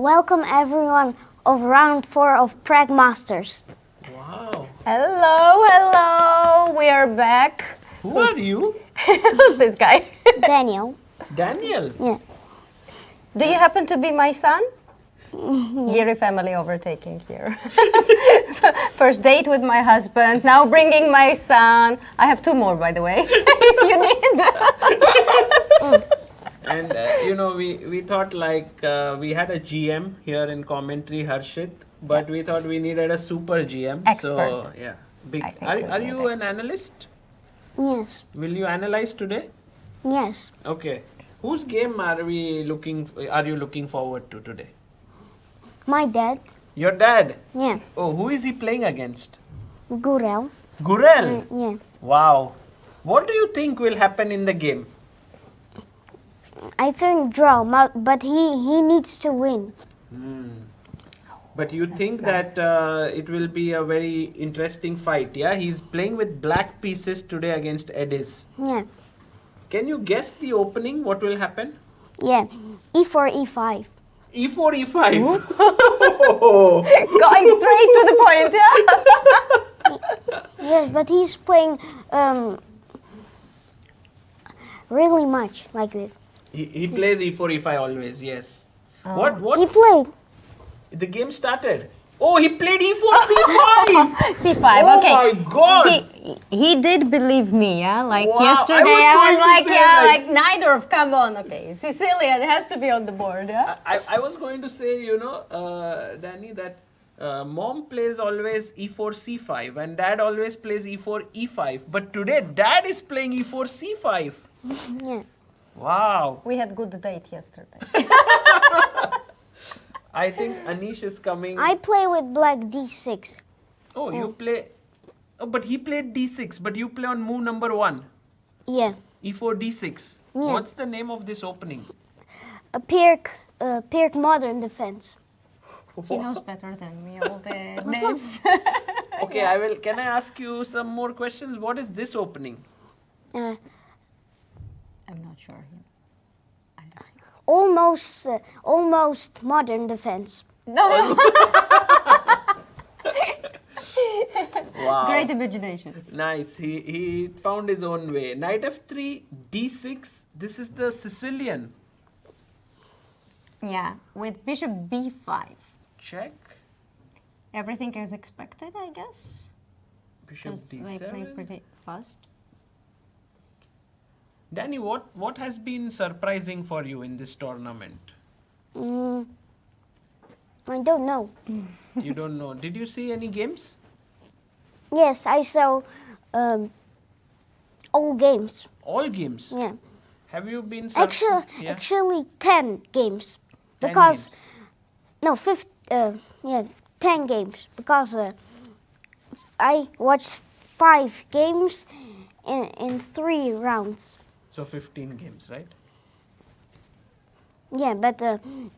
Welcome everyone of round 4 of Prague Masters. Wow. Hello. We are back. Who are you? Who's this guy? Daniel. Daniel. Yeah. Do you happen to be my son? Geary family overtaking here. First date with my husband, now bringing my son. I have 2 more, by the way, if you need. And we thought we had a GM here in commentary, Harshit, but we thought we needed a super GM. Expert. So yeah, big. I think Are we you need an analyst? Yes. Will you analyze today? Yes. Okay. Whose game are you looking forward to today? My dad. Your dad? Yeah. Oh, who is he playing against? Gurel. Gurel? Yeah. Wow. What do you think will happen in the game? I think draw, but he needs to win. But you think that it will be a very interesting fight, yeah? He's playing with black pieces today against Edis. Yeah. Can you guess the opening? What will happen? Yeah. E4, E5. E4, E5. Going straight to the point, yeah? Yes, but he's playing really much like this. He plays E4, E5 always, yes. What? He played. The game started. Oh, he played E4, C5. C5, Oh okay. my God. He did believe me, yeah? Like Wow, yesterday, I was I was going to like, say, yeah, like- like Nidorf, come on, okay. Sicilian has to be on the board, yeah? I was going to say, Danny, that mom plays always E4, C5 and dad always plays E4, E5. But today, dad is playing E4, C5. Yeah. Wow. We had good date yesterday. I think Anish is coming. I play with black D6. Oh, you play. Oh, but he played D6, but you play on move number 1. Yeah. E4, D6. Yeah. What's the name of this opening? A Pirk modern defense. He knows better than me all the names. Okay, Can I ask you some more questions? What is this opening? Uh, I'm not sure. almost modern defense. No. Wow. Great imagination. Nice. He found his own way. Knight f3, d6. This is the Sicilian. Yeah, with bishop b5. Check. Everything as expected, I guess. Bishop Because they play d7. pretty fast. Danny, what has been surprising for you in this tournament? I don't know. You don't know. Did you see any games? Yes, I saw all games. All games. Yeah. Have you been Actually 10 games. 10 Because games. no, 10 games because I watched 5 games in 3 rounds. So 15 games, right? Yeah, but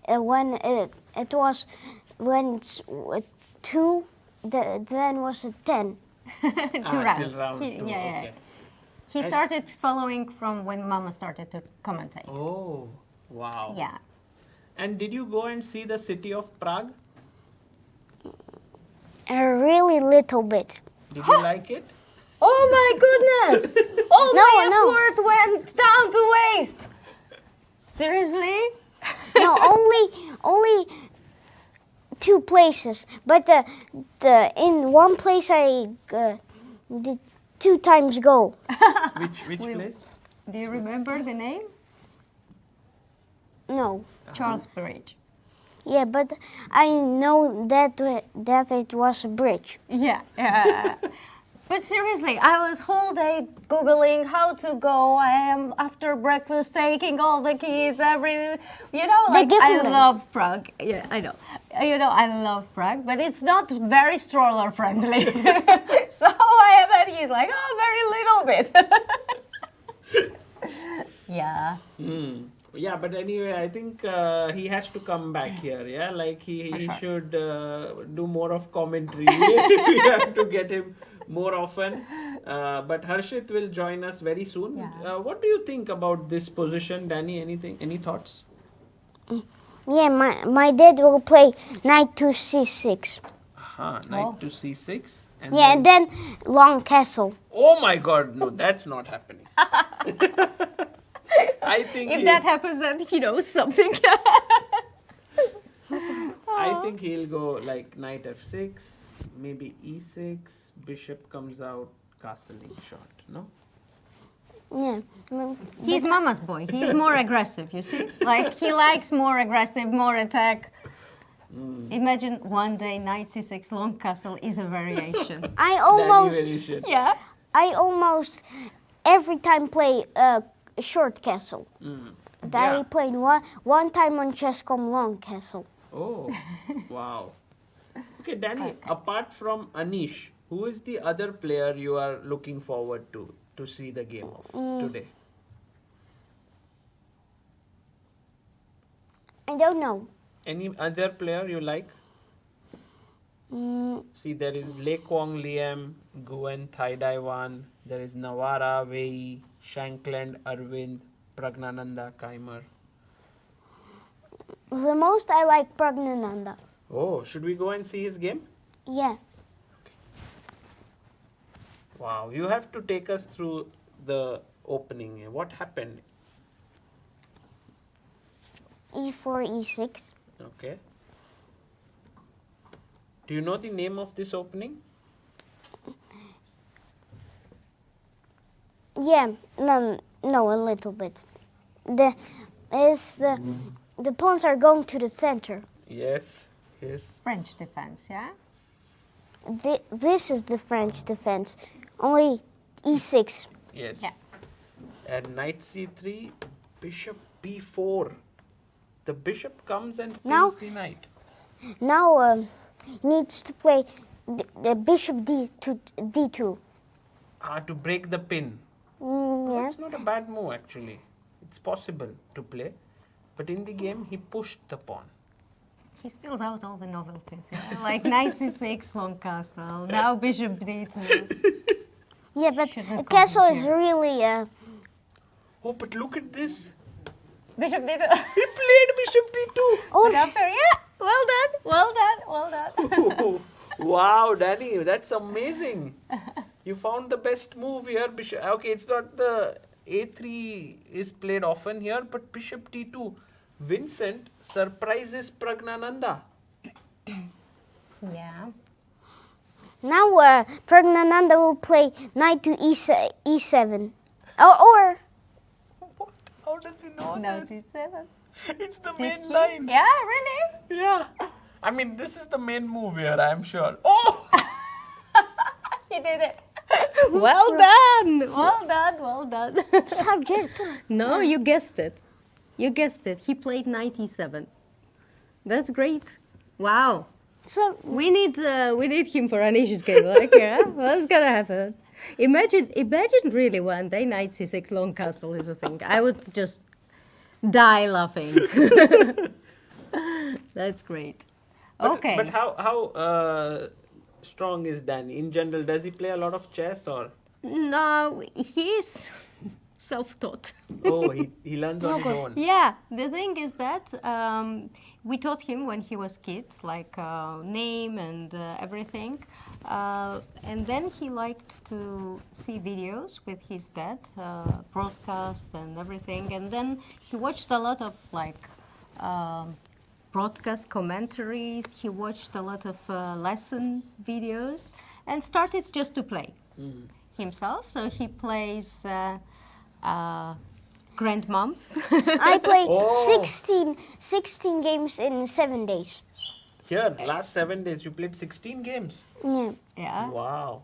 when it was 2, then was it 10. 2 rounds. Till round He- 2. yeah. Okay. He started following from when Mama started to commentate. Oh, wow. Yeah. And did you go and see the city of Prague? A really little bit. Did you like it? Oh my goodness! All No, my no. effort went down to waste. Seriously? No, only 2 places. But in one place I did 2 times go. Which place? Do you remember the name? No. Charles Bridge. Yeah, but I know that it was a bridge. Yeah. But seriously, I was whole day Googling how to go. I am after breakfast taking all the kids, I different. love Prague. Yeah, I know. I love Prague, but it's not very stroller friendly. So and he's like, oh, very little bit. Yeah. Yeah, but anyway, I think he has to come back here. Yeah, like he sure. should do more of commentary. We have to get him more often. But Harshit will join us very soon. Yeah. What do you think about this position, Danny? Any thoughts? Yeah, my dad will play knight to c6. Knight Oh. to c6. And Yeah, and then long castle. oh my god, no, that's not happening. I think If that happens, then he knows something. I think he'll go like knight f6, maybe e6, bishop comes out, castling shot, no? Yeah. He's mama's boy. He's more aggressive, you see? Like, he likes more aggressive, more attack. Imagine one day knight c6 long castle is a variation. I Danny almost, variation. Yeah. I almost every time play a short castle. Daddy Yeah. played one time on chess.com long castle. Oh, wow. Okay, Danny, apart from Anish, who is the other player you are looking forward to see the game of today? I don't know. Any other player you like? See, there is Le Kwong Liam, Guen Thaidaiwan, there is Nawara Wei, Shankland Arvind, Pragnananda Kaimer. The most I like Pragnananda. Oh, should we go and see his game? Yeah. Wow, you have to take us through the opening. What happened? E4, E6. Okay. Do you know the name of this opening? Yeah, no, a little bit. The pawns are going to the center. Yes, yes. French defense, yeah? This is the French defense. Only E6. Yes. Yeah. And knight c3, bishop b4. The bishop comes and Now- kills the knight. Now needs to play the bishop D2. To break the pin. Yeah. It's not a bad move actually. It's possible to play. But in the game, he pushed the pawn. He spills out all the novelties, yeah? Like knight c6, long castle, now bishop d2. Yeah, but Shouldn't the go castle from is here. really Oh, but look at this. Bishop d2. He played bishop d2. But after, yeah, well done, well done, well done. Wow, Danny, that's amazing. You found the best move here. Bishop. Okay, it's not the a3 is played often here, but bishop d2. Vincent surprises Pragnananda. Yeah. now Pragnananda will play knight to E7. Or What? How does he know Now this? d7. It's the Did main he? line. Yeah, really? Yeah. I mean, this is the main move here, I'm sure. Oh! He did it. Well done, well done, well done. Sagar. No, you guessed it. You guessed it. He played knight e7. That's great. Wow. So We need him for Anish's game. Like, yeah, what's gonna happen? Imagine really one day knight c6 long castle is a thing. I would just die laughing. That's great. Okay. But how strong is Danny? In general, does he play a lot of chess or? No, he's self-taught. Oh, he learns on his own. Yeah, the thing is that we taught him when he was kid, like name and everything. And then he liked to see videos with his dad, broadcast and everything. And then he watched a lot of like broadcast commentaries. He watched a lot of lesson videos and started just to play himself. So he plays grandmoms. I play Oh. 16 games in 7 days. Here, last 7 days, you played 16 games. Yeah. Yeah. Wow.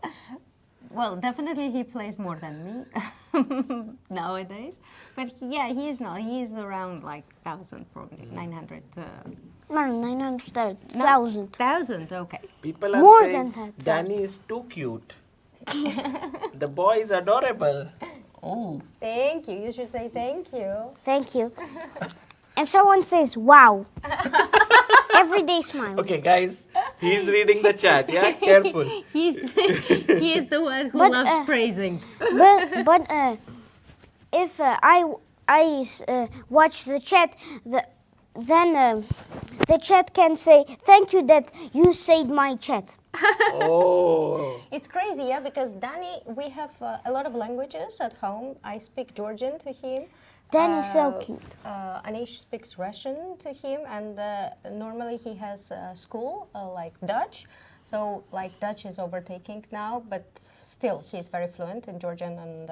Well, definitely he plays more than me nowadays. But he is not. He is around like 1,000 probably, 900. No, 900,000. 1,000, okay. People are More saying than that. Danny is too cute. The boy is adorable. Oh. Thank you. You should say thank you. Thank you. And someone says, wow. Everyday smile. Okay, guys, he's reading the chat. Yeah, careful. He is the one who But, loves praising. But if I watch the chat, then the chat can say, thank you that you saved my chat. Oh. It's crazy, yeah, because Danny, we have a lot of languages at home. I speak Georgian to him. Danny's so cute. Anish speaks Russian to him, and normally he has school like Dutch. So like Dutch is overtaking now, but still he's very fluent in Georgian and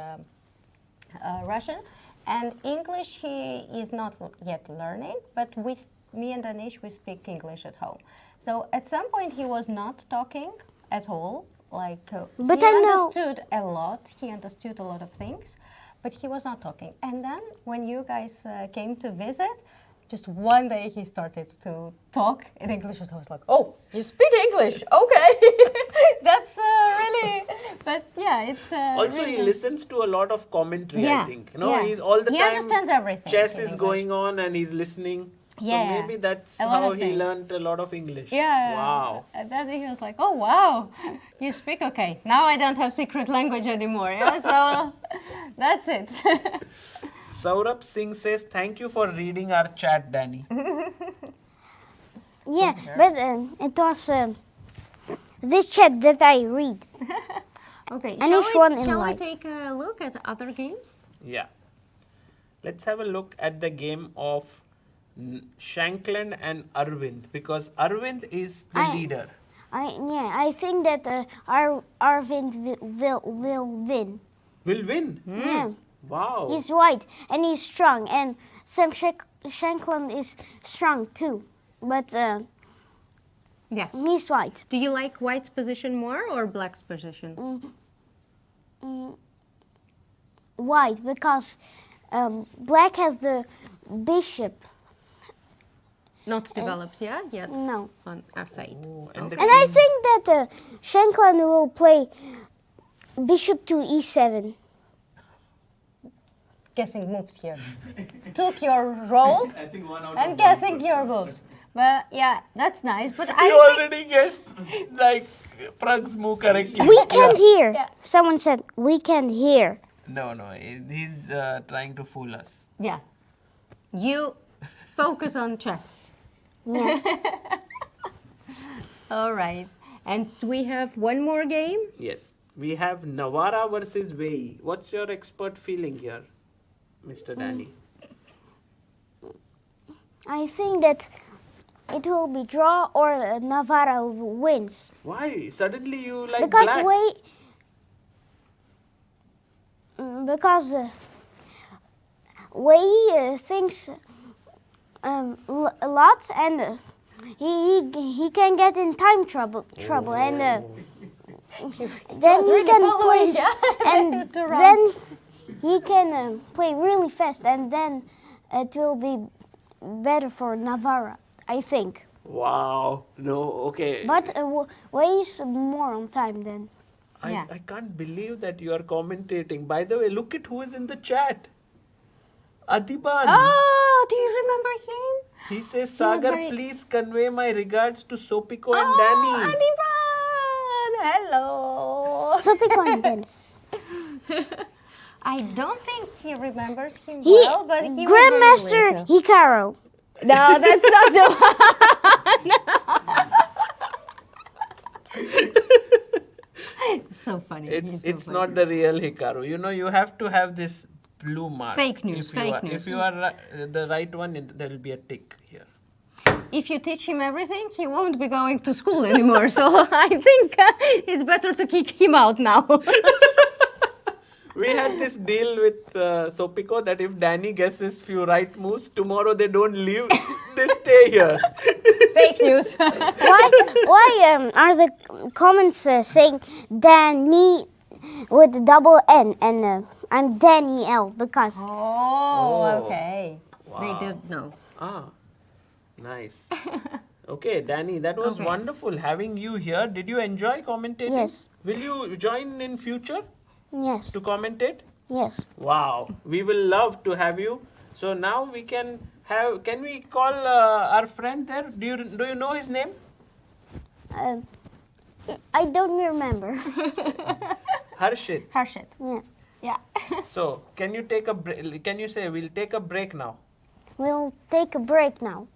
Russian. And English he is not yet learning, but me and Anish, we speak English at home. So at some point he was not talking at all. Like But he I know- understood a lot. He understood a lot of things, but he was not talking. And then when you guys came to visit, just one day he started to talk in English. And I was like, oh, you speak English? Okay. That's really, but yeah, it's Also, really he listens to a lot of commentary, I Yeah, think. You know, yeah. he's all the He time. understands everything Chess in is English. going on and he's listening. So Yeah, maybe that's a lot how of he things. learned a lot of English. Yeah. Wow. And then he was like, oh, wow, you speak okay. Now I don't have secret language anymore. Yeah, so that's it. Saurabh Singh says, thank you for reading our chat, Danny. Yeah, but it was this chat that I read. Okay, And each one in shall we life. take a look at other games? Yeah. Let's have a look at the game of Shankland and Arvind, because Arvind is the leader. I think that Arvind will win. Will win. Yeah, Wow. he's white and he's strong, and Sam Shankland is strong too, but Yeah. he's white. Do you like white's position more or black's position? White, because black has the bishop. Not developed, yeah, yet No. on F8. Oh, and the And I king- think that Shankland will play bishop to e7. Guessing moves here. Took your role I think one out and of guessing one. your moves. But yeah, that's nice. But You I think already guessed like Prague's move correctly. We can't hear. Yeah. Someone said we can't hear. No, he's trying to fool us. yeah, you focus on chess. Yeah. All right, and we have one more game. Yes. We have Navara versus Wei. What's your expert feeling here, Mr. Danny? I think that it will be draw or Navarra wins. Why? Suddenly you like Because black? Wei thinks a lot, and he can get in time trouble, and then was he really can following, play, yeah, and to then run. he can play really fast, and then it will be better for Navarra, I think. Wow. No, okay. But Wei is more on time then. Yeah. I can't believe that you are commentating. By the way, look at who is in the chat. Adiban. Oh, do you remember him? He says, He was Sagar, very- please convey my regards to Sopiko and Oh, Danny. Adiban! Hello. Sopiko and Danny. I don't think he remembers him He, well, but he was Grandmaster very little. Hikaru. No, that's not the one. So funny. He's so It's funny. not the real Hikaru. You know, you have to have this blue mark. Fake news, If you fake are, news. If you are the right one, there will be a tick here. If you teach him everything, he won't be going to school anymore. So I think it's better to kick him out now. We had this deal with Sopiko that if Danny guesses few right moves, tomorrow they don't leave, they stay here. Fake news. Why are the comments saying Danny with double N and I'm Danielle because Oh, okay. Wow. They did know. Ah, nice. Okay, Danny, that was Okay. wonderful having you here. Did you enjoy commentating? Yes. Will you join in future yes, to commentate? yes. Wow, we will love to have you. So now we can have. Can we call our friend there? Do you know his name? I don't remember. Harshit. Harshit. Yeah. Yeah. So can you take a break? Can you say we'll take a break now? We'll take a break now.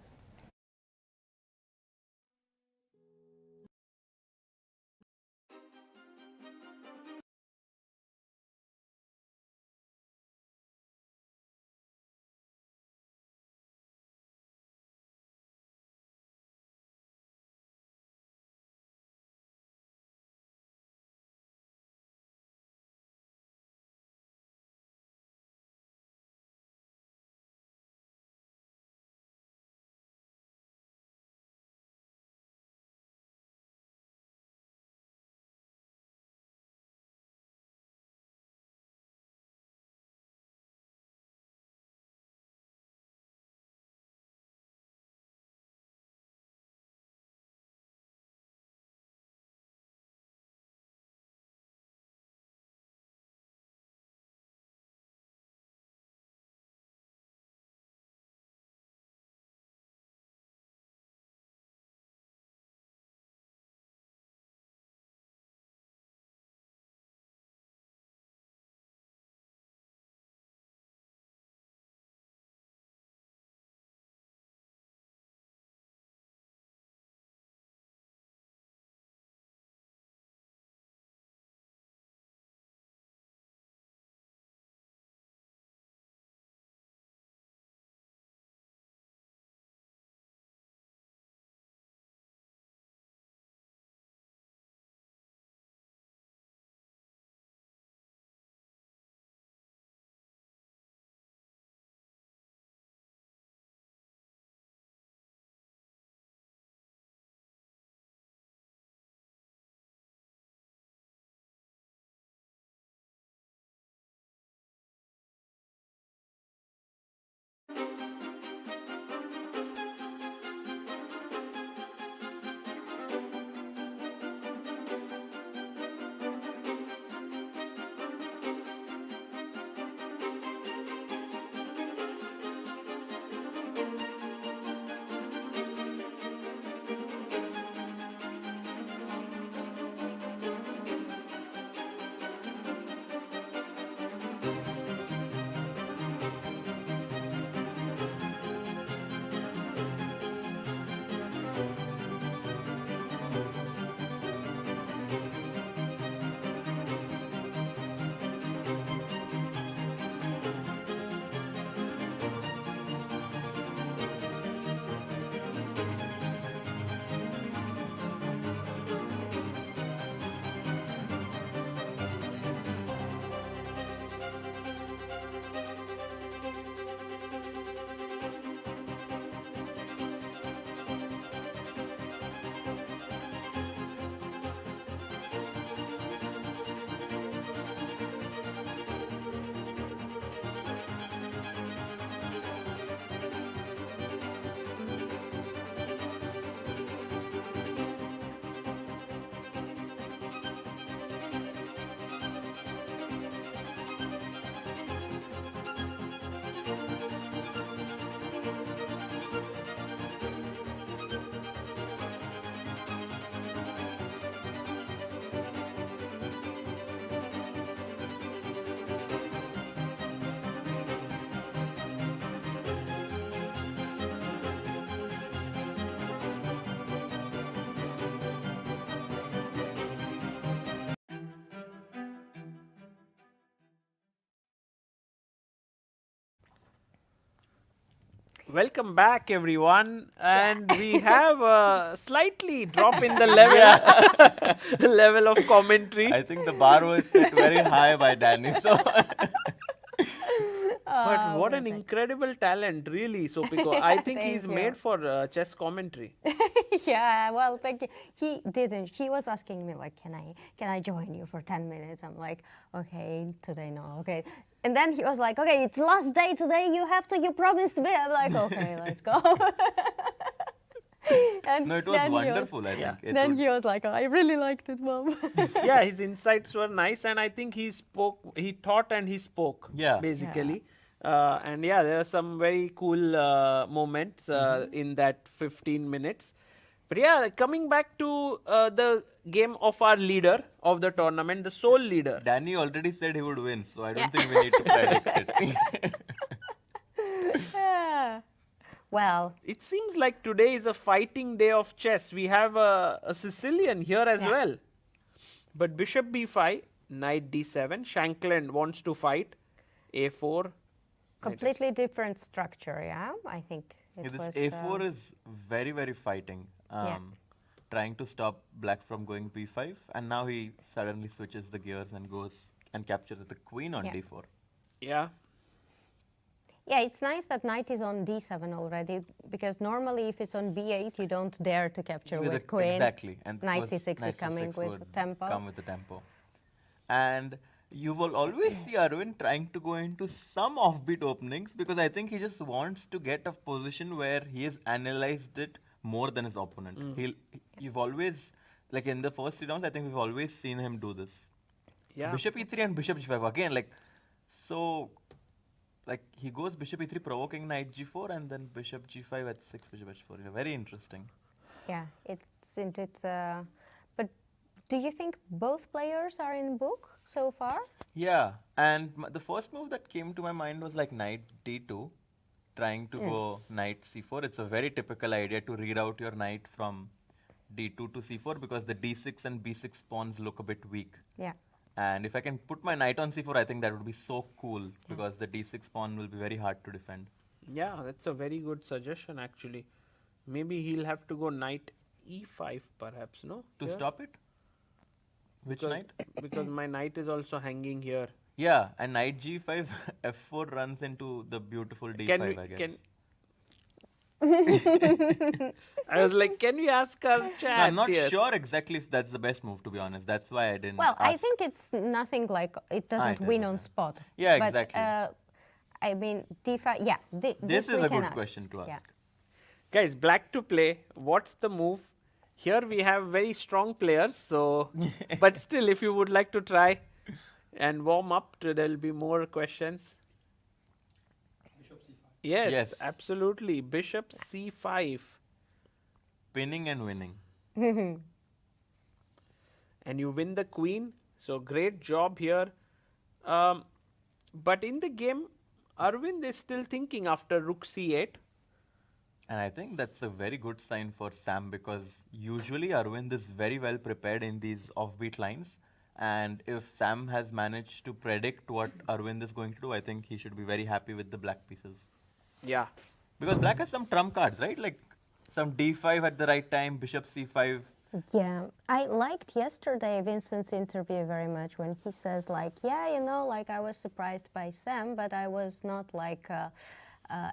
Welcome back, everyone. And we have a slightly drop in the level, level of commentary. I think the bar was set very high by Danny. So But what an incredible talent, really, Sopiko. I think Thank he's you. made for chess commentary. Yeah, well, thank you. He didn't. He was asking me like, can I join you for 10 minutes? I'm like, okay, today no, okay. And then he was like, okay, it's last day today. You promised me. I'm like, okay, let's go. And no, it was then wonderful. I Yeah. think. It Then would- he was like, I really liked it, Mom. Yeah, his insights were nice, and I think he thought and he spoke, Yeah. basically. And yeah, there are some very cool moments in that 15 minutes. But yeah, coming back to the game of our leader of the tournament, the sole leader. Danny already said he would win, so I don't think we need to predict it. Yeah. Well, It seems like today is a fighting day of chess. We have a Sicilian here as Yeah. well. But bishop b5, knight d7, Shankland wants to fight, a4. completely different structure, yeah? I think it This was... A4 is very, very fighting. Yeah. Trying to stop black from going b5, and now he suddenly switches the gears and goes and captures the queen on Yeah. d4. Yeah. Yeah, it's nice that knight is on d7 already, because normally if it's on b8, you don't dare to capture with queen. Exactly. And Knight was- c6 is knight coming c6 with would tempo. Come with the tempo. And you will always see Arvind trying to go into some offbeat openings, because I think he just wants to get a position where he has analyzed it more than his opponent. You've always, like in the first 3 rounds, I think we've always seen him do this. Yeah. Bishop e3 and bishop g5 again, like he goes bishop e3 provoking knight g4 and then bishop g5 at 6 bishop h4. Yeah, very interesting. Yeah, it's indeed... but do you think both players are in book so far? Yeah, and the first move that came to my mind was like knight d2, trying to go knight c4. It's a very typical idea to reroute your knight from d2 to c4, because the d6 and b6 pawns look a bit weak. Yeah. And if I can put my knight on c4, I think that would be so cool, because the d6 pawn will be very hard to defend. Yeah, that's a very good suggestion actually. Maybe he'll have to go knight e5 perhaps, no? To Here? stop it? Which Because- knight? Because my knight is also hanging here. Yeah, and knight g5, f4 runs into the beautiful d5, Can we, I guess. can I was like, can we ask our chat No, I'm not here? sure exactly if that's the best move, to be honest. That's why I didn't Well, I ask. think it's nothing like... It doesn't it win doesn't, on yeah. spot. Yeah, But, exactly. I mean, d5... Yeah, This is we a can good question ask, to ask. yeah. Guys, black to play. What's the move? Here we have very strong players, so but still, if you would like to try and warm up, there'll be more questions. Yes, Yes. absolutely. Bishop c5, Pinning and winning. and you win the queen. So great job here. But in the game, Arvind is still thinking after rook c8. And I think that's a very good sign for Sam, because usually Arvind is very well prepared in these offbeat lines. And if Sam has managed to predict what Arvind is going to do, I think he should be very happy with the black pieces. Yeah. Because black has some trump cards, right? Like some d5 at the right time, bishop c5. Yeah, I liked yesterday Vincent's interview very much when he says like, yeah, you know, like I was surprised by Sam, but I was not like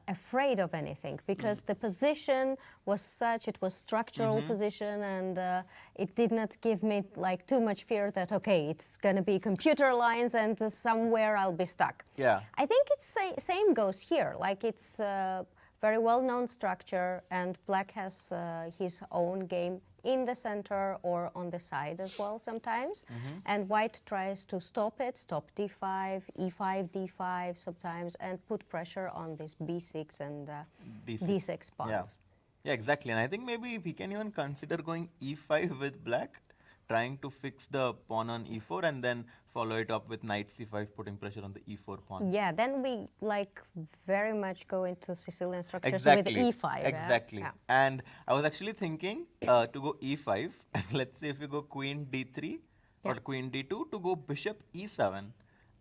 afraid of anything, because the position was such, it was structural position, and it did not give me like too much fear that, okay, it's going to be computer lines and somewhere I'll be stuck. Yeah. I think it's same goes here. Like it's very well-known structure, and black has his own game in the center or on the side as well sometimes. And white tries to stop it, stop d5, e5, d5 sometimes, and put pressure on this b6 and d6 pawns. Yeah. Yeah, exactly. And I think maybe we can even consider going e5 with black, trying to fix the pawn on e4, and then follow it up with knight c5, putting pressure on the e4 pawn. Yeah, then we like very much go into Sicilian structures Exactly. with e5. Exactly. Yeah. And I was actually thinking to go e5, and let's say if you go queen d3 or Yeah. queen d2, to go bishop e7.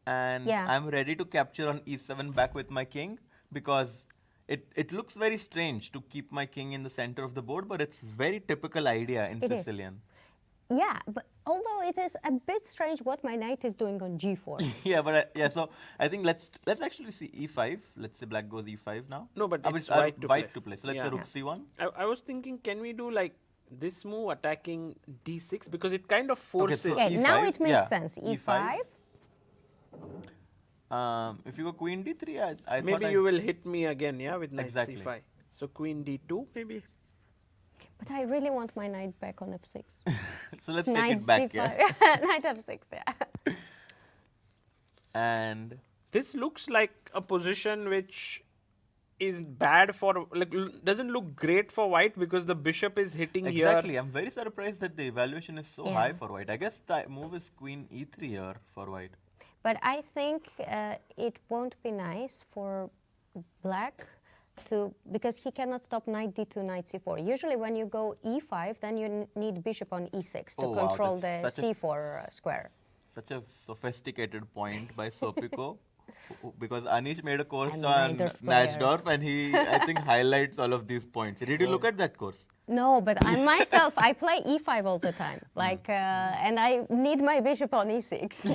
And Yeah. I'm ready to capture on e7 back with my king, because it looks very strange to keep my king in the center of the board, but it's very typical idea in It is. Sicilian. Yeah, but although it is a bit strange what my knight is doing on g4. Yeah, but yeah. So I think let's actually see e5. Let's say black goes e5 now. No, but it's I white to white play. to play. So let's Yeah. say rook c1. I was thinking, can we do like this move attacking d6 because it kind of forces. so Yeah, now E5, it makes yeah, sense. E5. E5. If you go queen d3, I Maybe thought you will hit me again, yeah, with knight Exactly. c5. So queen d2 maybe. But I really want my knight back on f6. So let's take Knight it back. c5. Yeah. Knight f6, yeah. And This looks like a position which is bad for, like, doesn't look great for white because the bishop is hitting exactly, here. I'm very surprised that the evaluation is so Yeah. high for white. I guess the move is queen e3 here for white. But I think it won't be nice for black to, because he cannot stop knight d2, knight c4. Usually when you go e5, then you need bishop on e6 to Oh, wow, control the that's such a- c4 square. Such a sophisticated point by Sopiko. Because Anish made a course And on Najdorf player. Najdorf and he, I think, highlights all of these points. Did you look at that course? No, but I myself, I play e5 all the time. Like, and I need my bishop on e6. So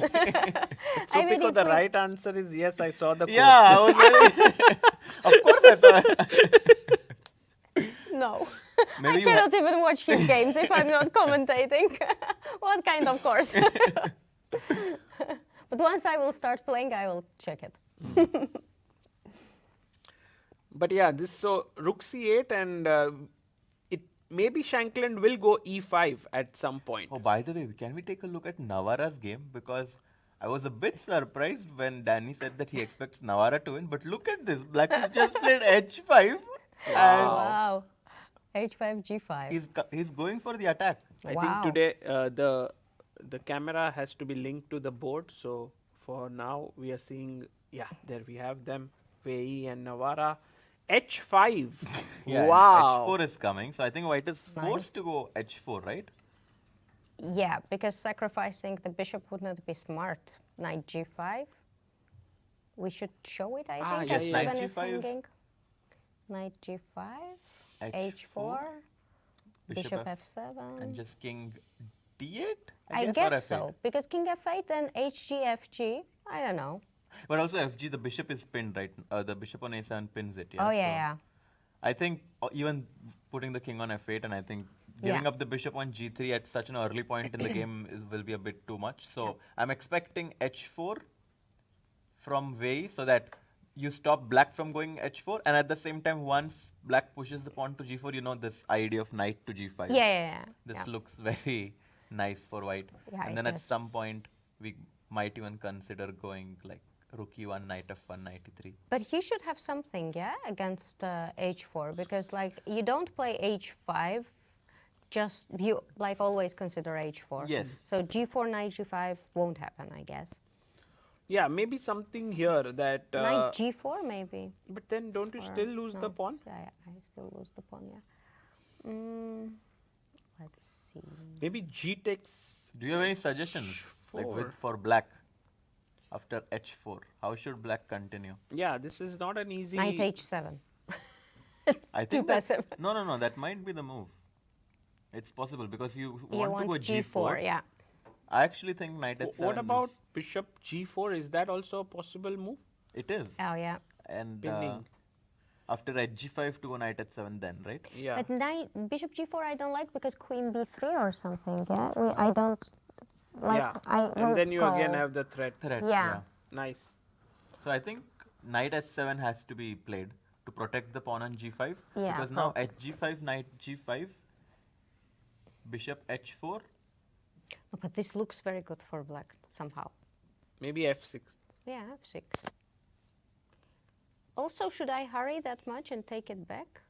because the right answer is yes, I saw the Yeah, I was very. Of course, I saw. No. Maybe I you cannot even watch his games if I'm not commentating. What kind of course? But once I will start playing, I will check it. But yeah, this so rook c8 and it maybe Shankland will go e5 at some point. Oh, by the way, can we take a look at Navara's game? Because I was a bit surprised when Danny said that he expects Navara to win. But look at this. Black has just played h5. And Wow. h5, g5. he's going for the attack. I Wow. think today the camera has to be linked to the board. So for now we are seeing, yeah, there we have them, Vei and Navara. h5. Yeah, and Wow. h4 is coming. So I think white is forced to go h4, right? Yeah, because sacrificing the bishop would not be smart. Knight g5. We should show it, I Ah, think. yeah, f7 yeah. is Knight G5. hanging. Knight g5, h4, bishop f7. And just king d8? I or guess f8? so, because king f8 and hg, fg, I don't know. But also fg, the bishop is pinned, right? The bishop on a7 pins it. Yeah? Oh, yeah, So yeah. I think even putting the king on f8 and I think giving Yeah. up the bishop on g3 at such an early point in the game will be a bit too much. So I'm expecting h4 from Vei so that you stop black from going h4 and at the same time once black pushes the pawn to g4, you know this idea of knight to g5. Yeah, yeah, yeah. This yeah. looks very nice for white. Yeah, and it then at does. some point we might even consider going like rook e1, knight f1, knight e3. But he should have something, yeah, against h4, because like you don't play h5, just you like always consider h4. Yes. So g4, knight g5 won't happen, I guess. Yeah, maybe something here that. Knight g4 maybe. But then don't you Or- still lose the no, pawn? Yeah, I still lose the pawn, yeah. Let's see. Maybe g takes. Do you have any suggestions like H4. with for black after h4? How should black continue? Yeah, this is not an easy. Knight h7. I Too think that- passive. No, that might be the move. It's possible because you You want want to go g4, yeah. I actually think knight h7. What about bishop g4? Is that also a possible move? It is. Oh, yeah. And Pinning. after h5 to go knight h7 then, right? Yeah. But knight, bishop g4 I don't like because queen b3 or something, yeah? I don't like, yeah. I And will then you again go- have the threat. Threat. Yeah. Nice. So I think knight h7 has to be played to protect the pawn on g5. Yeah, Because now at g5, knight g5, bishop h4. No, but this looks very good for black somehow. Maybe f6. Yeah, f6. Also, should I hurry that much and take it back?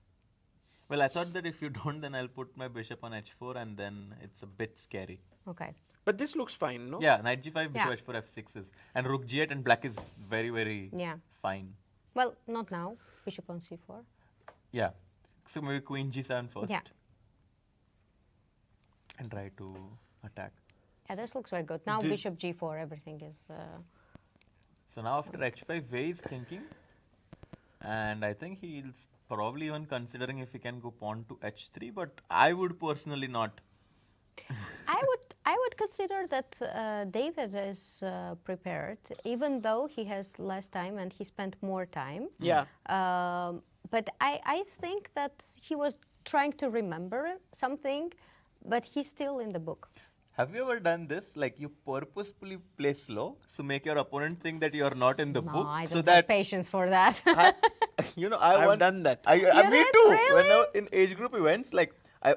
Well, I thought that if you don't, then I'll put my bishop on h4 and then it's a bit scary. Okay. But this looks fine, no? Yeah, knight g5, bishop Yeah. h4, f6 is. And rook g8 and black is very, very Yeah. fine. Well, not now. Bishop on c4. Yeah. So maybe queen g7 first. Yeah. And try to attack. Yeah, this looks very good. Now This- bishop g4, everything is... So now after h5, Vei is thinking. And I think he's probably even considering if he can go pawn to h3, but I would personally not. I would consider that David is prepared, even though he has less time and he spent more time. Yeah. But I think that he was trying to remember something, but he's still in the book. Have you ever done this? Like you purposefully play slow, so make your opponent think that you are not in the No, book, I so don't that have patience for that. I've done that. Me did? too. Really? When I was in age group events, like I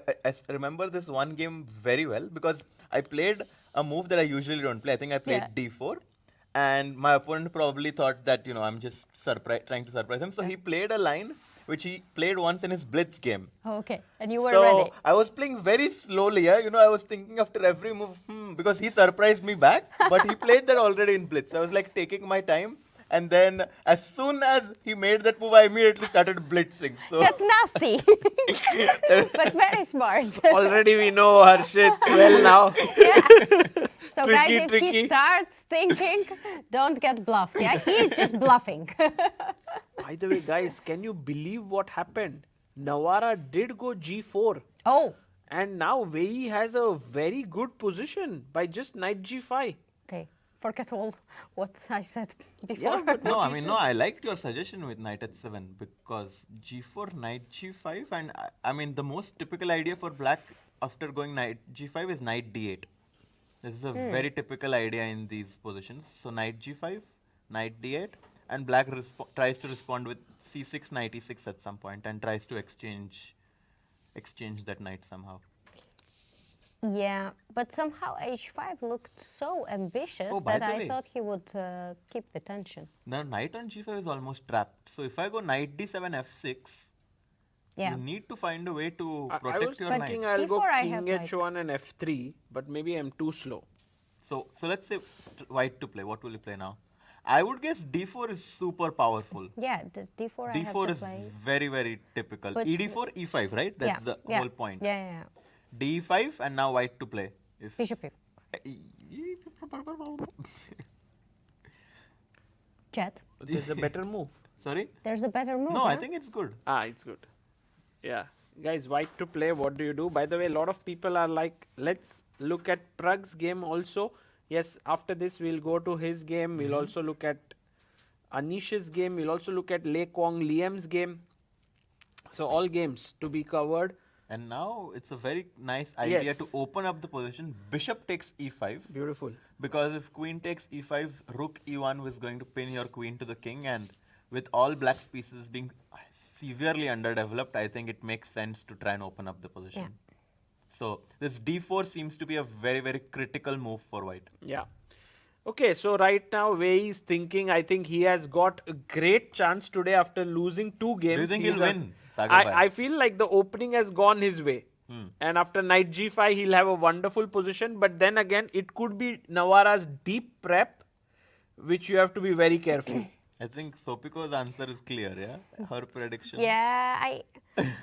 remember this one game very well because I played a move that I usually don't play. I think I played Yeah. d4, and my opponent probably thought that I'm just trying to surprise him. So he played a line which he played once in his blitz game. Okay, and you were So ready. I was playing very slowly. Yeah, I was thinking after every move, because he surprised me back, but he played that already in blitz. I was like taking my time, and then as soon as he made that move, I immediately started blitzing. So That's nasty, but very smart. Already we know Harshit well now. Yeah. So guys, Tricky, if tricky. he starts thinking, don't get bluffed. Yeah, he's just bluffing. By the way, guys, can you believe what happened? Nawara did go g4. Oh, And now Wei has a very good position by just knight g5. okay. Forget all what I said before. Yeah, but no, what I you mean, said. no, I liked your suggestion with knight h7 because g4, knight g5, and I mean, the most typical idea for black after going knight g5 is knight d8. This is a very typical idea in these positions. So knight g5, knight d8, and black tries to respond with c6, knight e6 at some point, and tries to exchange that knight somehow. Yeah, but somehow h5 looked so ambitious Oh, by that the I way. thought he would keep the tension. Now knight on g5 is almost trapped. So if I go knight d7, f6, Yeah. you need to find a way to I protect was your thinking knight. I'll go Before I king have, like- h1 and f3, but maybe I'm too slow. So let's say white to play. What will you play now? I would guess d4 is super powerful. Yeah, the d4 I have d4 to is play. very, very typical. But- e4, e5, right? That's yeah, the yeah, whole point. Yeah, yeah, yeah. d5 and now white to play. If Bishop e. Chat. There's a better move. Sorry? There's a better move. No, I huh? think it's good. It's good. Yeah. Guys, white to play, what do you do? By the way, a lot of people are like, let's look at Prague's game also. Yes, after this we'll go to his game. We'll also look at Anish's game. We'll also look at Lei Kwong Liam's game. So all games to be covered. And now it's a very nice idea Yes. to open up the position. Bishop takes e5. Beautiful. Because if queen takes e5, rook e1 is going to pin your queen to the king, and with all black's pieces being severely underdeveloped, I think it makes sense to try and open up the position. Yeah. So this d4 seems to be a very, very critical move for white. Yeah. Okay, so right now Wei is thinking, I think he has got a great chance today after losing 2 games. Do you think He's he'll a- win, Sagar bhai? I feel like the opening has gone his way. And after knight g5, he'll have a wonderful position. But then again, it could be Nawara's deep prep, which you have to be very careful. I think Sopiko's answer is clear, yeah? Her prediction. Yeah,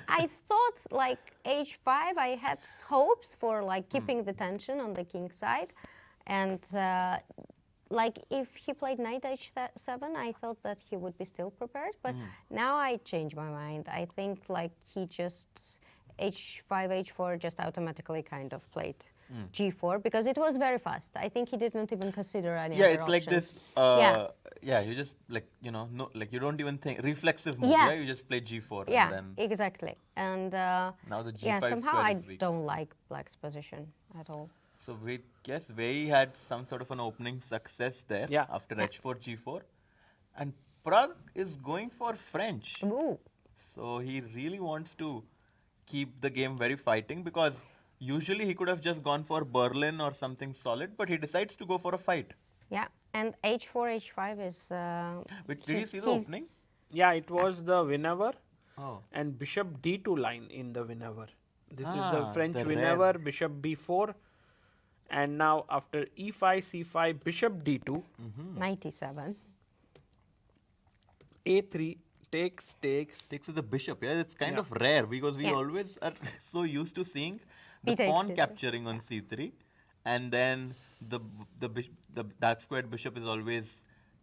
I thought like h5. I had hopes for like keeping the tension on the king side, and like if he played knight h7, I thought that he would be still prepared. But now I changed my mind. I think like he just h5, h4 just automatically kind of played g4 because it was very fast. I think he didn't even consider any Yeah, other it's like options. this. Yeah, you just like, no, like you don't even think. Reflexive move, Yeah. yeah? You just play g4 Yeah, and then exactly. And now the yeah, g5 somehow square I is weak. don't like black's position at all. So we guess Wei had some sort of an opening success there Yeah. after h4, g4. And Prague is going for French. Ooh. So he really wants to keep the game very fighting because usually he could have just gone for Berlin or something solid, but he decides to go for a fight. Yeah, and h4, h5 is. Did you see the opening? Yeah, it was the whenever Oh. and bishop d2 line in the whenever. This is the Ah, French the whenever, rare. bishop b4. And now after e5, c5, bishop d2, 97. a3, takes. Takes with the bishop, yeah, it's kind Yeah. of rare because we Yeah. always are so used to seeing the B takes pawn C3. capturing on c3, and then the dark squared bishop is always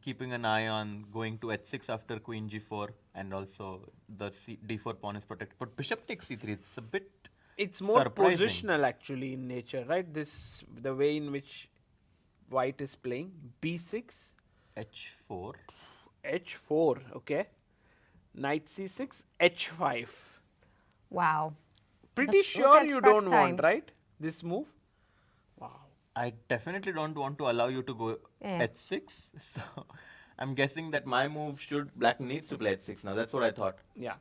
keeping an eye on going to h6 after queen g4, and also the d4 pawn is protected. But bishop takes c3, it's a bit It's more surprising. positional actually in nature, right? This the way in which white is playing. b6, h4. h4, okay. Knight c6, h5. Wow. Pretty Look sure at you Prague's don't want, time. right? This move. Wow. I definitely don't want to allow you to go Yeah. h6. So I'm guessing that my move black needs to play h6 now. That's what I thought. Yeah.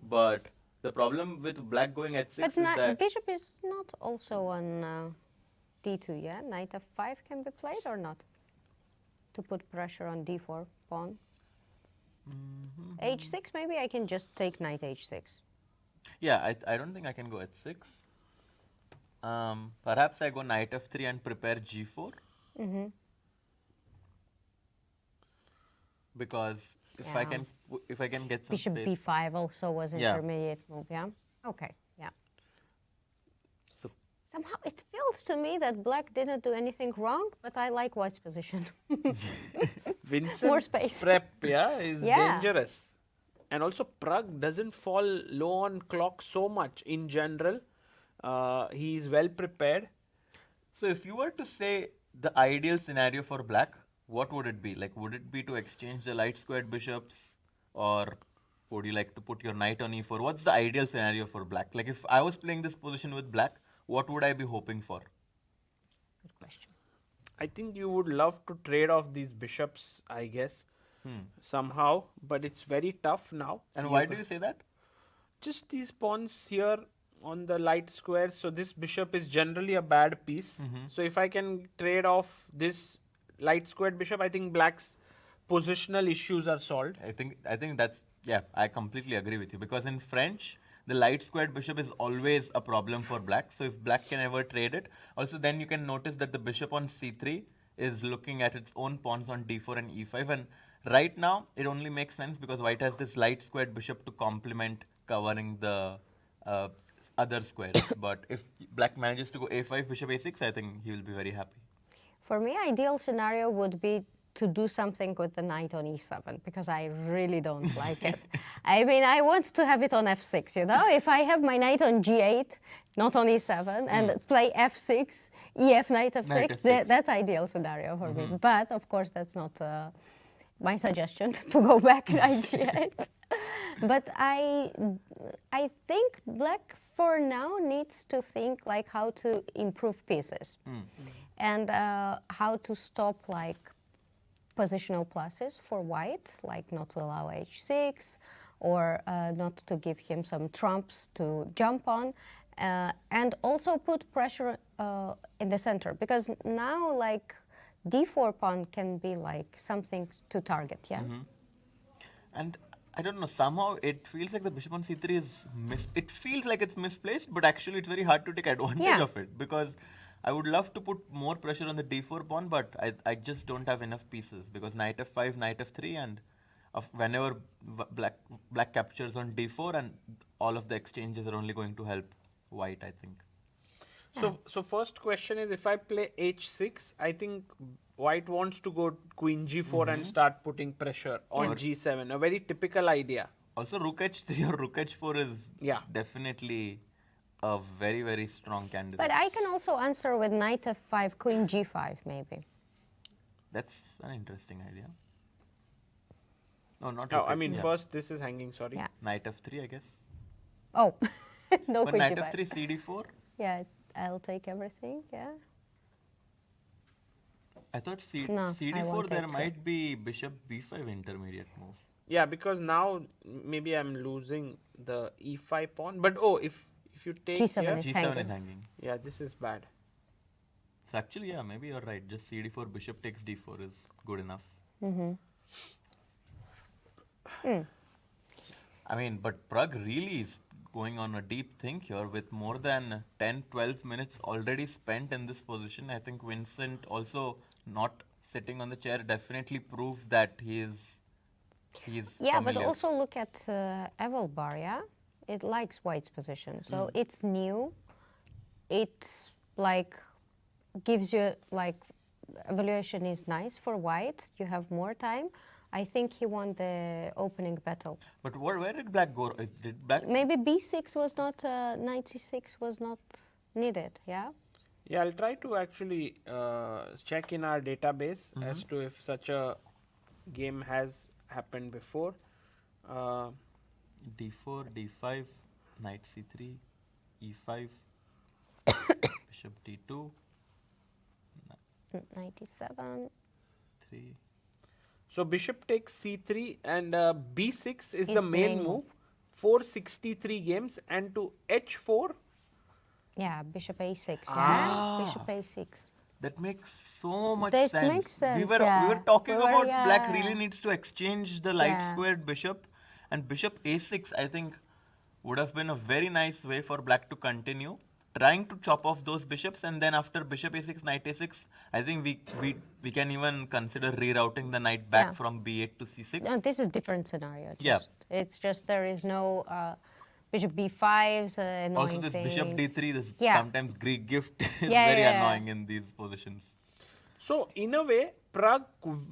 But the problem with black going h6 But is that bishop is not also on d2, yeah? Knight f5 can be played or not? To put pressure on d4 pawn. h6, maybe I can just take knight h6. yeah, I don't think I can go h6. Perhaps I go knight f3 and prepare g4. Because if I Yeah. can get some Bishop space. b5 also was Yeah. intermediate move, yeah? Okay, yeah. So Somehow it feels to me that black didn't do anything wrong, but I like white's position. Vincent's space. prep, yeah, is Yeah. dangerous. And also Prague doesn't fall low on clock so much in general. He is well prepared. So if you were to say the ideal scenario for black, what would it be? Like, would it be to exchange the light squared bishops, or would you like to put your knight on e4? What's the ideal scenario for black? Like, if I was playing this position with black, what would I be hoping for? Good question. I think you would love to trade off these bishops, I guess, somehow, but it's very tough now. And why do you say that? Just these pawns here on the light square, so this bishop is generally a bad piece. So if I can trade off this light squared bishop, I think black's positional issues are solved. I think that's, yeah, I completely agree with you, because in French the light squared bishop is always a problem for black. So if black can ever trade it, also then you can notice that the bishop on c3 is looking at its own pawns on d4 and e5, and right now it only makes sense because white has this light squared bishop to complement covering the other squares. But if black manages to go a5 bishop a6, I think he will be very happy. For me, ideal scenario would be to do something with the knight on e7, because I really don't like it. I mean, I want to have it on f6, you know? If I have my knight on g8, not on e7, and play f6, ef, knight f6, Knight f6. That's ideal scenario for me. But, of course, that's not my suggestion to go back knight g8. But I think black, for now, needs to think like how to improve pieces. And how to stop like positional pluses for white, like not to allow h6, or not to give him some trumps to jump on, and also put pressure in the center, because now like d4 pawn can be like something to target, yeah? And I don't know, somehow it feels like the bishop on c3 is it feels like it's misplaced, but actually it's very hard to take advantage of it, because I would love to put more pressure on the d4 pawn, but I just don't have enough pieces, because knight f5, knight f3, and whenever black captures on d4, and all of the exchanges are only going to help white, I think. So first question is, if I play h6, I think white wants to go queen g4 and start putting pressure on g7, a very typical idea. Also, rook h3 or rook h4 is definitely a very, very strong candidate. But I can also answer with knight f5, queen g5 maybe. That's an interesting idea. No, not Oh, rook I mean, h3. first this is hanging, sorry. Yeah. Knight f3, I guess. Oh, no But queen knight g5. f3, cd4. Yes, I'll take everything, yeah. I thought No, I cd4 won't there take might be bishop b5 intermediate move. Yeah, because now maybe I'm losing the e5 pawn. But oh, if you take G7 here, is G7 hanging. is hanging. yeah, this is bad. So actually, yeah, maybe you're right. Just cd4, bishop takes d4 is good enough. I mean, but Prague really is going on a deep think here with more than 10-12 minutes already spent in this position. I think Vincent also not sitting on the chair definitely proves that he is Yeah, familiar. but also look at Evelbar, yeah? It likes white's position. So it's new. It's like gives you like evaluation is nice for white. You have more time. I think he won the opening battle. But where did black go? Did black? Maybe b6 was not, knight c6 was not needed, yeah? Yeah, I'll try to actually check in our database as to if such a game has happened before. D4, D5, knight C3, E5, bishop D2, 97. 3. So bishop takes c3 and b6 is the Is main main move. move. 463 games, and to h4. Yeah, bishop a6, Ah. yeah? Bishop a6. That makes so much That sense. makes sense, We were yeah. talking We were- about black yeah. really needs to exchange the light Yeah. squared bishop, and bishop a6 I think would have been a very nice way for black to continue trying to chop off those bishops, and then after bishop a6, knight a6, I think we can even consider rerouting the knight back Yeah. from b8 to c6. No, this is different scenario. Yeah. It's just there is no bishop b5s, annoying Also, this bishop things. d3, this Yeah. sometimes Greek gift is Yeah, very yeah. annoying in these positions. So in a way, Prague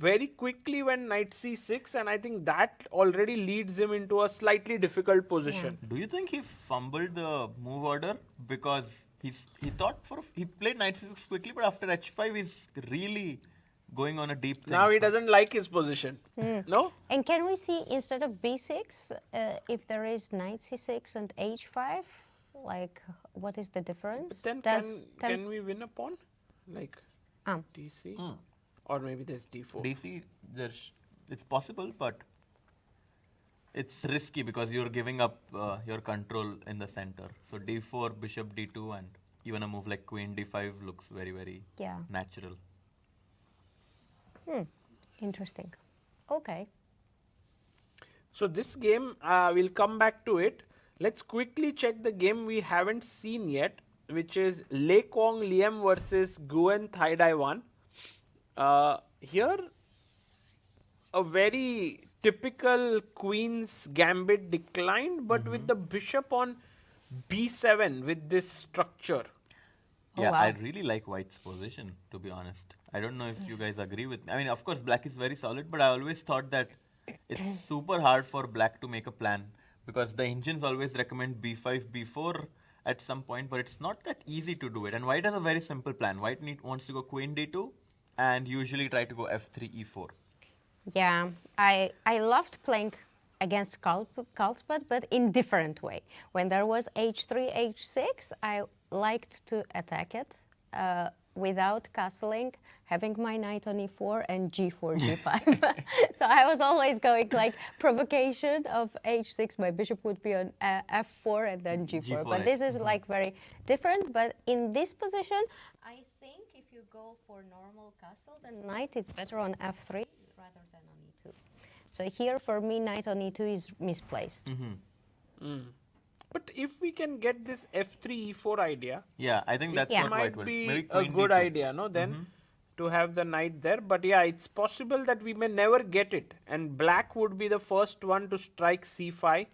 very quickly went knight c6, and I think that already leads him into a slightly difficult position. Do you think he fumbled the move order because he thought he played knight c6 quickly, but after h5 he's really going on a deep thing. Now he So- doesn't like his position. No? And can we see instead of b6, if there is knight c6 and h5, like what is the difference? Then Does can we win a pawn? Like dc? Or maybe there's d4. DC, it's possible, but it's risky because you're giving up your control in the center. So d4, bishop d2, and even a move like queen d5 looks very, very Yeah. natural. Interesting. Okay. So this game, we'll come back to it. Let's quickly check the game we haven't seen yet, which is Le Quang Liem versus Nguyen Thai Dai 1. Here, a very typical queen's gambit declined, but with the bishop on b7 with this structure. Oh, Yeah, wow. I really like white's position, to be honest. I don't know if you guys agree with me. I mean, of course, black is very solid, but I always thought that it's super hard for black to make a plan because the engines always recommend b5, b4 at some point, but it's not that easy to do it. And white has a very simple plan. White wants to go queen d2 and usually try to go f3, e4. Yeah, I loved playing against Carlsbad, but in different way. When there was h3, h6, I liked to attack it without castling, having my knight on e4 and g4, g5. So I was always going like provocation of h6, my bishop would be on f4 and then g4. G4, But this is like very different. But in this position, I think if you go for normal castle, then knight is better on f3 rather than on e2. So here for me, knight on e2 is misplaced. But if we can get this f3, e4 idea, Yeah, I think that's Yeah. what might white will. be Maybe a queen good d2. idea, no? Then to have the knight there. But yeah, it's possible that we may never get it, and black would be the first one to strike c5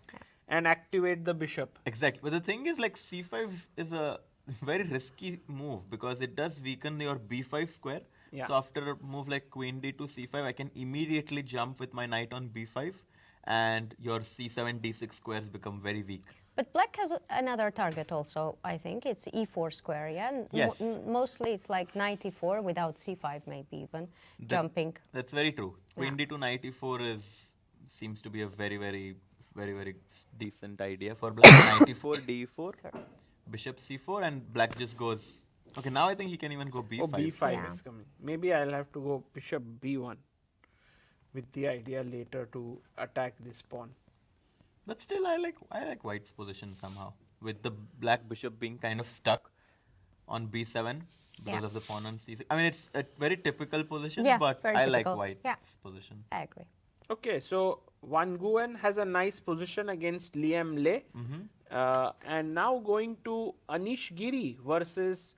and activate the bishop. Exactly. But the thing is, like, c5 is a very risky move because it does weaken your b5 square. Yeah. So after a move like queen d2, c5, I can immediately jump with my knight on b5 and your c7, d6 squares become very weak. But black has another target also, I think. It's e4 square, yeah? And Yes. mostly it's like knight e4 without c5 maybe even, jumping. That's very true. Queen Yeah. d2, knight e4 seems to be a very, very, very, very decent idea for black. Knight e4, d4, bishop c4, and black just goes. Okay, now I think he can even go b5. Oh, b5 Yeah. is coming. Maybe I'll have to go bishop b1 with the idea later to attack this pawn. But still, I like white's position somehow, with the black bishop being kind of stuck on b7 because Yeah. of the pawn on c6. I mean, it's a very typical position, Yeah, but very I like typical. white's Yeah. position. I agree. Okay, so Van Nguyen has a nice position against Liam Le. And now going to Anish Giri versus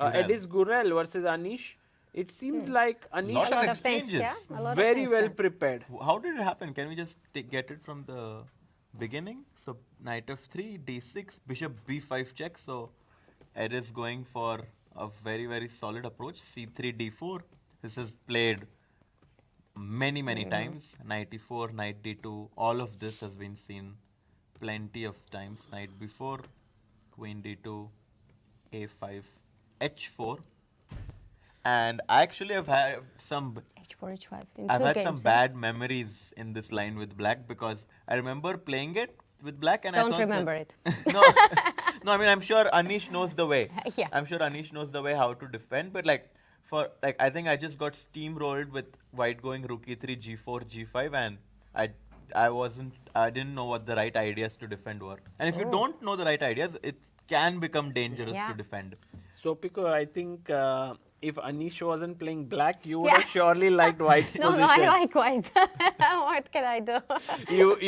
Gurel. Edis Gurel versus Anish. It seems like Lot Anish A lot of of things, exchanges. yeah? A lot of very things, well yeah. prepared. How did it happen? Can we just get it from the beginning? So knight f3, d6, bishop b5 check. So Ed is going for a very, very solid approach. c3, d4, This is played many, many times. Knight e4, knight d2, all of this has been seen plenty of times. Knight b4, queen d2, a5, h4. And actually I've had some H4, H5 in I've two had games. some bad memories in this line with black because I remember playing it with black and I Don't thought remember it. no, no. I mean, I'm sure Anish knows the way. Yeah. I'm sure Anish knows the way how to defend. But like, I think I just got steamrolled with white going rook e3, g4, g5, and I didn't know what the right ideas to defend were. And if you don't know the right ideas, it can become dangerous Yeah. to defend. Sopiko, I think if Anish wasn't playing black, you would Yeah. have surely liked white's No, position. I like white. What can I do?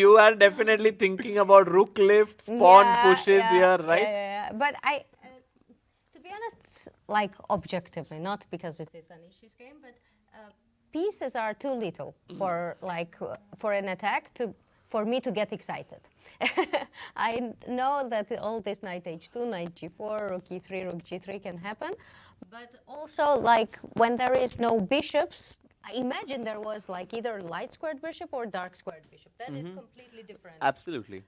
You are definitely thinking about rook lifts, pawn pushes here, right? Yeah. But to be honest, like objectively, not because it is Anish's game, but pieces are too little for for an attack for me to get excited. I know that all this knight h2, knight g4, rook e3, rook g3 can happen, but also like when there is no bishops, I imagine there was like either light squared bishop or dark squared bishop. Then it's completely different. Absolutely.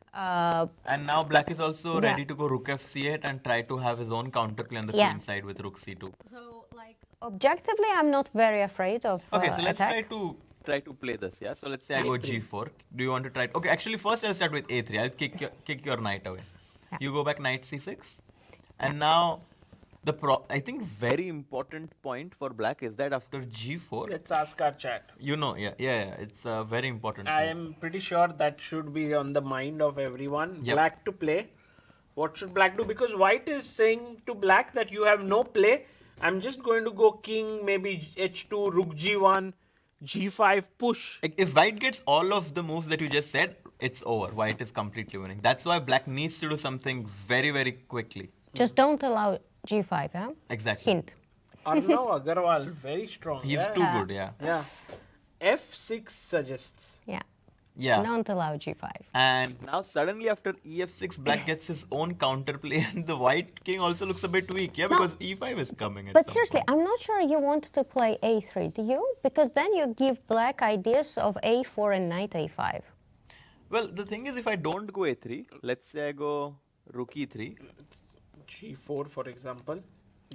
And now black is also Yeah. ready to go rook f c8 and try to have his own counterplay on the Yeah. queen side with rook c2. So like objectively, I'm not very afraid of Okay, so let's attack. try to play this. Yeah. So let's say I go g4. Do you want to try? Okay, actually first I'll start with a3. I'll kick your knight away. Yeah. You go back knight c6, and now I think very important point for black is that after g4, Let's ask our chat. you know, it's a very important. I move. am pretty sure that should be on the mind of everyone. Yep. Black to play. What should black do? Because white is saying to black that you have no play. I'm just going to go king, maybe h2, rook g1, g5, push. Like, if white gets all of the moves that you just said, it's over. White is completely winning. That's why black needs to do something very, very quickly. Just don't allow g5, huh? Exactly. Hint. Arnav Agarwal, very strong. He's yeah? too good, yeah. Yeah. f6 suggests. Yeah. Yeah. Don't allow g5. And now suddenly after ef6, black gets his own counterplay and the white king also looks a bit weak, yeah, because e5 is coming at But some seriously, point. I'm not sure you want to play a3, do you? Because then you give black ideas of a4 and knight a5. Well, the thing is, if I don't go a3, let's say I go rook e3. g4, for example.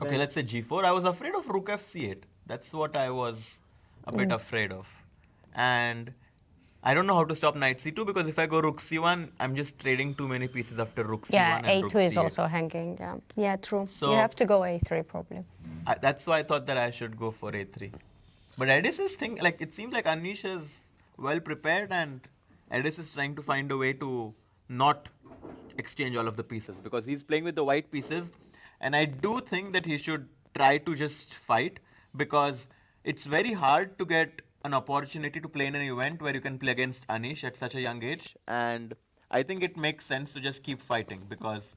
Okay, Then let's say g4. I was afraid of rook fc8. That's what I was a bit afraid of. And I don't know how to stop knight c2 because if I go rook c1, I'm just trading too many pieces after rook c1 Yeah, and rook a2 is c8. also hanging. Yeah, true. So- you have to go a3 probably. That's why I thought that I should go for a3. But Edis's thing, like it seems like Anish is well prepared and Edis is trying to find a way to not exchange all of the pieces because he's playing with the white pieces. And I do think that he should try to just fight because it's very hard to get an opportunity to play in an event where you can play against Anish at such a young age. And I think it makes sense to just keep fighting because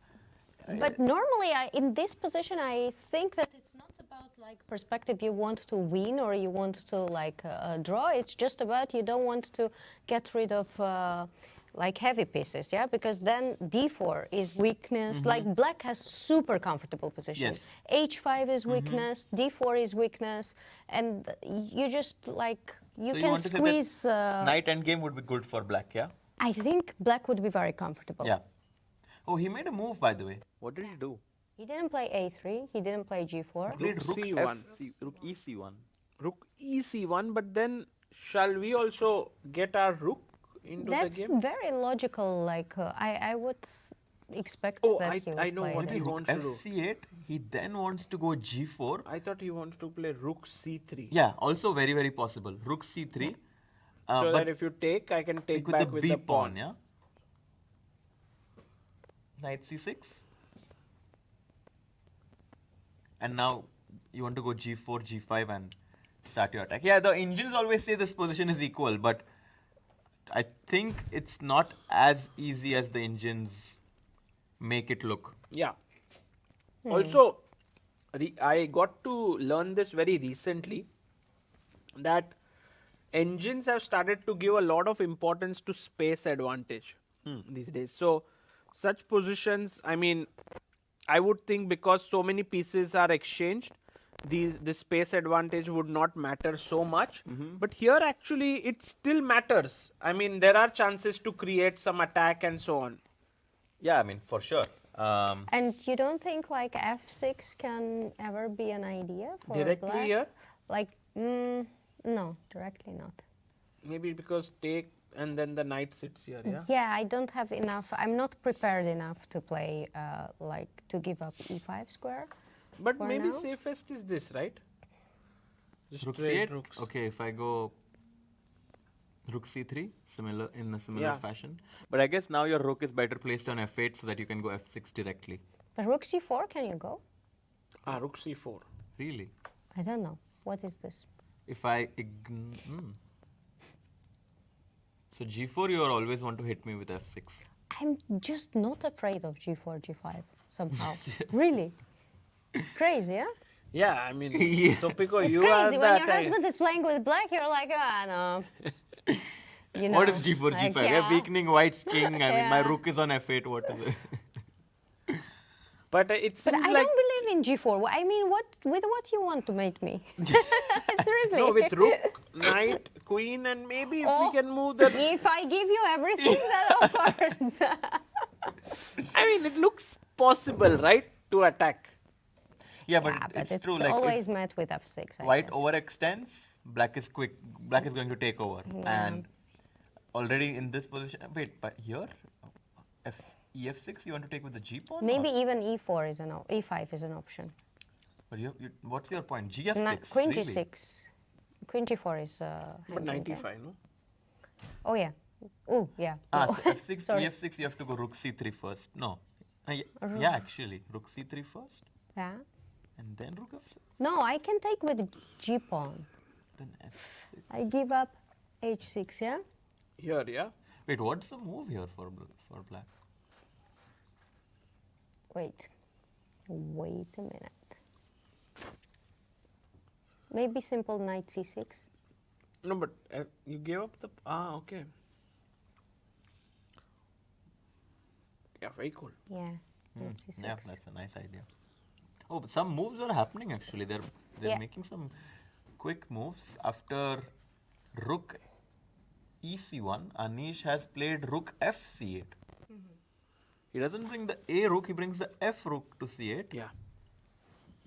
But normally, in this position, I think that it's not about like perspective. You want to win or you want to like draw. It's just about you don't want to get rid of like heavy pieces, yeah. Because then d4 is weakness. Like black has super comfortable position. Yes. h5 is weakness. d4 is weakness, and you just like you so can want to say that squeeze. knight endgame would be good for black, yeah? I think black would be very comfortable. Yeah. Oh, he made a move, by the way. What did he do? He didn't play a3. He didn't play g4. Played Rook rook C1. rook ec1. rook ec1, but then shall we also get our rook into That's the game? very logical. Like I would expect Oh, that he would I know play what this. he Rook wants to do. fc8. He then wants to go g4. I thought he wants to play rook c3. Yeah, also very, very possible. Rook c3. So but that if you take, I can take with back the with b the pawn, pawn. yeah? Knight c6. And now you want to go g4, g5 and start your attack. Yeah, the engines always say this position is equal, but I think it's not as easy as the engines make it look. Yeah. Also, I got to learn this very recently that engines have started to give a lot of importance to space advantage these days. So, such positions, I mean, I would think because so many pieces are exchanged, this space advantage would not matter so much. But here actually it still matters. I mean, there are chances to create some attack and so on. Yeah, I mean, for sure. And you don't think like f6 can ever be an idea for Directly black? here? Like, no, directly not. Maybe because take and then the knight sits here, yeah? Yeah, I don't have enough. I'm not prepared enough to play, like, to give up e5 square. But For maybe now? safest is this, right? Just Rook trade c8. rooks. Okay, if I go rook c3, in a similar Yeah. fashion. But I guess now your rook is better placed on f8 so that you can go f6 directly. But rook c4, can you go? Ah, rook c4. Really? I don't know. What is this? If I So g4, you always want to hit me with f6. I'm just not afraid of g4, g5 somehow. Really? It's crazy, yeah? Yeah, I mean, Yes. Sopiko, It's you are crazy. When that your husband is playing with black, you're like, ah, no. You know, What is g4, like, g5? yeah. We're weakening white's king. I mean, my Yeah. rook is on f8. What is it? But it But seems I like don't believe in g4. I mean, with what you want to mate me? Seriously. no, with rook, knight, queen, and maybe if we Oh. can move the. If I give you everything, then of course. I mean, it looks possible, right, to attack. Yeah, but Yeah, but it's it's true. Like, always if met with f6. I white guess. overextends, black is quick. Black is going to take over. Yeah. And already in this position, wait, but here, ef6, you want to take with the g pawn? Maybe or- even e4 is e5 is an option. But what's your point? Gf6. Queen really? g6. Queen g4 is. But handling, yeah? 95, no? Oh yeah. Oh yeah. Ah, No. so f6, Sorry. ef6, you have to go rook c3 first. No. Yeah, actually, rook c3 first, Yeah. and then rook f6, No, I can take with g pawn. then f6. I give up h6. Yeah. Here, yeah? Wait, what's the move here for black? Wait. Wait a minute. Maybe simple knight c6. No, but you gave up the. Ah, okay. Yeah, very cool. Yeah. Knight c6. Yeah, that's a nice idea. Oh, but some moves are happening actually. They're Yeah. making some quick moves. After rook ec1, Anish has played rook fc8. He doesn't bring the a rook, he brings the f rook to c8, Yeah.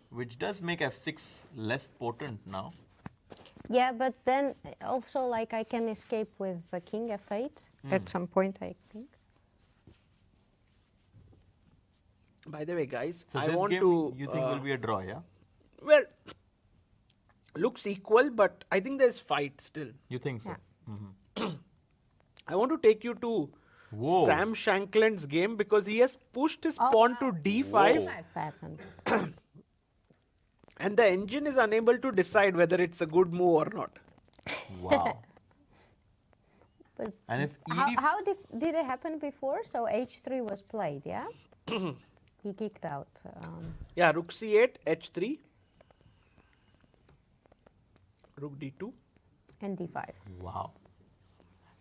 which does make f6 less potent now. Yeah, but then also like I can escape with the king f8 at some point, I think. By the way, guys, So I this want game to. you think will be a draw, yeah? Well, looks equal, but I think there's fight still. You think so? Yeah. I want to take you to Whoa. Sam Shankland's game because he has pushed his pawn to d5 Whoa. Five pattern. and the engine is unable to decide whether it's a good move or not. Wow. But And if how, ed how did it happen before? So h3 was played, yeah? He kicked out. Yeah, rook c8, h3, rook d2. And d5. Wow.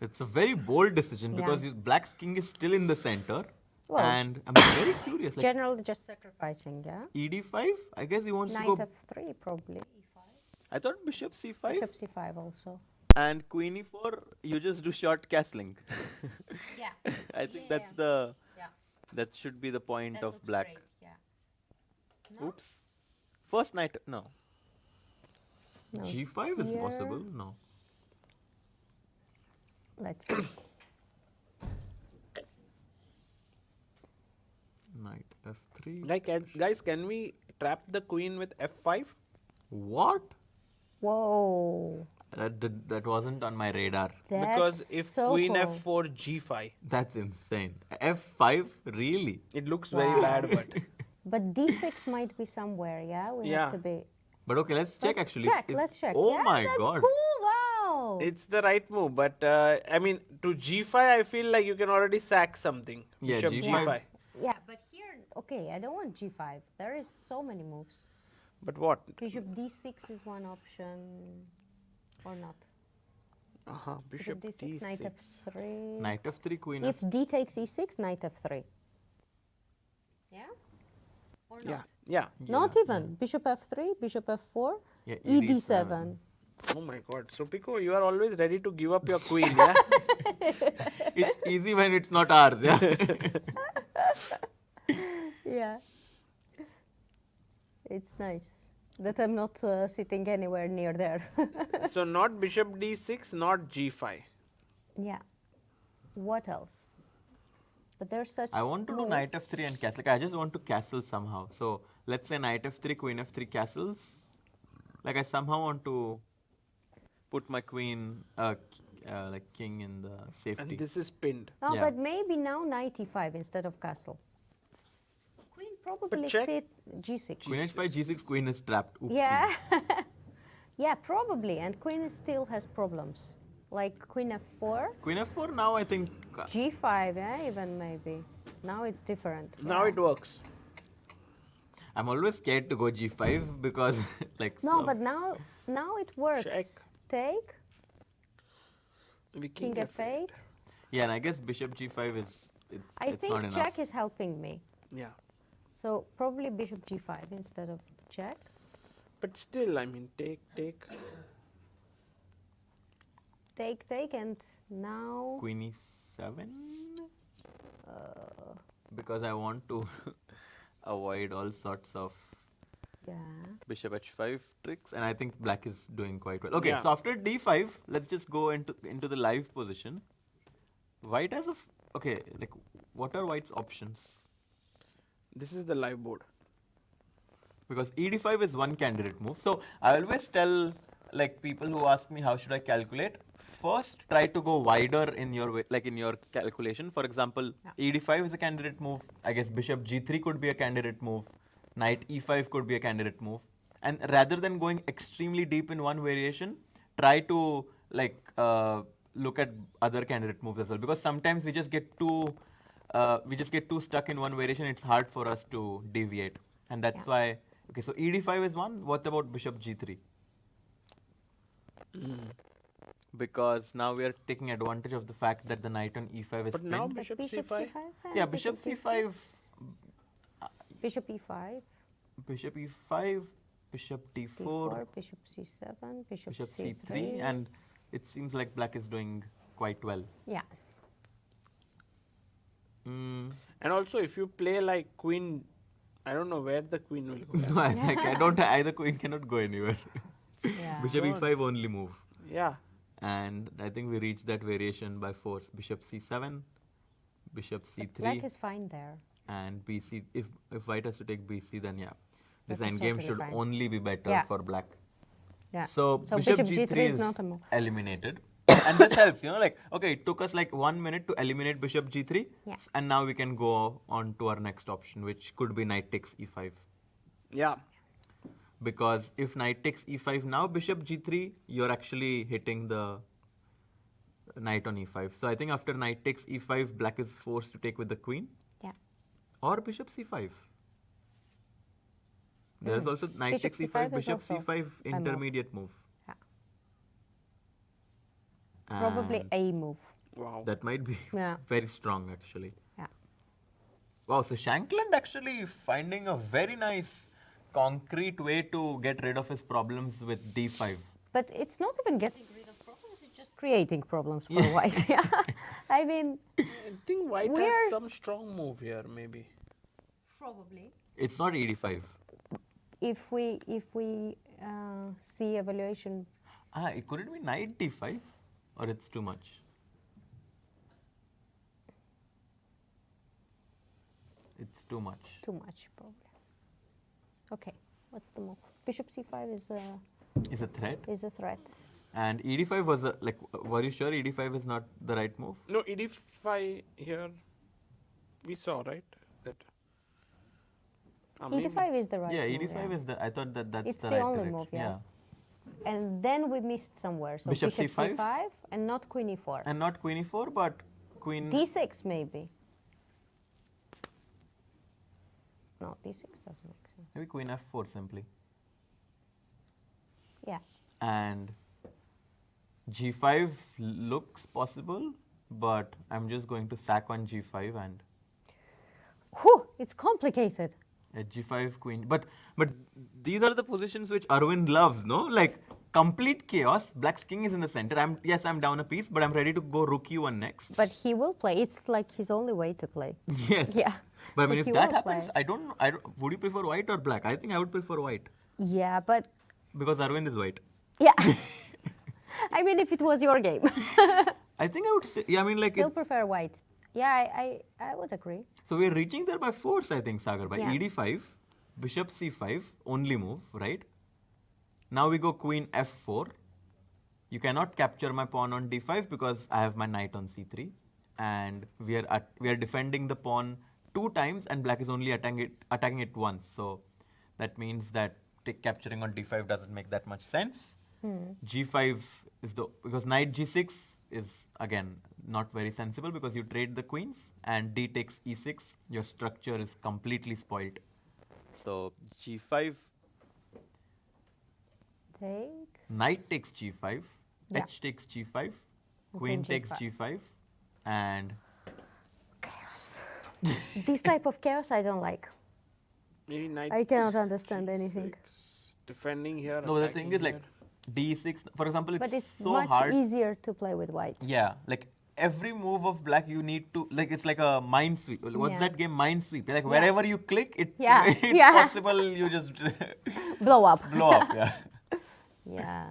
It's a very bold decision Yeah. because black's king is still in the center. Well, and I'm very curious. Like Generally just sacrificing, yeah? ed5, I guess he wants Knight to go. f3 probably. I thought bishop c5 Bishop c5 also. and queen e4. You just do short castling. Yeah. I think Yeah, that's yeah. the Yeah. that should be the point of black. yeah. Oops. First knight. No. No. g5 is Here. possible. No. Let's see. Knight f3. Like, guys, can we trap the queen with f5? What? Whoa. That wasn't on my radar. Because That's if so queen cool. f4, g5, That's insane. f5, really? it looks very Wow. bad, but But d6 might be somewhere, yeah? We Yeah. have to be. But okay, let's check Let's actually. check, Is- let's check. Oh Yeah, my that's god. cool, wow. it's the right move. But I mean, to g5, I feel like you can already sack something. Yeah, Bishop g5. g5. Yeah, but here, okay, I don't want g5. There is so many moves. But what? Bishop d6 is one option, or not. Bishop d6, knight d6. f3. Knight f3, queen If d takes e6, knight f3. Yeah? Or not? Yeah, Yeah. Not Yeah, even. Bishop f3, bishop f4, Yeah, ed7. Oh my God, Sopiko, you are always ready to give up your queen, yeah? It's easy when it's not ours, yeah. Yeah. It's nice that I'm not sitting anywhere near there. So not bishop d6, not g5. Yeah. What else? But there's such. I want to do knight f3 and castle. Like, I just want to castle somehow. So let's say knight f3, queen f3 castles. Like I somehow want to put my queen, like king in the safety. And this is pinned. No, Yeah. but maybe now knight e5 instead of castle. Queen probably check. stayed g6. Queen h5, g6, queen is trapped. Oopsie. Yeah. Yeah, probably. And queen still has problems. Like queen f4, Queen f4 now I think. g5, yeah, even maybe. Now it's different. Now yeah. it works. I'm always scared to go g5 because like. No, so- but now it works. Check. Take, We king f8. Yeah, and I guess bishop g5 is. I it's think not enough. check is helping me. Yeah. So probably bishop g5 instead of check. But still, I mean, take. Take, and now Queen e7. Because I want to avoid all sorts of yeah. bishop h5 tricks, and I think black is doing quite well. Okay, Yeah. so after d5, let's just go into the live position. White has a okay. Like, what are white's options? This is the live board. Because ed5 is one candidate move. So I always tell like people who ask me how should I calculate. First, try to go wider in your in your calculation. For example, ed5 is a candidate move. I guess bishop g3 could be a candidate move. Knight e5 could be a candidate move. And rather than going extremely deep in one variation, try to look at other candidate moves as well. Because sometimes we just get too stuck in one variation. It's hard for us to deviate, and that's why. Okay, so ed5 is one. What about bishop g3? Because now we are taking advantage of the fact that the knight on e5 is But now pinned. bishop Bishop c5. c5. Yeah, bishop c5, Bishop e5. bishop e5, bishop d4, d4, bishop c7, bishop, bishop c3. c3, and it seems like black is doing quite well. Yeah. Mm. And also, if you play like queen, I don't know where the queen will go. No, I don't. Either queen cannot go anywhere. Yeah. Bishop e5 only move. Yeah. And I think we reached that variation by force. Bishop c7, bishop c3, Black is fine there. and bc. If white has to take bc, then yeah, this That is endgame totally should fine. only be better Yeah. for black. Yeah. So, bishop g3 is not a move. eliminated. And this helps, like, okay, it took us like 1 minute to eliminate bishop g3. Yeah. And now we can go on to our next option, which could be knight takes e5. Yeah. Because if knight takes e5 now, bishop g3, you're actually hitting the knight on e5. So I think after knight takes e5, black is forced to take with the queen. Yeah. Or bishop c5. There's also knight Bishop takes c5 e5, is bishop also c5 a move. intermediate move. Yeah. Probably And a move. Wow. that might be Yeah. very strong actually. Yeah. Wow, so Shankland actually finding a very nice concrete way to get rid of his problems with d5. But it's not even getting rid of problems, it's just creating problems for white. Yeah. I mean, I think white We're- has some strong move here, maybe. probably. It's not ed5. If we see evaluation, Could it be knight d5? Or it's too much? It's too much. too much probably. Okay, what's the move? Bishop c5 Is a threat. is a threat. And ed5 was were you sure ed5 is not the right move? No, ed5 here, we saw, right? That. Maybe. e5 is the right Yeah, move. ed5 is the. I thought that's It's the the right only direction. move, yeah. And then we missed somewhere. So Bishop c5? c5 and not queen e4. And not queen e4, but queen. d6 maybe. No, d6 doesn't make sense. Maybe queen f4 simply. Yeah. And g5 looks possible, but I'm just going to sack on g5 and. Whew, it's complicated. H5, queen. But these are the positions which Arvind loves, no? Like complete chaos. Black's king is in the center. I'm down a piece, but I'm ready to go rook e1 next. But he will play. It's like his only way to play. Yes. Yeah. But I So mean, if he that will happens, play. I don't. Would you prefer white or black? I think I would prefer white Yeah, but because Arvind is white. yeah. I mean, if it was your game, I think I would say. Yeah, I mean, like. still prefer white. Yeah, I would agree. So we're reaching there by force, I think, Sagar. By Yeah. ed5, bishop c5, only move, right? Now we go queen f4. You cannot capture my pawn on d5 because I have my knight on c3, and we are defending the pawn 2 times, and black is only attacking it once. So that means that capturing on d5 doesn't make that much sense. g5 is because knight g6 is again not very sensible because you trade the queens, and d takes e6. Your structure is completely spoiled. So g5. Takes. Knight takes g5, Yeah. h takes g5, Queen queen takes g5. g5, and Chaos. This type of chaos I don't like. Maybe knight I cannot understand anything. defending here. no, the thing attacking is like here. d6, for example, But it's so much hard. easier to play with white. Yeah, like every move of black you need to, like it's like a mind sweep. What's Yeah. that game? Mind sweep. Like wherever you click, it's, Yeah, it's yeah. possible you just Blow up. blow up. Yeah. Yeah.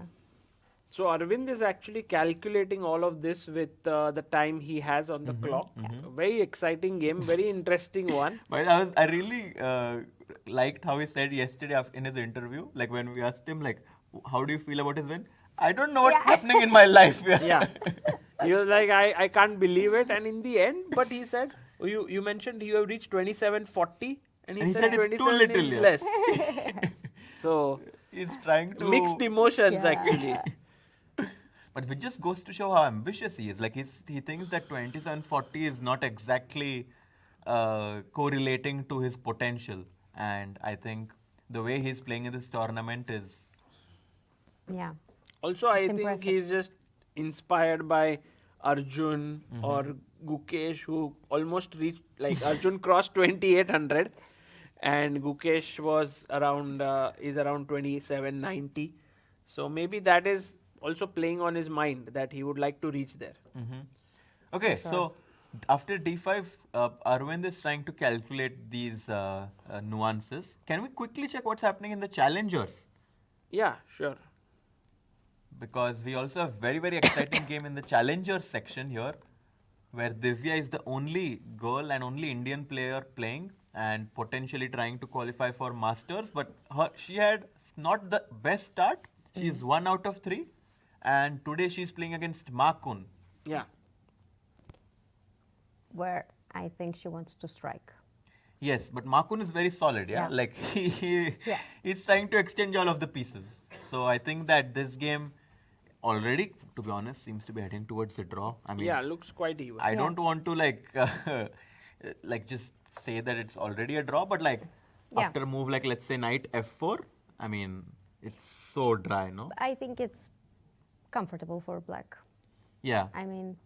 So Arvind is actually calculating all of this with the time he has on the clock. Very exciting game, very interesting one. But I really liked how he said yesterday in his interview, like when we asked him, like, how do you feel about his win? I don't know what's happening in my life. Yeah. He was like, I can't believe it. And in the end, but he said, you mentioned you have reached 2740. And he said it's too 27 little, is yeah. less. So, He's trying to mixed emotions Yeah. actually. But it just goes to show how ambitious he is. Like he thinks that 2740 is not exactly correlating to his potential. And I think the way he's playing in this tournament is Yeah. Also, I It's think impressive. he's just inspired by Arjun or Gukesh, who almost reached, like Arjun crossed 2800 and Gukesh was around, is around 2790. So maybe that is also playing on his mind that he would like to reach there. okay. So after d5, Arvind is trying to calculate these nuances. Can we quickly check what's happening in the challengers? Yeah, sure. Because we also have very, very exciting game in the challengers section here, where Divya is the only girl and only Indian player playing and potentially trying to qualify for Masters. But she had not the best start. She's 1 out of 3. And today she's playing against Ma Kun. Yeah. Where I think she wants to strike. Yes, but Ma Kun is very solid, yeah? Yeah. Like Yeah. he's trying to exchange all of the pieces. So I think that this game already, to be honest, seems to be heading towards a draw. I mean, Yeah, looks quite even. I don't want to like just say that it's already a draw, but like Yeah. after a move like let's say knight f4, I mean it's so dry, no? I think it's comfortable for black. Yeah. I mean,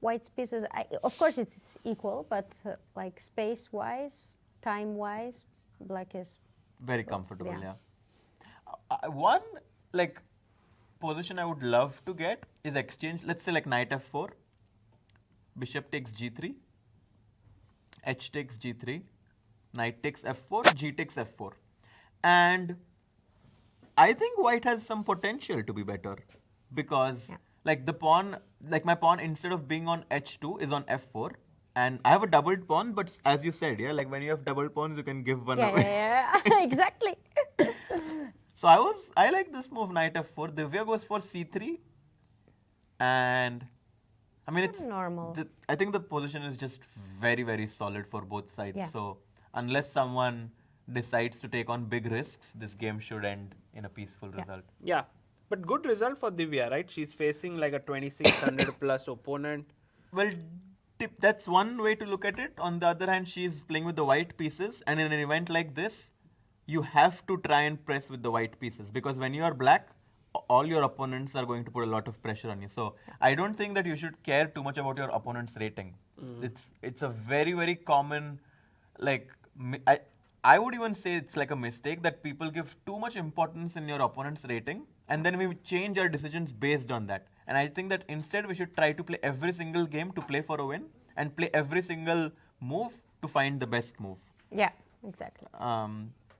white's pieces, of course it's equal, but like space-wise, time-wise, black is... Very comfortable, yeah. yeah. One like position I would love to get is exchange. Let's say like knight f4, bishop takes g3, h takes g3, knight takes f4, g takes f4, and I think white has some potential to be better because like the pawn, like my pawn instead of being on h2 is on f4. And I have a doubled pawn, but as you said, yeah, like when you have double pawns, you can give one away. Yeah, exactly. So I like this move, knight f4. Divya goes for c3, and I mean it's Normal. I think the position is just very, very solid for both sides. Yeah. So unless someone decides to take on big risks, this game should end in a peaceful result. Yeah, but good result for Divya, right? She's facing like a 2600 plus opponent. Well, that's one way to look at it. On the other hand, she's playing with the white pieces, and in an event like this, you have to try and press with the white pieces because when you are black, all your opponents are going to put a lot of pressure on you. So I don't think that you should care too much about your opponent's rating. It's a very, very common, like I would even say it's like a mistake that people give too much importance in your opponent's rating, and then we change our decisions based on that. And I think that instead we should try to play every single game to play for a win, and play every single move to find the best move. Yeah, exactly.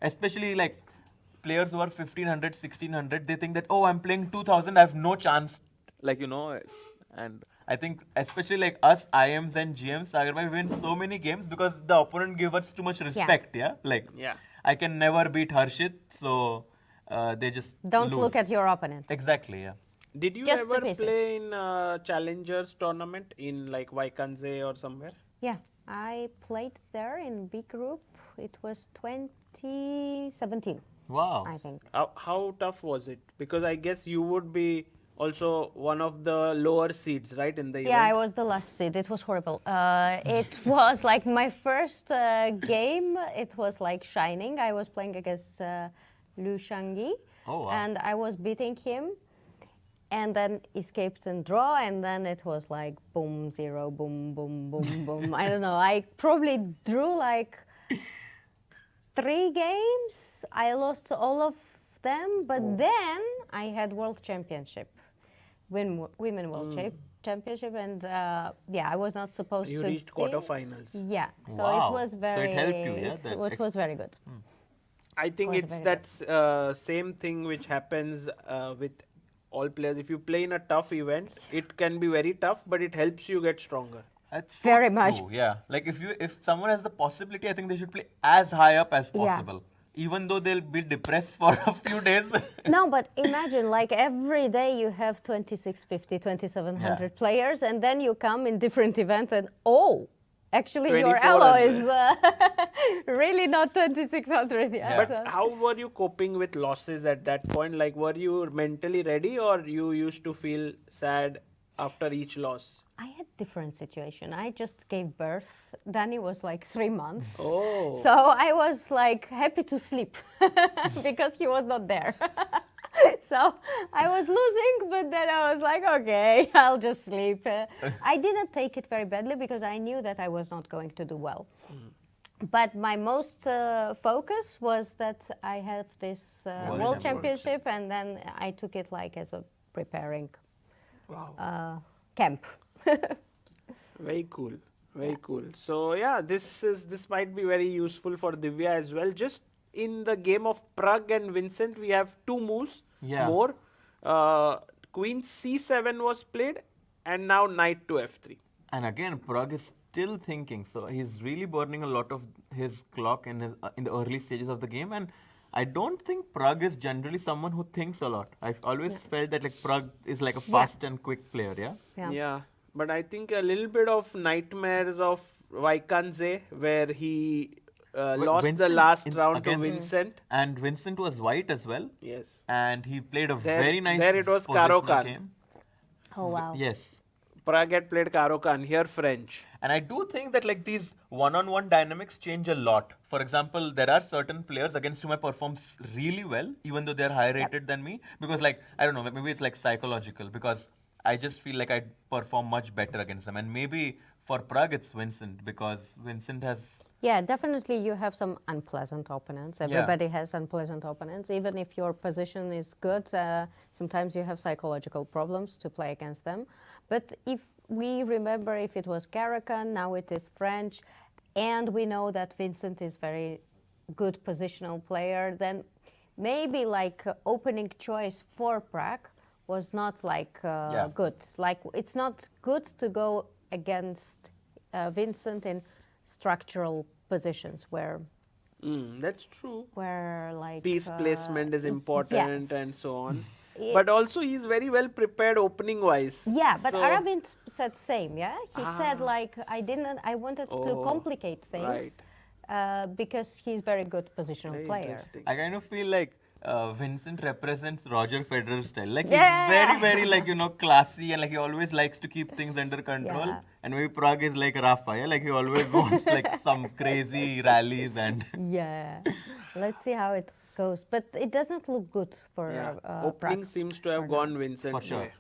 Especially like players who are 1500, 1600, they think that, oh, I'm playing 2000, I have no chance. Like, and I think especially like us IMs and GMs, Sagar bhai, win so many games because the opponent gave us too much respect. Yeah. Like, Yeah. I can never beat Harshit, so they just Don't lose. look at your opponent. Exactly. Yeah. Did you Just the ever pieces. play in Challengers tournament in like Vaikanze or somewhere? Yeah, I played there in B group. It was 2017, Wow. I think. How tough was it? Because I guess you would be also one of the lower seeds, right, in the Yeah, I event? was the last seed. It was horrible. It was like my first game. It was like shining. I was playing against Liu Shangyi, Oh, wow. and I was beating him, and then escaped and draw, and then it was like boom, 0, boom, boom, boom, boom. I don't know. I probably drew like 3 games. I lost all of them, but then I had World Championship, Women World Championship, and yeah, I was not supposed You to. reached be. quarterfinals. Yeah, so Wow. it was So it very. helped you, yeah, it that it was very good. I think Was it's very that same thing which happens with all players. If you play in a tough event, it can be very tough, but it helps you get stronger. That's so Very much. true, yeah. Like if someone has the possibility, I think they should play as high up as Yeah. possible. Even though they'll be depressed for a few days. No, but imagine like every day you have 2650, 2700 Yeah. players, and then you come in different event and actually your elo 2400. is really not 2600. Yeah. Yeah. But so- how were you coping with losses at that point? Like, were you mentally ready, or you used to feel sad after each loss? I had different situation. I just gave birth. Danny was like 3 months. Oh. So I was like happy to sleep because he was not there. So I was losing, but then I was like, okay, I'll just sleep. I didn't take it very badly because I knew that I was not going to do well. But my most focus was that I have this World Championship, and then I took it like as a preparing camp. Very cool. Very cool. So yeah, this might be very useful for Divya as well. Just in the game of Prague and Vincent, we have 2 moves more. Queen C7 was played, and now Knight to F3. And again, Prague is still thinking. So he's really burning a lot of his clock in the early stages of the game. And I don't think Prague is generally someone who thinks a lot. I've always felt that like Prague is like a fast and quick player, yeah? Yeah, but I think a little bit of nightmares of Vaikanze, where he lost the Vincent last round to against- Vincent. And Vincent was white as well. Yes. And he played a There- very nice there it was positional Karo Khan. game. Oh, wow. Yes. Prague had played Karo Khan, here French. And I do think that like these one-on-one dynamics change a lot. For example, there are certain players against whom I perform really well, even though they're higher rated than me. Because like, I don't know, maybe it's like psychological. Because I just feel like I perform much better against them. And maybe for Prague it's Vincent, because Vincent has... Yeah, definitely you have some unpleasant opponents. Everybody has unpleasant opponents. Even if your position is good, sometimes you have psychological problems to play against them. But if we remember, if it was Karakan, now it is French, and we know that Vincent is very good positional player, then maybe like opening choice for Prague was not like good. Like it's not good to go against Vincent in structural positions where That's true. like Piece placement is important and yes. so on. But also he's very well prepared opening wise. Yeah, but So- Aravind said same. Yeah, he said like I wanted to complicate things because he's very good positional Very player. interesting. I kind of feel like Vincent represents Roger Federer style. Like Yeah. he's very, very like, classy, and like he always likes to keep things under control. Yeah. And maybe Prague is like Rafa, yeah? Like he always wants like some crazy rallies and... Yeah, let's see how it goes. But it doesn't look good for Opening Prague. seems to have gone Vincent's For sure. way.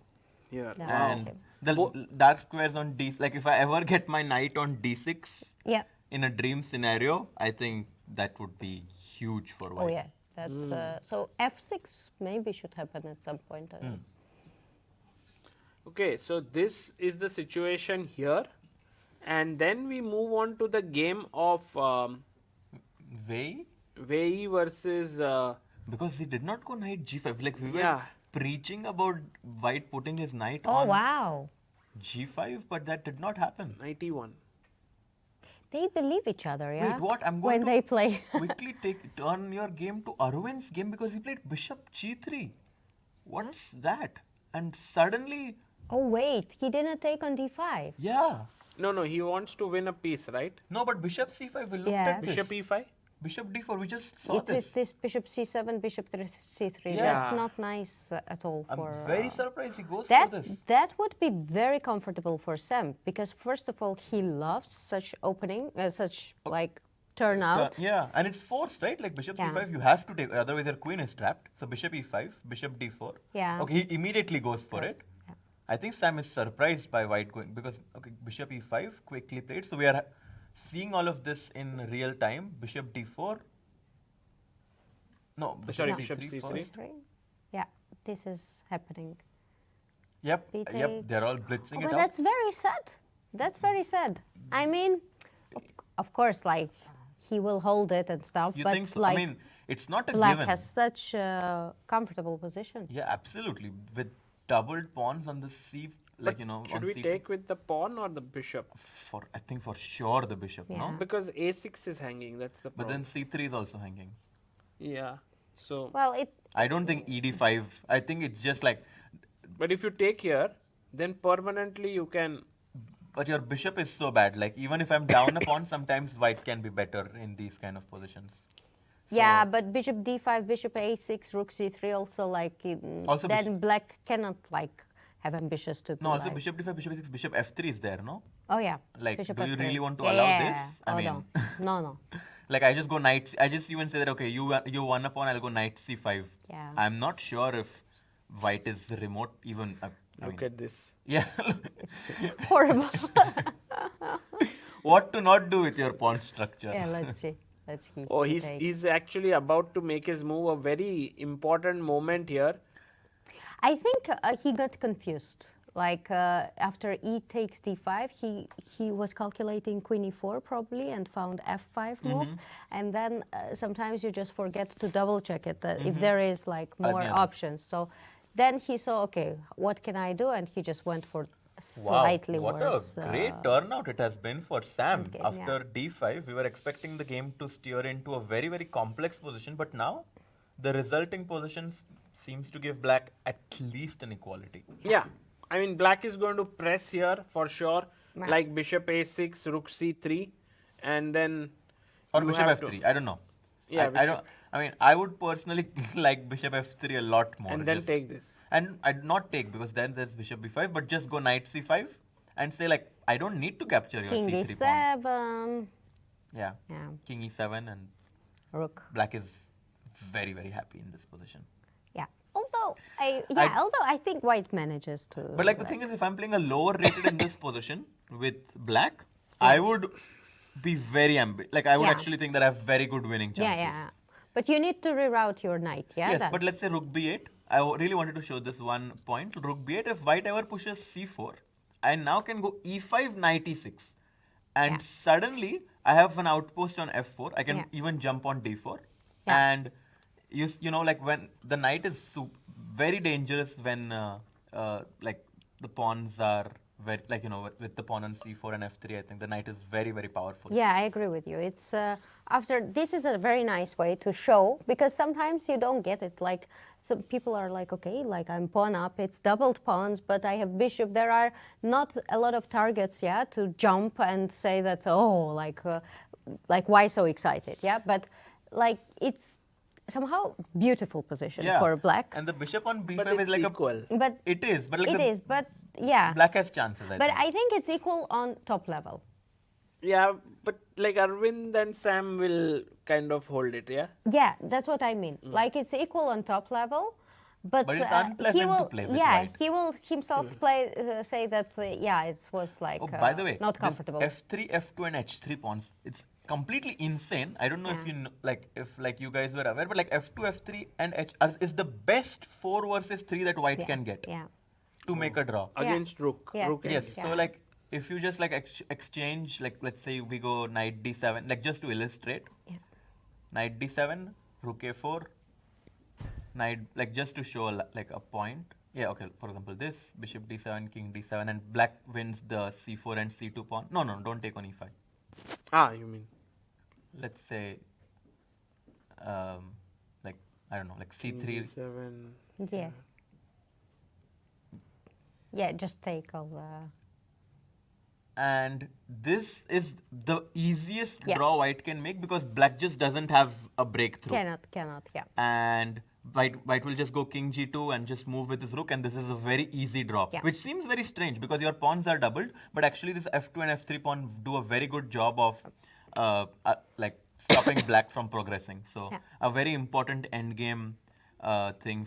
Here. Yeah. And the dark squares on D, like if I ever get my knight on D6 Yeah. in a dream scenario, I think that would be huge for white. Oh yeah, that's so f6 maybe should happen at some point. Okay, so this is the situation here, and then we move on to the game of Way? Wei versus. Because he did not go knight g5. Like we were Yeah. preaching about white putting his knight Oh on wow, g5, but that did not happen. Knight e1. they believe each other, yeah. Wait, what? I'm when going they to play. quickly turn your game to Arvind's game because he played bishop g3. What's that? And suddenly, Oh wait, he didn't take on d5. yeah. No, he wants to win a piece, right? No, but bishop c5, we looked Yeah. at this. Bishop e5. Bishop d4, we just saw It's this. with this bishop c7, bishop c3. Yeah. That's not nice at all I'm for. very surprised he goes That for this. that would be very comfortable for Sam because first of all he loves such opening, such like turnout. Yeah, and it's forced, right? Like bishop Yeah. c5, you have to take, otherwise your queen is trapped. So bishop e5, bishop d4. Yeah. Okay, he immediately goes for it. Yeah. I think Sam is surprised by white going because, okay, bishop e5, quickly played. So we are seeing all of this in real time. Bishop d4. No, Sorry, bishop bishop c3 c3. first. Yeah, this is happening. Yep, B yep, takes. they're all blitzing Oh, it but out. that's very sad. That's very sad. I mean, of course, like he will hold it and stuff, You but think so? like I mean, it's not a Black given. has such a comfortable position. Yeah, absolutely. With doubled pawns on the c, like, But you know, should on we c2. take with the pawn or the bishop? I think for sure the bishop, Yeah. no? Because a6 is hanging. That's the But problem. then c3 is also hanging. Yeah. So, Well, it I don't think ed5. I think it's just like, but if you take here, then permanently you can. but your bishop is so bad. Like even if I'm down a pawn, sometimes white can be better in these kind of positions. yeah, So- but bishop d5, bishop a6, rook c3 also like Also then black cannot like have ambitions to. No, also like, bishop d5, bishop e6, bishop f3 is there, no? Oh yeah. Like, bishop do you f3. really want to Yeah, allow yeah, this? yeah. I Oh, mean, no, no. like I just go knight. I just even say that okay, you won a pawn. I'll go knight c5. Yeah. I'm not sure if white is remote even. I Look mean, at this. yeah. Horrible. What to not do with your pawn structure? Yeah, let's see. Let's see. Oh, who he's takes. actually about to make his move. A very important moment here. I think he got confused. Like after e takes d5, he was calculating queen e4 probably and found f5 move, and then sometimes you just forget to double check it if there is like more yeah. options. So then he saw, okay, what can I do? And he just went for slightly wow, what worse. a great turnout it has been for Sam. endgame, After d5, we were expecting the game to steer into a very, very complex position, but now the resulting position seems to give black at least an equality. Yeah. I mean, black is going to press here for sure. Yeah. Like bishop a6, rook c3, and then. Or you bishop have f3, to- I don't know. Yeah, I don't. I mean, I would personally like bishop f3 a lot more. And then just- take this. And I'd not take because then there's bishop b5, but just go knight c5 and say like, I don't need to capture your King c3 pawn. e7. Yeah. Yeah, King e7 and rook. black is very, very happy in this position. Yeah. Although I think white manages to. But like the thing is, if I'm playing a lower rated in this position with black, I would be very like I would Yeah. actually think that I have very good winning Yeah, chances. yeah. But you need to reroute your knight. Yeah. Yes, then. but let's say rook b8. I really wanted to show this one point. Rook b8, if white ever pushes c4, I now can go e5, knight e6. And Yeah. suddenly, I have an outpost on f4. I can Yeah. even jump on d4. Yeah. And you know, like when the knight is very dangerous when like the pawns are very, like, you know, with the pawn on c4 and f3, I think the knight is very, very powerful. Yeah, I agree with you. It's after this is a very nice way to show because sometimes you don't get it. Like some people are like, okay, like I'm pawn up, it's doubled pawns, but I have bishop. There are not a lot of targets, yeah, to jump and say that like why so excited, yeah. But like it's somehow beautiful position Yeah. for black. And the bishop on b5 But is it's like equal. But It is, but like it the is, but yeah. black has chances. I But think. I think it's equal on top level. Yeah, but like Arvind and Sam will kind of hold it, yeah? Yeah, that's what I mean. Like it's equal on top level, but, But it's he unpleasant to will, play with yeah, white. he will himself play say that yeah, it was like Oh, by the way, not this comfortable. f3, f2, and h3 pawns. completely insane. I don't know if you know, if you guys were aware, but like f2, f3, and is the best 4 versus 3 that white can get Yeah. to make a draw. Against rook. Yeah. Rook Yes. endgame. So like if you just like exchange, like let's say we go knight d7, like just to illustrate, Yeah. knight d7, rook a4, knight, like just to show like a point. Yeah, okay, for example this, bishop d7, king d7, and black wins the c4 and c2 pawn. No, don't take on e5. Ah, you mean. Let's say, like, I don't know, like c3. Seven. Yeah. Yeah, just take all the... And this is the easiest Yeah. draw white can make because black just doesn't have a breakthrough. Cannot, yeah. And white will just go king g2 and just move with his rook, and this is a very easy draw, Yeah. which seems very strange because your pawns are doubled, but actually this f2 and f3 pawn do a very good job of like stopping black from progressing. So Yeah. a very important endgame thing,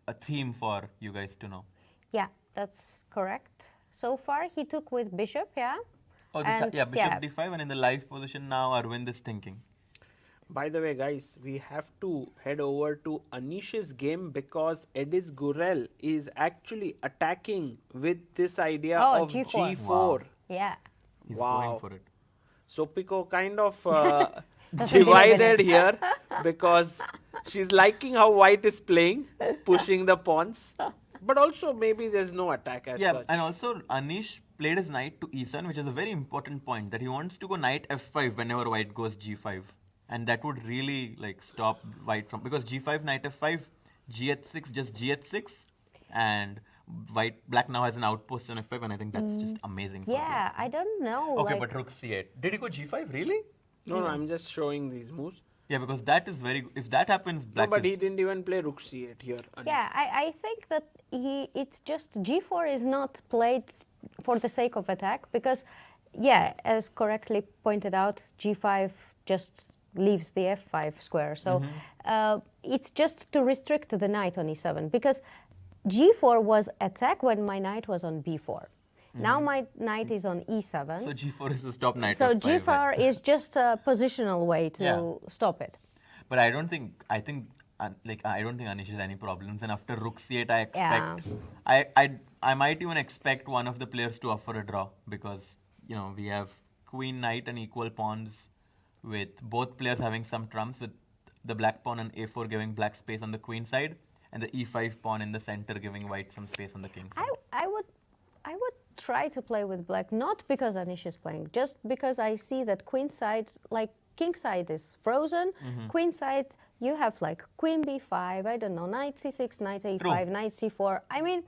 a theme for you guys to know. Yeah, that's correct. So far, he took with bishop, yeah? Oh, this, And, yeah, bishop d5, and in the live position now Arvind is thinking. By the way, guys, we have to head over to Anish's game because Edis Gurel is actually attacking with this idea Oh, of G4. G4. Yeah. He's Wow. going for it. Sopiko kind of Doesn't believe in divided it. here because she's liking how white is playing, pushing the pawns, but also maybe there's no attack as Yeah, such. and also Anish played his knight to e7, which is a very important point, that he wants to go knight f5 whenever white goes g5. And that would really like stop white from, because g5, knight f5, g8, just g8, and black now has an outpost on f5, and I think that's just amazing. For Yeah, black. I don't know. Okay, like, but rook c8. Did he go g5 really? No, I'm just showing these moves. Yeah, because that is very. If that happens, black. No, but is, he didn't even play rook c8 here. Anish. yeah, I think that it's just G4 is not played for the sake of attack because, yeah, as correctly pointed out, G5 just leaves the F5 square. So it's just to restrict the knight on E7 because G4 was attack when my knight was on B4. Now my knight is on E7. So g4 is to stop knight So f5. G4 is just a positional way to Yeah. stop it. But I don't think. I think. I don't think Anish has any problems. And after rook c8, I expect. I might even expect one of the players to offer a draw because we have queen knight and equal pawns, with both players having some trumps, with the black pawn on a4 giving black space on the queen side, and the e5 pawn in the center giving white some space on the king side. I would try to play with black, not because Anish is playing, just because I see that queen side, like king side is frozen, queen side you have like queen b5, I don't know, knight c6, knight a5, True. knight c4. I mean,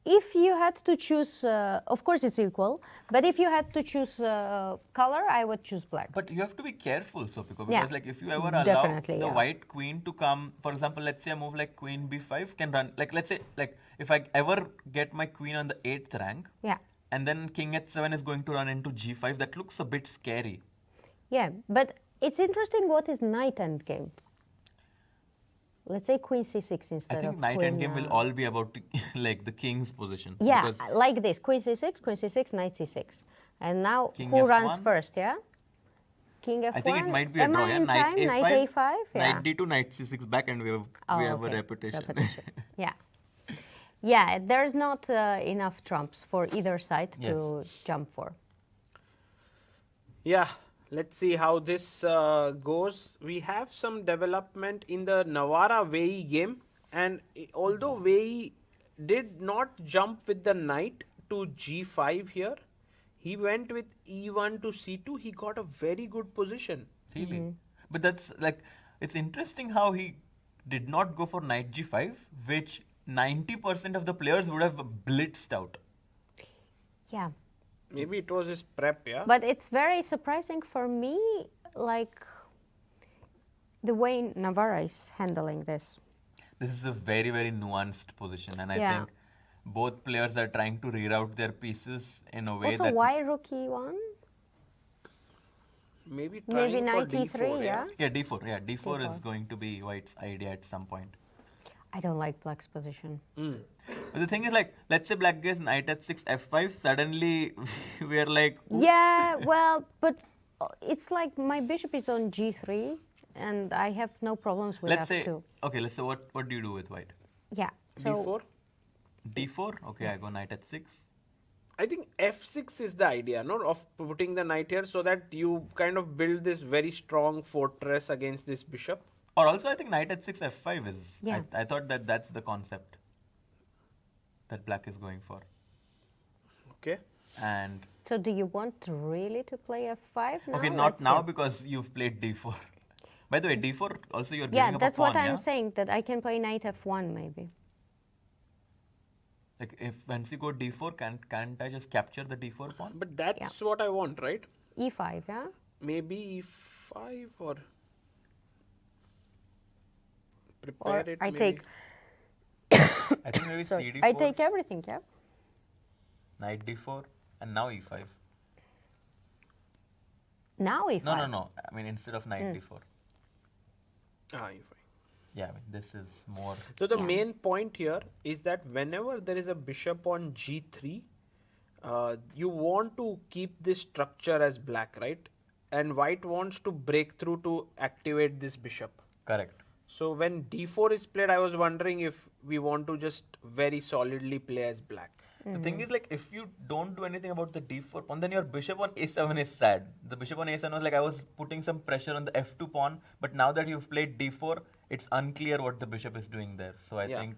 if you had to choose, of course it's equal, but if you had to choose color, I would choose black. But you have to be careful, Sopiko, because Yeah, like if you ever allow definitely, the yeah. white queen to come, for example, let's say a move like queen b5 can run, like let's say, like if I ever get my queen on the 8th rank, Yeah, and then king h7 is going to run into g5, that looks a bit scary. yeah, but it's interesting what is knight endgame. Let's say queen c6 I instead think of knight queen, endgame will all be about like the king's position. Yeah, because like this, queen c6, knight c6. And now King who runs F1? first, yeah? King f1. I think it might be a Am draw. I Yeah? in Knight time? a5, Knight a5? Yeah. knight d2, knight c6 back, and we have a okay. repetition. Yeah. Yeah, there's not enough trumps for either side to jump for. Yeah, let's see how this goes. We have some development in the Navara Wei game, and although Wei did not jump with the knight to g5 here, he went with e1 to c2. He got a very good position. Really? But that's like, it's interesting how he did not go for knight g5, which 90% of the players would have blitzed out. Yeah. Maybe it was his prep, yeah? But it's very surprising for me, like, the way Navarra is handling this. This is a very, very nuanced position, and I Yeah. think both players are trying to reroute their pieces in a way Also, that. why rook e1? Maybe Maybe trying knight for e3, d4, yeah? Yeah, d4. Yeah, d4 is D4. going to be white's idea at some point. I don't like black's position. But the thing is, like, let's say black gets knight at 6 f5, suddenly we are like, "Ooh." Yeah, well, but It's like my bishop is on g3, and I have no problems with Let's f2. say, okay, let's say what do you do with white? Yeah. So D4. D4, okay, I go knight at 6. I think F6 is the idea, no, of putting the knight here so that you kind of build this very strong fortress against this bishop. Or also I think knight at 6 f5 is, Yeah. I thought that that's the concept that black is going for. Okay. And so do you want really to play f5 now? okay, not Let's now see. because you've played d4. By the way, d4 also you're Yeah, giving up that's a pawn, what I'm yeah? saying, that I can play knight f1 maybe. Like if once you go d4, can't I just capture the d4 pawn? But that's what I want, right? e5, yeah? Maybe E5 or prepare Or it. I maybe. take, I think maybe sorry, cd4, I take everything, yeah? knight d4, and now e5. Now e5. No. I mean instead of knight d4. E5. Yeah, I mean this is more. So the Yeah. main point here is that whenever there is a bishop on G3, you want to keep this structure as black, right? And white wants to break through to activate this bishop. Correct. So when D4 is played, I was wondering if we want to just very solidly play as black. The thing is, like, if you don't do anything about the d4 pawn, then your bishop on a7 is sad. The bishop on a7 was like, I was putting some pressure on the f2 pawn, but now that you've played d4, it's unclear what the bishop is doing there. So I Yeah. think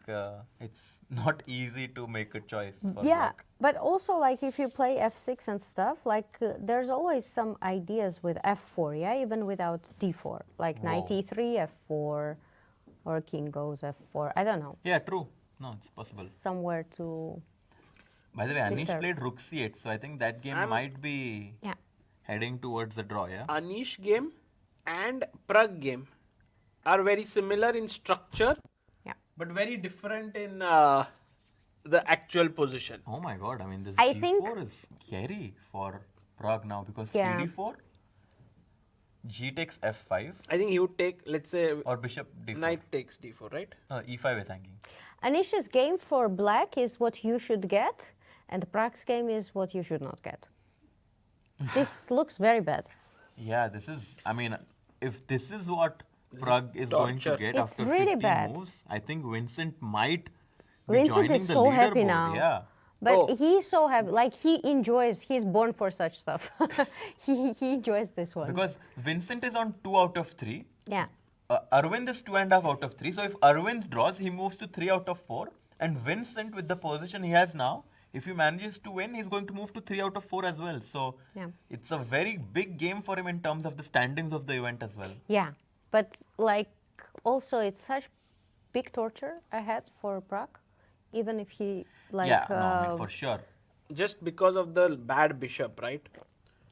it's not easy to make a choice for Yeah, black. but also like if you play f6 and stuff, like there's always some ideas with f4, yeah, even without d4, like knight Whoa. e3, f4, or king goes f4. I don't know, Yeah, true. No, it's possible. somewhere to, By the way, Anish Disturb. played rook c8, so I think that game I'm- might be yeah. heading towards the draw, yeah? Anish game and Prague game are very similar in structure, Yeah. but very different in the actual position. Oh my god, I mean, this I g4 think- is scary for Prague now because Yeah. cd4, g takes f5, I think he would take, let's say, or bishop d4. knight takes D4, right? No, e5 is hanging. Anish's game for black is what you should get, and Prague's game is what you should not get. This looks very bad. Yeah, this is, I mean, if this is what Prague is going to torture. get It's after really 15 bad. moves, I think Vincent might be Vincent joining is the so happy leaderboard, now. Yeah. But Oh. he's so happy, like he enjoys, he's born for such stuff. he enjoys this one. Because Vincent is on 2 out of 3. Yeah. Arvind is 2.5 out of 3. So if Arvind draws, he moves to 3 out of 4. And Vincent, with the position he has now, if he manages to win, he's going to move to 3 out of 4 as well. So Yeah. it's a very big game for him in terms of the standings of the event as well. Yeah, but like also it's such big torture ahead for Prague, even if he like yeah, no, I mean, for sure. Just because of the bad bishop, right?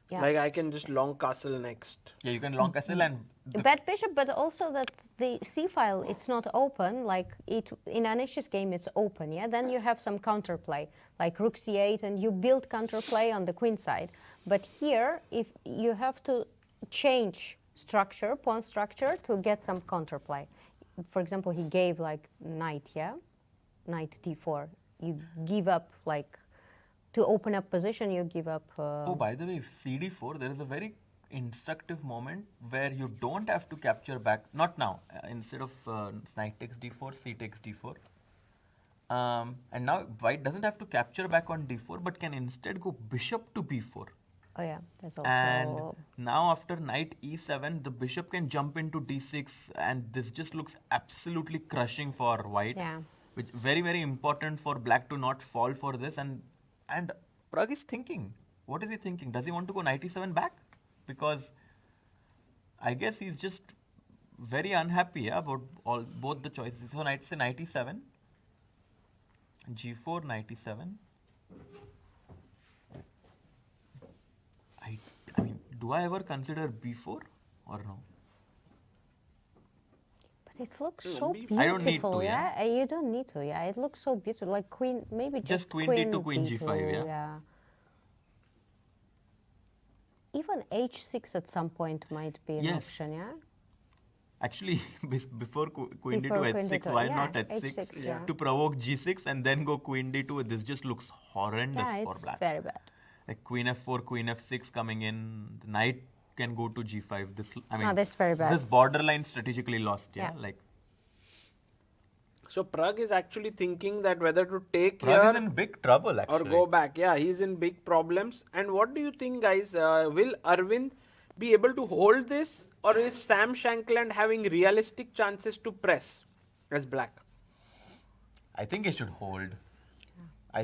yeah. Like I can just long castle next. Yeah, you can long castle and bad bishop, but also that the c file it's not open. Like it in Anish's game, it's open. Yeah, then you have some counterplay like rook c8, and you build counterplay on the queen side. But here, if you have to change structure, pawn structure, to get some counterplay. For example, he gave like knight, yeah, knight d4. You give up like to open up position. You give up. Oh, by the way, CD4, there is a very instructive moment where you don't have to capture back, not now, instead of knight takes d4, c takes d4. And now white doesn't have to capture back on d4, but can instead go bishop to b4. Oh yeah, that's also. And now after knight e7, the bishop can jump into d6, and this just looks absolutely crushing for white. Yeah. Which very, very important for black to not fall for this. And Prague is thinking. What is he thinking? Does he want to go knight e7 back? Because I guess he's just very unhappy about both the choices. So knight e7, g4, knight e7. I mean, do I ever consider b4 or no? But it looks Mm, so I beautiful. don't need to, yeah. You don't need to, yeah. It looks so beautiful, like queen, maybe just queen d2, queen g5, yeah. Even h6 at some point might be an Yes. option, yeah. Actually, before queen Before d2, queen h6, d2, why yeah, not h6? h6, yeah. To provoke g6 and then go queen d2. This just looks horrendous Yeah, for it's black. very bad. Like queen f4, queen f6 coming in, the knight can go to g5. This, I mean, No, that's very bad. This is borderline strategically lost. Yeah, Yeah. like So Prague is actually thinking that whether to take Prague here is in big trouble or actually. go back. Yeah, he's in big problems. And what do you think, guys? Will Arvind be able to hold this, or is Sam Shankland having realistic chances to press as black? I think he should hold.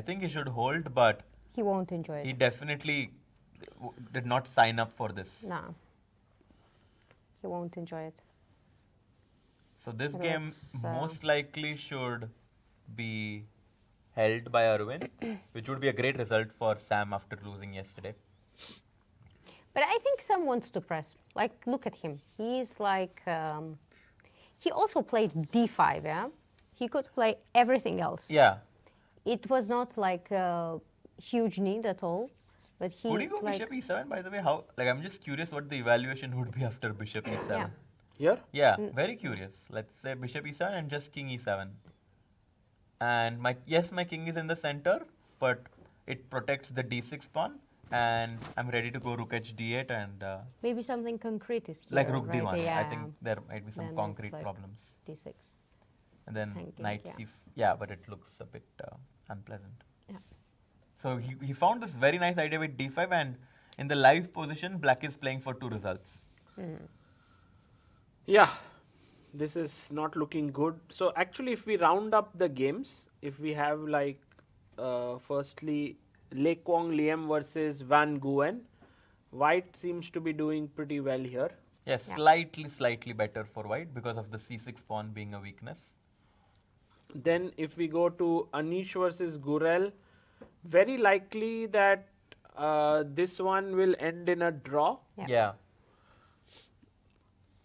I think he should hold, but He won't enjoy he it. definitely did not sign up for this. No. He won't enjoy it. So this It game looks, most likely should be held by Arvind, which would be a great result for Sam after losing yesterday. But I think Sam wants to press. Like, look at him. He's like, he also played d5, yeah? He could play everything else. Yeah. It was not like a huge need at all. But he Would he go like, bishop e7, by the way? How? Like, I'm just curious what the evaluation would be after bishop e7. Yeah. Here? Yeah, very curious. Let's say bishop e7 and just king e7. And my king is in the center, but it protects the d6 pawn. And I'm ready to go rook h d8 and maybe something concrete is here. like rook right? d1. Yeah. I think there might be some Then it's concrete like problems. d6. And then hanging, knight yeah. yeah, but it looks a bit unpleasant. Yeah. So he found this very nice idea with d5, and in the live position, black is playing for 2 results. Yeah, this is not looking good. So actually, if we round up the games, if we have like firstly Le Quang Liem versus Van Guen, White seems to be doing pretty well here. Yes, Yeah. slightly better for white because of the c6 pawn being a weakness. Then if we go to Anish versus Gurel, very likely that this one will end in a draw. Yeah. Yeah.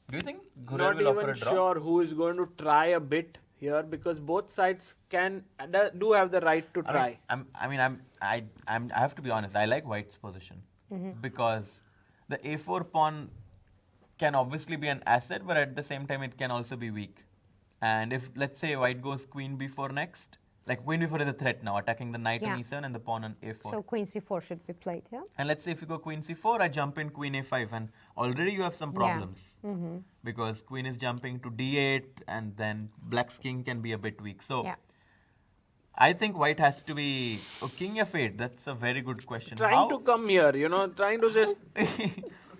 Do you think Gurel Not will offer even a draw? sure who is going to try a bit here, because both sides do have the right to try. I have to be honest. I like white's position because the a4 pawn can obviously be an asset, but at the same time it can also be weak. And if let's say white goes queen b4 next, like queen b4 is a threat now, attacking the knight Yeah. on e7 and the pawn on a4. So queen c4 should be played, yeah? And let's say if you go queen c4, I jump in queen a5, and already you have some problems because queen is jumping to d8, and then black's king can be a bit weak. So Yeah. I think white has to be king f8. That's a very good question. Trying to come here, trying to just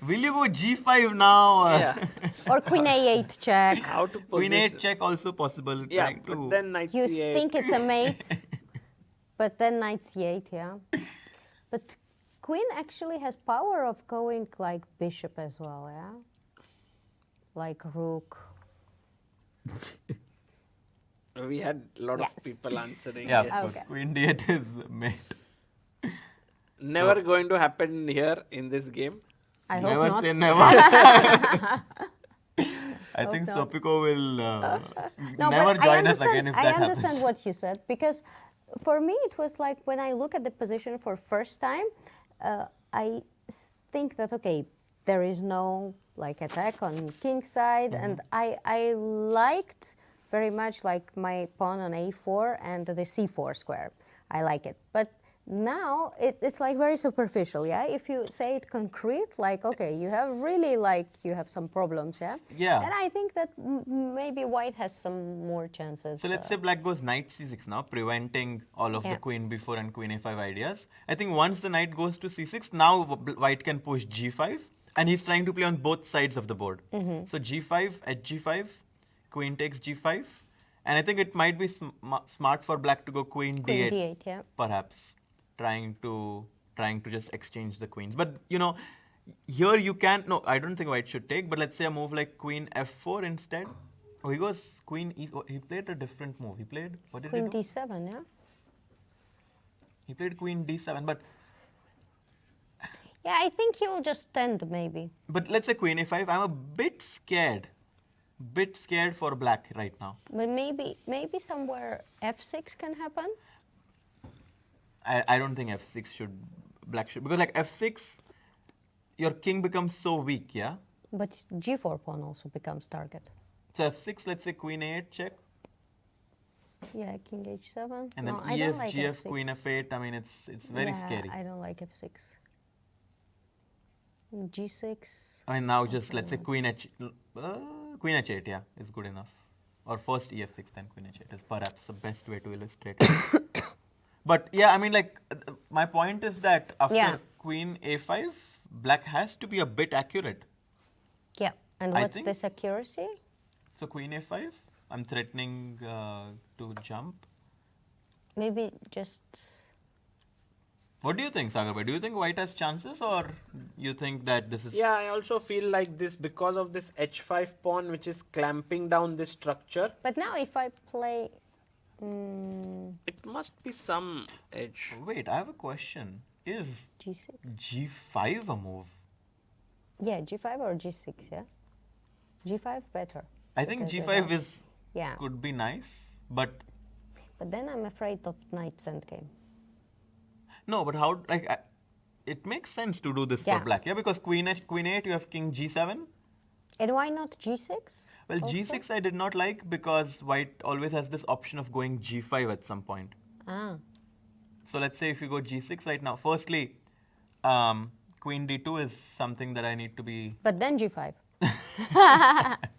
Will you go g5 now? yeah, Or queen a8 check. how to Queen position. 8 check also possible. Yeah, trying to but then knight You c8. think it's a mate, but then knight c8, yeah? But queen actually has power of going like bishop as well, yeah? Like rook. We had a lot Yes. of people answering. yeah, yes. of course. Okay. Queen d8 is mate. Never going to happen here in this game. I hope Never not. say never. I think not. Sopiko will No, never but join us again if that I happens. understand what you said, because for me it was like when I look at the position for first time, I think that okay, there is no like attack on king side, and I liked very much like my pawn on a4 and the c4 square. I like it, but now it's like very superficial, yeah. If you say it concrete, like okay, you have really like you have some problems, yeah. Yeah. Then I think that maybe white has some more chances. So let's say black goes knight c6 now, preventing all of Yeah. the queen b4 and queen a5 ideas. I think once the knight goes to c6, now white can push g5, and he's trying to play on both sides of the board. So g5 at g5, queen takes g5, and I think it might be smart for black to go queen queen d8, d8, yeah. perhaps, trying to just exchange the queens. But here you can't. No, I don't think white should take. But let's say a move like queen f4 instead. Oh, he goes queen e. Oh, he played a different move. He played what did Queen he do? d7, yeah. He played queen d7. Yeah, I think he will just stand maybe. But let's say queen a5. I'm a bit scared for black right now. But maybe somewhere f6 can happen. I don't think f6 black should, because like f6, your king becomes so weak, yeah. But g4 pawn also becomes target. So f6, let's say queen a8 check, Yeah, king h7. and No, then I ef don't like gf f6. queen f8. I mean, it's very Yeah, scary. I don't like f6. G6. I mean, now just let's say queen h8, yeah, is good enough. Or first e6, then queen h8 is perhaps the best way to illustrate it. But yeah, I mean, like, my point is that after Yeah. queen a5, black has to be a bit accurate. Yeah. And I what's think- this accuracy? So queen a5, I'm threatening to jump. Maybe just. What do you think, Sagar bhai? Do you think white has chances, or you think that this is... Yeah, I also feel like this because of this h5 pawn, which is clamping down this structure. But now if I play. It must be some edge. Wait, I have a question. Is G6? g5 a move? Yeah, G5 or G6, yeah? G5 better. I think Because g5 without- is Yeah. could be nice, but But then I'm afraid of knight's endgame. no, but how, like, it makes sense to do this Yeah. for black, yeah? Because queen 8, you have king g7. And why not G6? Well, also? g6 I did not like because white always has this option of going g5 at some point. Ah. So let's say if you go g6 right now, firstly, queen d2 is something that I need to be... But then G5.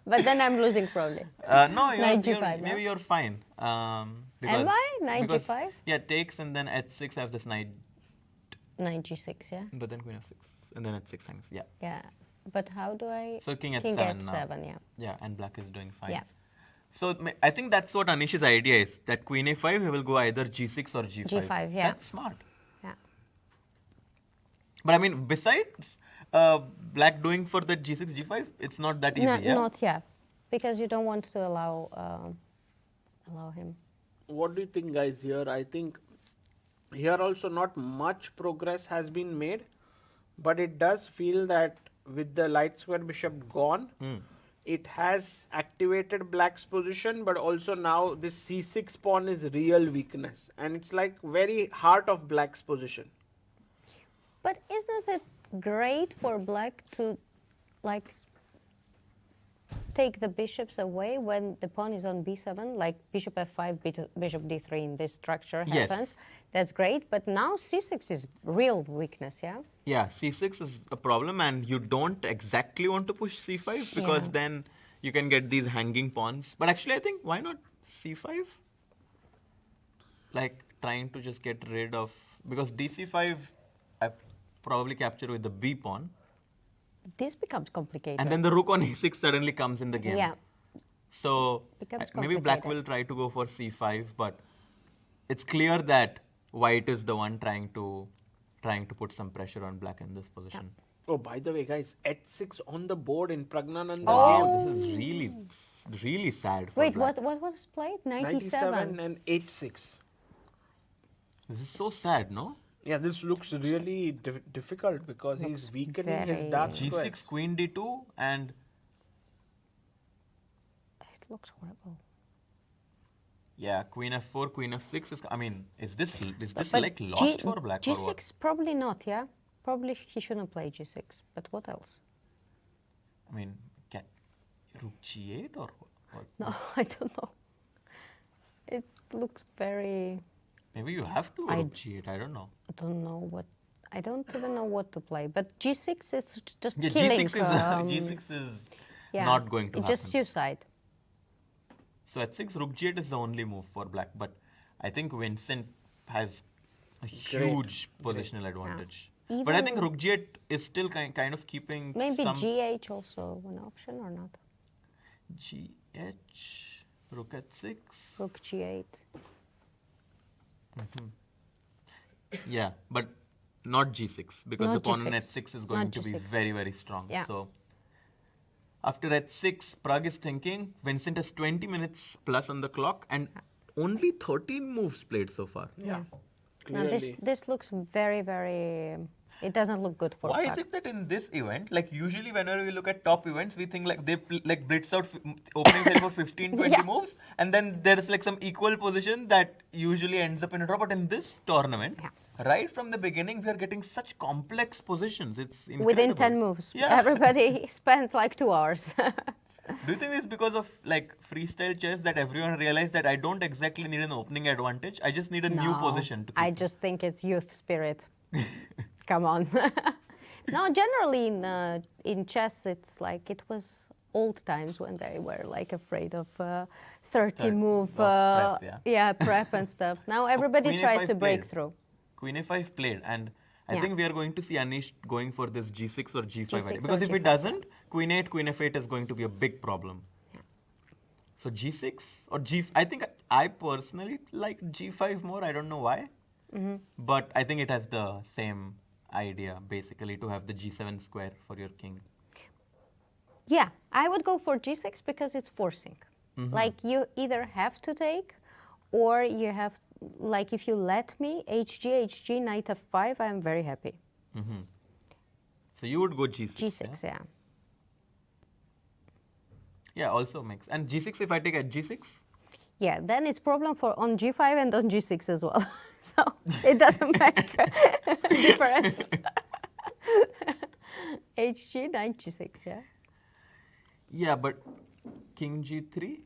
But then I'm losing probably. No, Knight G5, no? maybe you're fine. Because, Am I? Knight because- G5? Yeah, takes and then h6 I have this knight, Knight G6, yeah? but then queen f6 and then h6 hangs. Yeah. Yeah. But how do I... So king King h7 now. F7, yeah. Yeah, and black is doing fine. Yeah. So I think that's what Anish's idea is, that queen a5 he will go either g6 or g5. G5, yeah. That's smart. Yeah. But I mean, besides black doing for the g6, g5, it's not that easy, yeah? Not yet. Because you don't want to allow him. What do you think, guys, here? I think here also not much progress has been made, but it does feel that with the light square bishop gone, it has activated black's position, but also now this c6 pawn is real weakness, and it's like very heart of black's position. But isn't it great for black to, like, take the bishops away when the pawn is on b7, like bishop f5, bishop d3 in this structure Yes. happens? That's great, but now c6 is real weakness, yeah? Yeah, c6 is a problem, and you don't exactly want to push c5 because Yeah. then you can get these hanging pawns. But actually, I think, why not c5? Like, trying to just get rid of... Because dc5, I probably capture with the b pawn. This becomes complicated. And then the rook on e6 suddenly comes in the game. Yeah. So Becomes maybe black complicated. will try to go for c5, but it's clear that white is the one trying to put some pressure on black in this position. Oh, by the way, guys, h6 on the board in Pragnananda's Wow, game. this is really sad for Wait, black. what was played? 97 97. and h6. This is so sad, no? Yeah, this looks really difficult because he's weakening his very- dark G6, squares. queen d2, and It looks horrible. yeah, queen f4, queen f6 is... I mean, is this But like lost for black or what? G6, probably not, yeah? Probably he shouldn't play G6, but what else? I mean, rook g8 or what? No, I don't know. It looks very... Maybe you have to I- rook g8, I don't know. I don't know what... I don't even know what to play. But G6 is just Yeah, killing... G6 is yeah, not going to it's happen. just suicide. So at 6, rook g8 is the only move for black, but I think Vincent has a huge positional advantage. But I think Even- rook g8 is still kind of keeping Maybe some... GH also an option or not? GH, rook at 6. Rook G8. Yeah, but not g6 because the Not pawn on G6. h6 is going Not to be G6. very, very strong. Yeah. So after h6, Prague is thinking. Vincent has 20 minutes plus on the clock and only 13 moves played so far. Yeah. Now this looks very, very... It doesn't look good for Why black. is it that in this event, like usually whenever we look at top events, we think like they like blitz out opening side for 15, 20 Yeah. moves, and then there is like some equal position that usually ends up in a draw. But in this tournament, right from the beginning, we are getting such complex positions. It's incredible. Within 10 moves. Yeah. Everybody spends like 2 hours. Do you think it's because of like freestyle chess that everyone realized that I don't exactly need an opening advantage? I just need a new No, position to I keep. just think it's youth spirit. Come on. No, generally in chess, it's like it was old times when they were like afraid of 30 move, prep, yeah. prep and stuff. Now everybody Queen tries A5 to break played. through. Queen a5 played, and I Yeah. think we are going to see Anish going for this g6 or g5 G6 idea. or Because if G5, it doesn't, queen 8, queen f8 is going to be a big problem. So g6 or g, I think I personally like g5 more. I don't know why, but I think it has the same idea basically, to have the g7 square for your king. Yeah, I would go for g6 because it's forcing. Like you either have to take, or you have, like if you let me, hg, knight f5, I'm very happy. So you would go g6. G6, yeah. Yeah, also makes. And g6 if I take at g6? Yeah, then it's problem for on g5 and on g6 as well. So it doesn't make a difference. hg, knight g6, yeah. Yeah, but king g3?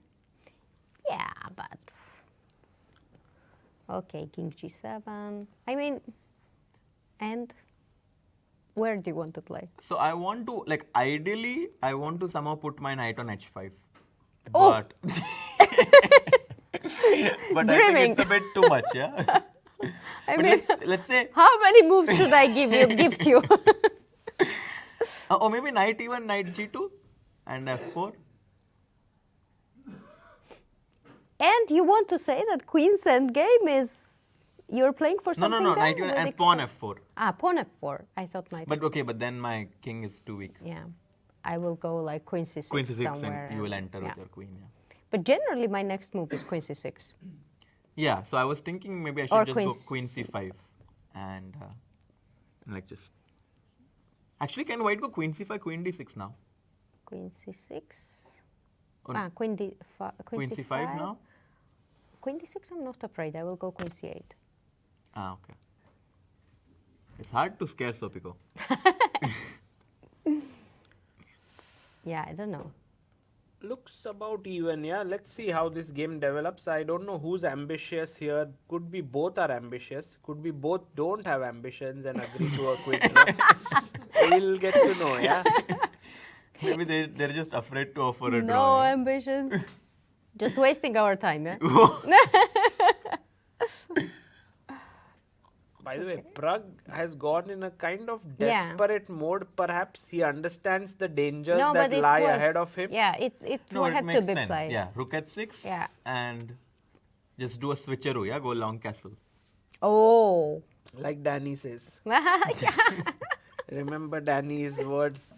Yeah, but okay, king g7. I mean, and where do you want to play? So I want to, like, ideally, I want to somehow put my knight on h5. Oh. But, but I think Dreaming. it's a bit too much, yeah? I But mean, let's say, how many moves should I gift you? or maybe knight e1, knight g2, and f4. And you want to say that queen's endgame is you're playing for No, something? no, no, then knight e1 with and pawn expo- f4. Ah, pawn f4. I thought knight. But okay, but then my king is too weak. Yeah, I will go like queen c6 Queen c6 somewhere. and you will enter yeah. with your queen, yeah. But generally, my next move is queen c6. Yeah, so I was thinking maybe I Or should just go queen c5 and like just. Actually, can white go queen c5, queen d6 now? Queen c6. Or Queen d. queen c5 now? Queen d6. I'm not afraid. I will go queen c8. Ah, okay. It's hard to scare Sopiko. Yeah, I don't know. Looks about even, yeah. Let's see how this game develops. I don't know who's ambitious here. Could be both are ambitious. Could be both don't have ambitions and agree to a quick draw. We'll get to know, yeah. Maybe they're just afraid to offer a No draw. Yeah? ambitions. Just wasting our time, yeah? By the way, Prague has gone in a kind of Yeah. desperate mode. Perhaps he understands the dangers No, that but it lie was, ahead of him. Yeah, it No, it had makes to be sense. played. Yeah, rook at 6 Yeah. and just do a switcheroo, yeah, go long castle. Oh. Like Danny says. Yeah. Remember Danny's words?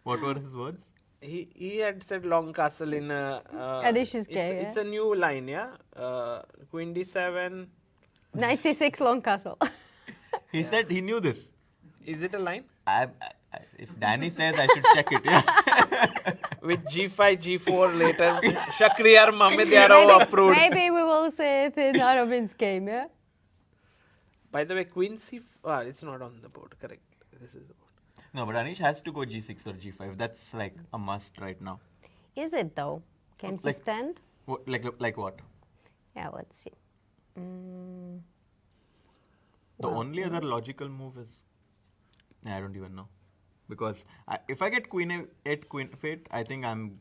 What were his words? He had said long castle in a. Adish's it's, game, it's a new line, yeah? Queen d7. Knight c6 long castle. He said he knew this. Is it a line? If Danny says, I should check it, yeah. With g5, g4 later. Shakriyar Mahmud Yarov approved. Maybe we will say it in Arabin's game, yeah? By the way, queen c. It's not on the board, correct. This is the board. No, but Anish has to go g6 or g5. That's like a must right now. Is it though? Can he Like- stand? Like what? Yeah, let's see. The only other logical move is, I don't even know, because if I get queen a8, queen f8, I think I'm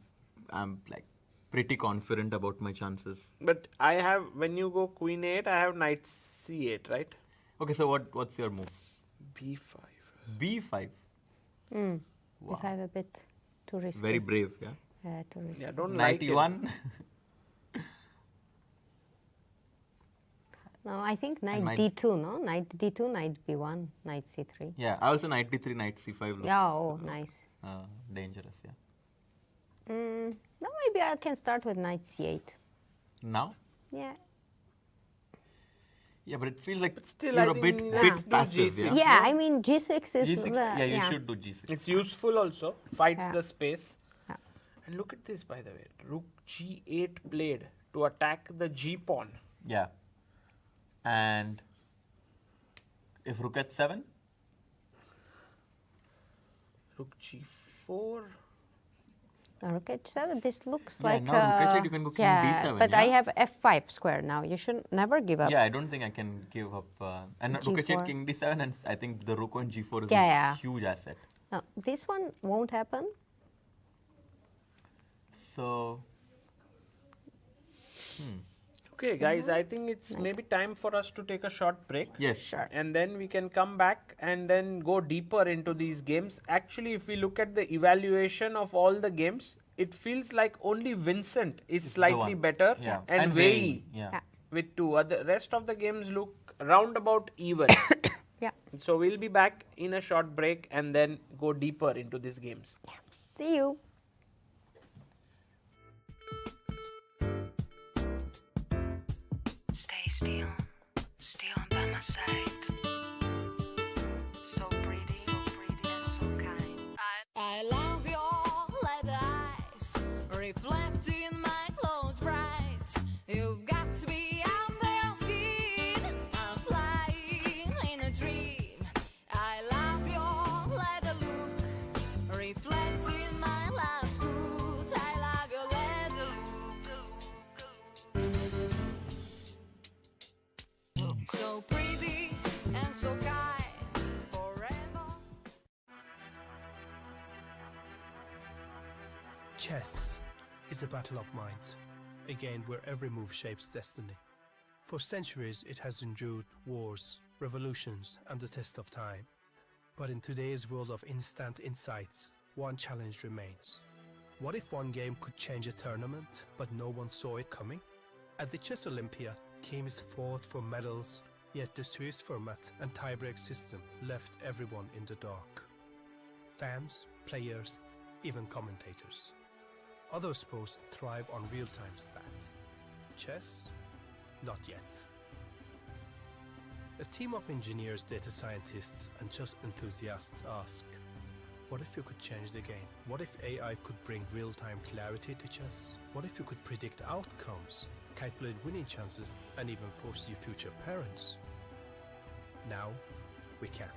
like pretty confident about my chances. But I have, when you go queen 8, I have knight c8, right? Okay, so what's your move? b5. b5. Wow. If I'm a bit too risky. Very brave, yeah. Too risky. Yeah, don't like it. 91. No, I think knight might- d2, no? Knight d2, knight b1, knight c3. Yeah, I also knight d3, knight c5 looks Yeah, oh, nice. dangerous, yeah. No, maybe I can start with knight c8. Now? Yeah. Yeah, but it feels like still, you're I a bit, think bit let's do passive, G6. yeah? Yeah, I mean g6 is G6, the yeah, you should do g6. It's useful also. Fights Yeah. the space. Yeah. And look at this, by the way. Rook g8 played to attack the g pawn. Yeah. And if rook at 7? Rook g4. Rook h7. This looks Yeah, like now rook h8, you can go king yeah, d7, but I yeah? have f5 square now. You should never give up. Yeah, I don't think I can give up. And rook h8, G4. king d7, and I think the rook on g4 is Yeah. a huge asset. No, this one won't happen. So, Okay, guys, I think it's maybe time for us to take a short break. yes. Sure. And then we can come back and then go deeper into these games. Actually, if we look at the evaluation of all the games, it feels like only Vincent is slightly one. better Yeah. and And Wei Wei, yeah. Yeah. with 2. The rest of the games look roundabout even. Yeah. So we'll be back in a short break and then go deeper into these games. See you. Stay still by my side. So pretty and so kind. I love your leather eyes, reflecting my clothes bright. You've got to be under your skin. I'm flying in a dream. I love your leather look, reflecting my love's good. I love your leather look. So pretty and so kind, forever. Chess is a battle of minds, a game where every move shapes destiny. For centuries, it has endured wars, revolutions, and the test of time. But in today's world of instant insights, one challenge remains. What if one game could change a tournament, but no one saw it coming? At the Chess Olympiad, teams fought for medals, yet the Swiss format and tiebreak system left everyone in the dark. Fans, players, even commentators. Other sports thrive on real-time stats. Chess? Not yet. A team of engineers, data scientists, and chess enthusiasts ask, what if you could change the game? What if AI could bring real-time clarity to chess? What if you could predict outcomes, calculate winning chances, and even foresee future parents? Now, we can.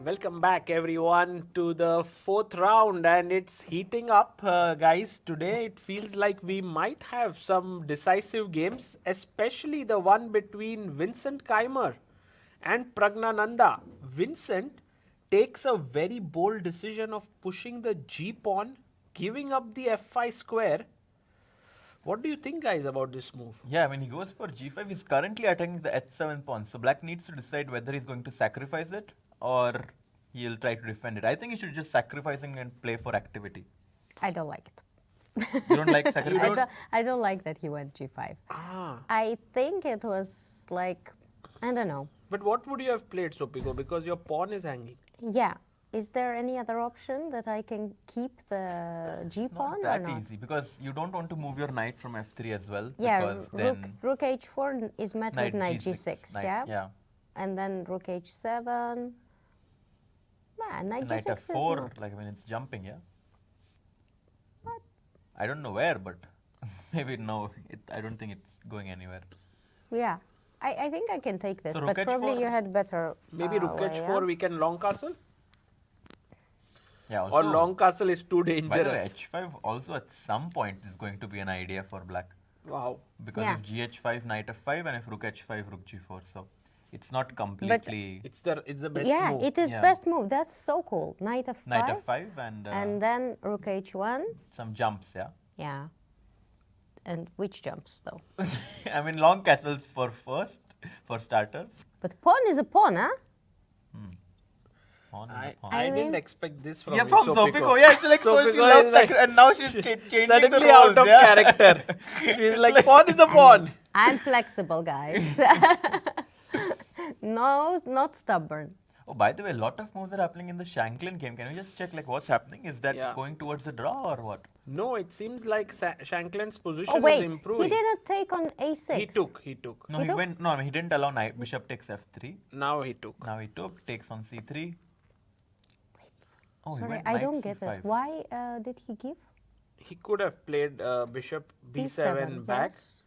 Welcome back, everyone, to the fourth round, and it's heating up, guys. Today, it feels like we might have some decisive games, especially the one between Vincent Keimer and Pragnananda. Vincent takes a very bold decision of pushing the G pawn, giving up the F5 square. What do you think, guys, about this move? Yeah, I mean, he goes for G5. He's currently attacking the H7 pawn. So black needs to decide whether he's going to sacrifice it or he'll try to defend it. I think he should just sacrificing and play for activity. I don't like it. You don't like sacrifice? I don't like that he went G5. Ah. I think it was like, I don't know. But what would you have played, Sopiko? Because your pawn is hanging. Yeah. Is there any other option that I can keep the G pawn Not or that not? easy because you don't want to move your knight from F3 as well. Yeah, because then rook H4 is met with knight G6, knight- yeah? Yeah. And then rook H7. Yeah, knight Knight G6 is F4, not. like when it's jumping, yeah. What? I don't know where, but maybe no. I don't think it's going anywhere. Yeah. I think I can take this, So but rook probably H4? you had better. Maybe rook way, H4, yeah? we can long castle? Yeah. Or Also, long castle is too by the way, dangerous. H5 also at some point is going to be an idea for black. Wow. Because Yeah. if GH5, knight F5, and if rook H5, rook G4. So it's not completely It's the best Yeah, move. it is Yeah. best move. That's so cool. Knight F5. knight F5 And then rook H1. some jumps, yeah. Yeah. And which jumps though? I mean, long castles for starters. But pawn is a pawn, huh? Pawn is a pawn. I I didn't mean- expect this from Yeah, you, from Sopiko. Yeah, she's like, so she Sopiko loves is like- and now she's changing the Suddenly roles, out of yeah. character. She's like, pawn is a pawn. I'm flexible, guys. No, not stubborn. Oh, by the way, a lot of moves are happening in the Shanklin game. Can we just check like what's happening? Is that Yeah. going towards the draw or what? No, it seems like Shankland's position Oh wait, is improving. he didn't take on A6. He took. No, He he took? went. No, I mean, he didn't allow knight. Bishop takes F3. Now he took. Now he took, takes on C3. Oh, he Sorry, went I knight don't get C5. it. Why did he give He could have played bishop B7 back. Yes.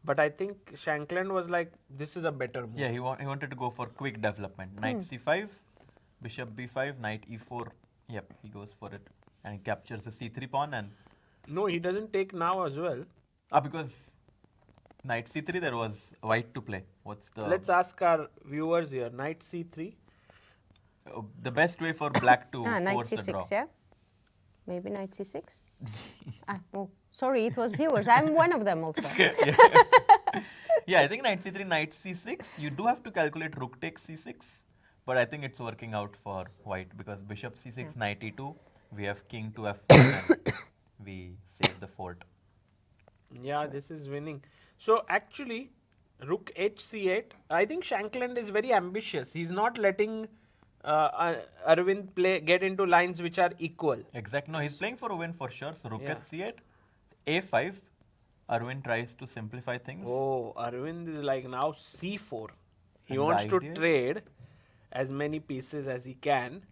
But I think Shankland was like, this is a better move. Yeah, he wanted to go for quick development. Hmm. Knight C5, Bishop B5, Knight E4. Yep, he goes for it. And he captures the C3 pawn and... No, he doesn't take now as well. because Knight C3 there was white to play. What's the... Let's ask our viewers here. Knight C3. the best way for black to Knight force a draw. C6, yeah? Maybe Knight C6? Oh, sorry, it was viewers. I'm one of them also. Yeah, I think Knight C3, Knight C6. You do have to calculate Rook takes C6. But I think it's working out for white because Bishop C6, Knight E2. We have King to F4 and we save the fort. Yeah, this is winning. So actually, Rook HC8. I think Shankland is very ambitious. He's not letting Arvind get into lines which are equal. Exactly. No, he's playing for a win for sure. So Rook Yeah. at C8. A5. Arvind tries to simplify things. Oh, Arvind is like now C4. He And the wants to idea- trade as many pieces as he can.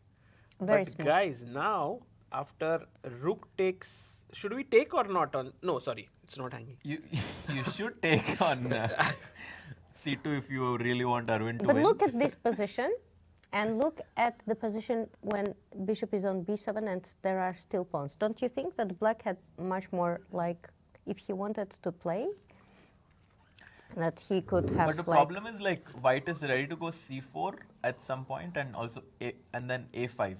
Very But smooth. guys, now after Rook takes, should we take or not on? No, sorry, it's not hanging. You should take on C2 if you really want Arvind to But win. look at this position and look at the position when bishop is on b7 and there are still pawns. Don't you think that black had much more, like, if he wanted to play, that he could have, But the like, problem is like white is ready to go C4 at some point and also and then A5.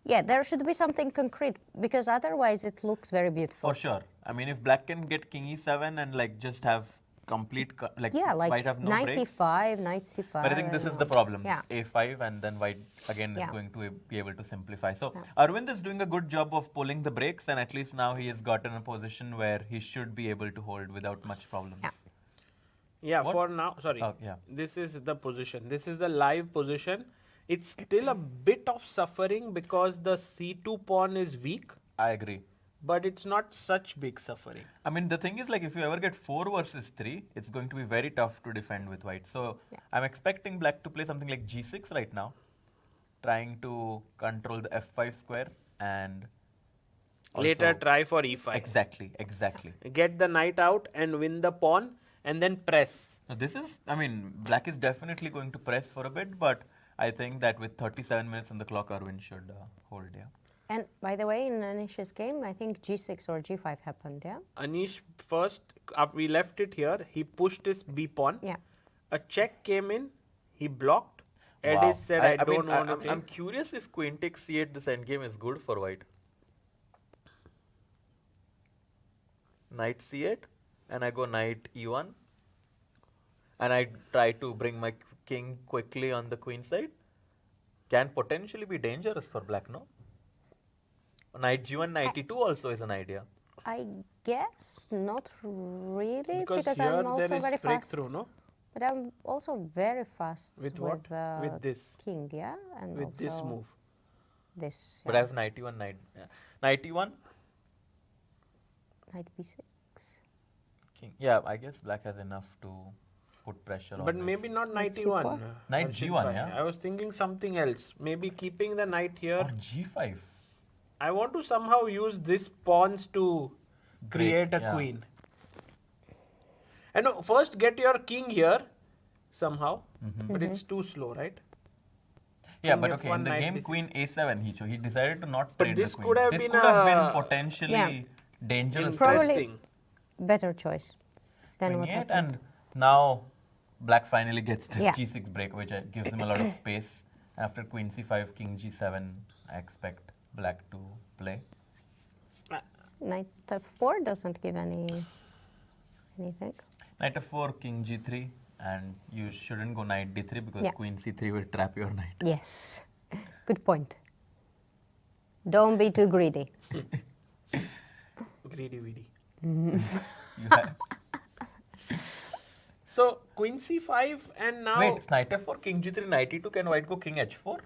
yeah, there should be something concrete because otherwise it looks very beautiful. For sure. I mean, if black can get King E7 and like just have complete Yeah, like white have no knight breaks. e5, knight c5. But I think this and is the all. problem. Yeah. A5 and then white again Yeah. is going to be able to simplify. So Arvind is doing a good job of pulling the brakes and at least now he has gotten a position where he should be able to hold without much problems. Yeah. Yeah, What? for now, sorry. Oh, yeah. This is the position. This is the live position. It's still a bit of suffering because the C2 pawn is weak, I agree. but it's not such big suffering. I mean, the thing is like if you ever get 4 versus 3, it's going to be very tough to defend with white. So I'm expecting black to play something like G6 right now, trying to control the F5 square and Later, also- try for E5. Exactly. Get the knight out and win the pawn and then press. Now this is, I mean, black is definitely going to press for a bit, but I think that with 37 minutes on the clock, Arvind should hold, yeah. And by the way, in Anish's game, I think G6 or G5 happened, yeah? Anish first, after we left it here, he pushed his B pawn. Yeah. A check came in, he blocked. Wow. Edis said, I don't want to I'm take. curious if queen takes c8, this endgame is good for white. Knight c8, and I go knight e1. And I try to bring my king quickly on the queen side. Can potentially be dangerous for black, no? Knight g1, knight e2 also is an idea. I guess not really, Because because here I'm also there is very fast. breakthrough, no? But I'm also very fast With what? With this. king, yeah? And With also this move. This, But I have knight e1, knight e1, knight b6. king. Yeah, I guess black has enough to put pressure on But this. maybe not knight Knight e1. c4. Knight Harshit g1, bhai. yeah? I was thinking something else. Maybe keeping the knight here. Or g5. I want to somehow use this pawns to create a yeah. queen. And no, first get your king here somehow, but it's too slow, right? Yeah, King but F1, okay, in the knight game d6. queen a7 he decided to not But trade this the queen. could have this been could have been a- potentially Yeah. dangerous. Probably- Interesting. Better choice than Queen what e8, happened. and now black finally gets this Yeah. g6 break, which gives him a lot of space. After queen c5, king g7, I expect black to play. Knight f4 doesn't give anything. Knight f4, king g3, and you shouldn't go knight d3 because Yeah. queen c3 will trap your knight. Yes, good point. Don't be too greedy. Greedy weedy. You have, So queen c5 and now wait, knight f4, king g3, knight e2, can white go king h4?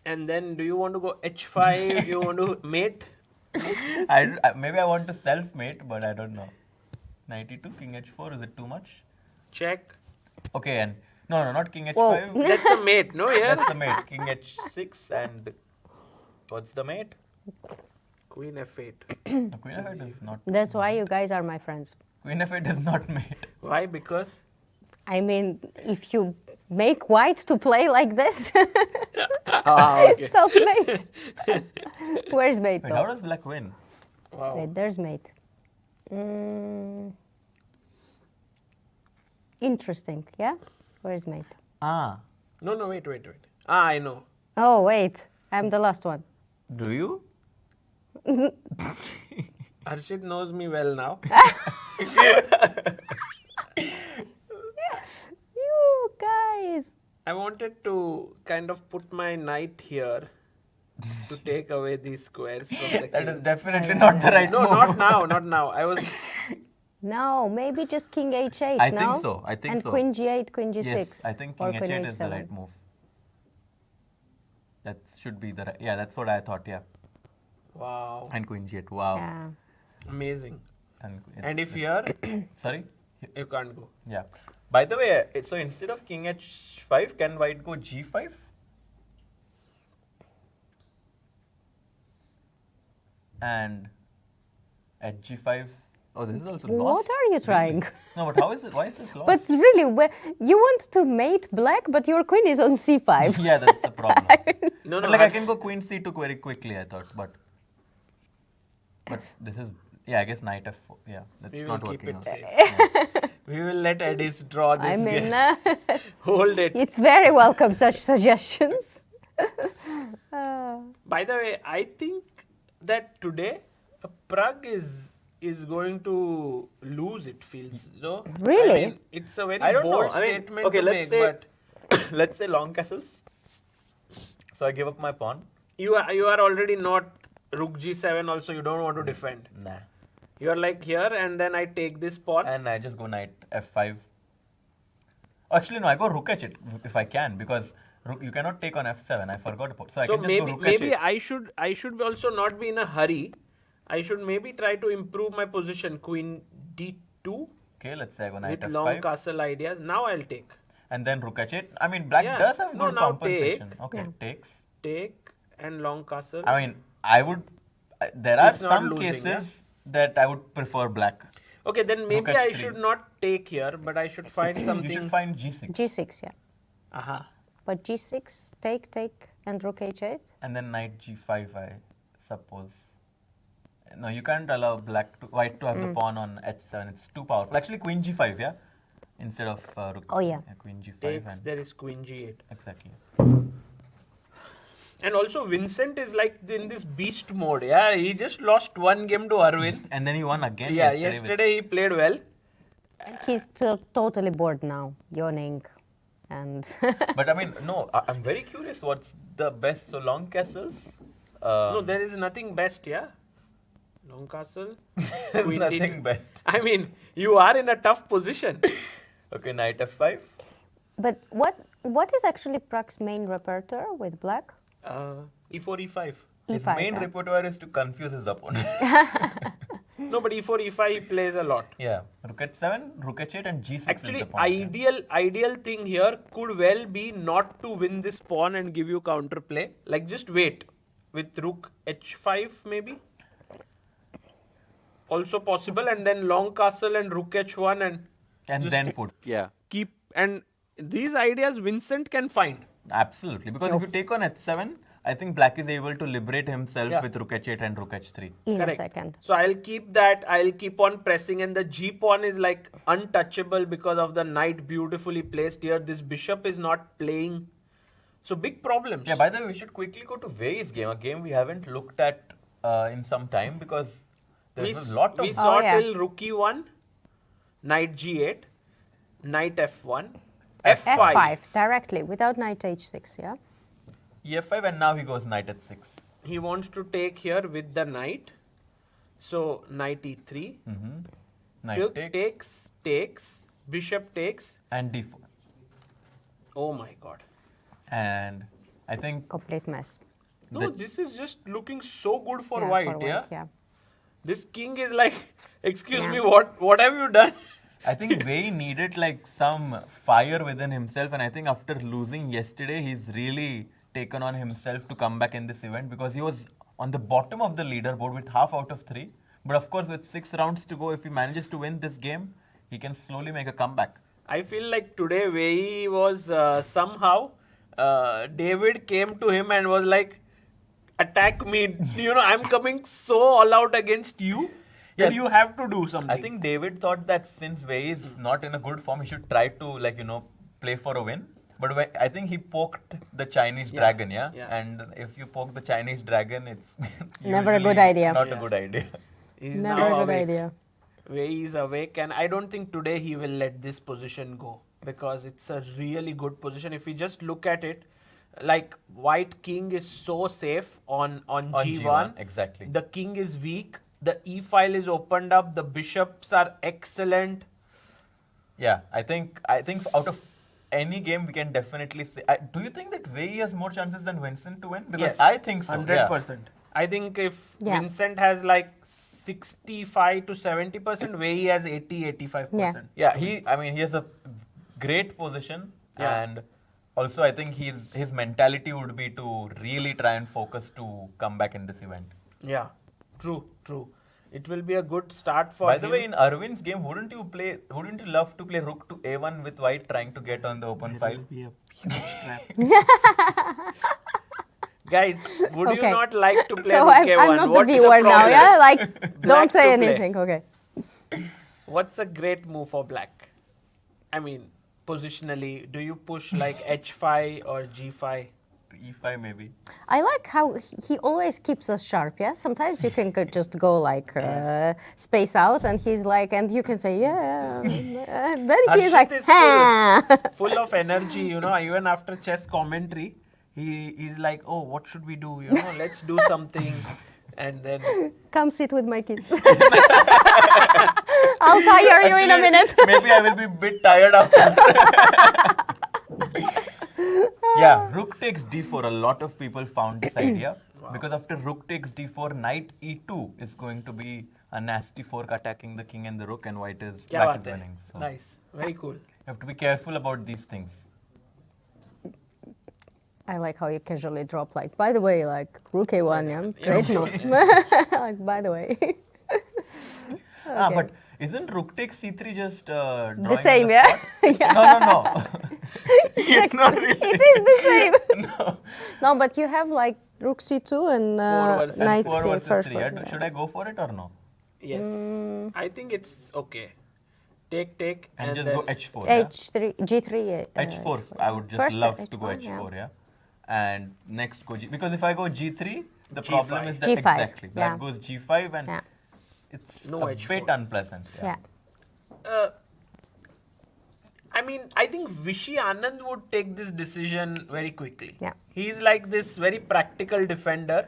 and then do you want to go h5? You want to mate? Maybe I want to self-mate, but I don't know. Knight e2, king h4, is it too much? Check. Okay, and no, not king Whoa. h5. That's a mate, no? Yeah. That's the mate. King h6 and what's the mate? Queen f8. No, queen f8 is not. That's why you guys are my friends. Queen f8 is not mate. Why? Because I mean, if you make white to play like this, okay. self-mate. Where's mate Wait, how though? does black win? Wow. Wait, there's mate. Interesting, yeah? Where's mate? Ah, No, wait. I know. Oh, wait, I'm the last one. do you? Harshit knows me well now. You guys. I wanted to kind of put my knight here to take away these squares from the That king. is definitely not the right No, move. not now. I was No, maybe just king h8, I no? think so, I think and so. queen g8, queen g6. Yes, I think or king queen h8 is the h7. right move. That should be the right. Yeah, that's what I thought. Yeah, wow, and queen g8. Wow. Yeah. amazing. And, And if here sorry. you can't go. Yeah. By the way, so instead of king h5, can white go g5? And at g5, oh, this is also lost. What are you trying? No, but how is it? Why is this lost? But really, you want to mate black, but your queen is on c5. yeah, that's the problem. No, But like I can go queen c2 very quickly, I thought, but this is, yeah, I guess knight f4. Yeah, that's We will not keep working it out. safe. We will let Edis draw this I mean, game. Hold it. it's very welcome, such suggestions. By the way, I think that today Prague is going to lose. It feels, no? Really? I mean, it's a very I don't bold know. I mean, statement okay, to let's make, say but let's say long castles. So I give up my pawn. you are already not rook g7. Also, you don't want to defend. Nah. You are like here, and then I take this pawn. And I just go knight f5. Actually, no, I go rook h8 if I can, because rook, you cannot take on f7. I forgot about. So I So can just maybe go rook maybe h8. I should also not be in a hurry. I should maybe try to improve my position. Queen d2 Okay, let's say I go knight with long f5. castle ideas. Now I'll take. And then rook h8. I mean, black Yeah. does have No, good now compensation. take. Okay, Yeah. takes. Take and long castle. I mean, I would. There are It's not some losing, cases that I would prefer black. Okay, then maybe at I 3. should not take here, but I should find something. You should find g6. G6, yeah. Aha. But g6, take, and rook h8. And then knight g5, I suppose. No, you can't allow white to have the pawn on h7. It's too powerful. Actually, queen g5, yeah? Instead of rook. Oh, yeah. Queen g5. Takes, And there is queen g8. exactly. And also Vincent is like in this beast mode. Yeah, he just lost one game to Arvind. And then he won again. Yeah, with- yesterday he played well. And he's totally bored now, yawning. And But I mean, no, I'm very curious what's the best. So long castles? No, there is nothing best, yeah. Long castle. Queen Nothing D2. best. I mean, you are in a tough position. Okay, knight f5. but what is actually Prague's main repertoire with black? E4, E5. His E5, main yeah. repertoire is to confuse his opponent. No, but E4, E5 he plays a lot. Yeah, rook h7, rook h8 and g6 Actually, is the point. Yeah. ideal thing here could well be not to win this pawn and give you counterplay. Like just wait with rook h5 maybe. Also possible, and then long castle and rook h1 and And then put. Yeah. keep, and these ideas Vincent can find. Absolutely. Because if you take on h7, I think black is able to liberate himself Yeah. with rook h8 and rook h3. In Correct. a second. So I'll keep that. I'll keep on pressing, and the G pawn is like untouchable because of the knight beautifully placed here. This bishop is not playing. So big problems. Yeah, by the way, we should quickly go to Wei's game, a game we haven't looked at in some time because there's a lot of. we saw Oh, yeah. till rook e1, knight g8, knight f1, f5. F5 directly without knight h6, yeah? e5 and now he goes knight h6. He wants to take here with the knight. So knight e3, Knight rook takes, takes, bishop takes. and d4. Oh my god. And I think Complete mess. No, this is just looking so good for Yeah, white, for yeah? yeah. This king is like, excuse Yeah. me, what have you done? I think Wei needed like some fire within himself, and I think after losing yesterday, he's really taken on himself to come back in this event because he was on the bottom of the leaderboard with half out of 3. But of course, with 6 rounds to go, if he manages to win this game, he can slowly make a comeback. I feel like today Wei was somehow, David came to him and was like, attack me. You know, I'm coming so all out against you that Yeah. you have to do something. I think David thought that since Wei is not in a good form, he should try to play for a win. But I think he poked the Chinese dragon, yeah? Yeah. And if you poke the Chinese dragon, it's Never a good usually idea. Not Yeah. a good idea. He's Never now a good awake. idea. Wei is awake, and I don't think today he will let this position go because it's a really good position. If we just look at it, like white king is so safe on G1. Exactly. The king is weak. The E file is opened up. The bishops are excellent. Yeah, I think out of any game we can definitely say. Do you think that Wei has more chances than Vincent to win? Because Yes, I think so. 100%. I think if Yeah. Vincent has like 65 to 70%, Wei has 80-85%. Yeah, he has a great position, Yeah. and also I think his mentality would be to really try and focus to come back in this event. Yeah, true. It will be a good start for By him. the way, in Arvind's game, wouldn't you love to play rook to a1 with white trying to get on the open file? Be a huge trap. Guys, would you Okay. not like to play So rook I'm a1? not the What's viewer now, problem? yeah? Like, Black don't say to play. anything, okay. What's a great move for black? I mean, positionally, do you push like h5 or g5? e5 maybe. I like how he always keeps us sharp, yeah? Sometimes you can just go like space out and he's like, and you can say, yeah. And then he's Harshit like, is ha! full of energy, you know, even after chess commentary, he's like, oh, what should we do? You know, let's do something. And then Come sit with my kids. I'll tire you in a minute. Maybe I will be a bit tired after. Yeah, rook takes d4. A lot of people found this idea because after rook takes d4, knight e2 is going to be a nasty fork attacking the king and the rook, and white is kya black baat is hai? winning. So Nice, very cool. you have to be careful about these things. I like how you casually drop like, by the way, like rook a1, yeah? Great move. Like, by the way. Ah, but isn't rook takes c3 just drawing The same, the yeah? spot? Yeah. No. It's not really. It is the same. No. No, but you have like rook c2 and versus- knight Four c versus first. three. Yeah. Should I go for it or no? Yes. I think it's okay. Take, And just then go h4. Yeah? h3, g3. H4. I would just first love to H1, go yeah. h4. Yeah. And next go because if I go g3, the problem is that G5. exactly black Yeah. goes g5 and Yeah. it's No a H4. bit unpleasant. Yeah. I mean, I think Vishy Anand would take this decision very quickly. Yeah. He's like this very practical defender.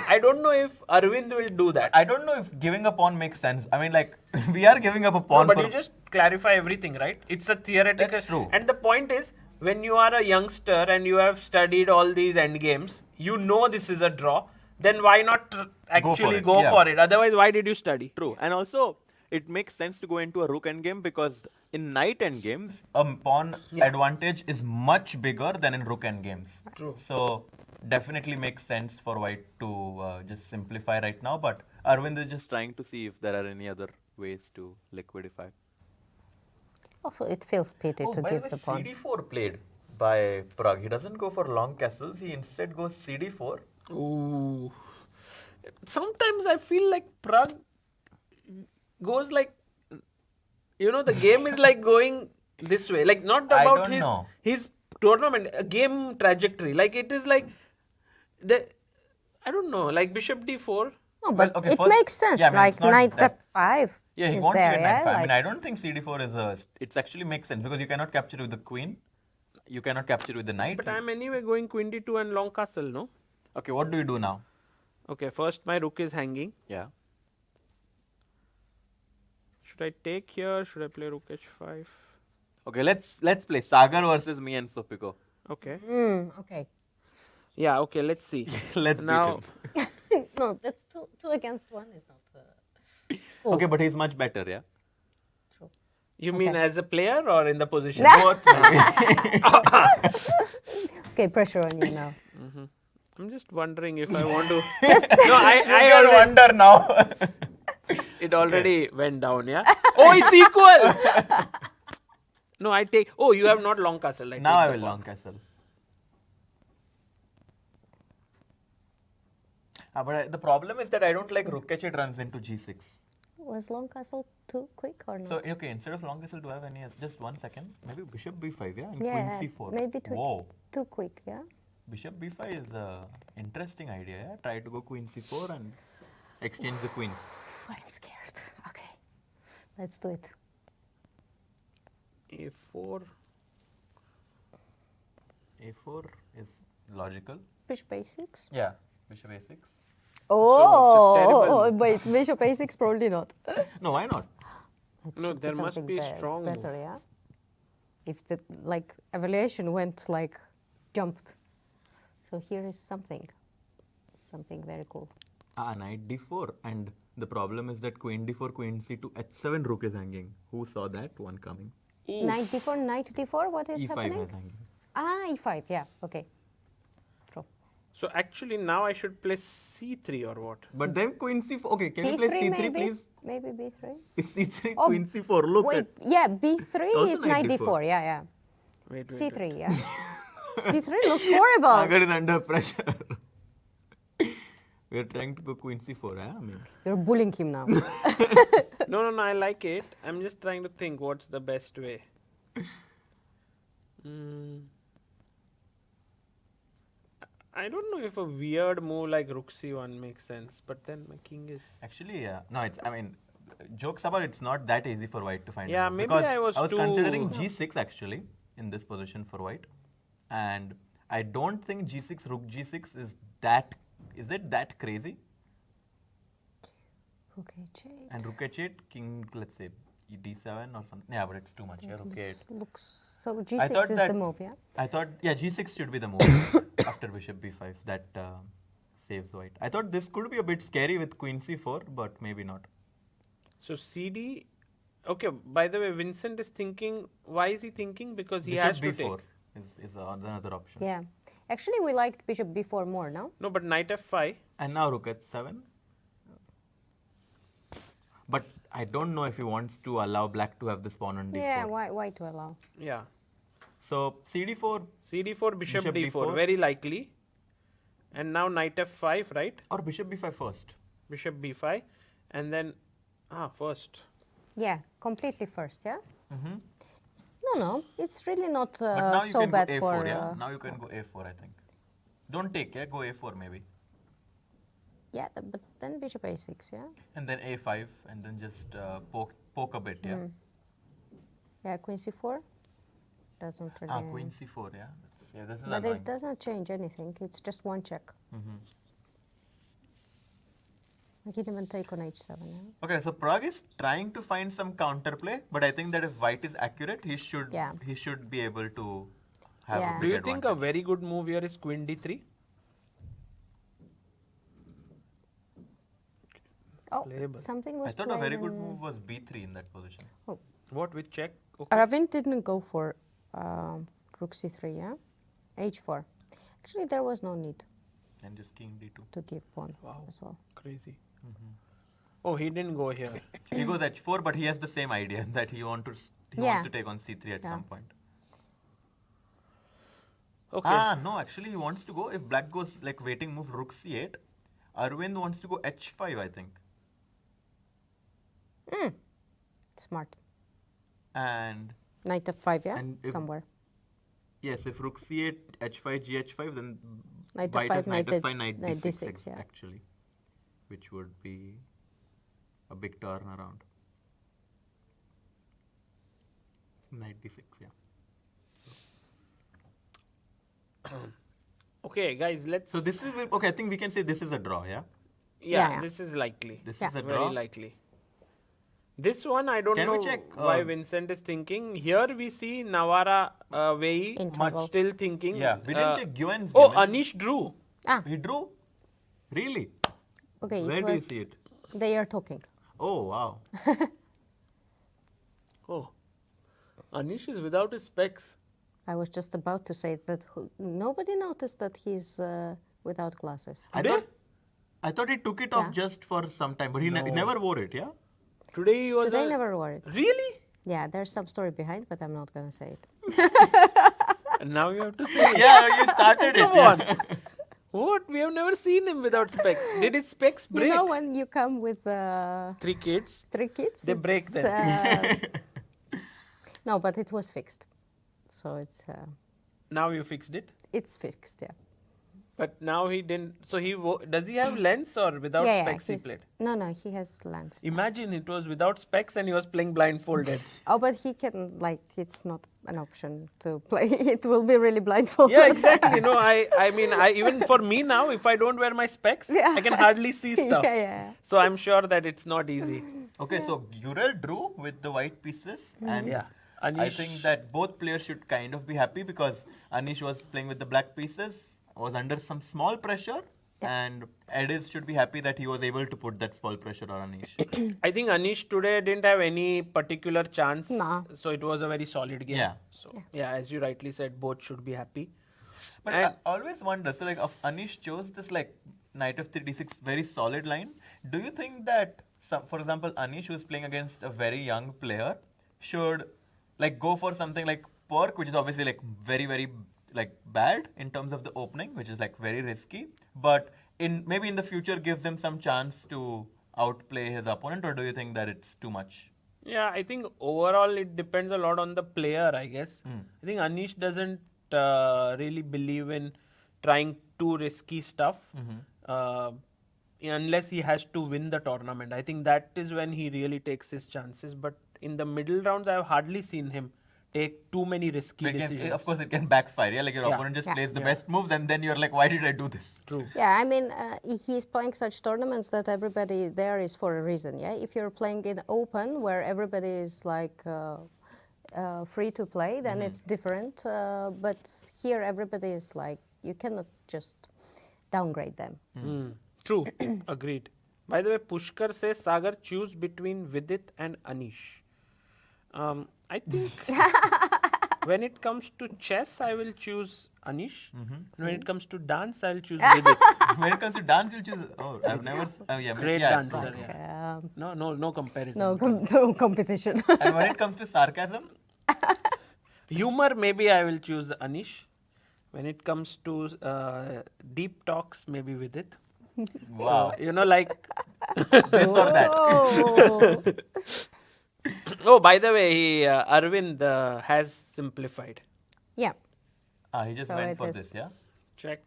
I don't know if Arvind will do that. I don't know if giving a pawn makes sense. I mean, like we are giving up a No, pawn but for. you just clarify everything, right? It's a theoretical. That's true. And the point is, when you are a youngster and you have studied all these endgames, you know this is a draw. Then why not actually go yeah. for it? Otherwise, why did you study? True, and also it makes sense to go into a rook endgame because in knight endgames, a pawn advantage is much bigger than in rook endgames. True. So definitely makes sense for white to just simplify right now. But Arvind is just trying to see if there are any other ways to liquidify. Also, it feels pity to by the give way, the pawn. CD4 played by Prague. He doesn't go for long castles. He instead goes CD4. Ooh. Sometimes I feel like Prague goes like, the game is like going this way. Like not I about don't know. his tournament, game trajectory. Like it is like, I don't know, like bishop d4. No, but okay, it first- makes sense. yeah, I mean, like it's not knight that- f5 Yeah, he is wants there, to get yeah? knight 5. I Like, mean, I don't think CD4 is a. It's actually makes sense because you cannot capture with the queen. You cannot capture with the knight. But I'm anyway going queen d2 and long castle, no? Okay, what do you do now? Okay, first my rook is hanging. Yeah. Should I take here? Should I play rook h5? Okay, let's play Sagar versus me and Sopiko. Okay. okay. Yeah, okay, let's see. Let's Now, beat him. No, that's two against one is not. Okay, but he's much better, yeah. you mean Okay. as a player or in the position? Both. Maybe. Okay, pressure on you now. I'm just wondering if I want to. Just No, I I already. wonder now. It already went down, yeah? Oh, it's equal! No, I take. Oh, you have not long castle. Now I take will the pawn. long castle. But the problem is that I don't like rook h8 runs into g6. Was long castle too quick or not? So okay, instead of long castle, do I have any? Just 1 second. Maybe bishop b5, yeah, and yeah, queen c4. maybe Whoa. too quick, yeah? Bishop b5 is a interesting idea. Yeah, try to go queen c4 and exchange the queens. I'm scared. Okay, let's do it. a4. a4 is logical. Bishop a6. Yeah, bishop a6. Oh, terrible- wait, bishop a6 probably not. No, why not? No, there must Something be a strong better, move. yeah? If the like evaluation went like jumped. So here is something very cool. Knight d4, and the problem is that queen d4, queen c2, h7 rook is hanging. Who saw that one coming? Knight d4, what is e5 happening? is hanging. Ah, e5, yeah, okay. True. So actually now I should play c3 or what? But then queen c4. Okay, can you play B3 c3, maybe? please? Maybe b3. Is c3 Oh, queen c4? Look Wait, at. yeah, b3 Also is knight knight d4. d4, yeah. Wait. C3, yeah. C3 looks horrible. Sagar is under pressure. We are trying to go queen c4, yeah? I mean, You're bullying him now. No, I like it. I'm just trying to think what's the best way. I don't know if a weird move like rook c1 makes sense, but then my king is. actually, yeah. No, it's. I mean, jokes about it's not that easy for white to find. Yeah, a move maybe because I was too- considering g6 actually in this position for white, and I don't think g6 rook g6 is that. Is it that crazy? Rook h8. And rook h8, king, let's say d7 or something. Yeah, but it's too much. Yeah, rook This h8. looks so I g6 thought is that- the move, yeah? I thought, yeah, g6 should be the move after bishop b5. That saves white. I thought this could be a bit scary with queen c4, but maybe not. So cd. Okay, by the way, Vincent is thinking. Why is he thinking? Because he Bishop has to b4 take. is another option. Yeah. Actually, we liked bishop b4 more, no? No, but knight f5. And now rook h7. But I don't know if he wants to allow black to have this pawn on d4. Yeah, why to allow? Yeah. So CD4 CD4, bishop, Bishop D4, D4. very likely. And now knight F5, right? or bishop b5 first. Bishop B5, and then first. Yeah, completely first, yeah? Mm-hmm. No, it's really not But now you so can bad go A4, for... yeah? Now you can go A4, I think. Don't take, yeah? Go A4 maybe. yeah, but then bishop A6, yeah? And then A5, and then just poke a bit, yeah? Yeah, queen C4 doesn't really... Queen C4, yeah? This is But annoying. it doesn't change anything, it's just one check. I can even take on H7, yeah? Okay, so Prague is trying to find some counterplay, but I think that if white is accurate, he should be able to have Yeah. a Do big you think a advantage. very good move here is queen D3? Oh, Playable. something was I thought a very played good in- move was B3 in that position. What with check? Okay. Aravind didn't go for rook c3, yeah? h4. Actually, there was no need And just king D2. to give pawn Wow. as well. Crazy. Oh, he didn't go here. He goes H4, but he has the same idea that he wants Yeah. to take on C3 at Yeah. some point. Okay. No, actually he wants to go, if black goes like waiting move rook C8, Arvind wants to go H5, I think. Smart. And Knight f5, yeah? And if- Somewhere. yes, if rook C8, H5, GH5, then Knight white f5, has knight knight f5, knight knight D6, D6, yeah. actually, which would be a big turnaround. Knight D6, yeah. Okay, guys, let's. So this is, okay, I think we can say this is a draw, yeah? yeah, Yeah. this is likely. This Yeah. is a Very draw. likely. This one, I don't Can we know check, why Vincent is thinking. Here we see Navara Vei In trouble. still thinking. Yeah, we didn't check Guan's Oh, game, eh? Anish drew. Ah, He drew? Really? okay, Where it do you was... see it? They are talking. Oh, wow. Oh, Anish is without his specs. I was just about to say that nobody noticed that he's without glasses. I thought he took it off Yeah. just for some time, but he never wore it, yeah? Today he was. Today never wore it. Really? Yeah, there's some story behind, but I'm not gonna say it. And now you have to say. Yeah, you started it. Come yeah. on. What? We have never seen him without specs. Did his specs break? You know when you come with 3 kids. 3 kids? They break it's, them. no, but it was fixed. So Now you fixed it. it's fixed, yeah. But now he didn't. So does he have lens or without yeah, specs he he's- played? No, he has lens. Imagine it was without specs and he was playing blindfolded. Oh, but he can, like, it's not an option to play. It will be really blindfolded. Yeah, exactly. No, I mean, even for me now, if I don't wear my specs, Yeah. I can hardly see stuff. yeah. So I'm sure that it's not easy. Okay, so Gurel drew with the white pieces, and Yeah. I Anish- think that both players should kind of be happy because Anish was playing with the black pieces, was under some small pressure, and Edis should be happy that he was able to put that small pressure on Anish. I think Anish today didn't have any particular chance. Nah. So it was a very solid game. Yeah. So yeah, as you rightly said, both should be happy. But And- I always wonder, so like if Anish chose this like knight of 3d6 very solid line, do you think that, for example, Anish who is playing against a very young player should like go for something like Pork, which is obviously like very, very like bad in terms of the opening, which is like very risky, but maybe in the future gives him some chance to outplay his opponent, or do you think that it's too much? Yeah, I think overall it depends a lot on the player, I guess. I think Anish doesn't really believe in trying too risky stuff unless he has to win the tournament. I think that is when he really takes his chances. But in the middle rounds, I have hardly seen him take too many risky But decisions. of course, it can backfire. Yeah, like your Yeah. opponent just Yeah. plays the best moves, and then you're like, why did I do this? True. Yeah, I mean, he's playing such tournaments that everybody there is for a reason, yeah? If you're playing in open, where everybody is like free to play, then it's different. But here, everybody is like, you cannot just downgrade them. True. Agreed. By the way, Pushkar says, Sagar, choose between Vidit and Anish. I think when it comes to chess, I will choose Anish. And when it comes to dance, I'll choose Vidit. When it comes to dance, you'll choose. Oh, I've never. Great yeah, dancer. Yeah. No comparison. No competition. And when it comes to sarcasm, Humor, maybe I will choose Anish. When it comes to deep talks, maybe with it. Wow. You know, like, This or that. Oh. oh, by the way, Arvind has simplified. Yeah. He just So went it for is- this, yeah? Check.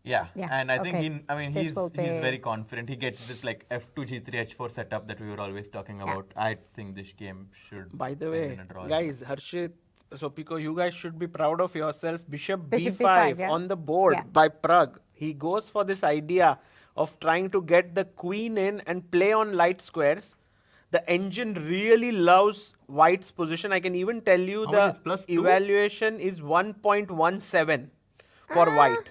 Yeah. Yeah, And I think okay. This he's will be- very confident. He gets this like F2 G3 H4 setup that we were always talking about. I think this game should By the end way, in a draw. guys, Harshit, Sopiko, you guys should be proud of yourself. Bishop Bishop B5 B5, yeah. on the board Yeah. by Prague. He goes for this idea of trying to get the queen in and play on light squares. The engine really loves white's position. I can even tell you How the much is +2? evaluation is 1.17 for white.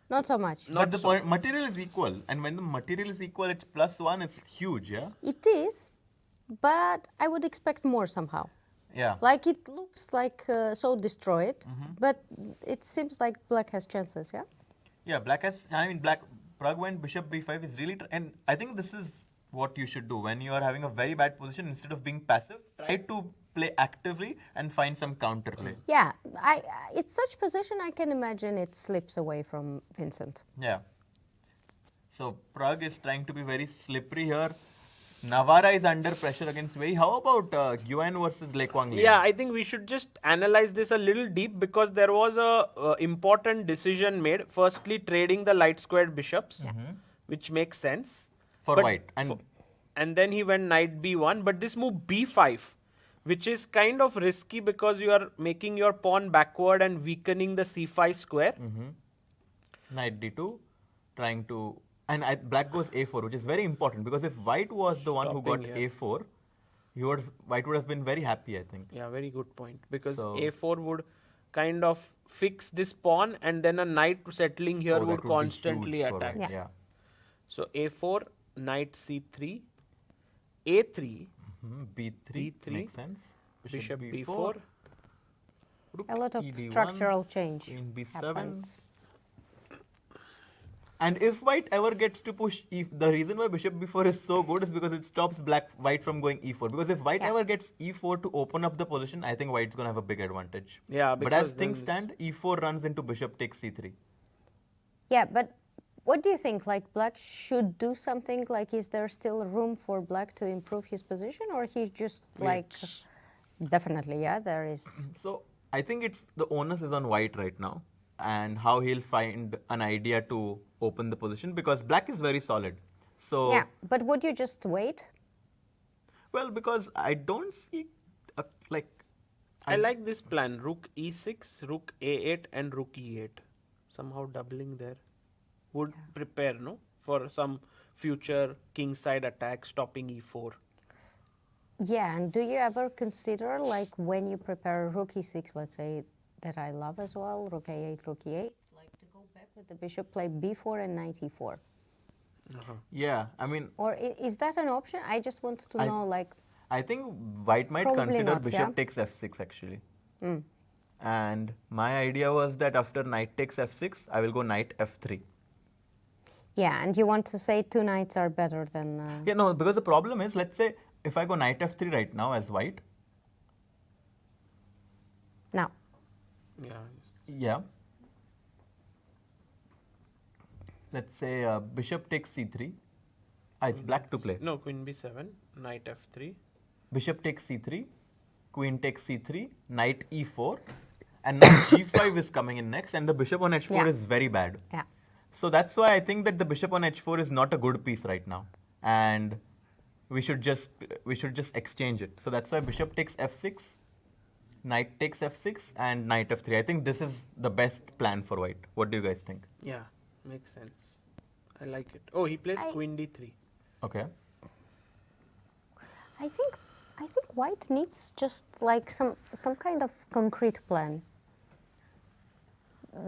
Not so much. But the point, material is equal. And when the material is equal, it's +1, it's huge, yeah? It is, but I would expect more somehow. Yeah. Like it looks like so destroyed, Mm-hmm. but it seems like black has chances, yeah? Yeah, Prague went Bishop B5 is really, and I think this is what you should do when you are having a very bad position. Instead of being passive, try to play actively and find some counterplay. Yeah, it's such position I can imagine it slips away from Vincent. Yeah. So Prague is trying to be very slippery here. Navarra is under pressure against Wei. How about Guan versus Le Quang Lian? Yeah, I think we should just analyze this a little deep because there was a important decision made. Firstly, trading the light squared bishops, which makes sense. For But white. And then he went knight b1. But this move b5, which is kind of risky because you are making your pawn backward and weakening the c5 square. Knight D2, trying to, and black goes A4, which is very important because if white was the one who got Stopping here. A4, white would have been very happy, I think. Yeah, very good point. Because So- a4 would kind of fix this pawn and then a knight settling here Oh, that would be constantly huge for attack. white, Yeah. Yeah. So a4, knight c3, a3, B3, B3, makes sense. bishop b4. Rook A lot of ED1, structural change Queen B7. happens. And if white ever gets to push the reason why bishop b4 is so good is because it stops white from going e4. Because if white ever gets e4 to open up the position, I think white's gonna have a big advantage. Yeah, But because as things then stand, e4 runs into bishop takes c3. Yeah, but what do you think? Like black should do something? Like is there still room for black to improve his position, or he just like definitely? Yeah, there is. So I think it's the onus is on white right now, and how he'll find an idea to open the position because black is very solid. So Yeah, but would you just wait? well, because I don't see I like this plan. Rook e6, rook a8 and rook e8. Somehow doubling there. Would prepare, no? For some future kingside attack stopping e4. Yeah, and do you ever consider like when you prepare rook e6, let's say that I love as well, rook a8, rook e8, like to go back with the bishop, play b4 and knight e4? yeah, I mean, Or is that an option? I just wanted to know like, I think white might Probably consider not, bishop yeah. takes f6 actually. And my idea was that after knight takes f6, I will go knight f3. yeah, and you want to say two knights are better than... Yeah, no, because the problem is, let's say if I go knight f3 right now as white, Now, Yeah. yeah. Let's say bishop takes c3. It's black to play. No, queen b7, knight f3. Bishop takes c3, queen takes c3, knight e4, and now g5 is coming in next, and the bishop on h4 Yeah. is very bad. yeah. So that's why I think that the bishop on h4 is not a good piece right now, and we should just exchange it. So that's why bishop takes f6, knight takes f6, and knight f3. I think this is the best plan for white. What do you guys think? Yeah, makes sense. I like it. Oh, he plays I- queen d3. Okay. I think white needs just like some kind of concrete plan.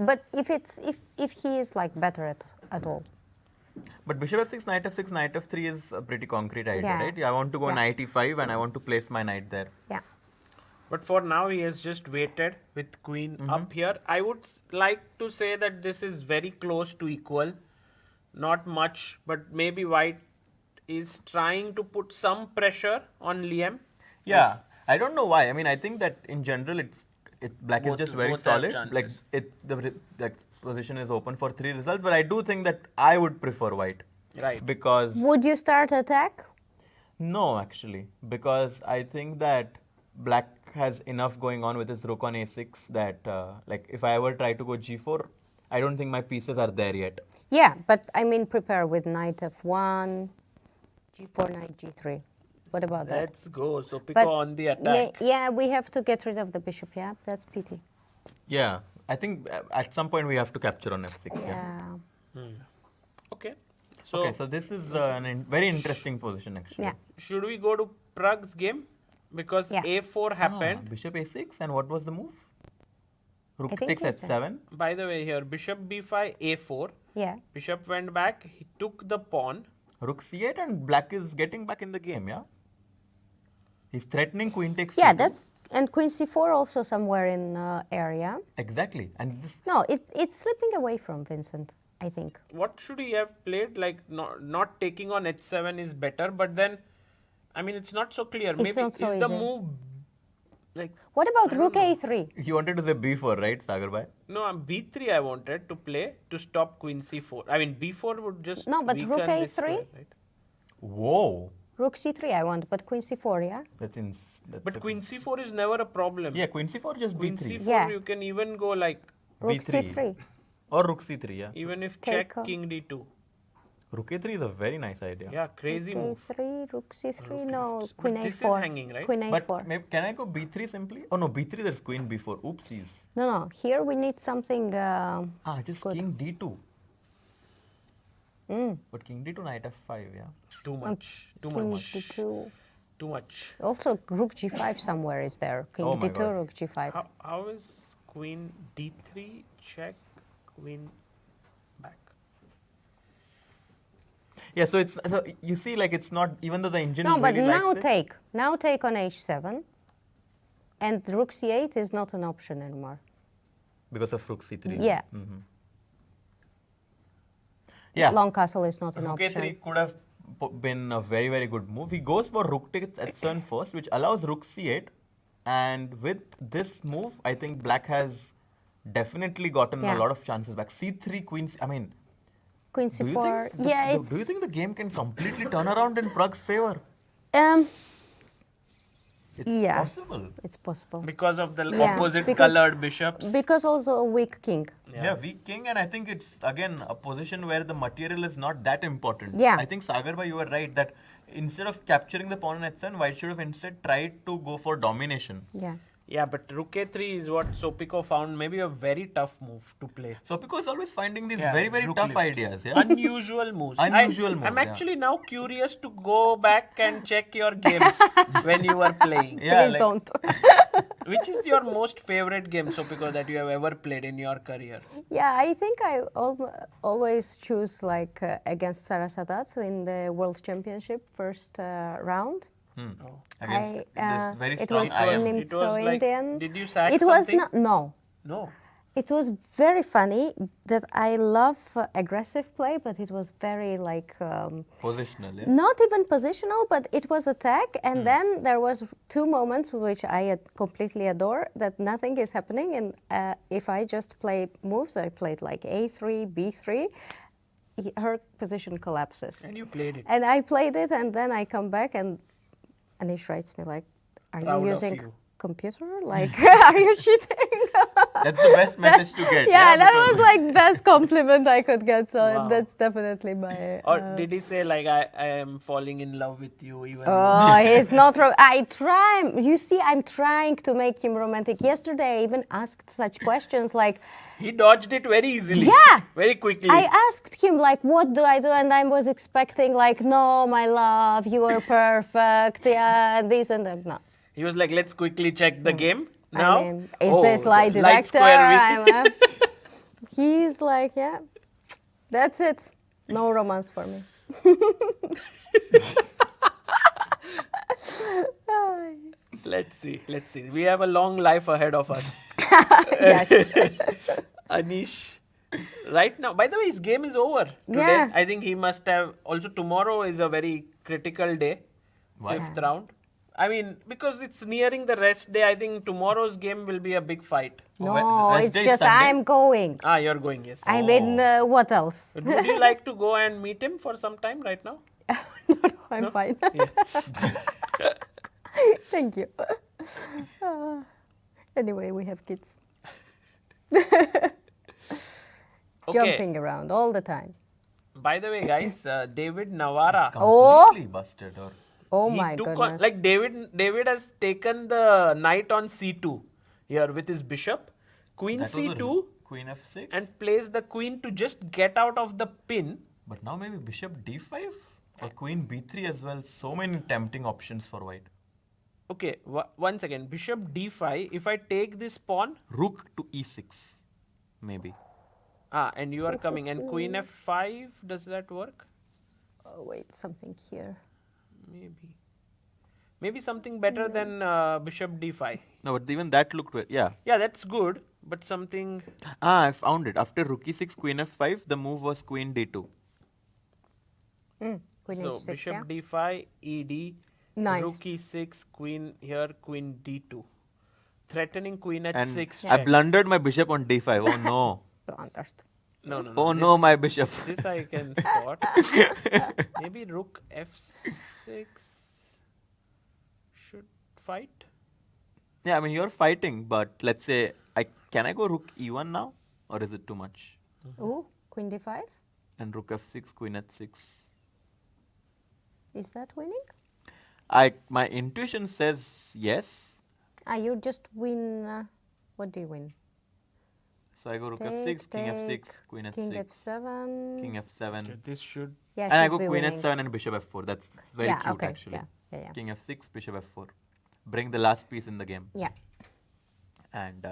But if he is like better at all. But bishop f6, knight f6, knight f3 is a pretty concrete idea, Yeah. right? I want to go Yeah. knight e5 and I want to place my knight there. Yeah. But for now, he has just waited with queen up here. I would like to say that this is very close to equal. Not much, but maybe white is trying to put some pressure on Liam. Yeah, I don't know why. I mean, I think that in general, black is Both- just very both have solid. Like chances. the position is open for 3 results, but I do think that I would prefer white Right. because Would you start attack? no, actually, because I think that black has enough going on with his rook on a6 that like if I ever try to go g4, I don't think my pieces are there yet. Yeah, but I mean prepare with knight f1, g4, knight g3. What about that? Let's go. Sopiko But on the attack. yeah, we have to get rid of the bishop. Yeah, that's pity. Yeah, I think at some point we have to capture on f6. Yeah. Okay. So, Okay, so this is very interesting position actually. Yeah. should we go to Prague's game? Because Yeah. a4 happened. Bishop a6, and what was the move? Rook think takes it was h7. By the way, here bishop b5, a4. Yeah. Bishop went back. He took the pawn. Rook c8, and black is getting back in the game, yeah? He's threatening queen takes Yeah, c2. that's and queen c4 also somewhere in area. Exactly. And this, No, it's slipping away from Vincent, I think. What should he have played? Like not taking on h7 is better, but then, I mean, it's not so clear. It's Maybe not so is the easy. move like What about rook a3? he wanted to say b4, right, Sagar bhai? no? B3 I wanted to play to stop queen c4. I mean b4 would just No, but rook weaken this a3? square, right? Whoa. Rook c3 I want, but queen c4, yeah? That's But queen c4 is never a problem. Yeah, queen c4, just Queen b3. c4 Yeah. you can even go like Rook B3. c3. Or rook c3, yeah. even if Take check a- king d2. Rook a3 is a very nice idea. Yeah, crazy Rook move. a3, rook c3, Rook no, a4. queen But this is a4. hanging, right? Queen But a4. maybe, can I go b3 simply? Oh no, b3 there's queen b4. Oopsies. No, here we need something. Just Good. king d2. But king d2, knight f5, yeah. Too much. Too king much. d2. Too much. Also, rook g5 somewhere is there. King Oh my d2, God. rook g5. How is queen d3 check queen back? Yeah, so you see, like it's not, even though the engine No, but really now likes it. take. Now take on h7. And rook c8 is not an option anymore. Because of rook c3. Yeah. Yeah. Long castle is not an Rook option. a3 could have been a very, very good move. He goes for rook takes h7 first, which allows rook c8. And with this move, I think black has definitely gotten Yeah. a lot of chances back. c3, queen, I mean, Queen do you c4. think Yeah, do you think the game can completely turn around in Prague's favor? It's Yeah. possible. It's possible. Because of the Yeah, opposite because- colored bishops. Because also a weak king. Yeah. weak king, and I think it's again a position where the material is not that important. Yeah. I think Sagar bhai, you were right that instead of capturing the pawn on h7, white should have instead tried to go for domination. Yeah. Yeah, but rook a3 is what Sopiko found maybe a very tough move to play. Sopiko is always finding these Yeah, very, very rook tough lifts. ideas. Yeah. Unusual moves. Unusual move, I'm yeah. actually now curious to go back and check your games when you were playing. Yeah, Please like- don't. Which is your most favorite game, Sopiko, that you have ever played in your career? Yeah, I think I always choose like against Sara Sadat in the World Championship first round. Against this very it strong was IM. It was like- Indian. did you sack It was something? not. No, No. it was very funny. That I love aggressive play, but it was very like Positional, yeah. not even positional, but it was attack. And then there was 2 moments which I completely adore. That nothing is happening, and if I just play moves, I played like a3, b3. Her position collapses. And you played it. And I played it, and then I come back, and Anish writes me like, "Are Proud of you using you. computer? Like, are you cheating?" That's the best message to get. Yeah, that because- was like best compliment I could get. So Wow. that's definitely my. Or did he say like I am falling in love with you even Oh, he's not. I try. You see, I'm trying to make him romantic. Yesterday, I even asked such questions like, He dodged it very easily. Yeah. Very quickly. I asked him like, what do I do? And I was expecting like, no, my love, you are perfect. Yeah, this and that. No. He was like, let's quickly check the game now. I mean, is Oh, this lie the light detector? square He's like, yeah, that's it. No romance for me. Let's see. Let's see. We have a long life ahead of us. Yes. Anish. Right now, by the way, his game is over today. Yeah. I think he must have. Also, tomorrow is a very critical day. Why? 5th round. I mean, because it's nearing the rest day, I think tomorrow's game will be a big fight. No, Rest it's day is just Sunday? I'm going. Ah, you're going, yes. I mean, what else? But would you like to go and meet him for some time right now? No, I'm fine. Yeah. Thank you. Anyway, we have kids. Jumping around all the time. By the way, guys, David Navara. Completely busted. Or Oh he my took on, goodness. like David has taken the knight on c2 here with his bishop, queen that was a c2, queen f6. and plays the queen to just get out of the pin. But now maybe bishop d5 or queen b3 as well. So many tempting options for white. Okay, one second. Bishop d5. If I take this pawn, Rook to e6, maybe. and you are coming, and queen f5. Does that work? Oh, wait, something here. Maybe something better than bishop d5. No, but even that looked well. Yeah. Yeah, that's good, but something. Ah, I found it. After rook e6, queen f5, the move was queen d2. Queen So h6, bishop yeah? d5, ed, Nice. rook e6, queen here, queen d2, threatening queen And h6. I check. blundered my bishop on d5. Oh no. Blundered. No. Oh no, my bishop. This I can spot. Maybe rook f6 should fight. Yeah, I mean you're fighting, but let's say can I go rook e1 now, or is it too much? Ooh, queen d5? And rook f6, queen h6. Is that winning? My intuition says yes. You just win. What do you win? So I go rook Take, f6, king f6, take, queen h6, King f7. king f7, Okay, this should. Yeah, and I should go be queen winning. h7 and bishop f4. That's very Yeah, cute okay, actually. yeah. King f6, bishop f4. Bring the last piece in the game. Yeah. And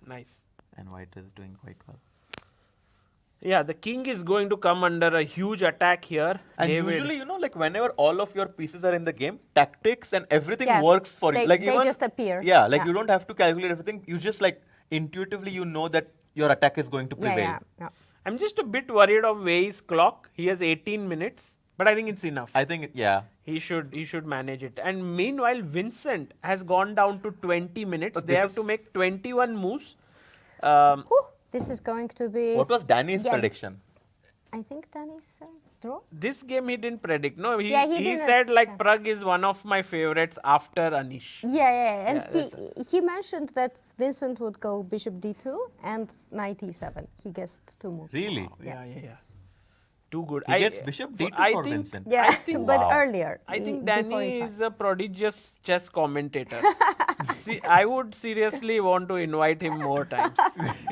Nice. white is doing quite well. Yeah, the king is going to come under a huge attack here. And David. usually, like whenever all of your pieces are in the game, tactics and everything Yeah, works for you. they- Like they even, just appear. Yeah, like Yeah. you don't have to calculate everything. You just like intuitively you know that your attack is going to Yeah, prevail. yeah. I'm just a bit worried of Wei's clock. He has 18 minutes, but I think it's enough. I think yeah. He should manage it. And meanwhile, Vincent has gone down to 20 minutes. Oh, They this have is- to make 21 moves. Whew, this is going to be. What was Danny's Yeah. prediction? I think Danny says draw. This game he didn't predict. No, he Yeah, he didn't, said like yeah. Prague is one of my favorites after Anish. Yeah. And Yeah, he mentioned that Vincent would go bishop d2 and knight e7. He guessed 2 moves. Really? Yeah. Too good. He gets bishop d2 I for think, Vincent. Yeah, I think, but Wow. earlier. I think before Danny e5. is a prodigious chess commentator. See, I would seriously want to invite him more times,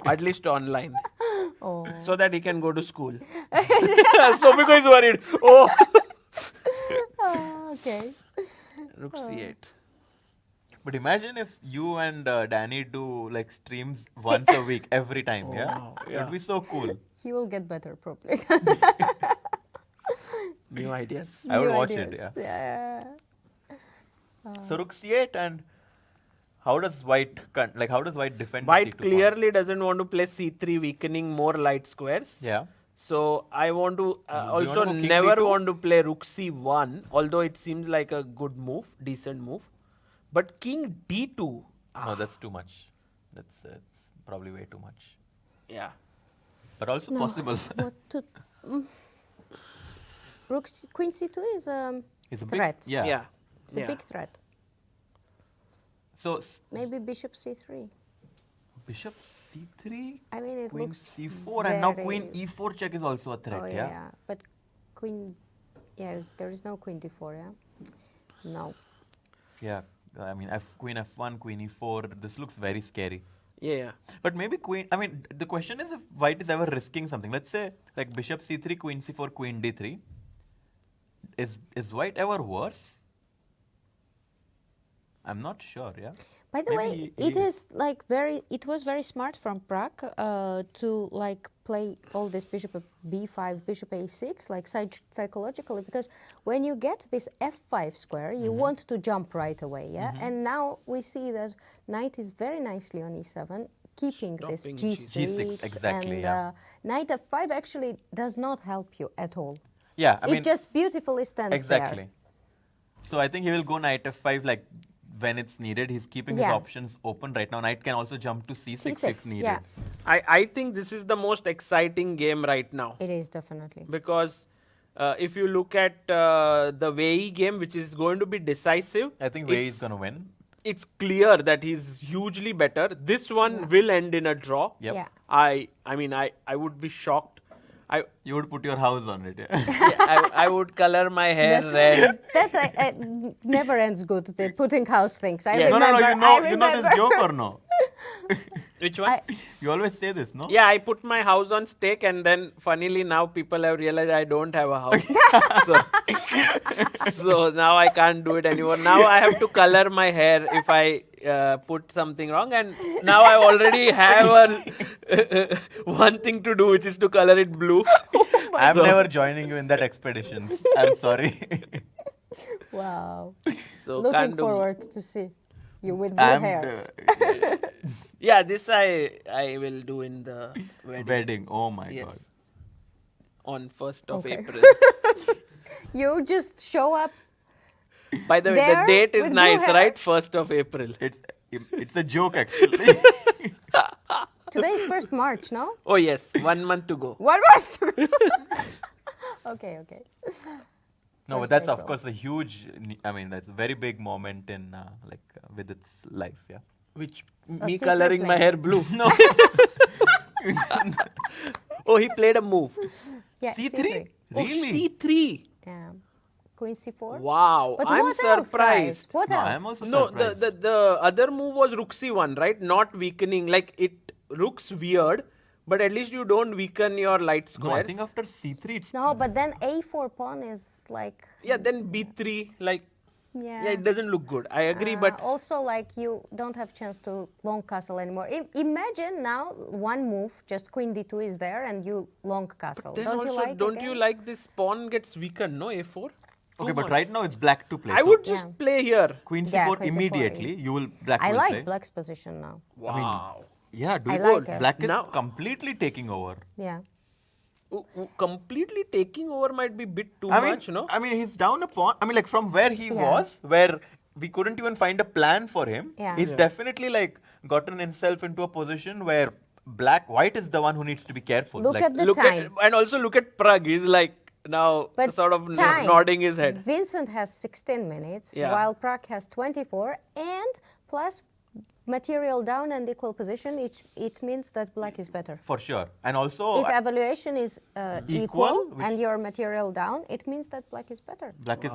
at least online, so that he can go to school. Sopiko is worried. Oh, Oh, okay. rook c8. But imagine if you and Danny do like streams once a week every time. Yeah, wow, it yeah. would be so cool. He will get better probably. New ideas. I would New watch ideas. it. Yeah. Yeah. So rook c8, and how does white defend? the White c2 pawn? clearly doesn't want to play c3, weakening more light squares. Yeah. So I want to you also want to go king never d2? want to play rook c1, although it seems like a good move, decent move. But king d2, No, that's too much. That's probably way too much. yeah. But also possible. What to? Queen c2 is It's a threat. big. Yeah. It's a big threat. So Maybe bishop c3. bishop c3, I mean, it queen looks c4, and now very- queen e4 check is also a threat. Oh yeah. But queen, there is no queen d4. Yeah. No. Yeah. I mean, queen f1, queen e4. This looks very scary. Yeah. But maybe queen. I mean, the question is if white is ever risking something. Let's say like bishop c3, queen c4, queen d3. Is white ever worse? I'm not sure. Yeah. By the Maybe way, he it is like it was very smart from Prague to like play all this bishop of b5, bishop a6, like psychologically, because when you get this f5 square, you want to jump right away, yeah? And now we see that knight is very nicely on e7, keeping this Stopping g6, G6, exactly, and yeah. knight f5 actually does not help you at all. Yeah. I mean, it just beautifully stands there. exactly. So I think he will go knight f5 like when it's needed. He's keeping his Yeah. options open right now. Knight can also jump to c6 if C6, needed. yeah. I think this is the most exciting game right now. It is definitely. Because if you look at the Wei game, which is going to be decisive, I think Wei is it's- going to win. It's clear that he's hugely better. This one will end in a draw. Yep. Yeah. I mean, I would be shocked. You would put your house on it. Yeah. I would color my hair red. That never ends good. The putting house things. I Yes. no, remember. no, I you know this remember. joke or no? Which one? You always say this, no? Yeah, I put my house on stake, and then funnily now people have realized I don't have a house. so now I can't do it anymore. Now I have to color my hair if I put something wrong, and now I already have one thing to do, which is to color it blue. I'm never joining you in that expeditions. I'm sorry. Wow. So Looking can't do. forward to see you with blue hair. Yeah, this I will do in the Wedding. Oh my Yes. god. On 1st of Okay. April. You just show up. By the way, There the date is with blue nice, hair? right? 1st of April. It's a joke actually. Today is 1st March, no? Oh yes, 1 month to go. What was? Okay. No, but First that's of April. course a huge. I mean, that's a very big moment in with its life. Yeah. Which A me secret coloring my plan. hair blue. No. Oh, he played a move. Yeah, C3? Oh, Really? C3. Damn. Queen C4. Wow, But I'm what else, surprised. guys? What No, else? I'm also No, surprised. the other move was rook c1, right? Not weakening. Like it looks weird, but at least you don't weaken your light No, squares. I think after c3 it's No, but then A4 pawn is like. Yeah, then b3. Like Yeah. yeah, it doesn't look good. I agree, but Also, like you don't have chance to long castle anymore. Imagine now one move, just queen d2 is there, and you long castle. then Don't also you like? don't it you again? like this pawn gets weakened? No, a4. okay, Too but much. right now it's black to play. I so would just Yeah. play here. queen c4 Yeah, queen C4 immediately. You will black I will like play. black's position now. Wow. Yeah, do I you like it. Black is Now- completely taking over. Yeah. Completely taking over might be a bit too I mean, much, no? I mean, he's down a pawn. I mean, like from where he Yeah. was, where we couldn't even find a plan for him. Yeah. He's definitely like gotten himself into a position where white is the one who needs to be careful. Look like, at the Look time. at and also look at Prague. He's like now But sort of time. nodding his head. Vincent has 16 minutes, Yeah. while Prague has 24, and plus material down and equal position. It means that black is better. for sure. And also, If evaluation is Equal, equal which- and your material down, it means that black is better. Black is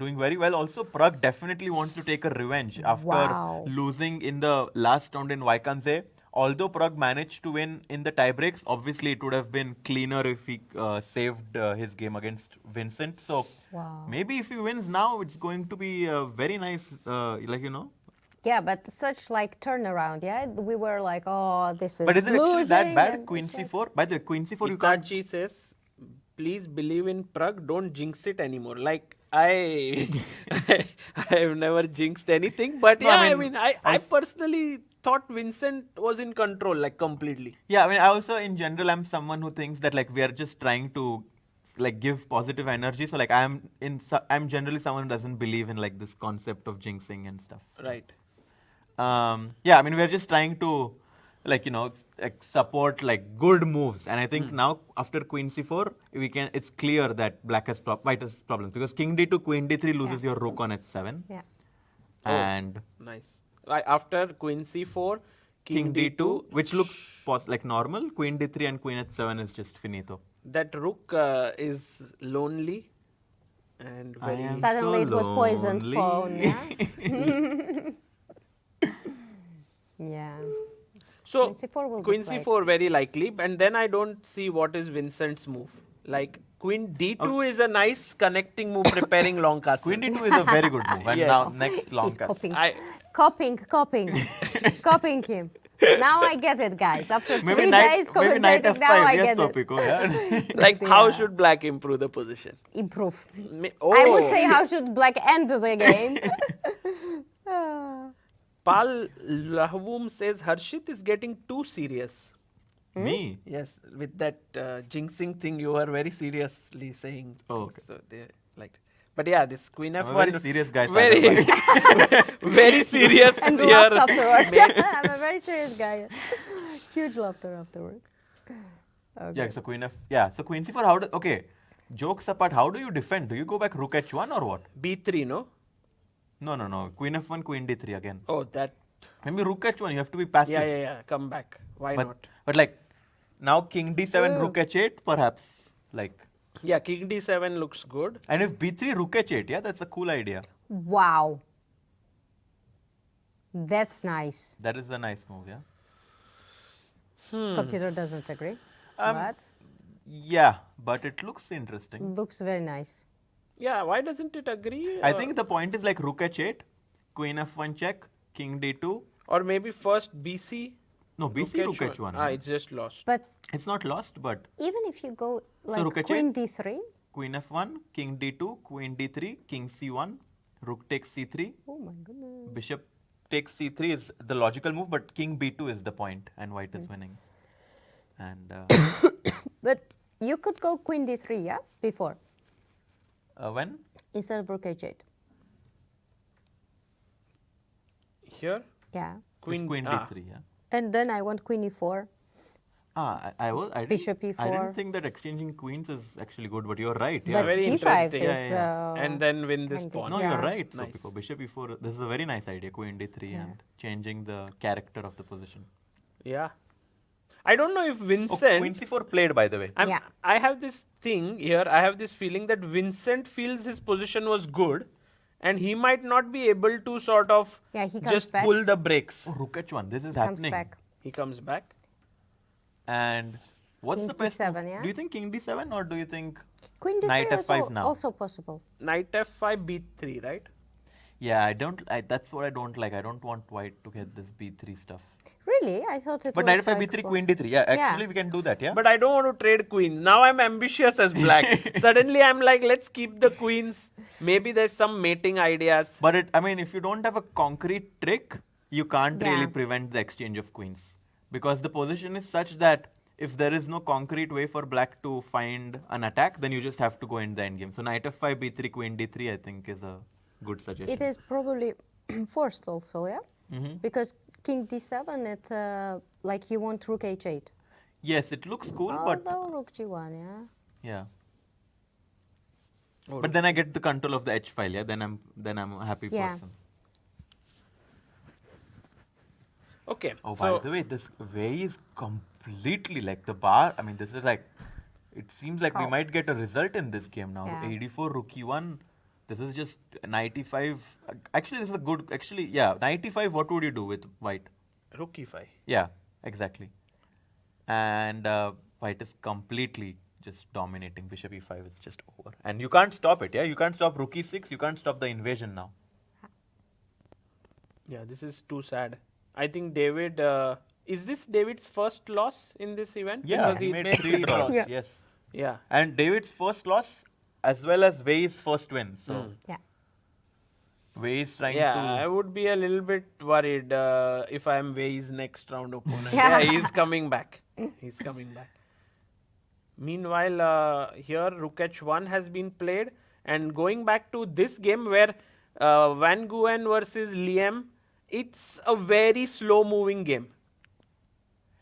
doing very well. Also, Prague definitely wants to take a revenge after Wow. losing in the last round in Vaikanze. Although Prague managed to win in the tiebreaks, obviously it would have been cleaner if he saved his game against Vincent. So Wow. maybe if he wins now, it's going to be very nice, Yeah, but such like turnaround, yeah? We were like, oh, this is But is it actually that losing, bad? and Queen it's like- c4? By the way, Queen c4 you can't. Itachi says, please believe in Prague, don't jinx it anymore. Like, I have never jinxed anything, but No, yeah, I I mean, mean, I personally thought Vincent was in control, like completely. Yeah, I mean, I also in general, I'm someone who thinks that like we are just trying to like give positive energy. So like I'm generally someone who doesn't believe in like this concept of jinxing and stuff. Right. Yeah, I mean, we're just trying to like support like good moves, and I think now after Queen c4 it's clear that white has problems because King d2 Queen d3 loses your rook on h7 Yeah. and Nice. After Queen c4, King d2 which looks like normal. Queen d3 and Queen h7 is just finito. That rook is lonely and I very. am Suddenly so it was poisoned lonely. pawn, yeah? Yeah. So Queen c4 will be Queen played. c4 very likely, and then I don't see what is Vincent's move. Like Queen d2 is a nice connecting move, preparing long castle. Queen d2 is a very good move, and Yes. now next long He's castle. copying. Copying him. Now I get it, guys. After 3 Maybe days maybe knight commentating, f5. now I Yes, get it. Sopiko, yeah. Like how Yeah. should Black improve the position? Improve. Oh, I would say how should black end the game? Pal Lahvoom says Harshit is getting too serious. Me? Yes, with that jinxing thing, you were very seriously saying. Oh, things, okay. So they like But yeah, this queen I'm f1. a very serious guy, Very, Sagar, very serious And here. laughs afterwards. I'm a very serious guy. Huge laughter afterwards. Okay. Yeah, so queen f. Yeah, so queen c4. How do? Okay, jokes apart, how do you defend? Do you go back rook h1 or what? b3, no? No. Queen f1, queen d3 again. Oh, that. Maybe rook h1. You have to be passive. Yeah. Come back. Why But not? but like now king d7, rook h8, perhaps like. Yeah, king d7 looks good. And if b3, rook h8, yeah, that's a cool idea. Wow. That's nice. That is a nice move, yeah. Computer doesn't agree. Um, But Yeah, but it looks interesting. looks very nice. Yeah, why doesn't it agree? I think the point is like rook h8, queen f1 check, king d2. Or maybe first bc. No, bc rook h1. Ah, it's just lost. But It's not lost, but even if you go rook like h8? queen d3, queen f1, king d2, queen d3, king c1, rook takes c3, oh my goodness. bishop takes c3 is the logical move, but king b2 is the point and white is winning. And But you could go queen d3, yeah, before, when? instead of rook h8. Here, Yeah. It's queen ah. d3, yeah. And then I want queen e4. I didn't- Bishop I e4. didn't think that exchanging queens is actually good, but you're right. But Yeah. Very g5 interesting. is. And then win this hanging. pawn. No, Yeah. you're right, Nice. Sopiko. Bishop e4, this is a very nice idea, queen d3 and changing the character of the position. Yeah. I don't know if Oh, Vincent. queen c4 played, by the way. Yeah. I have this thing here. I have this feeling that Vincent feels his position was good, and he might not be able to sort of Yeah, he comes just back. pull the brakes. Oh, rook h1, this is Comes happening. back. He comes back. And what's King the best d7, move? yeah? Do you think king d7 or do you think Queen d3 knight is f5 now? also possible. Knight f5, b3, right? Yeah, that's what I don't like. I don't want white to get this b3 stuff. Really? I thought it But was knight f5, like b3, for- queen d3. Yeah, Yeah. actually we can do that, yeah? But I don't want to trade queens. Now I'm ambitious as black. Suddenly I'm like, let's keep the queens. Maybe there's some mating ideas. But I mean, if you don't have a concrete trick, you can't really Yeah. prevent the exchange of queens. Because the position is such that if there is no concrete way for black to find an attack, then you just have to go in the endgame. So knight f5, b3, queen d3, I think is a good suggestion. It is probably forced also, yeah? Mm-hmm. Because king d7, it like you want rook h8. Yes, it looks cool, but Although rook g1, yeah? yeah. But then I get the control of the h file, yeah. Then I'm a happy Yeah. person. Okay. Oh, so by the way, this way is completely like the bar. I mean, this is like, it seems like we Oh. might get a result in this game now. Yeah. AD4, rook e1. This is just 95. Actually, this is a good. Actually, yeah, 95. What would you do with white? rook e5. Yeah, exactly. And white is completely just dominating. Bishop e5 is just over, and you can't stop it. Yeah, you can't stop rook e6. You can't stop the invasion now. Yeah, this is too sad. I think David. Is this David's first loss in this event? Yeah, Because he he's made 3 draws. Yeah. Yes. Yeah. And David's first loss as well as Wei's first win. So Yeah. Wei is trying Yeah, to. I would be a little bit worried if I am Wei's next round opponent. Yeah. Yeah, he's coming back. He's coming back. Meanwhile, here Rook h1 has been played, and going back to this game where Van Nguyen versus Liam, it's a very slow-moving game.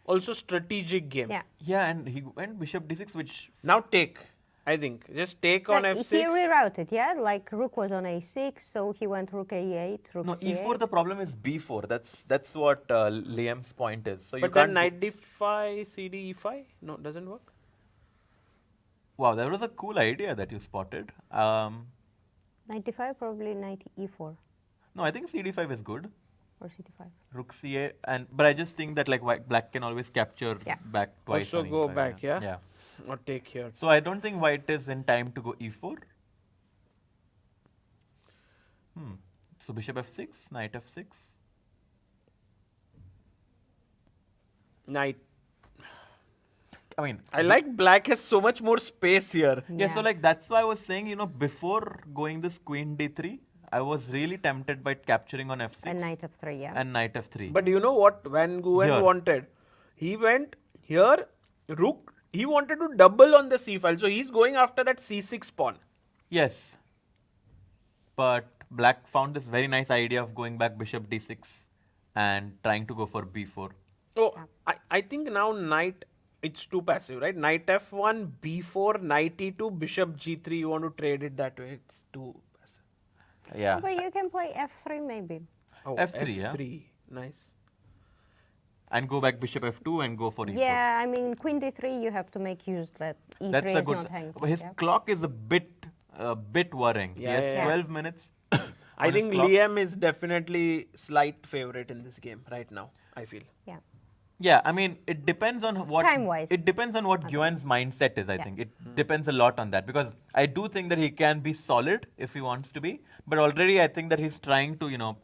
Also strategic game. Yeah. Yeah, and he went bishop d6, which. Now take, I think. Just take on Like, f6. he rerouted, yeah? Like rook was on a6, so he went rook a8, rook No, c8. e4. The problem is b4. That's what Liam's point is. So you But can't. then knight d5, cd e5? No, doesn't work. Wow, that was a cool idea that you spotted. 95, probably knight e4 No, I think cd5 is good. or cd5. Rook c8, but I just think that like black can always capture Yeah. back twice. Also on go e5, back, yeah? Yeah. Or take here. So I don't think white is in time to go e4. So bishop f6, knight f6. Knight. I mean, I like black has so much more space here. yeah, so like that's why I was saying, before going this queen d3, I was really tempted by capturing on f6 And knight f3, yeah? and knight f3. But you know what Van Nguyen Here. wanted? He went here, rook. He wanted to double on the c file. So he's going after that c6 pawn. Yes. but black found this very nice idea of going back bishop d6 and trying to go for b4. Oh, I think now knight, it's too passive, right? Knight f1, b4, knight e2, bishop g3. You want to trade it that way? It's too passive. Yeah. But you can play f3 maybe. Oh, F3, yeah. f3, nice. And go back bishop f2 and go for e4. Yeah, I mean, queen d3, you have to make use that e3 That's a is good. not hanging. His yeah. clock is a bit worrying. Yeah, he has yeah. 12 minutes. I on his think clock. Liam is definitely slight favorite in this game right now, I feel. Yeah. Yeah, I mean, it depends on what Time-wise. It depends on what Yuan's mindset is. I think it depends a lot on that, because I do think that he can be solid if he wants to be, but already I think that he's trying to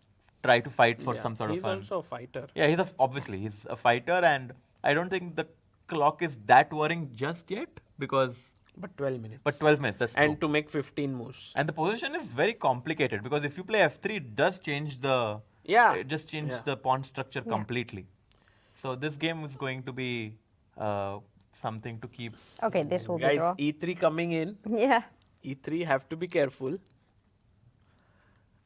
try to fight for Yeah, some sort he's of also a fighter. Yeah, obviously he's a fighter, and I don't think the clock is that worrying just yet, because But 12 minutes. but 12 minutes, that's And true. to make 15 moves. And the position is very complicated, because if you play f3, it does change the Yeah. it just change Yeah. the pawn structure completely. So this game is going to be something to keep. Okay, this will be Guys, draw. e3 coming in. Yeah. E3 have to be careful.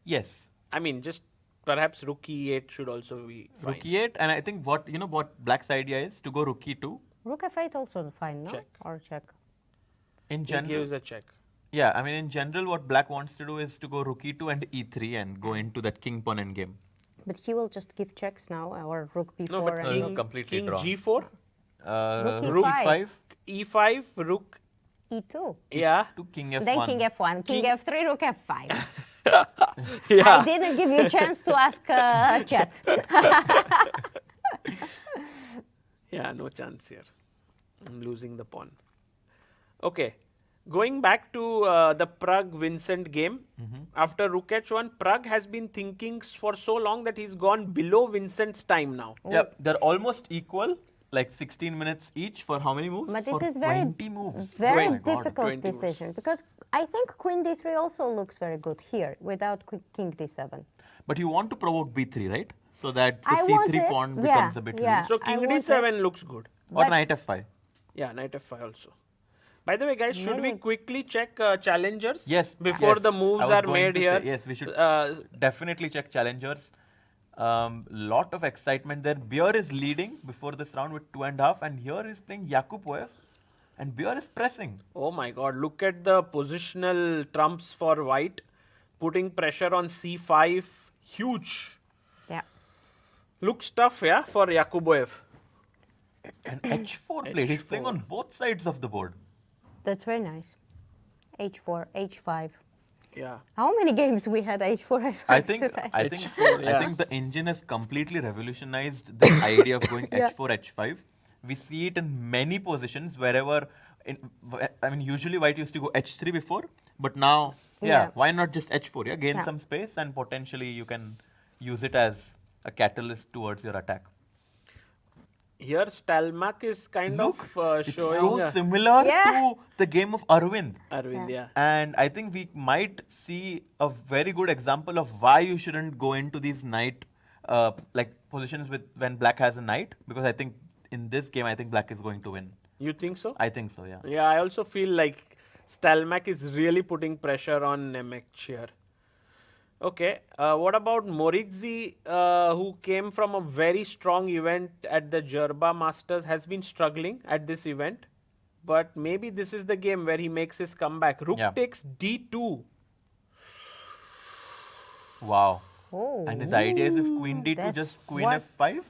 Yes, I mean, just perhaps rook e8 should also be fine. rook e8, and I think what Black's idea is to go rook e2 Rook f8 also fine, no? Check. Or check. in He general. gives a check. Yeah, I mean in general, what Black wants to do is to go rook e2 and e3 and go into that king pawn endgame. But he will just give checks now, or rook b4 No, but and king- rook completely king draw. g4, Rook e5 e5, rook, e2. yeah. to king f1. Then king f1, king f3, rook f5. Yeah. I didn't give you a chance to ask chat. Yeah, no chance here. I'm losing the pawn. Okay. Going back to the Prague-Vincent game, after rook h1, Prague has been thinking for so long that he's gone below Vincent's time now. Yeah, they're almost equal, like 16 minutes each for how many moves? But for it is very, 20 moves. very Oh my God. difficult 20 moves. decision, because I think queen d3 also looks very good here without king d7. But you want to provoke b3, right? So that the I want c3 it, pawn yeah, becomes a bit yeah. loose. So I king want d7 looks good. Or But- knight f5. Yeah, knight f5 also. By the way, guys, should we Many- quickly check challengers? Yes. Before yes. the I moves was are going made to here. say, yes, we should Uh, definitely check challengers. Lot of excitement there. Beer is leading before this round with 2.5, and here is playing Yakupoev, and Beer is pressing. Oh my god, look at the positional trumps for white. Putting pressure on c5. Huge. Yeah. Looks tough, yeah, for Yakuboev. And h4 played. He's playing on both sides of the board. That's very nice. h4, h5. Yeah. How many games we had h4, h5 I think today? I think H4, yeah. I think the engine has completely revolutionized the idea of going Yeah. h4, h5. We see it in many positions wherever. I mean, usually white used to go h3 before, but now, Yeah. why not just h4? Yeah, gain Yeah. some space, and potentially you can use it as a catalyst towards your attack. Here, Stalmak is kind Look, of it's showing so similar Yeah. to the game of Arvind. Arvind, yeah. And I think we might see a very good example of why you shouldn't go into these knight positions with when black has a knight, because I think in this game I think black is going to win. You think so? I think so, yeah. Yeah, I also feel like Stalmak is really putting pressure on Nemec here. Okay, what about Moritzi, who came from a very strong event at the Jerba Masters, has been struggling at this event, but maybe this is the game where he makes his comeback. Rook Yeah. takes d2. Wow. Oh, And his idea is if queen d2, that's just queen what- f5?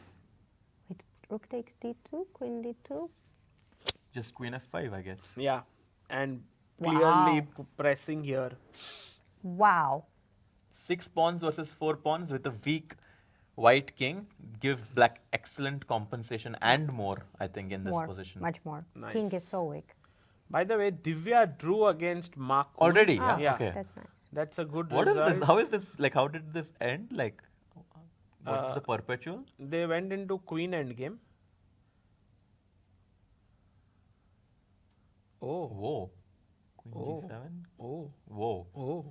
Wait, rook takes d2, queen d2. Just queen f5, I guess. Yeah, and Wow. clearly pressing here. Wow. 6 pawns versus 4 pawns with a weak white king gives black excellent compensation and more, I think, in this More, position. much more. King Nice. is so weak. By the way, Divya drew against Mark. Already? Ah, Yeah. Okay. That's nice. That's a good What is result. this? How is this? Like, how did this end? Like, what's the perpetual? They went into queen endgame. Oh, Whoa. Queen Oh. g7? oh, Whoa. oh.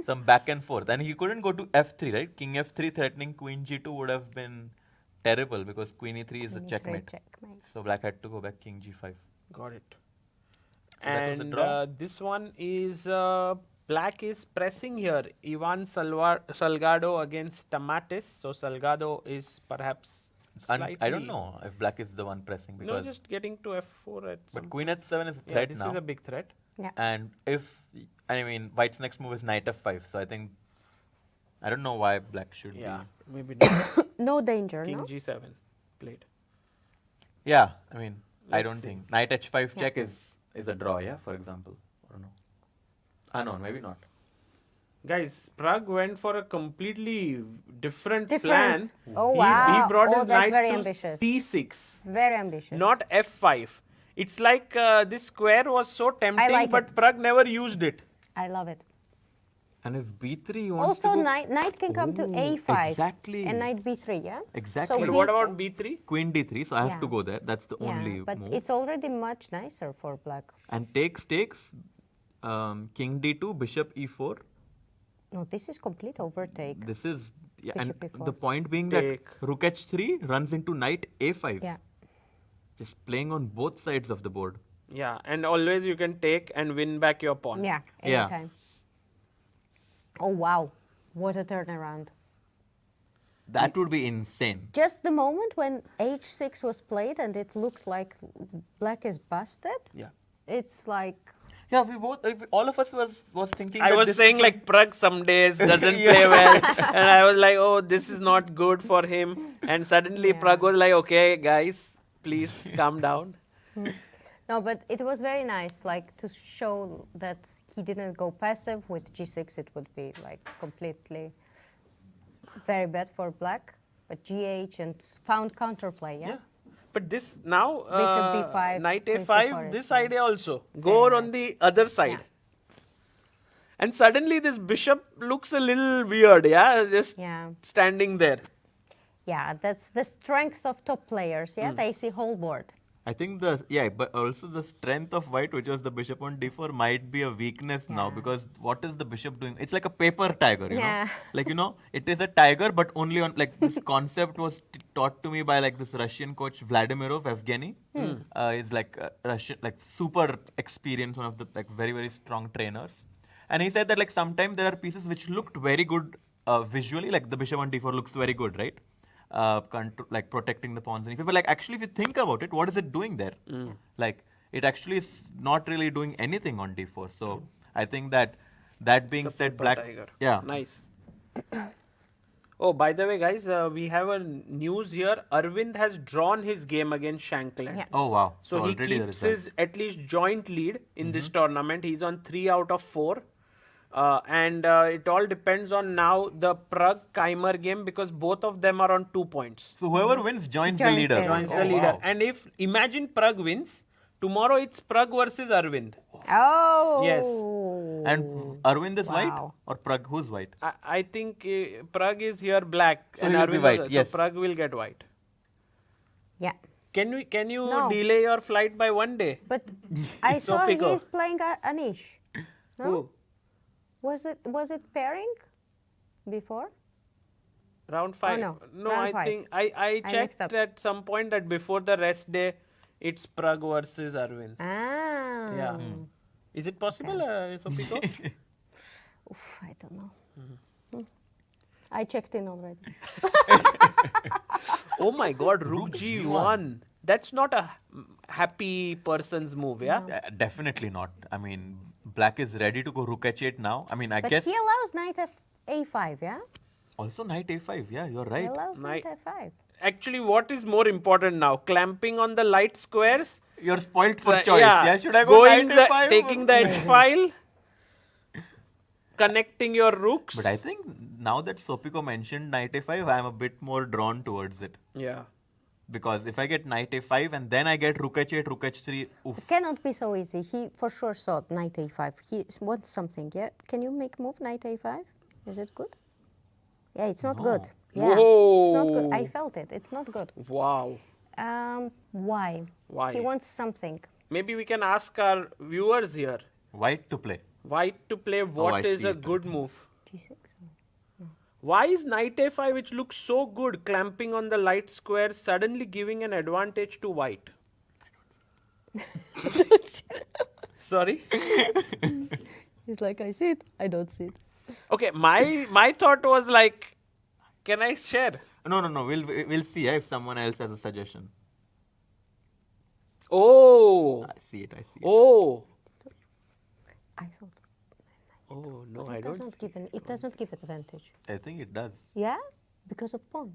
Some back and forth. And he couldn't go to f3, right? King f3 threatening queen g2 would have been terrible because queen e3 is a Queen e3 checkmate. checkmate. So black had to go back king g5. Got it. So that was a And draw. this one is Black is pressing here. Ivan Salgado against Tamatis. So Salgado is perhaps slightly. I don't know if black is the one pressing No, because. just getting to F4 at some But queen h7 is a Yeah, threat this now. is a big threat. Yeah. And white's next move is knight f5. So I think, I don't know why black should Yeah, be. maybe not. No danger, King no? G7 played. Yeah, I mean, I Let's don't see. think. Knight h5 check is a draw, yeah, for example. I don't know. No, maybe not. Guys, Prague went for a completely different Different. plan. Oh, He wow. brought Oh, his that's knight very to ambitious. C6, Very ambitious. not F5. It's like this square was so tempting, like but it. Prague never used it. I love it. And if b3 he wants Also, to go knight can come to Ooh, a5. exactly. And knight b3, yeah? Exactly. So But b- what about B3? queen d3, so I have Yeah. to go there. That's the Yeah, only but move. it's already much nicer for black. And takes, king d2, bishop e4. No, this is complete overtake. This is, and Bishop e4. the point being Take. that rook h3 runs into knight a5. Yeah. Just playing on both sides of the board. Yeah, and always you can take and win back your pawn. Yeah, Yeah. anytime. Oh, wow. What a turnaround. That would be insane. Just the moment when h6 was played and it looked like black is busted, Yeah. it's like, Yeah, all of us was thinking. I that was this saying is like Prague some days doesn't play well, and I was like, oh, this is not good for him. And suddenly Yeah. Prague was like, okay, guys, please calm down. no, but it was very nice, like to show that he didn't go passive. With g6, it would be like completely very bad for black. But gh and found counterplay, yeah? Yeah. But this now, Bishop b5, knight queen a5, c4 this is nice. idea also. Go Very on nice. the other side. Yeah. And suddenly this bishop looks a little weird, yeah? Just Yeah. standing there. Yeah, that's the strength of top players, Hmm. yeah? They see whole board. I think but also the strength of white, which was the bishop on d4, might be a weakness now Yeah. because what is the bishop doing? It's like a paper tiger, you Yeah. know. Like it is a tiger, but only on like this concept was taught to me by like this Russian coach Vladimirov, Evgeny. He's like Russian, like super experienced, one of the like very very strong trainers. And he said that like sometimes there are pieces which looked very good visually, like the bishop on d4 looks very good, right? Like protecting the pawns and but like actually if you think about it, what is it doing there? Like it actually is not really doing anything on d4. So I think that being It's a said, paper black, tiger. yeah, Nice. Oh, by the way, guys, we have a news here. Arvind has drawn his game against Shankland. Yeah. Oh wow! So he already the keeps result. his at least joint lead in this tournament. He's on 3 out of 4. And it all depends on now the Prague Keimer game because both of them are on 2 points. So whoever wins joins the Joins leader. the Joins Oh, the leader. wow. And if imagine Prague wins, tomorrow it's Prague versus Arvind. Oh! Yes. And Arvind is white Wow. or Prague? Who's white? I think Prague is here black So and he will be Arvind white, also. yes. So Prague will get white. Yeah. Can you No. delay your flight by 1 day? But I saw Sopiko. he's playing Anish. No? Who? Was it pairing before? Round 5? no. No, Round I five. think I I checked mixed up. at some point that before the rest day, it's Prague versus Arvind. Ah. Yeah. Is it possible, Sopiko? Oof, I don't know. I checked in already. Oh my God, Rook G1. That's not a happy person's move, yeah? Definitely not. I mean, black is ready to go rook h8 now. I mean, I But guess he allows knight a5, yeah? also knight a5. Yeah, you're He right. allows knight Knight- a5. Actually, what is more important now? Clamping on the light squares? You're spoiled for choice. Yeah, should I go going knight a5? taking the edge file, connecting your rooks. But I think now that Sopiko mentioned knight a5, I'm a bit more drawn towards it. Yeah. Because if I get knight a5 and then I get rook h8, rook h3, oof. Cannot be so easy. He for sure thought knight a5. He wants something, yeah? Can you make move knight a5? Is it good? Yeah, it's not good. Yeah, it's not good. I Whoa. felt it. It's not good. Wow. Why? Why? He wants something. Maybe we can ask our viewers here. White to play. White to play what I is see a it. good move. G6. Why is knight a5, which looks so good, clamping on the light square, suddenly giving an advantage to white? Sorry? He's like, I see it, I don't see it. Okay, my thought was like, can I share? No. We'll see if someone else has a suggestion. Oh, I see it. oh, I thought oh no, it I don't. doesn't give it doesn't give advantage. I think it does. Yeah, because of pawn.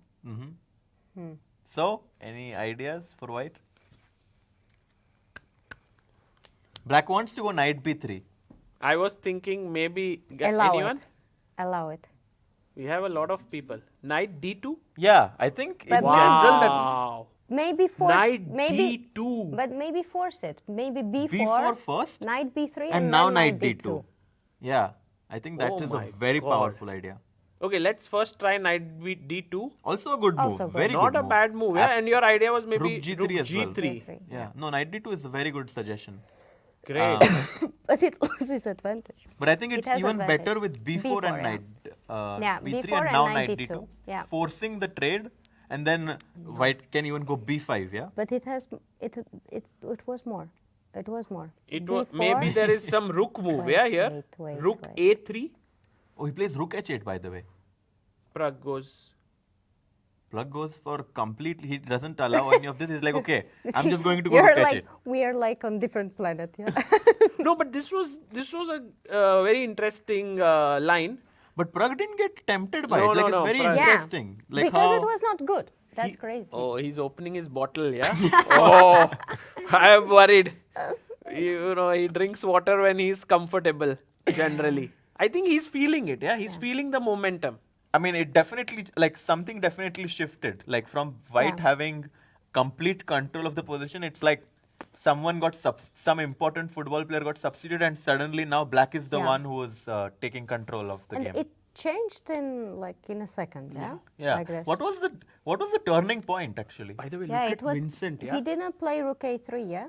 So, any ideas for white? Black wants to go knight b3. I was thinking maybe Allow anyone. it. Allow it. We have a lot of people. Knight d2. Yeah, I think in But general that's Wow. Maybe force. Knight maybe. d2. But maybe force it. Maybe b4. b4 first Knight b3 and now then knight d2. d2. Yeah, I think that Oh is a my very God. powerful idea. Okay, let's first try knight d2. Also a good move. Also good. Very Not good a move. bad move. Yeah, and your idea was maybe Rook g3 as well. g3. Yeah, no, knight d2 is a very good suggestion. Great. But it loses advantage. But I think It it's has even advantage. better with b4, B4, and yeah. knight Yeah, b3 B4 and and now knight knight D2, d2. yeah. Forcing the trade, and then white can even go b5, yeah? But it has it was more. It was more. It was B4. maybe there is some rook move. Wait, Yeah, here. wait, Rook wait. a3. Oh, he plays rook h8, by the way. Prague goes. Plug goes for completely, he doesn't allow any of this. He's like, okay, I'm just going to go You're rook like h8. we are like on different planet. Yeah. No, but this was a very interesting line. But Prague didn't get tempted by No, it. Like, no, it's very Prague- Yeah. interesting. Like because how it was not good. That's crazy. Oh, he's opening his bottle, yeah? Oh, I am worried. You know, he drinks water when he's comfortable, generally. I think he's feeling it, yeah? He's feeling the momentum. I mean, it definitely, like something definitely shifted. Like from white Yeah. having complete control of the position, it's like someone got, some important football player got substituted and suddenly now black is the Yeah. one who is taking control of the And game. it changed in a second. Yeah. Yeah. Like this. What was the turning point actually? By the way, Yeah, look it at was. Vincent, yeah? He didn't play rook a3. Yeah.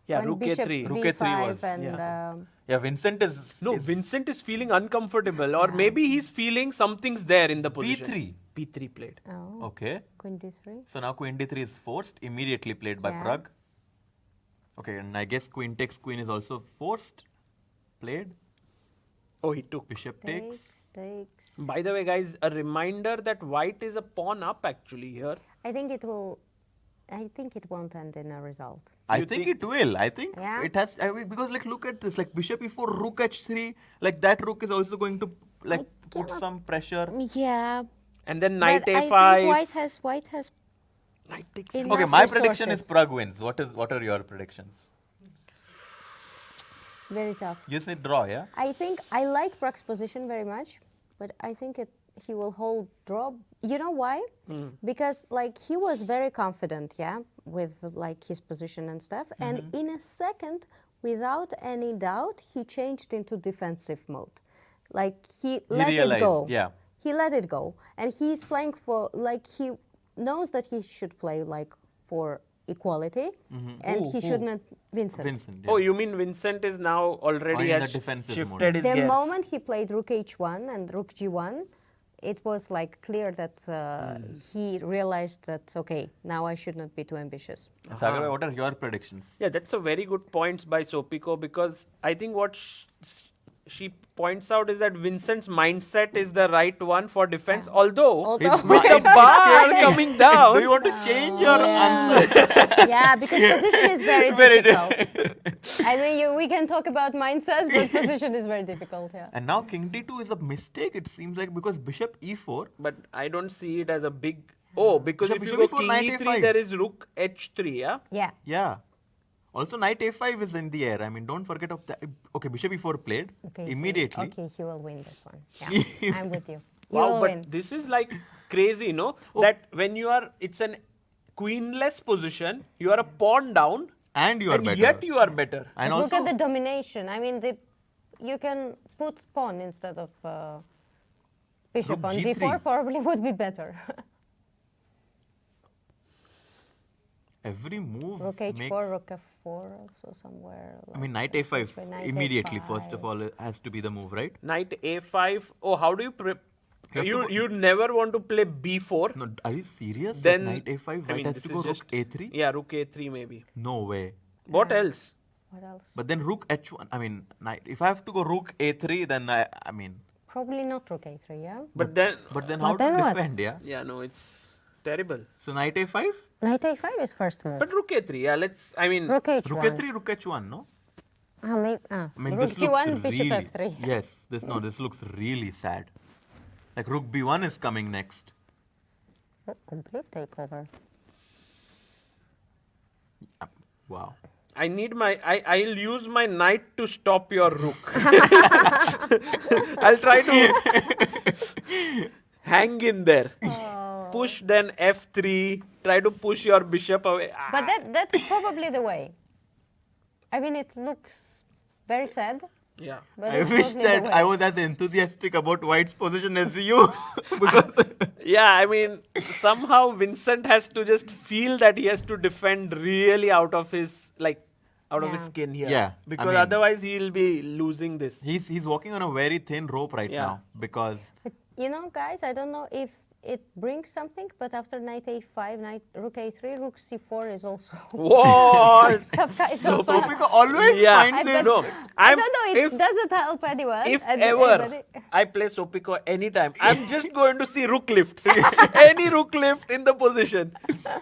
Yeah, When rook bishop a3. Rook b5 a3 was- and yeah. Yeah, Vincent is No, is Vincent is feeling uncomfortable, or maybe he's feeling something's there in the position. b3. b3 played. oh, Okay. queen d3. So now queen d3 is forced, immediately played by Yeah. Prague. Okay, and I guess queen takes queen is also forced, played. Oh, he took. Bishop takes. Takes. By the way, guys, a reminder that white is a pawn up actually here. I think it will. I think it won't end in a result. I You think think- it will. I think Yeah? it has. I mean, because like look at this, like bishop e4, rook h3. Like that rook is also going to like put cannot- some pressure. Yeah. And then knight but a5. I think white has Knight takes enough Okay, my prediction is resources. Prague wins. What are your predictions? Very tough. You say draw, yeah? I think I like Prague's position very much, but I think he will hold draw. You know why? Because like he was very confident, yeah, with like his position and stuff, and in a second, without any doubt, he changed into defensive mode. Like he let it realized, go. yeah. He let it go, and he's playing for like he knows that he should play like for equality, and Who? he shouldn't. Vincent. Vincent. Yeah. Oh, you mean Vincent is now already in has the defensive shifted mode. his The gears. moment he played rook h1 and rook g1, it was like clear that he realized that, okay, now I should not be too ambitious. Sagar, what are your predictions? Yeah, that's a very good point by Sopiko, because I think what she points out is that Vincent's mindset is the right one for defense, although It's with the bar coming Do down. you want to change your answer? Yeah, because position is very Very difficult. I mean, we can talk about mindsets, but position is very difficult, yeah. And now king d2 is a mistake, it seems like, because bishop e4. But I don't see it as a big... Oh, because Bishop if you go e4, king knight e3, a5. there is rook h3, yeah? Yeah. Yeah. Also, knight a5 is in the air. I mean, don't forget of that. Okay, bishop e4 played Okay. immediately. Okay, he will win this one. Yeah, I'm with you. You Wow, will but win. this is like crazy, no? That when you are... It's an queenless position, you are a pawn down, And you are and better. yet you are better. And But look also, at the domination. I mean, you can put pawn instead of bishop Rook on G3. d4 probably would be better. every move Rook makes... h4, rook f4 also somewhere. I mean, like knight that. a5 Knight immediately, A5. first of all, has to be the move, right? Knight a5. Oh, how do you... have to go- You never want to play b4. No, are you serious? Then Like knight a5, I white mean, has this to is go just- rook a3? Yeah, rook a3 maybe. No way. What else? What else? But then rook h1. I mean, knight. If I have to go rook a3, then I mean. Probably not rook a3, yeah? But then, But then how then to what? defend? Yeah. yeah, no, it's terrible. So knight a5. Knight a5 is first move. But rook a3, yeah, I mean, Rook h1. Rook a3, rook h1. No. I mean, I mean, rook this looks g1, bishop really. f3. Yes. This looks really sad. Like rook b1 is coming next. Oh, complete takeover. Wow. I need I'll use my knight to stop your rook. I'll try to hang in there. Push then f3, try to push your bishop away. But that's probably the way. I mean, it looks very sad, Yeah. but I it's wish probably that the way. I was as enthusiastic about White's position as you. Because Yeah, I mean, somehow Vincent has to just feel that he has to defend really out of his Yeah. skin here. Yeah, I Because mean- otherwise he'll be losing this. he's walking on a very thin rope right Yeah. now. Because But, you know, guys, I don't know if it brings something, but after knight a5, rook a3, rook c4 is also What? some kind So of... Sopiko always Yeah. finds I this. bet- No, I don't know, it if- doesn't help anyone. If and ever anybody. I play Sopiko anytime, I'm just going to see rook lift. Any rook lift in the position.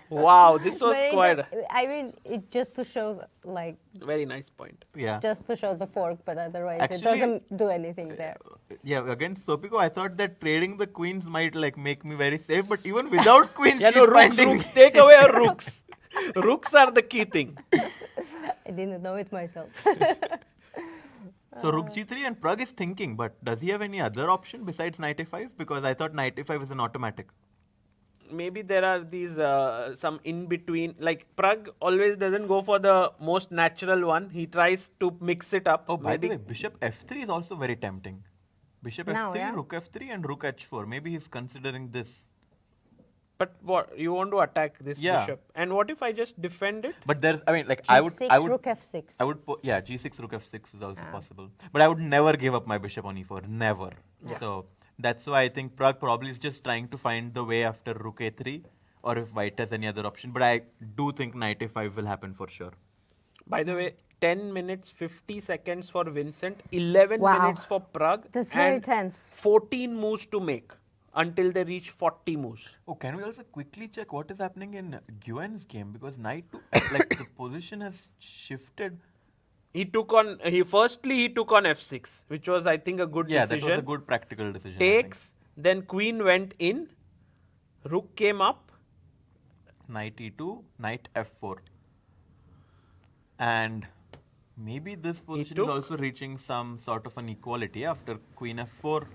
Wow, this was But it quite don't- I mean, it just to show, like, very nice point. Yeah. just to show the fork, but otherwise Actually- it doesn't do anything there. Yeah, against Sopiko, I thought that trading the queens might like make me very safe, but even without queens, Yeah, she's no, rooks, finding. rooks. Take away our rooks. Rooks are the key thing. I didn't know it myself. So rook g3 and Prague is thinking, but does he have any other option besides knight a5? Because I thought knight a5 is an automatic. Maybe there are these some in between. Like Prague always doesn't go for the most natural one. He tries to mix it up. Oh, by the Maybe- way, bishop f3 is also very tempting. Bishop Now, f3, yeah. rook f3 and rook h4. Maybe he's considering this. But what you want to attack this Yeah. bishop? And what if I just defend it? But there's, I mean, like G6, I would, rook f6. I would, yeah, g6, rook f6 is also possible. But I would never give up my bishop on e4, never. So that's why I think Prague probably is just trying to find the way after rook a3, or if White has any other option. But I do think knight a5 will happen for sure. By the way, 10 minutes 50 seconds for Vincent, 11 Wow. minutes for Prague, That's very and tense. 14 moves to make until they reach 40 moves. Oh, can we also quickly check what is happening in Guen's game? Because knight to, like the position has shifted. He took on f6, which was I think a good Yeah, decision. that was a good practical decision. I think. Takes, then queen went in, rook came up. Knight e2, knight f4. And maybe this position is took. also reaching some sort of an equality after queen f4.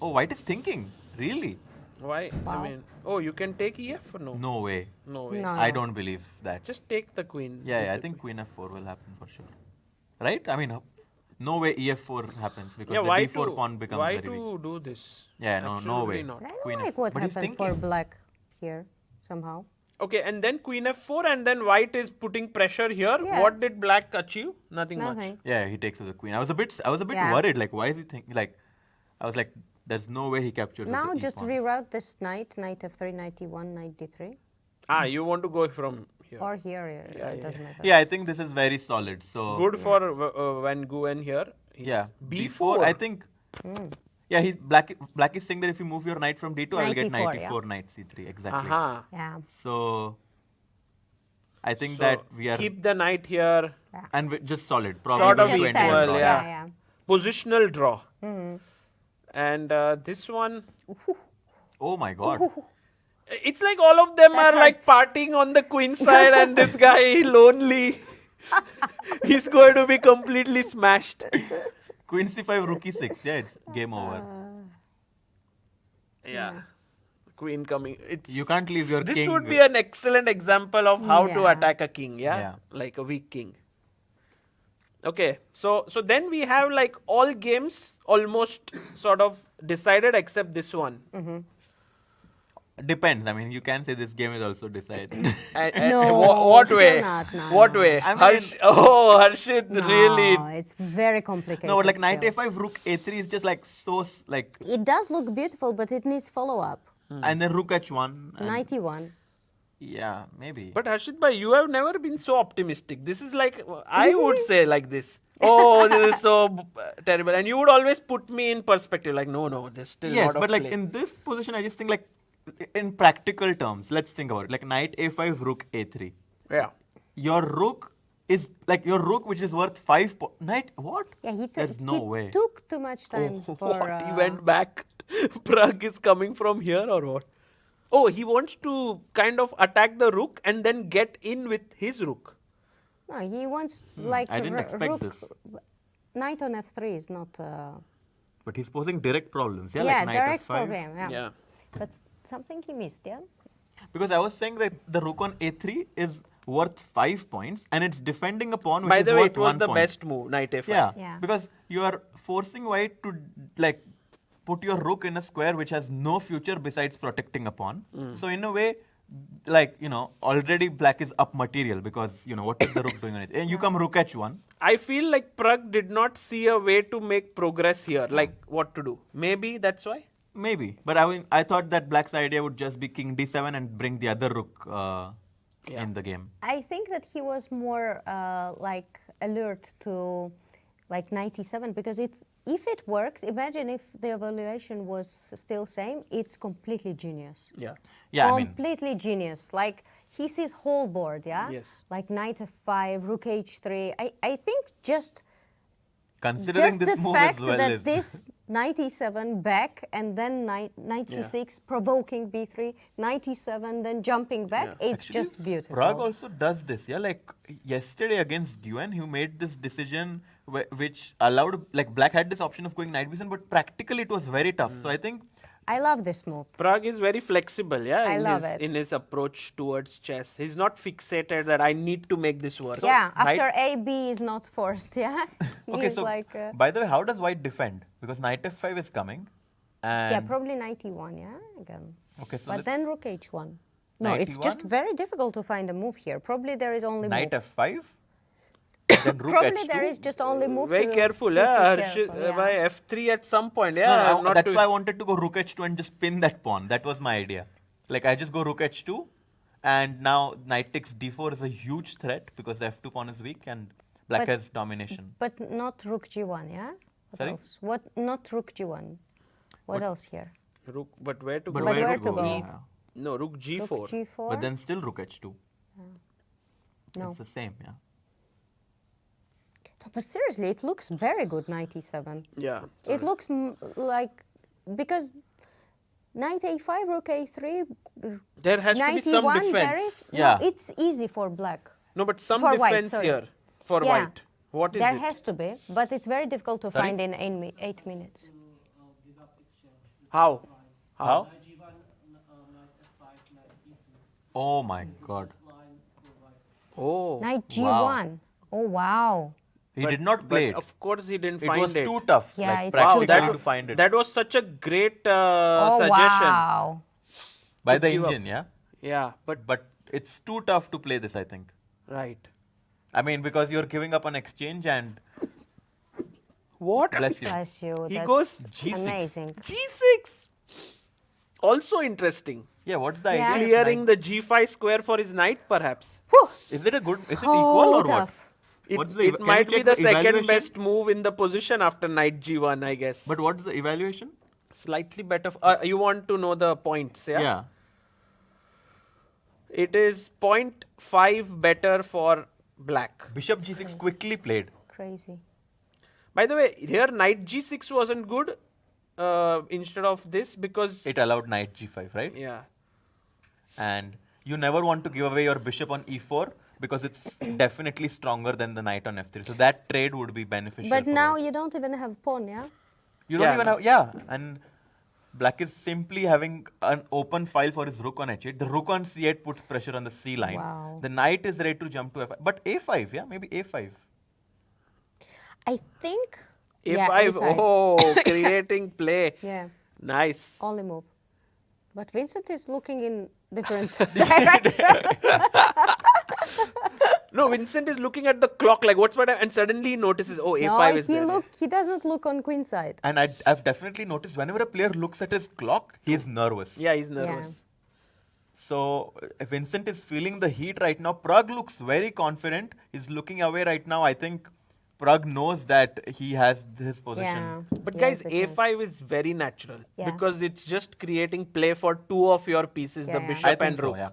Oh, White is thinking. Really? Why? I mean, oh, you can take ef or no? No way. No way. No. I don't believe that. Just take the queen. Yeah, Take I the think queen f4 will happen for sure. Right? I mean, no way ef4 happens because Yeah, the why d4 to, pawn becomes why very weak. to do this? Yeah, no Absolutely way. not. I don't Queen like f- what but he's happened for thinking. black here, somehow. Okay, and then queen f4, and then white is putting pressure here. Yeah. What did black achieve? Nothing much. Nothing. Yeah, he takes with the queen. I was a bit Yeah. worried. Like, why is he thinking? Like, I was like, there's no way he captures with Now the just e-pawn. reroute this knight, knight f3, knight e1, knight d3. You want to go from here. Or here, it doesn't matter. Yeah, I think this is very solid. So Good for Van Guen here. He's yeah, b4. I think. Yeah, black is saying that if you move your knight from d2, I'll Knight get e4, knight yeah. e4, knight c3. Exactly. Aha. Yeah. So I think So that we are keep the knight here. and just solid. Probably Sort of going to Just end equal, in stand. draw. yeah. yeah. Positional draw. And this one, Oh my god. it's like all of them That are like hurts. partying on the queen side, and this guy lonely. He's going to be completely smashed. Queen c5, rook e6. Yeah, it's game over. Yeah. Queen coming. It's, You can't leave your this king. would be an excellent example of how to Yeah. attack a king, Yeah. Like a weak king. Okay, so then we have like all games almost sort of decided except this one. Depends. I mean, you can say this game is also decided. No, what still way? not, no, What no. way? I mean- Harshit, No, really? it's very complicated. No, but like knight still. a5, rook a3 is just like so like, It does look beautiful, but it needs follow-up. and then rook h1. And Knight e1. Yeah, maybe. But Harshit bhai, you have never been so optimistic. This is like, I would say like this. Oh, this is so terrible. And you would always put me in perspective. Like, no, there's still Yes, lot of but like play. in this position, I just think like in practical terms, let's think about it. Like knight a5, rook a3. Yeah. Your rook is like your rook, which is worth 5 knight. What? Yeah, There's no way. took too much time Oh, for. what? He went back. Prague is coming from here or what? Oh, he wants to kind of attack the rook and then get in with his rook. No, he wants like I didn't expect rook. this. Knight on f3 is not. But he's posing direct problems. Yeah, yeah, like knight direct f5. problem. Yeah. Yeah. But something he missed. Yeah. Because I was saying that the rook on a3 is worth 5 points and it's defending a pawn which By is the way, worth it was 1 the point. best move, knight a5. Yeah, Yeah. because you are forcing white to like put your rook in a square which has no future besides protecting a pawn. So in a way, like, you know, already black is up material because, you know, what is the rook doing on it? And you come rook h1. I feel like Prague did not see a way to make progress here, like what to do. Maybe that's why. Maybe, but I thought that black's idea would just be king d7 and bring the other rook in the game. I think that he was more like alert to like 97 because it's if it works. Imagine if the evaluation was still same. It's completely genius. Yeah. Yeah, I mean, Completely genius. Like he sees whole board. Yeah. Yes. Like knight f5, rook h3. I think just considering the this move fact as well that is this knight e7 back and then knight c6 provoking b3, knight e7 then jumping back. It's Actually, just beautiful. Prague also does this, yeah. Like yesterday against Guyen, he made this decision which allowed, like, black had this option of going knight b7, but practically it was very tough. So I think I love this move. Prague is very flexible, yeah, I in love his it. in his approach towards chess. He's not fixated that I need to make this work. Yeah, Knight- after A, B is not forced, yeah? okay. He's So like, by the way, how does white defend? Because knight f5 is coming, and yeah, probably knight e1, yeah, again. okay, so But then rook h1. No, Knight it's just e1? very difficult to find a move here. Probably there is only knight move. f5, then rook Probably h2. there is just only move. Very to careful, be yeah. careful, Harshit, by f3 at some point, yeah. No, not that's to- why I wanted to go rook h2 and just pin that pawn. That was my idea. Like I just go rook h2, and now knight takes d4 is a huge threat because the f2 pawn is weak and black But- has domination. But not rook g1, yeah? What Sorry? else? What? Not rook g1. What else here? Rook, but where to But go? where to go? Yeah. No, rook g4. Rook g4? But then still rook h2. No. It's the same, yeah. But seriously, it looks very good, knight e7. Yeah. It looks like, because knight a5, rook a3, There has to be knight some e1, defense. there is, Yeah. no, it's easy for black. No, but some For white, defense sorry. here for Yeah. white. What is There it? has to be, but it's very difficult to Sorry? find in 8 minutes. How? How? Oh my god. Oh. Knight g1. Wow. Oh, wow. He But- did not but play it. Of course, he didn't It find was it. too tough. Yeah, like it's practically too tough. to find it. That was such a great Oh, suggestion. wow. By the give up. engine, yeah. Yeah, But it's too tough to play this, I think. right. I mean, because you're giving up an exchange and What? bless you. Bless you. He That's goes G6. amazing. G6. Also interesting. Yeah, what's the Yeah. idea? Clearing the G5 square for his knight, perhaps. Whew. Is it a good? Is it So equal or what? tough. It, What's the ev- it can might you be check the the second evaluation? best move in the position after knight G1, I guess. But what's the evaluation? Slightly better. You want to know the points, yeah? Yeah. It is 0.5 better for black. Bishop g6 quickly played. Crazy. By the way, here knight G6 wasn't good instead of this because... It allowed knight g5, right? yeah. And you never want to give away your bishop on e4 because it's definitely stronger than the knight on f3. So that trade would be beneficial. But for now white. you don't even have pawn, yeah? You don't Yeah, even no. have, yeah. And black is simply having an open file for his rook on h8. The rook on c8 puts pressure on the c line. Wow. The knight is ready to jump to f5. But a5, yeah, maybe a5. I think... A5, yeah, A5. oh, creating play. Yeah, Nice. only move. But Vincent is looking in different direction. No, Vincent is looking at the clock like what's what, and suddenly he notices, oh, A5 No, is there. he doesn't look on queen side. And I've definitely noticed whenever a player looks at his clock, he is nervous. Yeah, he's nervous. So Vincent is feeling the heat right now. Prague looks very confident. He's looking away right now. I think Prague knows that he has his position. Yeah. But he guys, has the chance. A5 is very natural Yeah. because it's just creating play for two of your pieces, Yeah, the yeah. bishop I think and so, rook. yeah.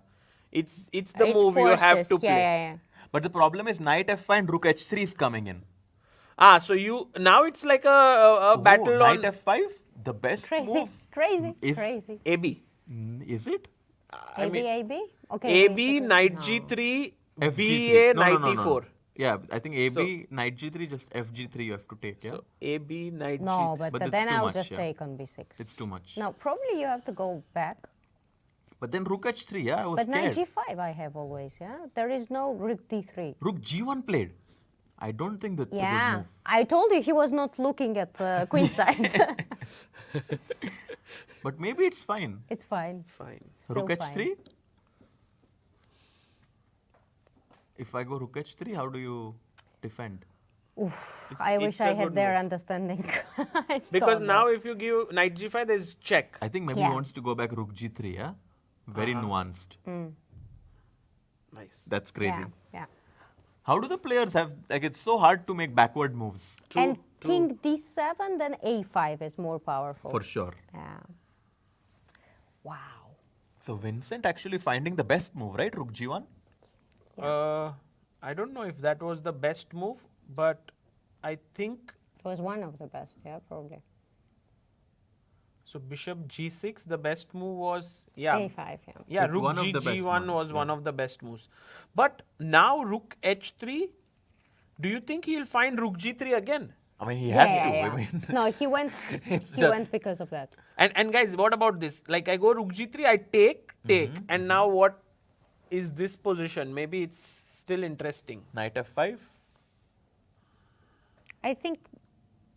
It's the It move you have forces, to play. Yeah. But the problem is knight f5 and rook h3 is coming in. Ah, so you now it's like a battle knight on f5, the best Crazy, move. crazy, is- crazy. AB. Is it? I mean, AB? Okay. AB, knight G3, FG3. BA, No, knight no, no, no. E4. Yeah, I think AB, So- knight g3, just fg3 you have to take, yeah? So AB, knight No, G3. but, But that's then too I'll much, just yeah. take on b6. It's too much. No, probably you have to go back. But then rook h3, yeah, I was But knight scared. g5 I have always, yeah? There is no rook d3. Rook g1 played. I don't think that's a good Yeah, move. I told you he was not looking at queen side. But maybe it's fine. It's fine. Fine. Still rook fine. h3? If I go rook h3, how do you defend? Oof, I wish it's I a had good their move. understanding. I Because don't now know. if you give knight G5, there's check. I think maybe Yeah. he wants to go back rook g3, yeah? Very nuanced. Nice. That's crazy. Yeah. How do the players have, like, it's so hard to make backward moves. And king d7, then a5 is more powerful. For sure. Yeah. Wow. So Vincent actually finding the best move, right? Rook g1? I don't know if that was the best move, but I think It was one of the best, yeah, probably. so. Bishop G6, the best move was a5, yeah. Yeah, It's rook one of the best G1 ones, was yeah. one of the best moves. But now rook H3, do you think he'll find rook G3 again? I mean, he has Yeah, to. yeah, I yeah. mean, No, he went. It's he just- went because of that. And guys, what about this? Like I go rook G3, I take, and now what is this position? Maybe it's still interesting. knight f5? I think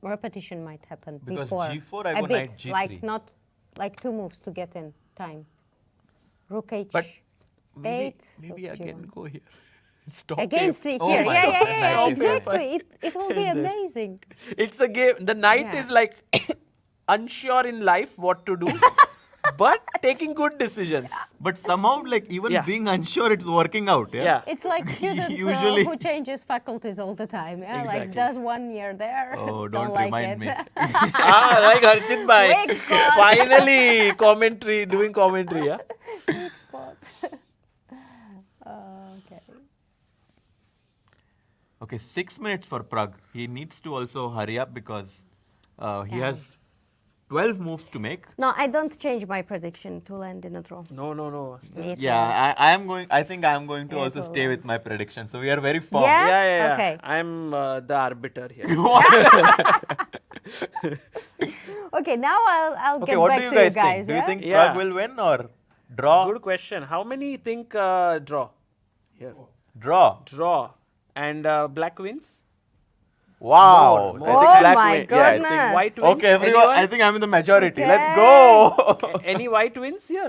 repetition might happen Because before. G4 I a go bit, knight G3. like not like 2 moves to get in time. Rook h8. But maybe rook again G1. go here. Stop Against it. it Oh here. my Yeah, God, yeah, the yeah, knight is exactly. It will be amazing. It's a game. The knight Yeah. is like unsure in life what to do, but taking good decisions. But somehow, like, even Yeah. being unsure, it's working out, yeah? Yeah. It's like student Usually- who changes faculties all the time. Yeah, like Exactly. does 1 year there. Oh, don't like remind it. me. Like Harshit bhai. Weak spot. Finally, commentary, doing commentary. Yeah. Weak spot. Okay. Okay, 6 minutes for Prague. He needs to also hurry up because he has 12 moves to make. No, I don't change my prediction to land in a draw. No. It Yeah, I am going. I think I am going to Yeah, also it stay will. with my prediction. So we are very firm. Yeah? Yeah. Okay. I'm the arbiter here. Okay, now I'll Okay, get what back do you to guys you guys. think? Do you yeah? think Yeah. Prague will win or draw? Good question. How many think draw? Here. Draw. Draw. And black wins? Wow. More. I Oh think black my win- yeah, I think goodness. White wins? Okay, everyone. Anyone? I think I'm in the majority. Okay. Let's go. Any white wins here?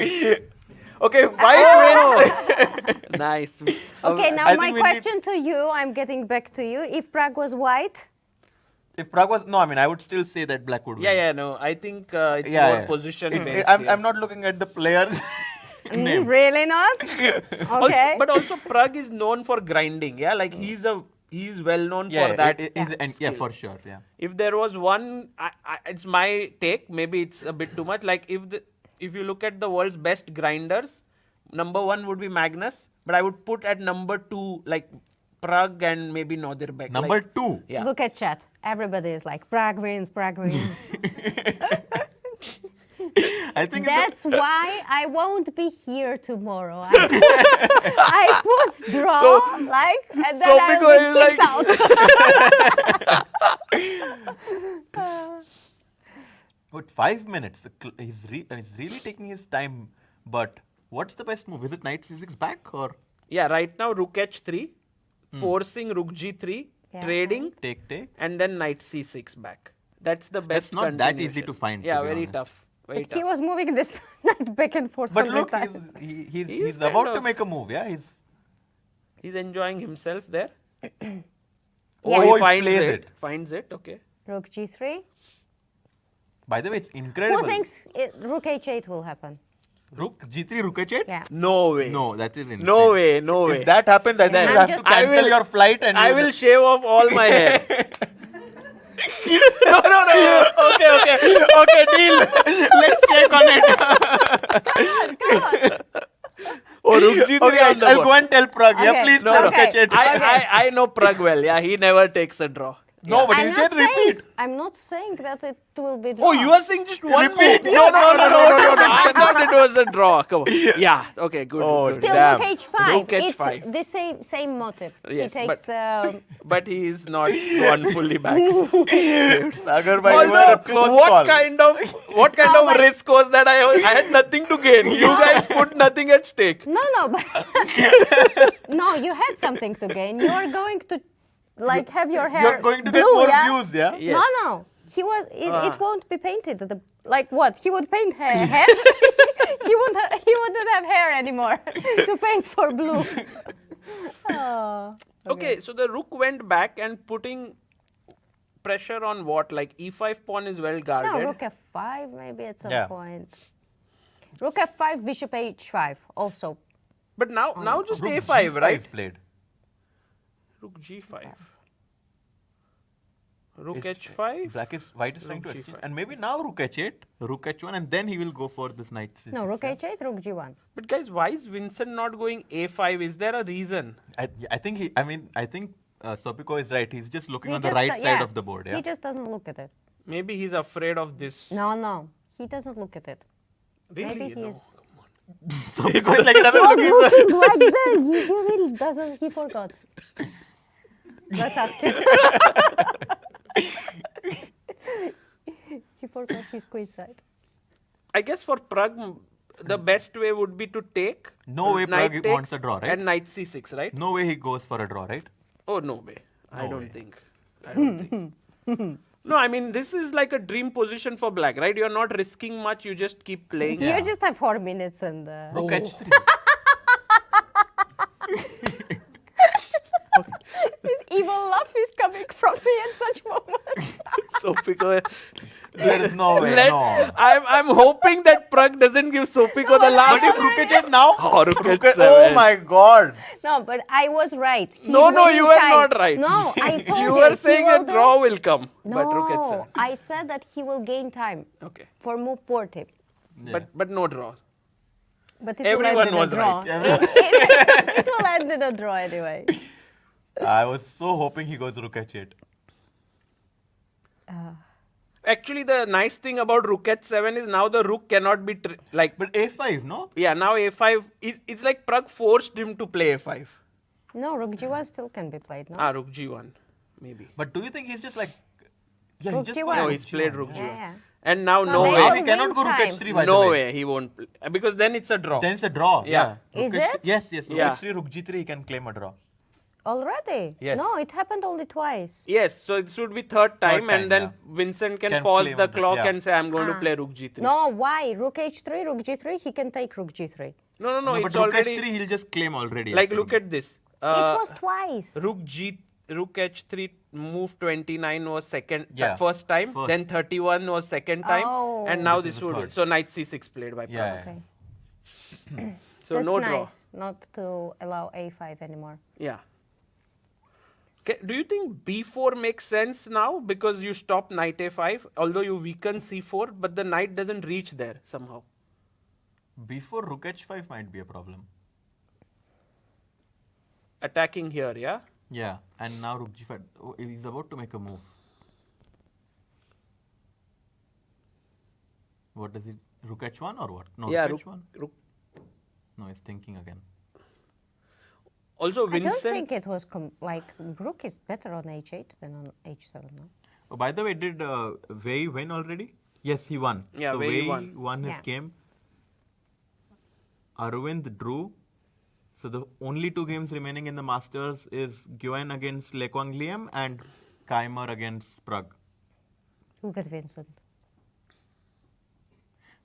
Okay, white wins. Nice. Okay, now I my think we need- question to you, I'm getting back to you. If Prague was white, If Prague was no, I mean I would still say that black would win. Yeah, no. I think it's Yeah, more yeah. position It's- based. I'm, here. I'm not looking at the players. name. really not? Okay. But also Prague is known for grinding. Yeah, like he's well known Yeah, for that. and yeah, skill. for sure. Yeah. If there was one, it's my take. Maybe it's a bit too much. Like if you look at the world's best grinders, number 1 would be Magnus, but I would put at number 2 like Prague and maybe Nodirbek. Number like, 2. Yeah. Look at chat. Everybody is like, Prague wins, Prague wins. I think That's why I won't be here tomorrow. I put draw, and then I Sopiko will is be kicked like- out. With 5 minutes, he's really taking his time. But what's the best move? Is it knight c6 back or Yeah, right now rook h3, forcing rook g3, Yeah. trading, take? and then knight c6 back. That's the best. That's not that easy continuation. to find, to Yeah, be very honest. tough. Very But he tough. was moving this knight back and forth But 100 look, times. he's He's about kind to of- make a move. Yeah, He's enjoying himself there. Yeah. Oh, he he finds plays it. it. Finds it. Okay. Rook g3. By the way, it's incredible. Who thinks rook h8 will happen? Rook G3, Rook H8? Yeah. No way. No, that is insane. No way. No way. If that happens, I think I'm you'll have just- to cancel your flight and I you- will shave off all my hair. no. Okay, deal. Let's check on it. Oh, Rook G3 Okay, on the I'll board. go and tell Prague. Yeah, Okay. please, No, Rook okay. H8. I know Prague well. Yeah, he never takes a draw. No, but I'm he not did repeat. I'm not saying that it will be Oh, draw. you are saying just one Repeat. move? No. I thought it was a draw. Come on. Yeah. Okay. Good. Oh, good. Still Damn. Rook H5. Rook H5. It's the same motive. Yes, he takes the... But he is not one fully back. Sagar bhai, you were a Also, close what call. kind of Oh my- risk was that? I had nothing to gain. You guys put nothing at stake. No, but... no, you had something to gain. You are going to have your hair You're going to get blue, more yeah? views, yeah? Yes. No. He was. It won't be painted. Like what? He would paint hair. he wouldn't have hair anymore to paint for blue. Oh, Okay, so the rook went back and putting pressure on what? Like e5 pawn is well guarded. no, rook f5 maybe at some Yeah. point. Rook f5, bishop h5 also. But now just Rook a5, G5 right? played. Rook g5. Rook Is- h5. White is trying to Rook exchange. G5. And maybe now Rook H8, Rook H1, and then he will go for this knight C6. No, rook yeah? h8, rook g1. But guys, why is Vincent not going a5? Is there a reason? I think Sopiko is right. He's just looking He on the just- right side yeah, of the board. Yeah. He just doesn't look at it. Maybe he's afraid of this. No, he doesn't look at it. Really? Maybe he No. is Sopiko is like, he doesn't not look at the- looking like that. He really doesn't. He forgot. Let's ask him. He forgot his queen side. I guess for Prague, the best way would be to take. No way knight Prague takes wants a draw, right? And knight c6, right? No way he goes for a draw, right? Oh, no way. I No don't way. think. No, I mean, this is like a dream position for black, right? You're not risking much. You just keep playing. You just have 4 minutes and. Rook H3. This evil laugh is coming from me at such moments. Sopiko. There is no way, no. I'm hoping that Prague doesn't give Sopiko the last. But if Rook H8 now? Oh, Rook Rook H7. oh my god. No, but I was right. He's No, winning you were time. not right. No, I told You you. were he saying will a draw will come. No, But Rook H7. I said that he will gain time Okay. for move 40. Yeah. But no draw. But it Everyone will end in was a draw. right. It will end in a draw anyway. I was so hoping he goes Rook H8. Actually, the nice thing about Rook H7 is now the rook cannot be But A5, no? Yeah, now a5 it's like Prague forced him to play a5. No, rook g1 still can be played, no? Rook g1 maybe. But do you think he's just like... Yeah, Rook he just G1. played No, Wow. he's played rook Yeah, g1. yeah. And now But no they way. all He cannot go win Rook time. H3 by No the way. way he won't play. Because then it's a draw. Then it's a draw. Yeah. Is Rook H3 it? Yes, Rook Yeah. H3, Rook G3, he can claim a draw. Already? Yes. No, it happened only twice. Yes, so it should be third time, time, and then yeah. Vincent can Can pause claim the a draw, clock yeah. and say, I'm going to play rook g3. No, why? Rook h3, rook g3, he can take rook g3. No, No, it's but Rook already... H3, he'll just claim already. Like, look at this. It was twice. Rook h3 move 29 was Yeah. first time, First. then 31 was second time, Oh. and now This this is the would be. third. So knight c6 played by Yeah. Prague. Okay. So That's no nice, draw. not to allow a5 anymore. Yeah. Okay, do you think b4 makes sense now because you stop knight a5, although you weaken c4, but the knight doesn't reach there somehow? Before Rook H5 might be a problem. Attacking here, yeah? Yeah, and now Rook G5. Oh, he's about to make a move. What does he? Rook H1 or what? No, Yeah, Rook rook, H1. rook. No, he's thinking again. Also, I don't Vincent. think it was like rook is better on h8 than on h7. No? Oh, by the way, did Wei win already? Yes, he won. Yeah, so Wei Wei won. his Yeah. game. Arvind drew. So the only 2 games remaining in the Masters is Nguyen against Le Quang Liem and Keimer against Prague. Look at Vincent.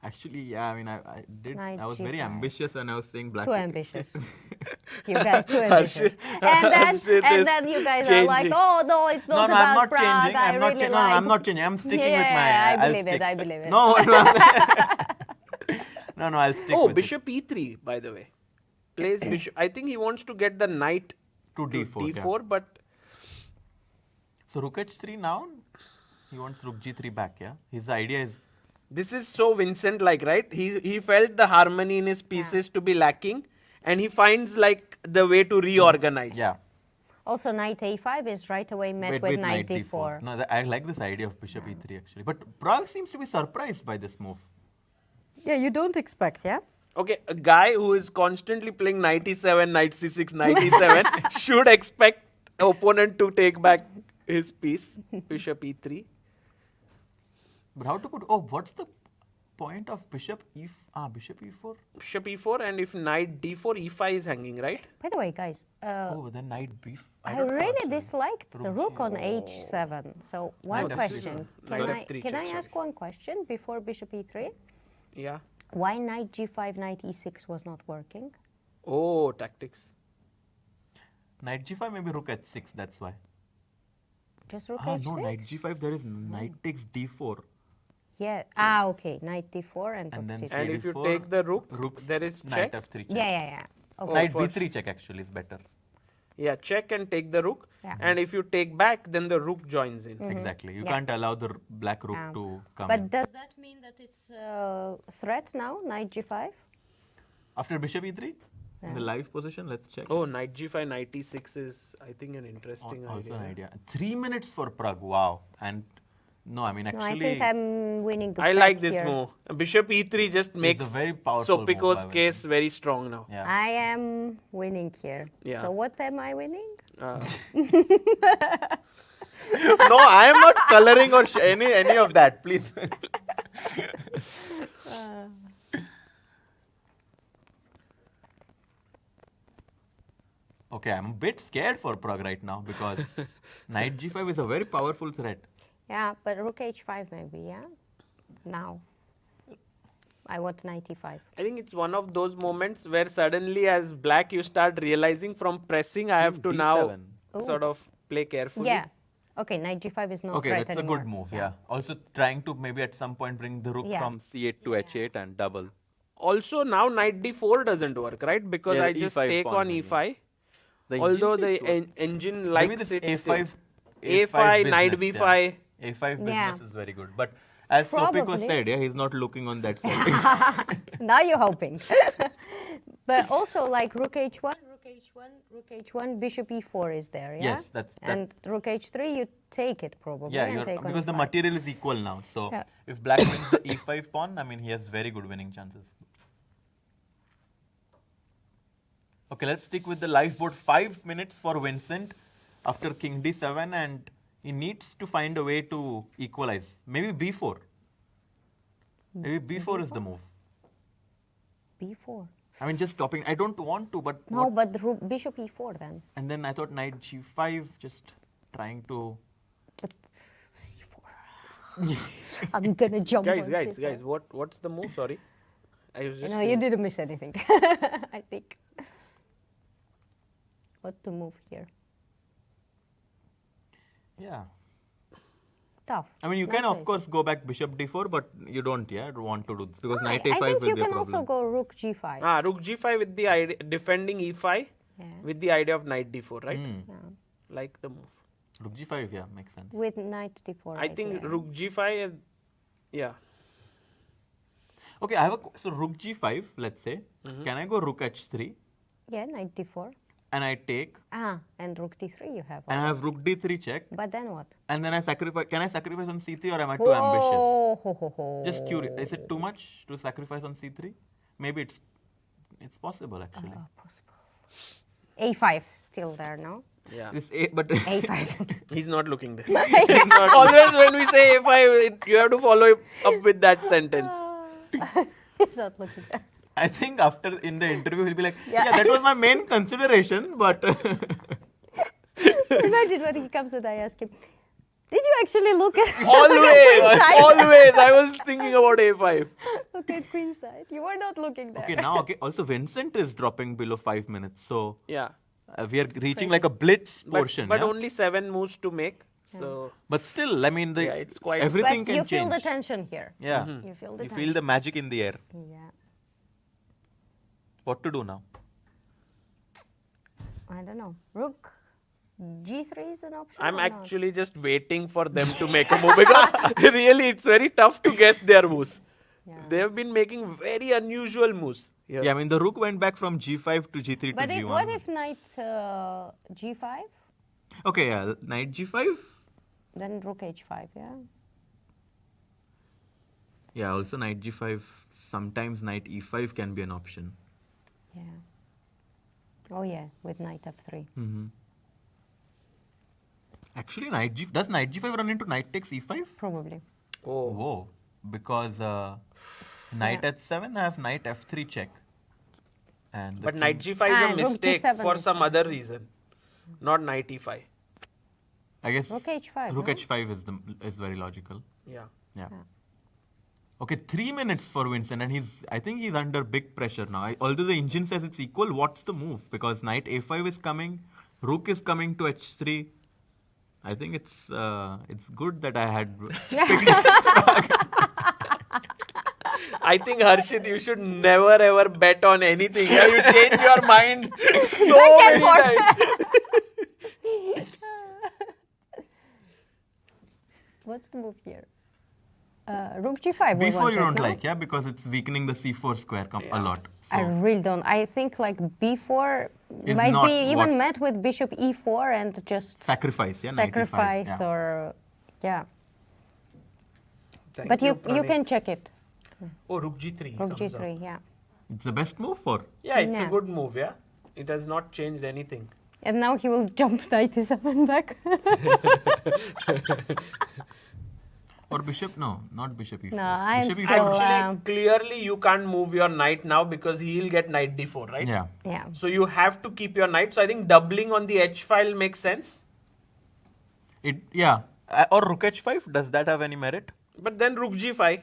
Actually, yeah, I mean, I did. Knight I was very G5. ambitious, and I was saying black. Too wicket. ambitious. You guys too ambitious. And Harshit is then you guys are like, changing. oh no, it's No, not no, about I'm not Prague. changing. I I'm not. really No, like. I'm not changing. I'm sticking with my. Yeah, I I'll believe it. stick. I believe it. No, no, No, I'll stick Oh, with bishop e3, by the way. Plays bishop. I think he wants to get the knight To to d4, d4, yeah. but So rook h3 now. He wants rook g3 back, yeah? His idea is this is so Vincent-like, right? He felt the harmony in his pieces to be lacking, and he finds like the way to reorganize. yeah. Also, knight a5 is right away met with knight d4. No, I like this idea of bishop e3 actually. But Prague seems to be surprised by this move. Yeah, you don't expect, yeah? Okay, a guy who is constantly playing knight e7, knight c6, knight e7 should expect opponent to take back his piece, bishop e3. But how to put? Oh, what's the point of bishop bishop e4? Bishop e4, and if knight d4, e5 is hanging, right? By the way, guys, Oh, then knight b. I don't know really actually. disliked the rook on h7. So one Knight f3. question. Knight f3 Can I check, ask one question before bishop e3? Yeah. Why knight g5, knight e6 was not working? Oh, tactics. Knight g5, maybe rook h6. That's why. Just rook No, h6? knight g5. There is knight takes d4. Yeah. Okay. Knight d4 and rook And then c6. And if you d4, take the rook, rooks, there is knight check. f3 check. Yeah. Okay. Knight for b3 check actually is better. Yeah, check and take the rook. Yeah. And if you take back, then the rook joins in. Exactly. You Yeah. can't allow the black rook Yeah. to come But in. does that mean that it's a threat now, knight g5? After bishop e3? In the live position, let's check. Oh, knight g5, knight e6 is, I think, an interesting Also idea. an idea. 3 minutes for Prague. Wow. And no, I mean No, I actually. think I'm winning. I like bet this here. move. Bishop e3 just makes a very powerful move, Sopiko's I would case very strong now. Yeah. I am winning here. Yeah. So what am I winning? Uh, No, I am not coloring or any of that, please. Okay, I'm a bit scared for Prague right now because knight g5 is a very powerful threat. Yeah, but rook h5 maybe, yeah? Now. I want knight e5. I think it's one of those moments where suddenly, as black, you start realizing from pressing, I have to now D7. sort of play carefully. Yeah. Okay, knight g5 is not Okay, threat that's anymore. a good move, yeah. Also trying to maybe at some point bring the rook Yeah. from c8 to h8 and double. Also, now knight d4 doesn't work, right? Because Yeah, I just E5 take pawn on maybe. e5. The Although the engine engine maybe likes this it a5, still. A5, knight business, b5. Yeah. A5 business Yeah. is very good. But as Sopiko Probably. said, yeah, he's not looking on that side. Now you're hoping. But also like rook h1, rook h1, bishop e4 is there, yeah? Yes, that- And rook h3, you take it probably Yeah, and take on because the e5. material is equal now. So Yeah. if black wins the e5 pawn, I mean, he has very good winning chances. Okay, let's stick with the live board. 5 minutes for Vincent after king d7, and he needs to find a way to equalize. Maybe b4. Maybe b4 is the move. b4. I mean, just stopping. I don't want to, but No, what- but bishop e4 then. and then I thought knight g5, just trying to. But c4. I'm gonna jump on Guys, c4. what's the move? Sorry. I was just No, you didn't miss anything, I think. What to move here? Yeah. Tough. I mean, you can Let's of course go back bishop d4, but you don't, want to do this because knight I a5 think will you be a can problem. also go rook g5. rook g5 with the idea, defending e5 Yeah. with the idea of knight d4, right? Yeah. Like the move. Rook g5, yeah, makes sense. With knight d4. I think idea. rook g5, yeah. Okay, I have so rook g5, let's say. Mm-hmm. Can I go rook h3 Yeah, knight d4. and I take And rook d3 you have. and I have rook d3 check But then what? and then I sacrifice. Can I sacrifice on c3 or am I too ambitious? Ho. Just curious. Is it too much to sacrifice on c3? Maybe it's possible actually. Possible. a5 still there, no? Yeah. But a5. He's not looking there. Always when we say a5, you have to follow up with that sentence. He's not looking there. I think after in the interview he'll be like, Yeah. yeah, that was my main consideration, but Imagine when he comes and I ask him, did you actually look at Always. I was thinking about a5. look at queen side? You were not looking there. okay, now okay. Also, Vincent is dropping below 5 minutes, so Yeah. we are reaching like a blitz portion. But yeah? only 7 moves to make. So But still, I mean, Yeah, it's quite- everything But can you change. feel the tension here. Yeah, You feel the you tension. feel the magic in the air. Yeah. What to do now? I don't know. Rook G3 is an option. I'm or not? actually just waiting for them to make a move because really it's very tough to guess their moves. Yeah. They have been making very unusual moves here. Yeah, I mean the rook went back from G5 to G3 But to G1. what if knight G5? Okay, yeah, knight G5. Then rook H5, yeah? Yeah, also knight G5. Sometimes knight E5 can be an option. Yeah. Oh yeah, with knight F3. Actually, does knight G5 run into knight takes E5? Probably. Oh. Whoa, because knight Yeah. H7, I have knight F3 check. And the But king- knight G5 is Ah, a rook mistake G7 for is some fine. other reason, not knight E5. I guess Rook H5, rook no? H5 is very logical. Yeah. Yeah. Okay, 3 minutes for Vincent, and I think he's under big pressure now. Although the engine says it's equal, what's the move? Because knight A5 is coming, rook is coming to H3. I think it's good that I had. I think Harshit, you should never ever bet on anything. Yeah, you change your mind so many times. What's the move here? Rook G5. we B4 wanted, you don't no? like, yeah, because it's weakening the C4 square a lot. So I really don't. I think like B4 Is might not be even what- met with bishop E4 and just sacrifice, yeah, knight E5, sacrifice yeah. or yeah. Thank But you Pranay. can check it. Oh, rook G3. Rook comes up. G3, yeah. It's the best move for. Yeah, it's a Yeah. good move. Yeah, it has not changed anything. And now he will jump knight E7 back. Or bishop? No, not bishop E4. No, I'm bishop still, E4. Actually, clearly you can't move your knight now because he'll get knight D4, right? Yeah. Yeah. So you have to keep your knight. So I think doubling on the H file makes sense. Or rook H5, does that have any merit? But then rook G5,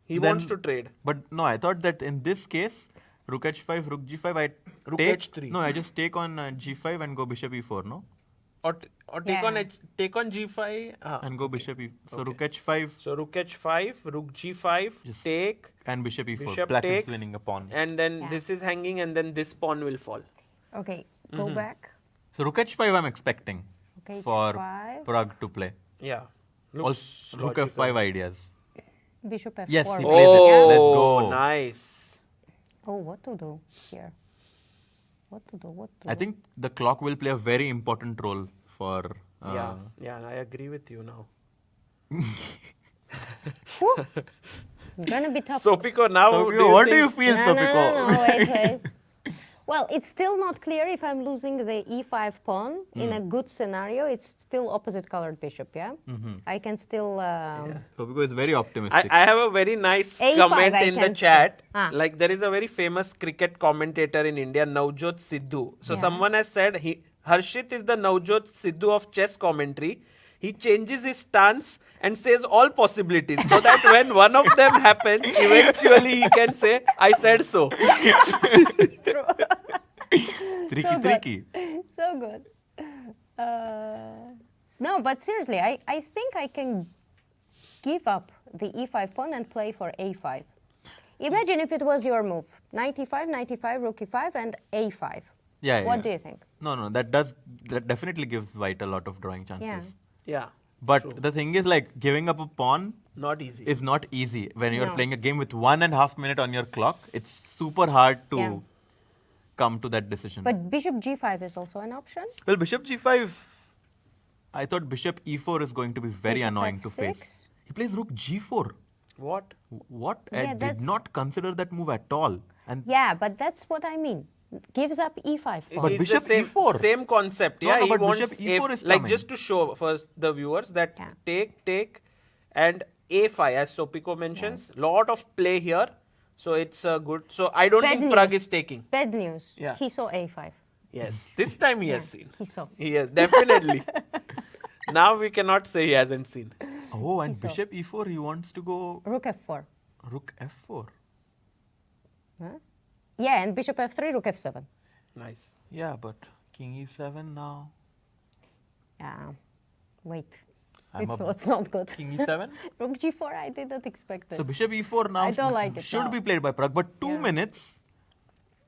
he Then- wants to trade. But no, I thought that in this case, rook H5, rook G5, I Rook take, H3. No, I just take on G5 and go bishop E4, no? Or take Yeah. on take on G5. And go bishop E. So Okay. rook H5 So rook H5, rook G5, Just take, and bishop E4. bishop Black takes, is winning a pawn. and then Yeah. this is hanging, and then this pawn will fall. Okay, Mm-hmm. go back. So rook H5 I'm expecting Okay, for H5. Prague to play. Yeah. Also, rook logical. F5 ideas. Bishop F4. Yes, he right? plays it. Oh, Let's go. nice. Oh, what to do here? What to do? What to I do? think the clock will play a very important role for. Yeah, I agree with you now. Gonna be tough. Sopiko, now Sopiko, what do you think- feel, No, Sopiko? no, wait. Well, it's still not clear if I'm losing the E5 pawn. In a good scenario, it's still opposite colored bishop, yeah? I can still... Sopiko is very optimistic. I have a very nice A5 comment I in the can chat. still- Ah. Like there is a very famous cricket commentator in India, Navjot Sidhu. So Yeah. someone has said Harshit is the Navjot Sidhu of chess commentary. He changes his stance and says all possibilities so that when one of them happens, eventually he can say, I said so. Tricky. So good. No, but seriously, I think I can give up the E5 pawn and play for A5. Imagine if it was your move. Knight E5, knight E5, rook E5, and A5. Yeah, What yeah. do you think? No, that definitely gives white a lot of drawing chances. Yeah, But true. the thing is, like, giving up a pawn Not easy. is not easy. When you're No. playing a game with 1.5 minutes on your clock, it's super hard to Yeah. come to that decision. But bishop G5 is also an option. Well, bishop G5, I thought bishop E4 is going to be very Bishop annoying to F6. face. He plays rook G4. What? What? Yeah, I did that's- not consider that move at all. And Yeah, but that's what I mean. Gives up E5 pawn. But It's bishop the same, E4. Same concept. No, Yeah, no, he but wants bishop E4 is like coming. just to show first the viewers that Yeah. take, and A5 as Sopiko mentions. Lot of play here, so it's a good. So I don't Bad think Prague news. is taking. Bad news. Yeah. He saw A5. Yes, this time he has seen. He saw. Yes, definitely. Now we cannot say he hasn't seen. oh, and saw. bishop E4, he wants to go Rook F4. rook F4. Huh? Yeah, and bishop F3, rook F7. Nice. Yeah, but king E7 now. Yeah. Wait. I'm It's not good. King E7. Rook G4, I did not expect this. So bishop E4 now I don't like it should now. be played by Prague, but 2 Yeah. minutes.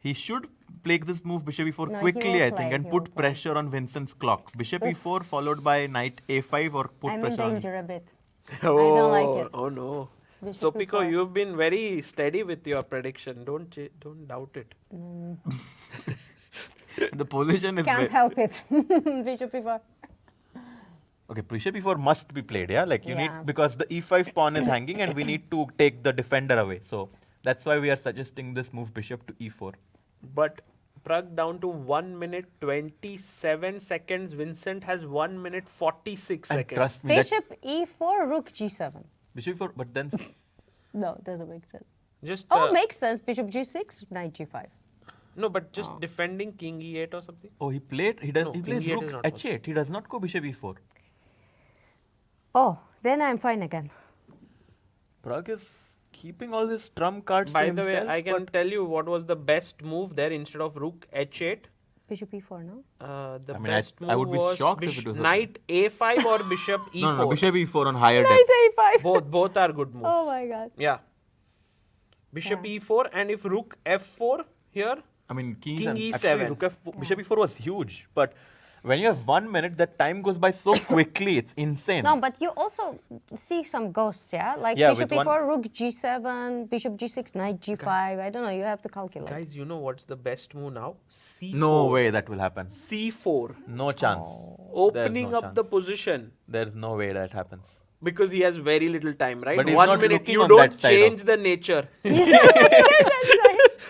He should play this move bishop e4 No, he quickly, will I play, think, and he put will play. pressure on Vincent's clock. Bishop e4 followed by knight a5 or put I'm in pressure on. danger a bit. Oh, don't like it. Oh no. Bishop Sopiko, e4. you've been very steady with your prediction. Don't doubt it. The position is Can't help it. Bishop e4. okay. Bishop e4 must be played, yeah. Like you Yeah. need, because the e5 pawn is hanging and we need to take the defender away. So that's why we are suggesting this move bishop to e4. But Prague down to 1 minute 27 seconds. Vincent has 1 minute 46 And seconds. trust me, that Bishop e4, rook g7. bishop e4, but then No, doesn't make sense. Just Oh, makes sense. Bishop g6, knight g5. no, but just defending king e8 or something. oh, he played. He does. No, he king plays e8 rook is not h8. He does not go bishop e4. Oh, then I'm fine again. Prague is keeping all his trump cards By to the way, himself, I can but tell you what was the best move there instead of rook h8. Bishop e4, no? The I mean, best move I would be was shocked if it was a- knight a5 or bishop e4. no, bishop e4 on higher Knight depth. a5. Both are good moves. Oh my god. Yeah. Bishop Yeah. e4, and if rook f4 here, I mean, King actually, E7. rook f4, bishop e4 was huge, but when you have 1 minute, that time goes by so quickly. It's insane. No, but you also see some ghosts, yeah? Like Yeah, bishop with e4, rook g7, bishop g6, knight g5. I don't know, you have to calculate. guys, you know what's the best move now? C4. No way that will happen. C4. No chance. Opening no up chance. the position. There's no way that happens. Because he has very little time, right? But he's 1 not minute, looking you on don't that side change of- the nature.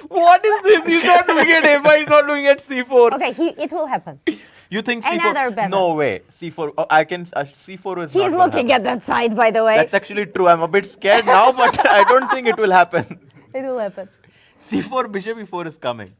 What is this? He's not doing at a5, he's not doing at c4. Okay, it will happen. You think Another c4? better. No way. C4. Oh, I can. C4 is. He's not gonna looking happen. at that side, by the way. That's actually true. I'm a bit scared now, but I don't think it will happen. It will happen. C4 bishop e4 is coming.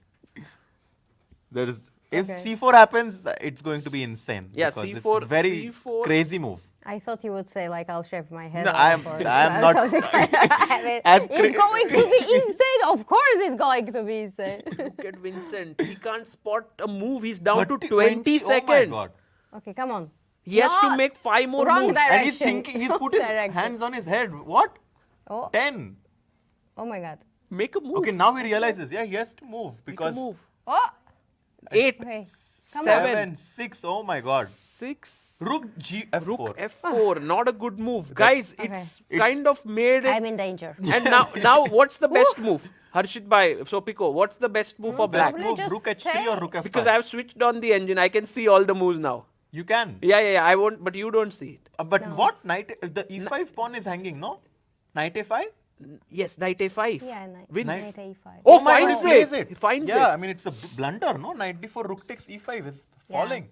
There is. If Okay. c4 happens, it's going to be insane. Yeah, because C4 It's very C4 crazy move. I thought you would say, like, I'll shave my head No, off I or am not- something like that. I mean, As it's going to be insane. Of course it's going to be insane. Look at Vincent. He can't spot a move. He's down to 30, 20 Oh my seconds. God. Okay, come on. He has to Not make 5 more wrong moves. And he's Direction. thinking, he's Wrong put his direction. hands on his head. What? Oh, 10. oh my God. Make a move. Okay, now he realizes, yeah, he has to move Make a because move. Oh, 8, okay. Come 7, 6, oh my God. 6, Rook g f4. rook f4. Not a good move. Guys, it's kind of made it. I'm in danger. And now what's the best move? Harshit bhai, Sopiko, what's the best move for black? Black move, just rook h3 take- or rook f5. Because I have switched on the engine. I can see all the moves now. You can. Yeah, I won't, but you don't see it. But what? Knight, the e5 pawn is hanging, no? Knight a5? Yes, knight a5. Yeah, knight, Wins. knight a5. Oh, my finds God, he plays it. He finds yeah, it. I mean, it's a blunder, no? Knight d4, rook takes e5 is falling.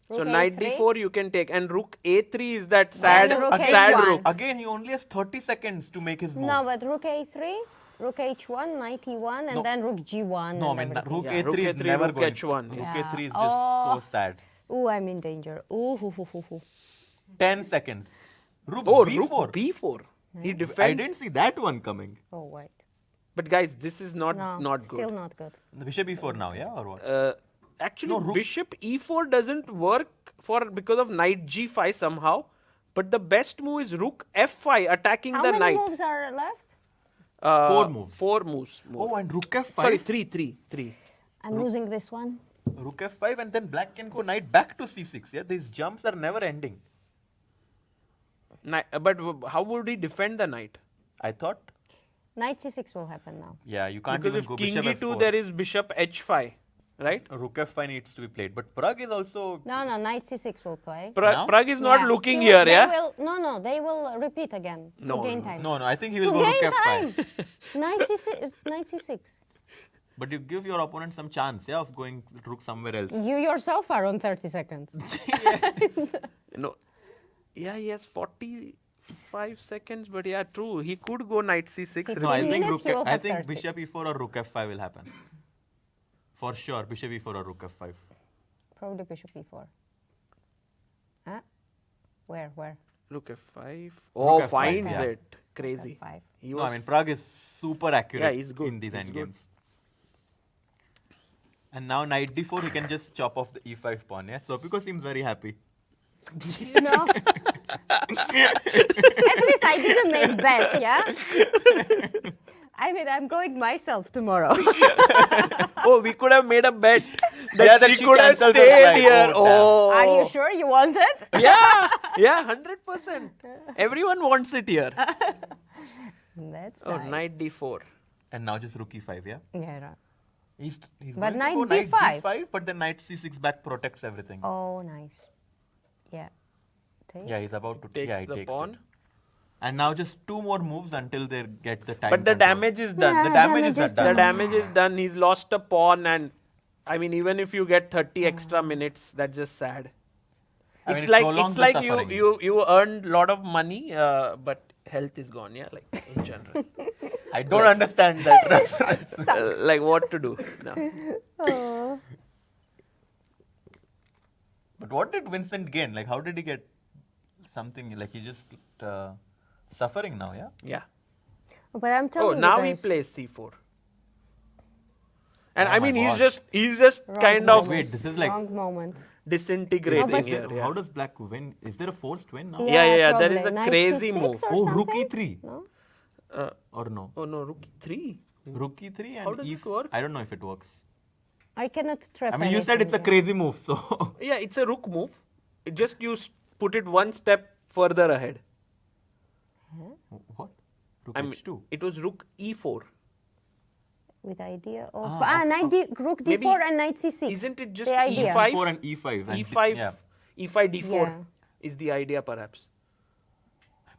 So Rook knight A3. d4 you can take, and rook a3 is that sad, rook sad H1. rook. Again, he only has 30 seconds to make his move. No, but rook a3, rook h1, knight e1, and No. then rook g1. No, I and mean, everything. rook Yeah, a3 rook is A3, never rook going. H1, Rook yeah. a3 is just Oh. so sad. Ooh, I'm in danger. Ooh, 10 seconds. Rook Oh, b4. rook b4. He I defends. didn't see that one coming. Oh, wait. But guys, this is not No, good. still not good. The bishop e4 now, yeah, or what? Actually, No, rook- bishop e4 doesn't work because of knight g5 somehow. But the best move is rook f5, attacking How the many knight. moves are left? 4 moves. 4 moves. More. Oh, and rook f5. Sorry, three. I'm losing this one. Rook f5, and then black can go knight back to c6. Yeah, these jumps are never ending. But how would he defend the knight? I thought, Knight c6 will happen now. yeah, you can't Because even if go king bishop e2, f4. there is bishop h5, right? Rook f5 needs to be played. But Prague is also. No, knight c6 will play. Now? Prague is not Yeah. looking He will- here, yeah? No, they will repeat again No, to gain no. time. No, I think he will To go rook gain f5. time. Knight c6. But you give your opponent some chance, yeah, of going rook somewhere else. You yourself are on 30 seconds. No. Yeah, he has 45 seconds, but yeah, true. He could go knight c6. No, I 15 think, minutes, he will I have think 30. bishop e4 or rook f5 will happen. For sure, bishop e4 or rook f5. Probably bishop e4. Huh? Where? Rook f5. Oh, F5, finds yeah. it. Crazy. F5. He No, I was mean, Prague is super accurate Yeah, he's good, in these he's good. endgames. And now knight d4, he can just chop off the e5 pawn, yeah? Sopiko seems very happy. You know? At least I didn't make bets, yeah? I mean, I'm going myself tomorrow. Oh, we could have made a bet that Yeah, that she she could have cancels her stayed flight. here. Oh, Oh, Are you sure you want it? Yeah, yeah, 100%. Everyone wants it here. That's Oh, nice. knight d4. And now just rook e5, yeah? Yeah, right. He's But going knight to go knight d5. d5, but then knight c6 back protects everything. Oh, nice. Yeah. Take. Yeah, he's about to Takes yeah, he the takes pawn. it. And now just 2 more moves until they get the time. But the control. damage is done. Yeah, The damage is is done. The damage is done. He's lost a pawn, and I mean, even if you get 30 extra minutes, that's just sad. I mean, It's it like prolongs it's the like suffering. you earned a lot of money, but health is gone. Yeah, like in general. I don't understand that reference. Like what to do now? Oh. But what did Vincent gain? Like, how did he get something? Like, he just suffering now, yeah? Yeah. But I'm telling Oh, you now he guys, plays c4. And Oh I my mean, he's God. just wrong kind of moment. Wait, this is like- wrong moment. disintegrating No, but- here. Yeah. How does Black win? Is there a forced win now? Yeah, there is probably. a Knight crazy C6 move. or Oh, rook something? e3. No? Or no? Oh no, rook e3. Rook e3 and How does it work? I don't know if it works. I cannot trap I mean, you said it's a anything, crazy move, so. Yeah, it's a rook move. It just you put it one step further ahead. What? Rook I mean, h2. it was rook e4. with idea of rook d4 Maybe and knight c6. isn't it just the idea? e5? E4 and e5. and E5, yeah. e5, d4 Yeah. is the idea perhaps.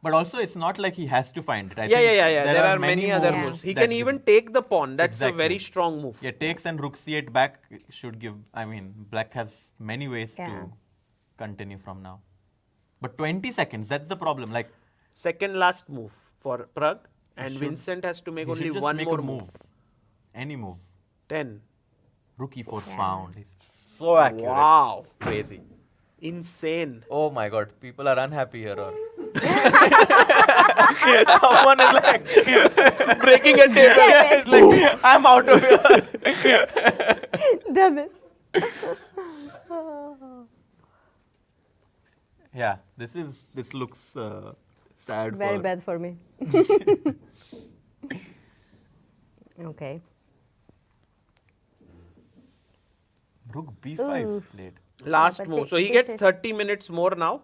But also, it's not like he has to find it. I Yeah, think yeah. There are many other moves moves. He that can give- even take the pawn. That's a Exactly. very strong move. Yeah, takes and rook c8 back should give. I mean, Black has many ways Yeah. to continue from now. But 20 seconds, that's the problem. Like, Second last move for Prague, and should- Vincent has to make he only should just one make more a move. move. Any move. 10. Rook e4 found. It's so accurate. Wow. Crazy. Insane. Oh my god, people are unhappy here. Or someone is like, Breaking a table. it's like, I'm out of here. Damn it. Yeah, this looks sad. Very for bad for me. Okay. Rook b5 Ooh. played. Last but move. So he this gets is- 30 minutes more now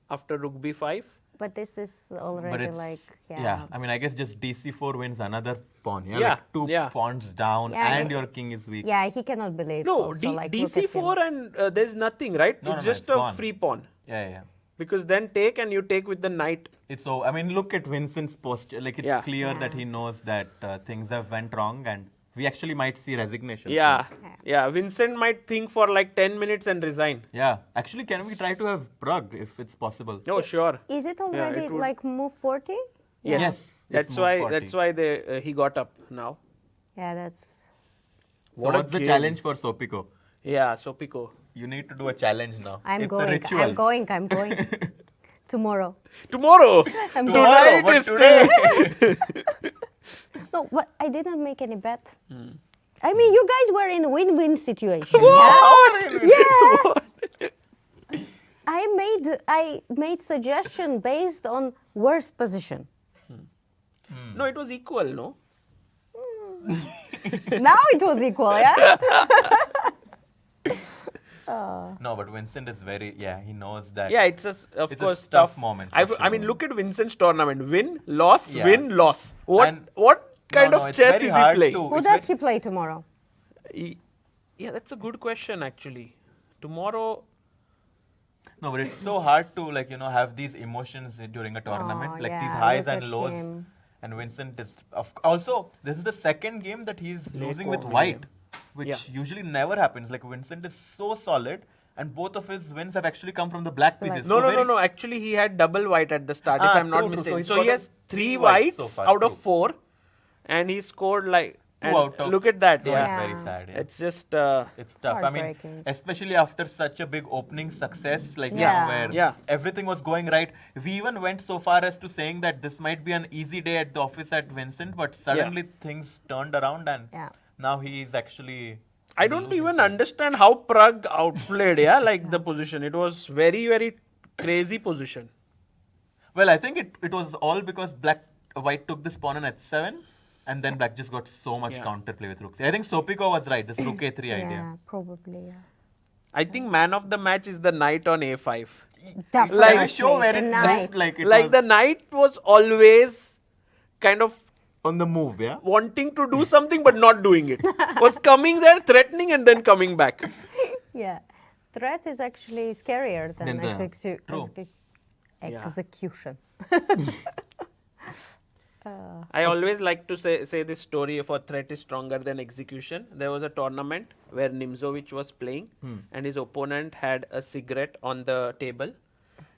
after rook b5. But this is But already it's, like, I mean, I guess just dc4 wins another pawn. Yeah, Yeah, like 2 yeah. pawns down Yeah, and yeah. your king is weak. Yeah, he cannot believe. No, also, like, look at dc4 him. and there's nothing, right? No, it's no, just it's a gone. free pawn. Yeah. Because then take and you take with the knight. It's so. I mean, look at Vincent's posture. Like, it's Yeah. clear that he knows that things have went wrong, and we actually might see resignation. Yeah. soon. Yeah. Vincent might think for like 10 minutes and resign. Yeah. Actually, can we try to have Prague if it's possible? Oh, sure. Is it already it would- like move 40? Yes. Yes, it's That's move why 40. that's why they he got up now. Yeah, that's. So What a what's the game. challenge for Sopiko? Yeah, Sopiko. You need to do a challenge now. I'm it's going. a ritual. I'm going. Tomorrow. Tomorrow. Tonight but is today. No, but I didn't make any bet. Hmm. I mean, you guys were in a win-win situation. Yeah. I made suggestion based on worst position. No, it was equal, no? Now it was equal, yeah. No, but Vincent is very. Yeah, he knows that. Yeah, it's of It's a course tough moment for I mean, sure. look at Vincent's tournament: win, loss, Yeah. win, loss. What And- kind No, of it's chess very is he hard playing? to- Who It's does very- he play tomorrow? Yeah, that's a good question actually. Tomorrow, No, but it's so hard to have these emotions during a tournament, Oh, like these yeah, highs look and at lows. him. And Vincent is also this is the second game that he's losing with opening white, game. which Yeah. usually never happens. Like Vincent is so solid, and both of his wins have actually come from the black pieces. no, So no, no, very- no. Actually, he had double white at the start, if Ah, I'm not true, true. So mistaken. he's So he got has a 3 3 whites whites so far, out of true. 4, and he scored like. Two And out of- look at that, No, yeah. it's very sad. Yeah. It's just. It's tough. I mean, Heartbreaking. especially after such a big opening success, like Yeah. where Yeah. everything was going right. We even went so far as to saying that this might be an easy day at the office at Vincent, but suddenly things turned around, and Yeah. now he is actually. I don't even understand how Prague outplayed, like the position. It was very, very crazy position. Well, I think it was all because white took this pawn on h7. And then black just got so much Yeah. counterplay with rook c. I think Sopiko was right. This rook a3 idea. Yeah, probably. Yeah. I think man of the match is the knight on a5. Definitely. Show where the it knight. moved like it Like was the knight was always kind of on the move, yeah? wanting to do something but not doing it. Was coming there, threatening, and then coming back. Yeah. Threat is actually scarier than Than the- true. Yeah. execution. I always like to say this story for threat is stronger than execution. There was a tournament where Nimzowitsch was playing and his opponent had a cigarette on the table.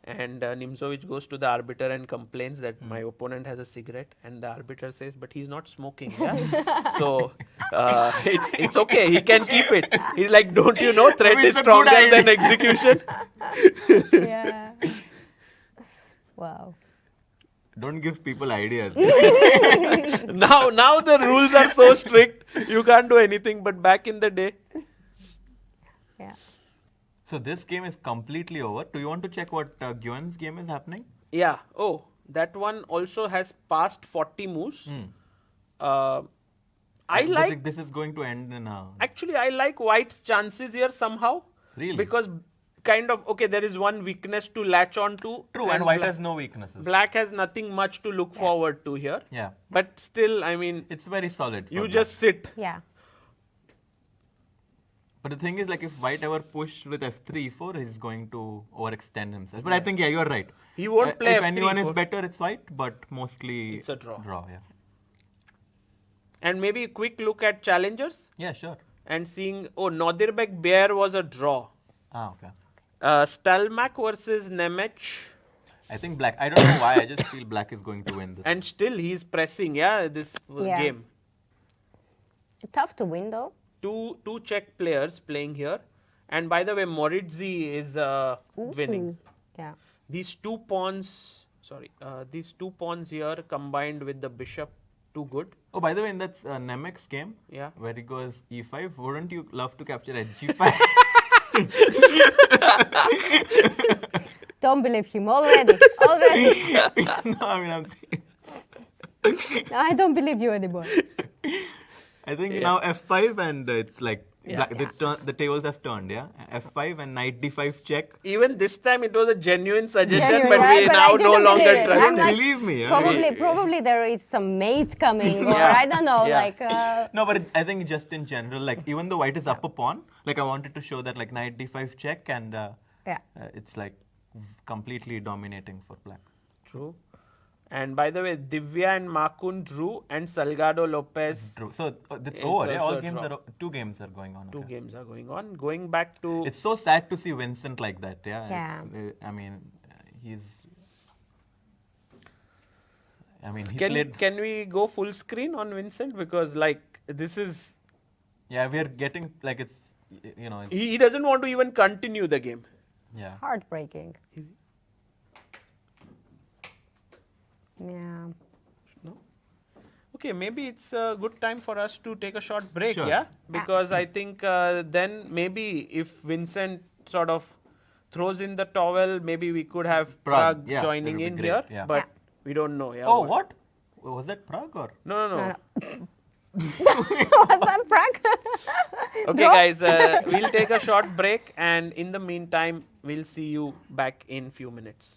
And Nimzowitsch goes to the arbiter and complains that my opponent has a cigarette. And the arbiter says, but he's not smoking. Yeah? So it's okay. He can keep it. He's like, don't you know threat Maybe is it's a good stronger than idea. execution? Yeah. Wow. Don't give people ideas. Now the rules are so strict. You can't do anything. But back in the day. Yeah. So this game is completely over. Do you want to check what Gyuan's game is happening? Yeah. Oh, that one also has passed 40 moves. I But like, this is going to end in a... actually, I like White's chances here somehow. Really? Because kind of, okay, there is one weakness to latch on to. True, and white Bla- has no weaknesses. Black has nothing much to look forward to here. Yeah. But still, I mean, It's very solid. for you black. just sit. Yeah. But the thing is, like, if white ever pushed with f3, e4, he's going to overextend himself. But I think, yeah, you're right. He won't play If F3, anyone is E4. better, it's white, but mostly... It's a draw. Draw, yeah. And maybe a quick look at challengers Yeah, sure. and seeing, oh, Nodirbek Bear was a draw. Ah, okay. Stalmak versus Nemec. I think black, I don't know why, I just feel black is going to win this. And still he's pressing, yeah, this Yeah. game. Tough to win though. Two Czech players playing here. And by the way, Moritzi is winning. Yeah. These two pawns here combined with the bishop, too good. Oh, by the way, in that Nemec's game, Yeah. where he goes e5, wouldn't you love to capture at g5? Don't believe him already. Already. No, I mean, I'm saying, No, I don't believe you anymore. I think now f5 and it's like, Yeah. black, the tables have turned, yeah? f5 and knight d5 check. Even this time it was a genuine suggestion, Genuine, but right? we But now I no didn't longer believe it. trust I'm it. like, Believe me, yeah? Probably there is some mate coming, or Yeah. I don't know, Yeah. like. No, but I think just in general, like even though white is up a pawn, like I wanted to show that like knight d5 check and Yeah. it's like completely dominating for black. True. And by the way, Divya and Makun drew and Salgado Lopez, True. So it's It's over. Yeah? All also games draw. are two games are going on. two okay. games are going on. Going back to It's so sad to see Vincent like that. Yeah. Yeah. I mean, he's. I mean, he played. can we go full screen on Vincent, because like this is Yeah, we are getting like it's you know. It's, he doesn't want to even continue the game. yeah. Heartbreaking. Yeah. Okay, maybe it's a good time for us to take a short break, Sure. yeah? Because I think then maybe if Vincent sort of throws in the towel, maybe we could have Prague yeah, joining it would in be here, great, yeah. but we don't know, yeah? Oh, what? Was that Prague or? No. Was that Prague? Okay, No? guys, we'll take a short break, and in the meantime, we'll see you back in few minutes.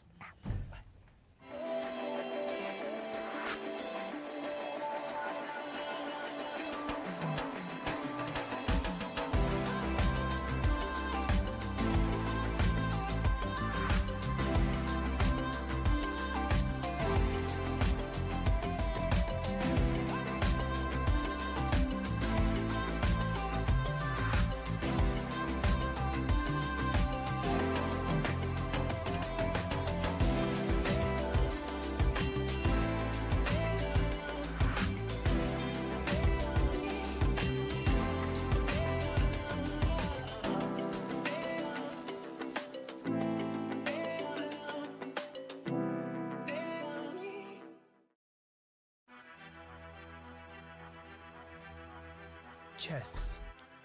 Chess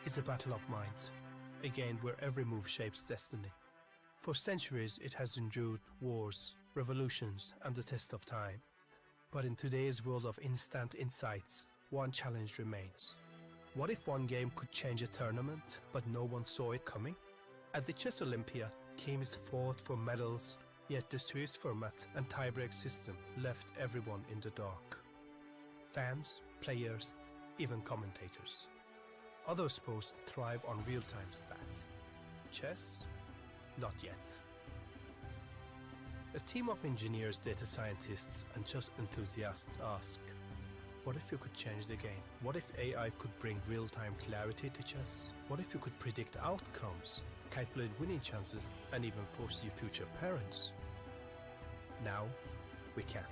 is a battle of minds, a game where every move shapes destiny. For centuries, it has endured wars, revolutions, and the test of time. But in today's world of instant insights, one challenge remains. What if one game could change a tournament, but no one saw it coming? At the Chess Olympiad, teams fought for medals, yet the Swiss format and tiebreak system left everyone in the dark. Fans, players, even commentators. Other sports thrive on real-time stats. Chess? Not yet. A team of engineers, data scientists, and chess enthusiasts ask, what if you could change the game? What if AI could bring real-time clarity to chess? What if you could predict outcomes, calculate winning chances, and even foresee future parents? Now, we can.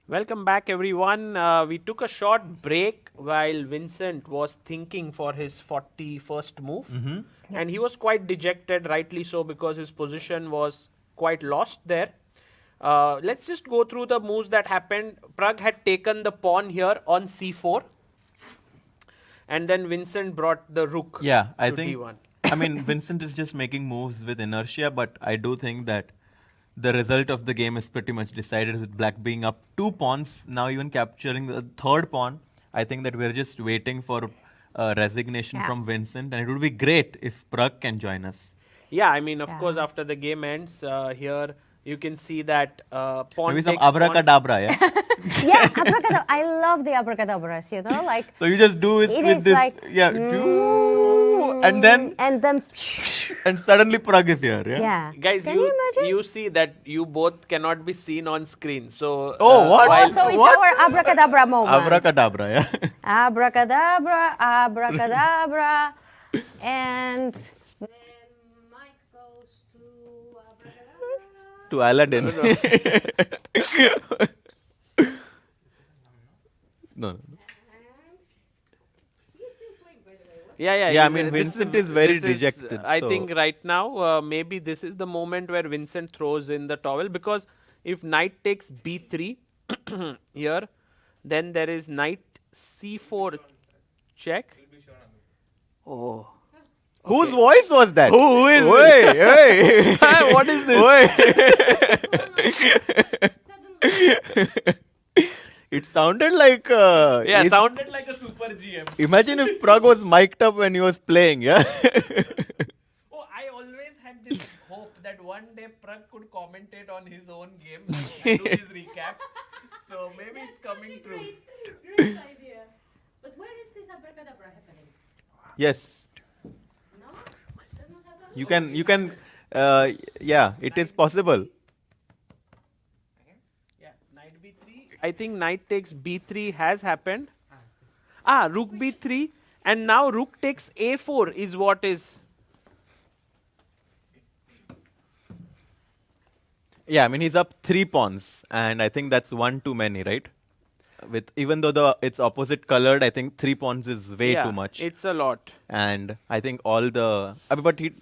Welcome back, everyone. We took a short break while Vincent was thinking for his 41st move. And he was quite dejected, rightly so, because his position was quite lost there. Let's just go through the moves that happened. Prague had taken the pawn here on c4. And then Vincent brought the rook Yeah, I to think. d1. I mean, Vincent is just making moves with inertia, but I do think that the result of the game is pretty much decided with Black being up 2 pawns, now even capturing the third pawn. I think that we're just waiting for resignation from Vincent, and it would be great if Prague can join us. Yeah, I mean, of Yeah. course, after the game ends, here you can see that pawn Maybe some takes pawn. abracadabra, yeah? Yeah, abracadabra. I love the abracadabras, you know, like So you just do it it with is this, like, yeah, and then and suddenly Prague is here, yeah? yeah. Guys, Can you imagine? you see that you both cannot be seen on screen. So Oh, what? Oh, so it's What? our abracadabra moment. Abracadabra, yeah? Abracadabra, abracadabra, and the mic goes to abracadabra. To Aladdin. No, no. He's still playing, by the way. What? yeah, Yeah, I he's, mean, this Vincent is very this dejected, I so- think right now, maybe this is the moment where Vincent throws in the towel, because if knight takes b3 here, then there is knight c4 check. Oh. Whose voice was that? Who is Oi, oi. What is this? Oi. It sounded like. Yeah, he's- sounded like a super GM. Imagine if Prague was mic'd up when he was playing, yeah? Oh, I always had this hope that one day Prague could commentate on his own game and do his recap. So maybe it's coming true. Great idea. But where is this abracadabra happening? Yes. No? Does not happen? You can, yeah, it is possible. Yeah, knight b3. I think knight takes b3 has happened. Rook b3, and now rook takes a4 is what is. Yeah, I mean, he's up 3 pawns, and I think that's one too many, right? With even though it's opposite colored, I think 3 pawns is way Yeah, too much. It's a lot. And I think all the. But he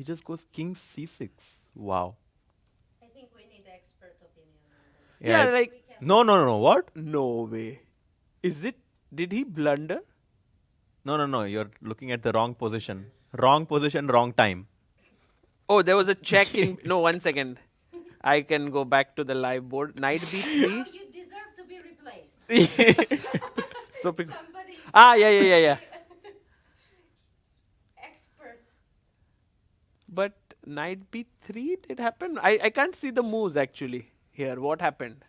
just goes king c6. Wow. I think we need expert opinion on this. Yeah, like No. What? no way. Is it? Did he blunder? No. You're looking at the wrong position. Wrong position, wrong time. Oh, there was a check in. No, 1 second. I can go back to the live board. Knight b3. You deserve to be replaced. Sopiko. Somebody Yeah. expert. But knight b3 did happen. I can't see the moves actually here. What happened?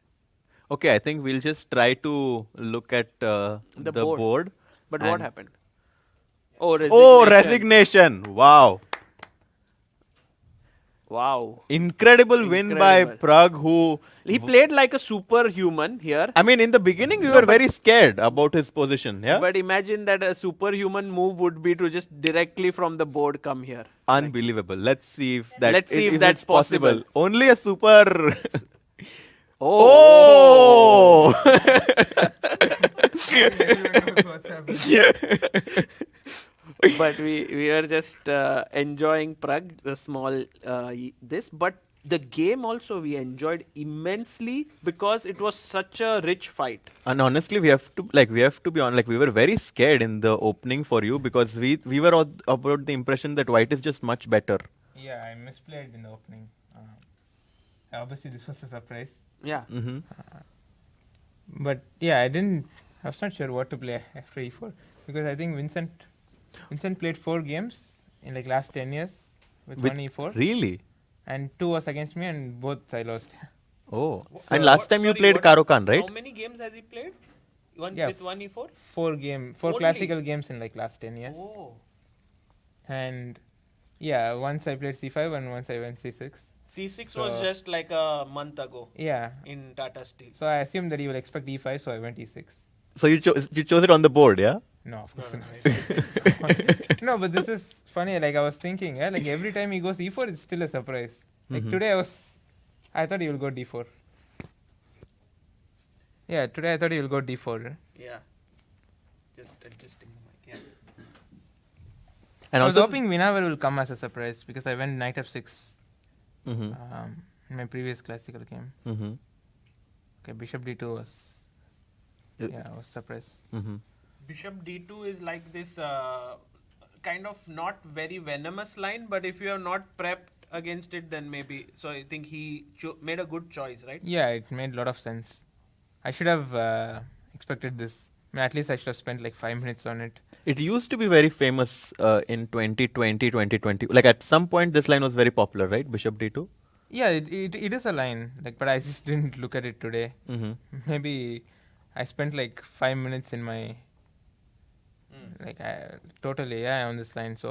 Okay, I think we'll just try to look at the board. But and- what happened? Oh, resignation. Oh, resignation. Wow. Wow. Incredible win by Incredible. Prague, who. He played like a superhuman here. I mean, in the beginning, we were very scared about his position. Yeah. But imagine that a superhuman move would be to just directly from the board come here. Unbelievable. Let's see if that. Let's see if if that's it's possible. possible. Only a super. Oh. But we are just enjoying Prague, the small this. But the game also we enjoyed immensely because it was such a rich fight. And honestly, we have to be on. Like, we were very scared in the opening for you because we were all about the impression that white is just much better. Yeah, I misplayed in the opening. Obviously, this was a surprise. Yeah. Mm-hmm. But yeah, I was not sure what to play after e4 because I think Vincent played 4 games in like last 10 years with 1 e4 Really? and 2 was against me and both I lost. Oh. And last time you played Karo Khan, right? How many games has he played? Yeah, With 1 e4? 4 Only? classical games in like last 10 years. Oh. And yeah, once I played c5 and once I went c6. C6 was So- just like a month ago Yeah. in Tata Steel. So I assumed that he will expect e5, so I went e6. So you chose it on the board, yeah? No, of course not. No, but this is funny. Like I was thinking, yeah, like every time he goes e4, it's still a surprise. Like today, I thought he will go d4. Yeah, today I thought he will go d4. Yeah. Just adjusting the mic. Yeah. And I was also hoping Vinavar will come as a surprise because I went knight f6 Mhm. in my previous classical game. Mhm. Okay, bishop d2 was, I was surprised. Mhm. Bishop d2 is like this kind of not very venomous line, but if you have not prepped against it, then maybe. So I think he made a good choice, right? Yeah, it made a lot of sense. I should have expected this. I mean, at least I should have spent like 5 minutes on it. It used to be very famous in 2020, 2020. Like at some point, this line was very popular, right? Bishop d2. Yeah, it is a line, like, but I just didn't look at it today. Mhm. Maybe I spent like 5 minutes in my like totally on this line, so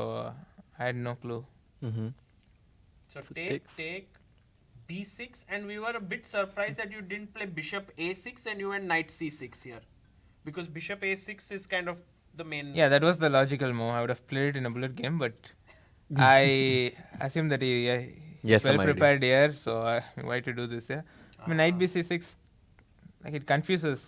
I had no clue. Mhm. So takes. take b6, and we were a bit surprised that you didn't play bishop a6 and you went knight c6 here, because bishop a6 is kind of the main. Yeah, that was the logical move. I would have played it in a bullet game, but I assumed that Yes, he's well some idea. prepared here, so why to do this? Yeah, I mean, knight bc6, like it confuses.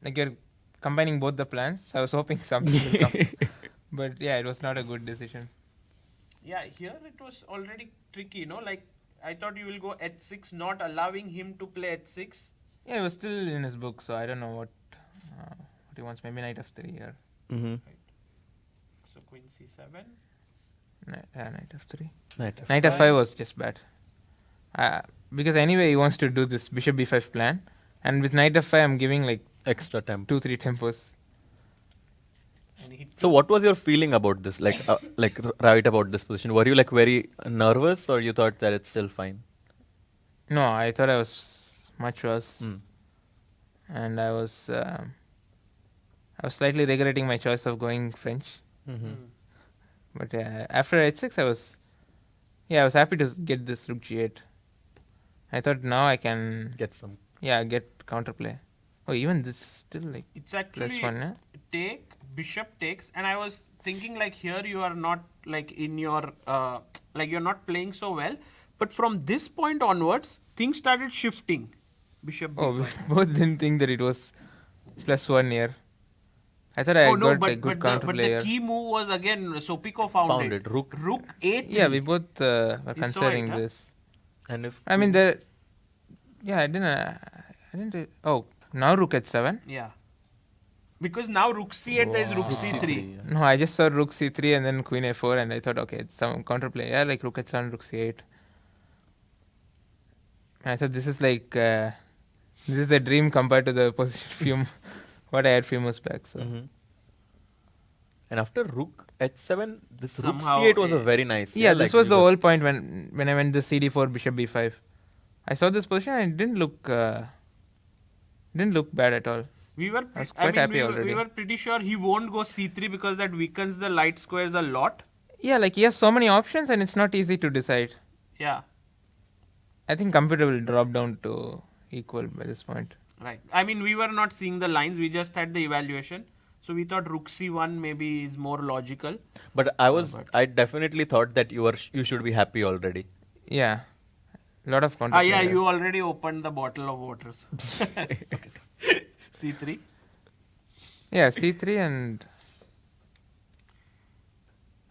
Like you're combining both the plans. I was hoping something will come, but yeah, it was not a good decision. Yeah, here it was already tricky, no? Like I thought you will go h6, not allowing him to play h6. Yeah, it was still in his book, so I don't know what he wants. Maybe knight f3 here. Mhm. So queen c7. Knight f3. Knight f- Knight f5 was just bad. Because anyway, he wants to do this bishop b5 plan, and with knight f5, I'm giving like extra tempo. 2-3 tempos. And he So what was your feeling about this? Like, right about this position? Were you like very nervous, or you thought that it's still fine? No, I thought I was much worse, Mm. and I was slightly regretting my choice of going French. Mhm. But after h6, I was happy to get this rook g8. I thought now I can Get some. get counterplay. Oh, even this still like It's actually +1, yeah? take, bishop takes, and I was thinking like here you are not like in your like you're not playing so well, but from this point onwards things started shifting. Bishop Oh, we b5. both didn't think that it was +1 here. I thought I Oh no, got a good but counterplay the here. key move was again Sopiko found Found it. it. Rook. Rook a3. Yeah, we both were You saw considering it, huh? this. And if I mean, I didn't. Oh, now rook h7. Yeah. Because now rook c8 there is rook c3. yeah. No, I just saw rook c3 and then queen a4, and I thought, okay, it's some counterplay. Yeah, like rook h7, rook c8. I thought this is like this is a dream compared to the position what I had few moves back. So Mhm. And after rook h7, this Somehow, rook c8 was a very nice. yeah, this like was we the were- whole point when I went the cd4 bishop b5. I saw this position and it didn't look bad at all. We were I was quite happy we already. were pretty sure he won't go c3 because that weakens the light squares a lot. Yeah, like he has so many options and it's not easy to decide. Yeah. I think computer will drop down to equal by this point. Right. I mean, we were not seeing the lines. We just had the evaluation. So we thought rook c1 maybe is more logical. But I definitely thought that you should be happy already. Yeah, lot of counter. Yeah, you already opened the bottle of waters. c3. Yeah, c3 and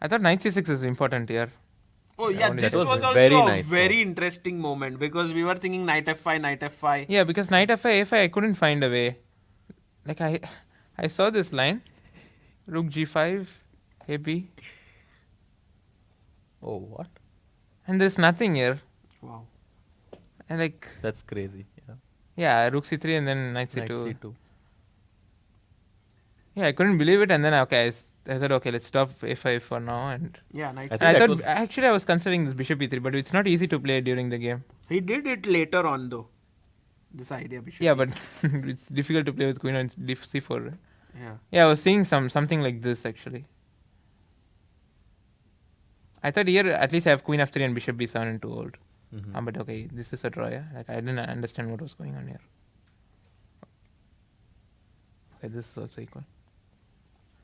I thought knight c6 is important here. Oh yeah, only this that was was also very a nice very move. interesting moment because we were thinking knight f5, knight f5. Yeah, because knight f5, a5, I couldn't find a way. Like I saw this line, rook g5, ab, Oh, what? and there's nothing here. Wow. And like, That's crazy. Yeah. yeah, rook c3 and then knight c2. Knight c2. Yeah, I couldn't believe it, and then okay, I said okay, let's stop a5 for now. And Yeah, knight. I I think that thought was- actually I was considering this bishop e3, but it's not easy to play during the game. He did it later on though. This idea bishop. Yeah, but it's difficult to play with queen on c4. Right? Yeah. Yeah, I was seeing something like this actually. I thought here at least I have queen f3 and bishop b7 and 2 old. Mhm. But okay, this is a draw. Yeah, like I didn't understand what was going on here. Okay, this is also equal.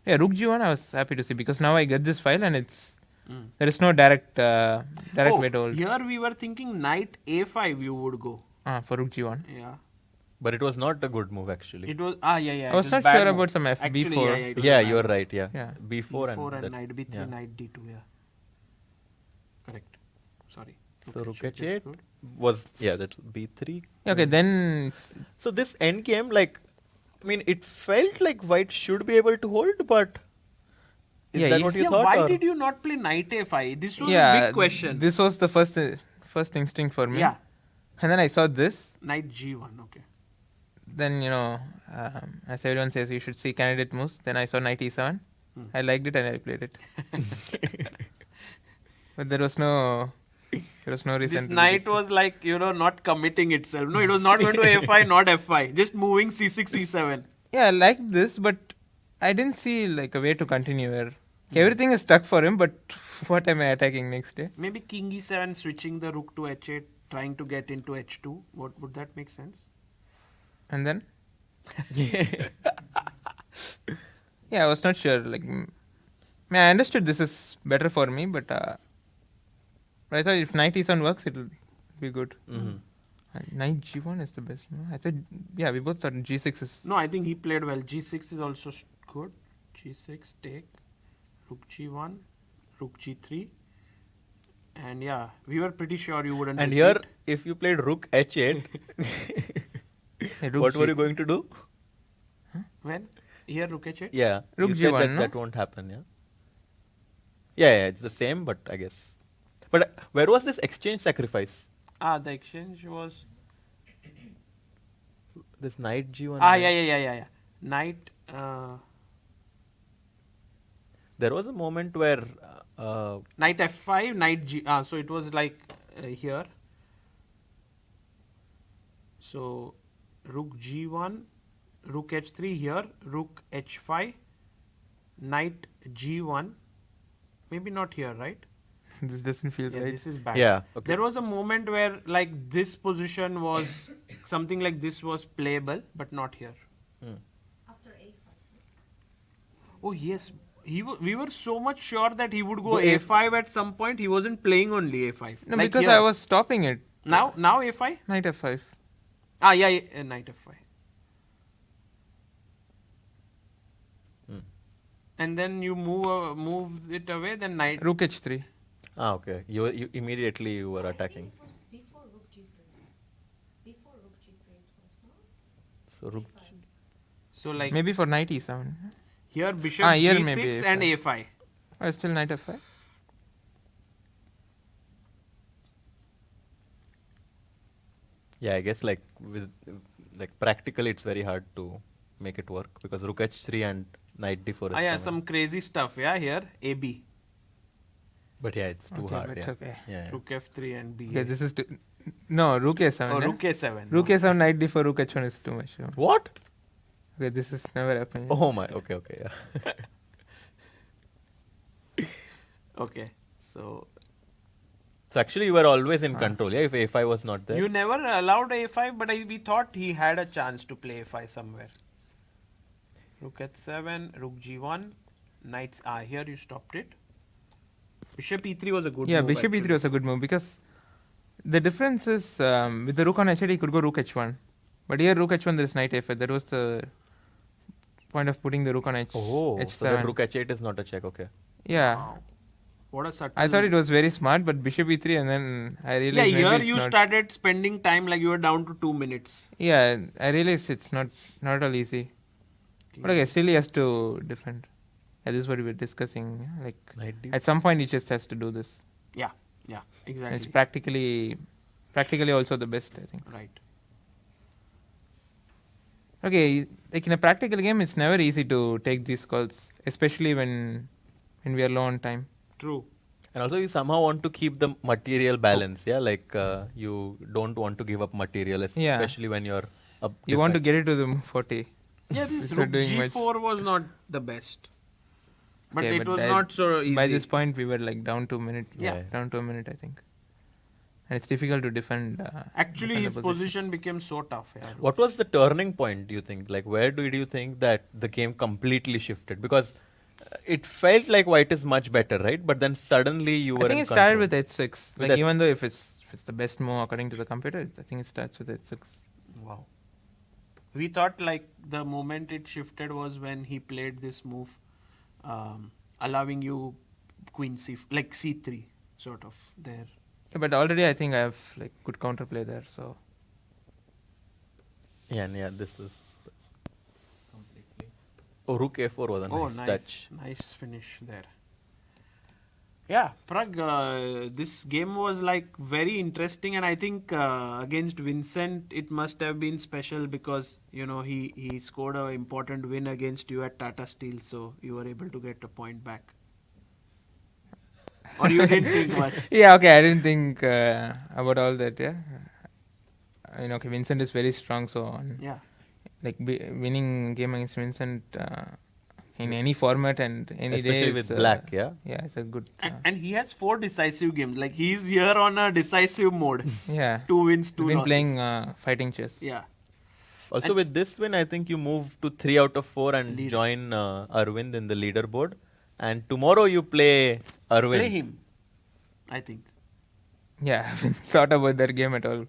Yeah, rook g1 I was happy to see because now I get this file and it's there is no direct way to hold. Here we were thinking knight a5 you would go. For rook g1. Yeah. But it was not a good move actually. It was I was not sure about some FB4. Actually, it was Yeah, a bad you're move. right. Yeah. Yeah. B4 B4 and that- knight B3, yeah. knight D2. Yeah. Correct. Sorry. So rook H8 is H8 good. was that's B3. Okay, then So this endgame, like, I mean, it felt like white should be able to hold, but is Yeah, that yeah. what you Yeah, thought? why or? did you not play knight A5? This was a yeah, big question. this was the first instinct for me. Yeah. And then I saw this. Knight G1. Okay. Then as everyone says, you should see candidate moves. Then I saw knight E7. I liked it and I played it. But there was no reason. This to knight do it. was like, not committing itself. No, it was not going to A5, not F5. Just moving C6, C7. Yeah, I liked this, but I didn't see like a way to continue here. Everything is stuck for him, but what am I attacking next day? Maybe King E7, switching the rook to H8, trying to get into H2. What would that make sense? And then? Yeah, I was not sure. Like, I understood this is better for me, but I thought if knight E7 works, it will be good. Knight G1 is the best. No? I thought, we both thought G6 is. No, I think he played well. G6 is also good. G6, take. Rook G1, Rook G3. And we were pretty sure you wouldn't. And repeat. here, if you played rook H8, Rook what were G- you going to do? When? Here, Rook H8? Yeah, Rook you said G1, that, no? that won't happen. Yeah, it's the same, but I guess. But where was this exchange sacrifice? The exchange was. This knight G1. Yeah. Knight. There was a moment where. Knight F5, Knight G. So it was like here. So Rook G1, Rook H3 here, Rook H5, Knight G1. Maybe not here, right? This doesn't feel Yeah, right. this is bad. Yeah, okay. There was a moment where like this position was something like this was playable, but not here. After A5. Oh yes, we were so much sure that he would go A5 at some point. He wasn't playing only A5. No, Like because here. I was stopping it. now A5. Knight F5. Knight F5. And then you move it away. Then knight. Rook H3. Okay. You immediately you were attacking. Before Rook G3. Before Rook G3 it was, no? So rook. So like Maybe for knight E7. here bishop here G6 maybe and A5. A5. Oh, still knight F5. Yeah, I guess like practically it's very hard to make it work because rook H3 and knight D4 is coming. Some crazy stuff. Here AB. But yeah, it's too Okay, hard. but Yeah. okay. Yeah. Rook F3 and B. Okay, this is no Rook A7. Oh, yeah? Rook A7. Rook no. A7, knight D4, Rook H1 is too much. No? What? Okay, this is never happening. Oh my. Okay. Yeah. Okay. So So actually, you were always in control. Yeah. If A5 was not there. you never allowed A5, but we thought he had a chance to play A5 somewhere. Rook H7, Rook G1, knights. Here you stopped it. Bishop E3 was a good Yeah, move. bishop actually. E3 was a good move because the difference is with the rook on H8 he could go rook H1, but here rook H1 there is knight A5. That was the point of putting the rook on H. Oh, H7. so that rook H8 is not a check. Okay. Yeah, Wow. What a subtle. I thought it was very smart, but bishop E3 and then I realized maybe here it's you not. started spending time like you were down to 2 minutes. Yeah, I realized it's not at all easy. But okay, still he has to defend. Yeah, this is what we were discussing. Like Knight D. at some point he just has to do this. Yeah, And exactly. it's practically also the best, I think. Right. Okay, like in a practical game, it's never easy to take these calls, especially when we are low on time. True. And also, you somehow want to keep the material balance. Yeah, like you don't want to give up material, Yeah. especially when you're up. You want to get it to the 40. Yeah, this If you're rook doing much. G4 was not the best. But Okay, it but was that- not so easy. By this point, we were like down to a minute. Yeah. Down to a minute, I think. And it's difficult to defend. Actually, defend his the position became so tough. Yeah. What was the turning point, do you think? Like, where do you think that the game completely shifted? Because it felt like white is much better, right? But then suddenly you were I think in it started control. with H6. With Like even H6. though if it's the best move according to the computer, I think it starts with H6. Wow. We thought like the moment it shifted was when he played this move, allowing you queen like c3 sort of there. Yeah, but already I think I have like good counterplay there. So Yeah, and yeah, this is completely. Oh, rook a4 was a Oh, nice touch. nice finish there. Yeah, Prague, this game was like very interesting, and I think against Vincent it must have been special because he scored an important win against you at Tata Steel, so you were able to get a point back. Or you didn't think much. yeah, okay, I didn't think about all that. Yeah, I mean, okay, Vincent is very strong, so Yeah. like winning game against Vincent in any format and any day Especially is, with black, yeah? Yeah, it's a good. And he has 4 decisive games. Like he's here on a decisive mode. Yeah, 2 wins, 2 He's been losses. playing fighting chess. Yeah. Also, with this win, I think you move to 3 out of 4 and Lead. join Arvind in the leaderboard. And tomorrow you play Arvind. Play him, I think. Yeah, I haven't thought about that game at all.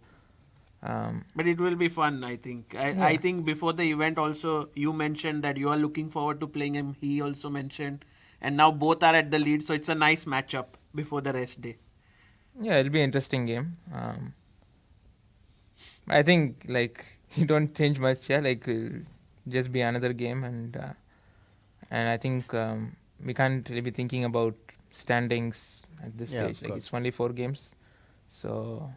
But it will be fun, I think. I think before the event also, you mentioned that you are looking forward to playing him. He also mentioned. And now both are at the lead, so it's a nice matchup before the rest day. Yeah, it'll be an interesting game. I think like you don't change much. Yeah, like just be another game, and I think we can't really be thinking about standings at this Yeah, of stage. Like course. it's only 4 games, so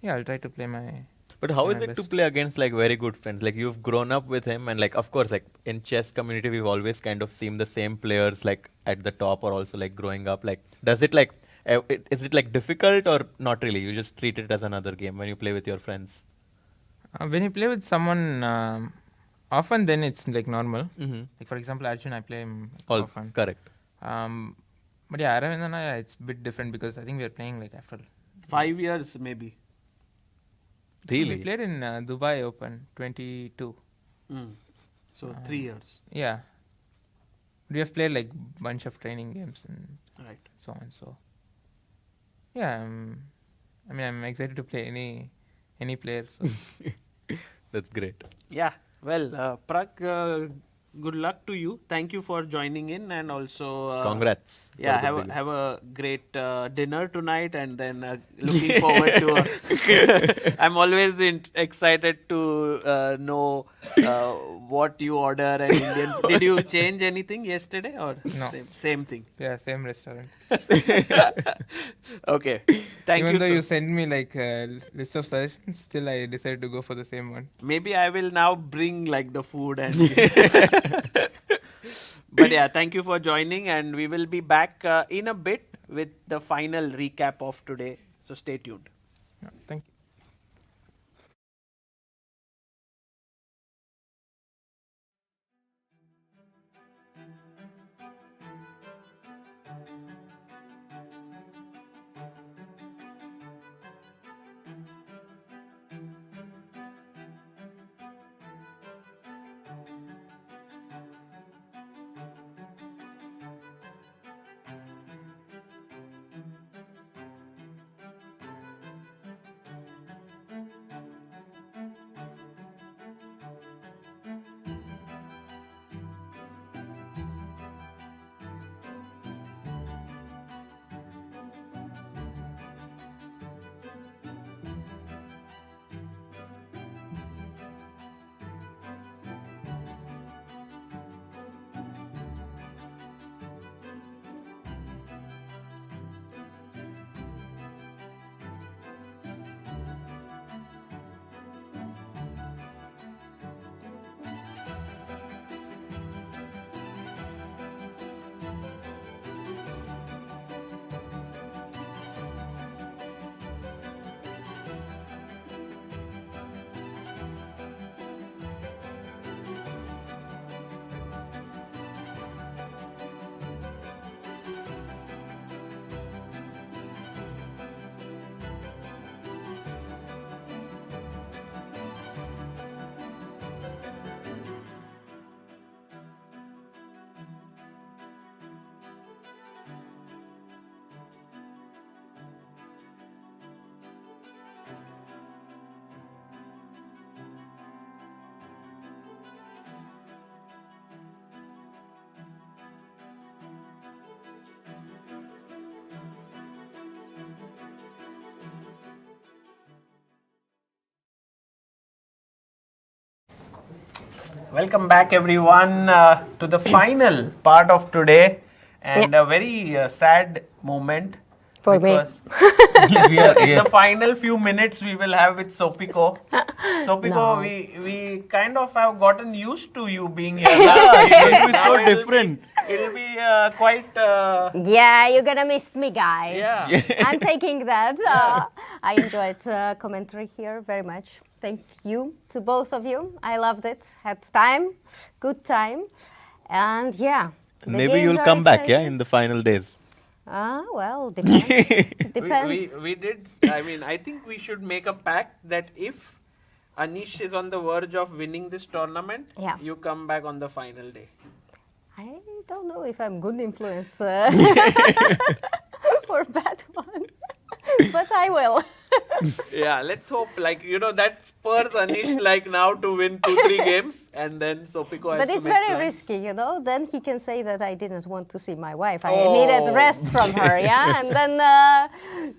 yeah, I'll try to play my. But how my is it to best. play against like very good friends? Like you've grown up with him, and like of course, like in chess community, we've always kind of seen the same players like at the top, or also like growing up. Like, does it like is it like difficult or not really? You just treat it as another game when you play with your friends. When you play with someone often, then it's like normal. Mm-hmm. Like for example, Arjun, I play him All often. correct. But yeah, Aravind and I, it's a bit different because I think we are playing like after. 5 years, maybe. Really? We played in Dubai Open 22. So 3 years. Yeah. We have played like bunch of training games and Right. so on. So yeah, I mean, I'm excited to play any player. So. That's great. Yeah. Well, Prague, good luck to you. Thank you for joining in, and also Congrats. Yeah, for the big- have a great dinner tonight, and then looking forward to. I'm always excited to know what you order and Indian. Did you change anything yesterday or No. same thing? Yeah, same restaurant. Okay, thank Even you. though so- you sent me like a list of suggestions, still I decided to go for the same one. Maybe I will now bring like the food and. But yeah, thank you for joining, and we will be back in a bit with the final recap of today. So stay tuned. Yeah, thank you. Welcome back, everyone, to the final part of today, and a very sad moment For me. because in the final few minutes we will have with Sopiko. Sopiko, No. we kind of have gotten used to you being here. Yeah, it will be Now so it'll be- different. It'll be quite. Yeah, you're gonna miss me, guys. Yeah. I'm taking that. I enjoyed commentary here very much. Thank you to both of you. I loved it. Had time, good time, and yeah. the Maybe games you'll are come back, yeah, exciting. in the final days. Well, depends. Depends. We did. I mean, I think we should make a pact that if Anish is on the verge of winning this tournament, Yeah. you come back on the final day. I don't know if I'm good influence for bad one, but I will. Yeah, let's hope. Like, that spurs Anish like now to win 2-3 games, and then Sopiko has But to it's make very plans. risky, Then he can say that I didn't want to see my wife. I needed rest from her, yeah. And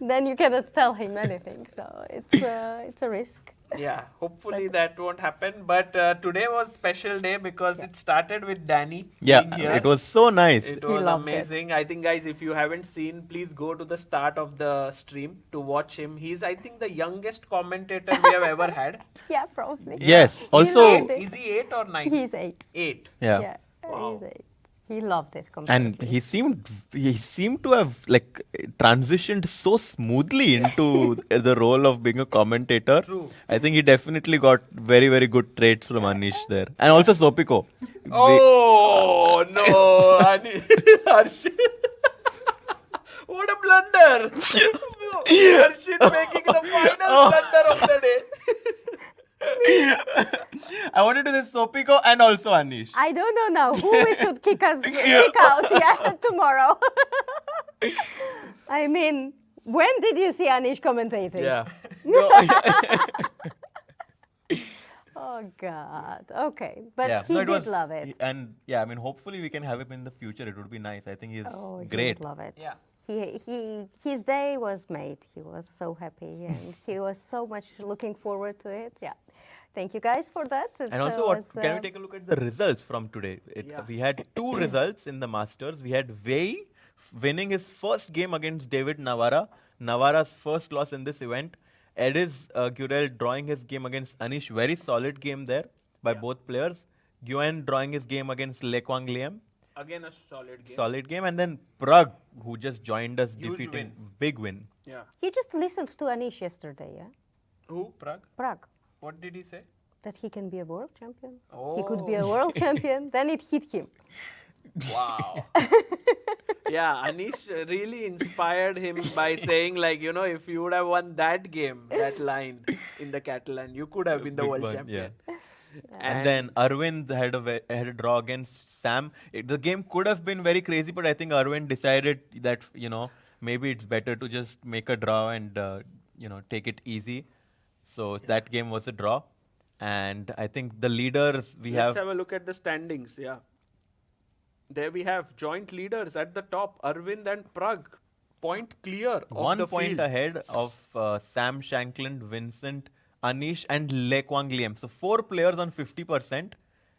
then you cannot tell him anything. So it's a risk. Yeah, hopefully that won't happen. But today was special day because it started with Danny Yeah, being here. it was so nice. It He was loved it. amazing. I think, guys, if you haven't seen, please go to the start of the stream to watch him. He's, I think, the youngest commentator we have ever had. Yeah, probably. Yes. loved Also, it. Is he 8 or 9? He's 8. 8. yeah. Yeah, Wow. he's 8. He loved it And completely. he seemed to have like transitioned so smoothly into the role of being a commentator. True. I think he definitely got very, very good traits from Anish there. And also Sopiko. Oh, no. Harshit. What a blunder. Harshit making the final blunder of the day. I wanted to say Sopiko and also Anish. I don't know now who we should kick out tomorrow. I mean, when did you see Anish commentating? Yeah. Oh God. Okay, but Yeah, he no, it did was, love it. And yeah, I mean, hopefully we can have him in the future. It would be nice. I think he's Oh, he great. would love it. Yeah. His day was made. He was so happy and he was so much looking forward to it. Yeah. Thank you guys for that. And also, can we take a look at the results from today? Yeah. We had 2 results in the Masters. We had Wei winning his first game against David Navara. Navara's first loss in this event. Edis Gurel drawing his game against Anish. Very solid game there by both players. Guen drawing his game against Le Quang Liam. Again, a solid game. Solid game. And then Prague, who just joined us, Huge defeating. win. Big win. Yeah. He just listened to Anish yesterday, yeah? Who? Prague? Prague. What did he say? That he can be a world champion. He could be Oh. a world champion. Then it hit him. Wow. Yeah, Anish really inspired him by saying, like, if you would have won that game, that line in the Catalan, you could have been the Big world one, champion. And then Arvind had a draw against Sam. The game could have been very crazy, but I think Arvind decided that, maybe it's better to just make a draw and, take it easy. So that game was a draw. And I think the leaders Let's have a look at the standings. Yeah. There we have joint leaders at the top, Arvind and Prague. Point clear of 1 the point field. ahead of Sam Shankland, Vincent, Anish and Le Quang Liam. So 4 players on 50%.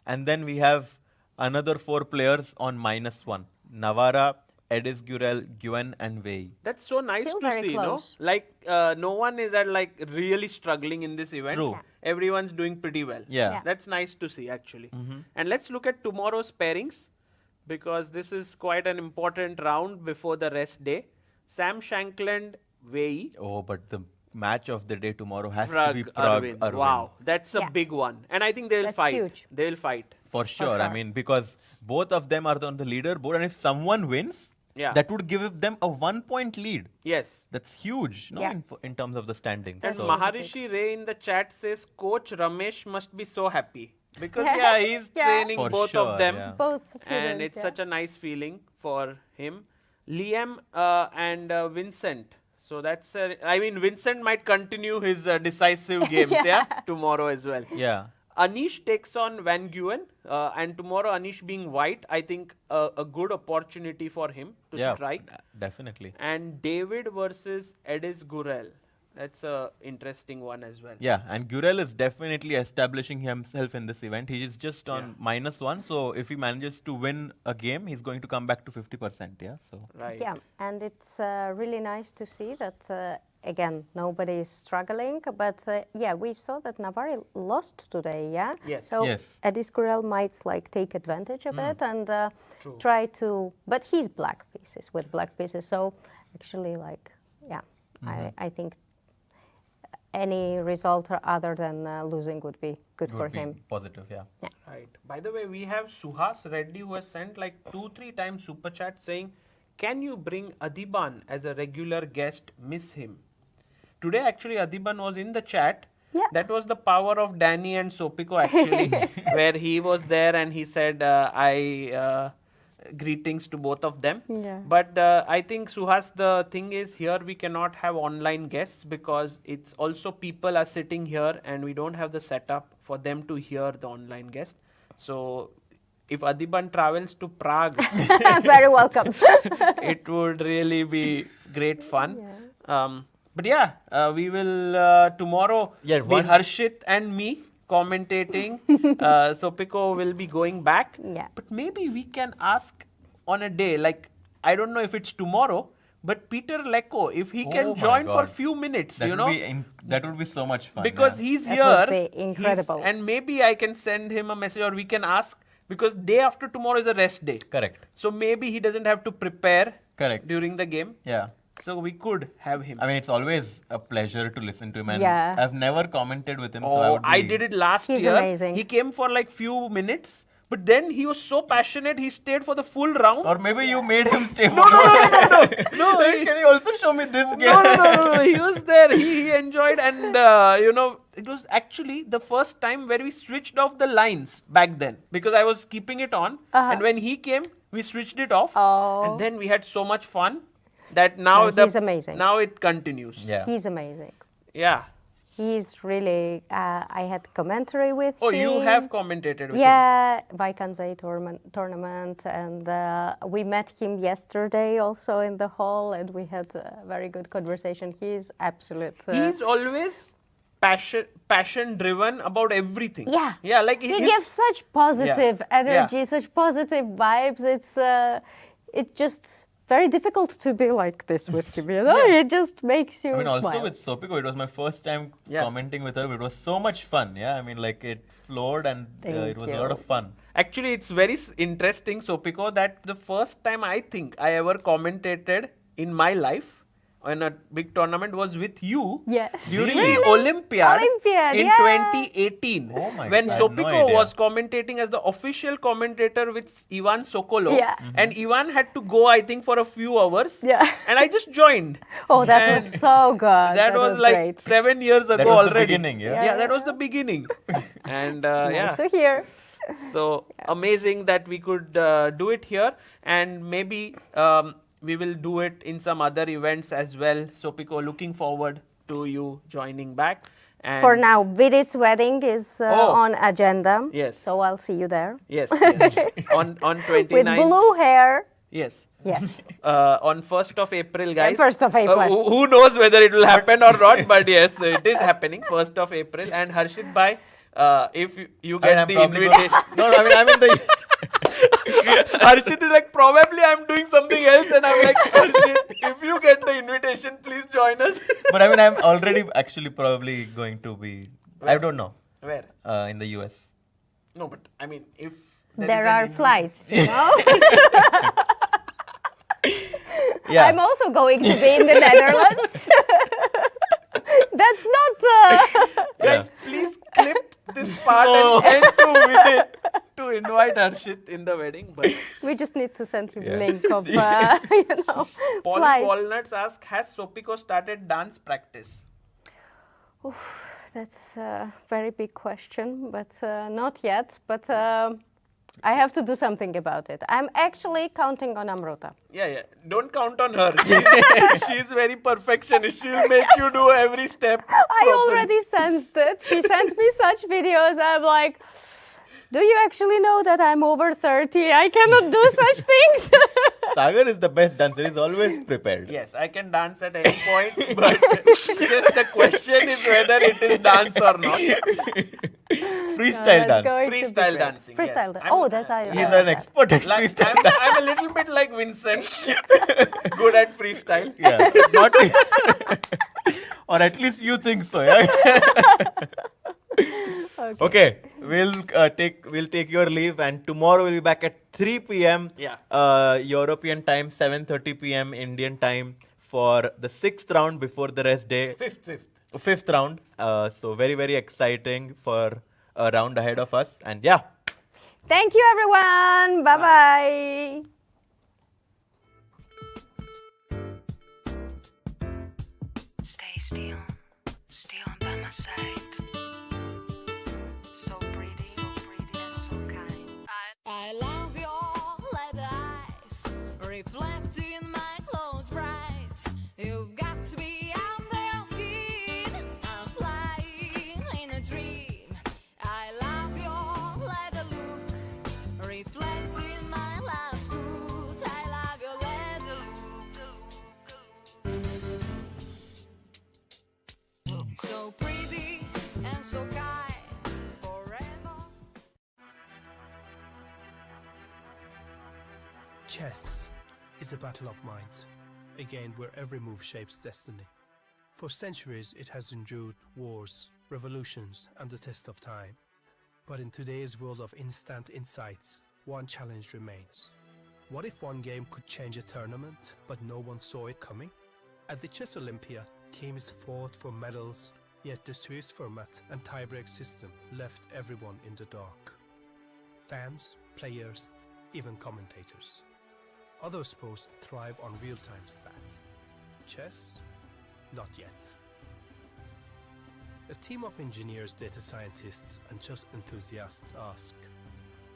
And then we have another 4 players on -1. Navara, Edis Gurel, Guen and Wei. That's so nice Still to very see, close. Like, no one is at really struggling in this event. True. Yeah. Everyone's doing pretty well. Yeah. That's nice to see, actually. And let's look at tomorrow's pairings, because this is quite an important round before the rest day. Sam Shankland, Wei, Oh, but the match of the day tomorrow has to Prague, be Prague, Arvind. Arvind. Wow, that's a Yeah. big one. And I think they'll That's fight. huge. They'll fight. For sure. I sure. mean, because both of them are on the leaderboard, and if someone wins, Yeah. that would give them a 1-point lead. Yes. That's huge, no, Yeah. in terms of the standings. And So- Maharishi Ray in the chat says, Coach Ramesh must be so happy. Because, he's Yeah. training For both sure, of them. yeah. Both And students, it's yeah. such a nice feeling for him. Liam and Vincent. So Vincent might continue his decisive games, tomorrow as well. Yeah. Anish takes on Van Guen, and tomorrow Anish being white, I think a good opportunity for him to strike. Definitely. And David versus Edis Gurel. That's a interesting one as well. Yeah, and Gurel is definitely establishing himself in this event. He is just on -1, so if he manages to win a game, he's going to come back to 50%. Yeah, so Right. Yeah, and it's really nice to see that, again, nobody is struggling. But yeah, we saw that Navarre lost today, yeah? Yes. So Yes. Edis Gurel might like take advantage of it and True. try to, but he's black pieces with black pieces. So actually like, yeah, I think any result other than losing would be good for would be him. positive. Yeah. Right. By the way, we have Suhas Reddy who has sent like 2-3 times super chat saying, "Can you bring Adiban as a regular guest? Miss him." Today, actually, Adiban was in the chat. Yeah. That was the power of Danny and Sopiko actually, where he was there and he said, greetings to both of them. Yeah. But I think, Suhas, the thing is here we cannot have online guests because it's also people are sitting here and we don't have the setup for them to hear the online guest. So if Adiban travels to Prague, Very welcome. it would really be great fun. But yeah, we will tomorrow Yeah, be Harshit and me commentating. Sopiko will be going back. Yeah. But maybe we can ask on a day, like, I don't know if it's tomorrow, but Peter Lecco, if he Oh can my join for God. few minutes, That you would know. be that would be so much fun. Because yeah. he's That here. would be he's- incredible. and maybe I can send him a message or we can ask because day after tomorrow is a rest day. Correct. So maybe he doesn't have to prepare Correct. during the game. Yeah. So we could have him. I mean, it's always a pleasure to listen to him, and Yeah. I've never commented with him. so Oh, would I be- did it last He's year. amazing. He came for like few minutes, but then he was so passionate, he stayed for the full round. Or maybe you made him stay for No, Can you also show me this game? no. He was there. He enjoyed, and it was actually the first time where we switched off the lines back then because I was keeping it on, and when he came, we switched it off, and then we had so much fun that now No, he's amazing. Now it continues. Yeah. He's amazing. Yeah. He's really, I had commentary with Oh, him. you have commentated with him. Yeah, Vaikanzai tournament, and we met him yesterday also in the hall, and we had a very good conversation. He's absolute. He's always passion driven about everything. Yeah. Yeah, like He gives such positive energy, such positive vibes. It's just very difficult to be like this with him, you know? It just makes you I mean, also smile. with Sopiko, it was my first time Yeah. commenting with her. It was so much fun. Yeah, I mean, like it flowed and it was a lot of fun. Actually, it's very interesting, Sopiko, that the first time I think I ever commentated in my life in a big tournament was with you Yes. during Really? the Olympiad in yeah. 2018 Oh my when God, I had no Sopiko idea. was commentating as the official commentator with Ivan Sokolo. Yeah. And Ivan had to go, I think, for a few hours. Yeah. And I just joined. Oh, that And was so good. That was like great. 7 years ago That was the already. beginning, yeah? Yeah, that was the beginning. And yeah. Nice to hear. So amazing that we could do it here, and maybe we will do it in some other events as well. Sopiko, looking forward to you joining back. And For now, Vidit's wedding is on agenda. Yes. So I'll see you there. Yes, yes. on 29th. With blue hair. Yes. Yes. On 1st of April, guys. 1st of April. Who knows whether it will happen or not, but yes, it is happening, 1st of April. And Harshit bhai, if you I mean, get I'm the probably invitation. No, I mean, I'm in the. Harshit is like, probably I'm doing something else, and I'm like, Harshit, if you get the invitation, please join us. But I mean, I'm already actually probably going to be. I don't know. Where? In the US. No, but I mean, if There are flights, you know? Yeah. I'm also going to be in the Netherlands. That's not. guys, please clip this part and send to Vidit to invite Harshit in the wedding. But We just need to send him Yeah. link of, Polly flights. Walnuts ask, has Sopiko started dance practice? That's a very big question, but not yet. But I have to do something about it. I'm actually counting on Amrota. Yeah. Don't count on her. She's very perfectionist. She'll make you do every step. I properly. already sensed it. She sent me such videos. I'm like, do you actually know that I'm over 30? I cannot do such things. Sagar is the best dancer. He's always prepared. Yes, I can dance at any point, but just the question is whether it is dance or not. Freestyle dance. Freestyle dancing. Freestyle yes. dance. Oh, that's I. He's an expert at Like, freestyle. I'm a little bit like Vincent, good at freestyle. Yeah, not or at least you think so. Yeah. Okay, we'll take your leave, and tomorrow we'll be back at 3 p.m. Yeah. European time, 7:30 p.m. Indian time for the 6th round before the rest day. Fifth round. So very, very exciting for a round ahead of us. And yeah. Thank you, everyone. Bye-bye. Stay still and by my side. So pretty and so kind. I love your leather eyes, reflecting my clothes bright. You've got to be under your skin. I'm flying in a dream. I love your leather look, reflecting my love's good. I love your leather look. So pretty and so kind, forever. Chess is a battle of minds, a game where every move shapes destiny. For centuries, it has endured wars, revolutions, and the test of time. But in today's world of instant insights, one challenge remains. What if one game could change a tournament, but no one saw it coming? At the Chess Olympiad, teams fought for medals, yet the Swiss format and tiebreak system left everyone in the dark. Fans, players, even commentators. Other sports thrive on real-time stats. Chess? Not yet. A team of engineers, data scientists, and chess enthusiasts ask,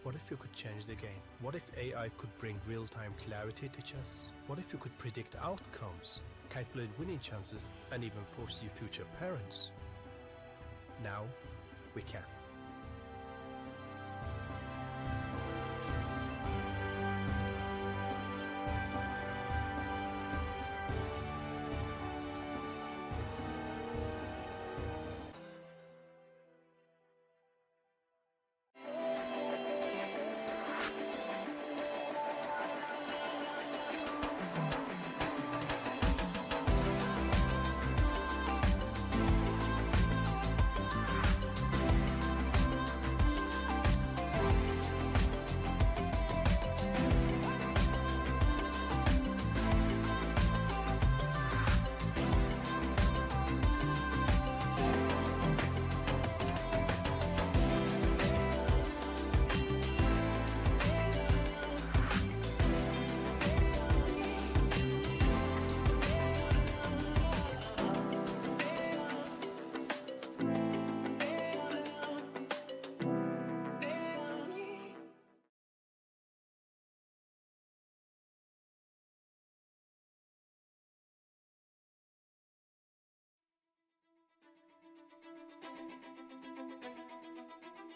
what if you could change the game? What if AI could bring real-time clarity to chess? What if you could predict outcomes, calculate winning chances, and even foresee future parents? Now, we can.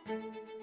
Thank you.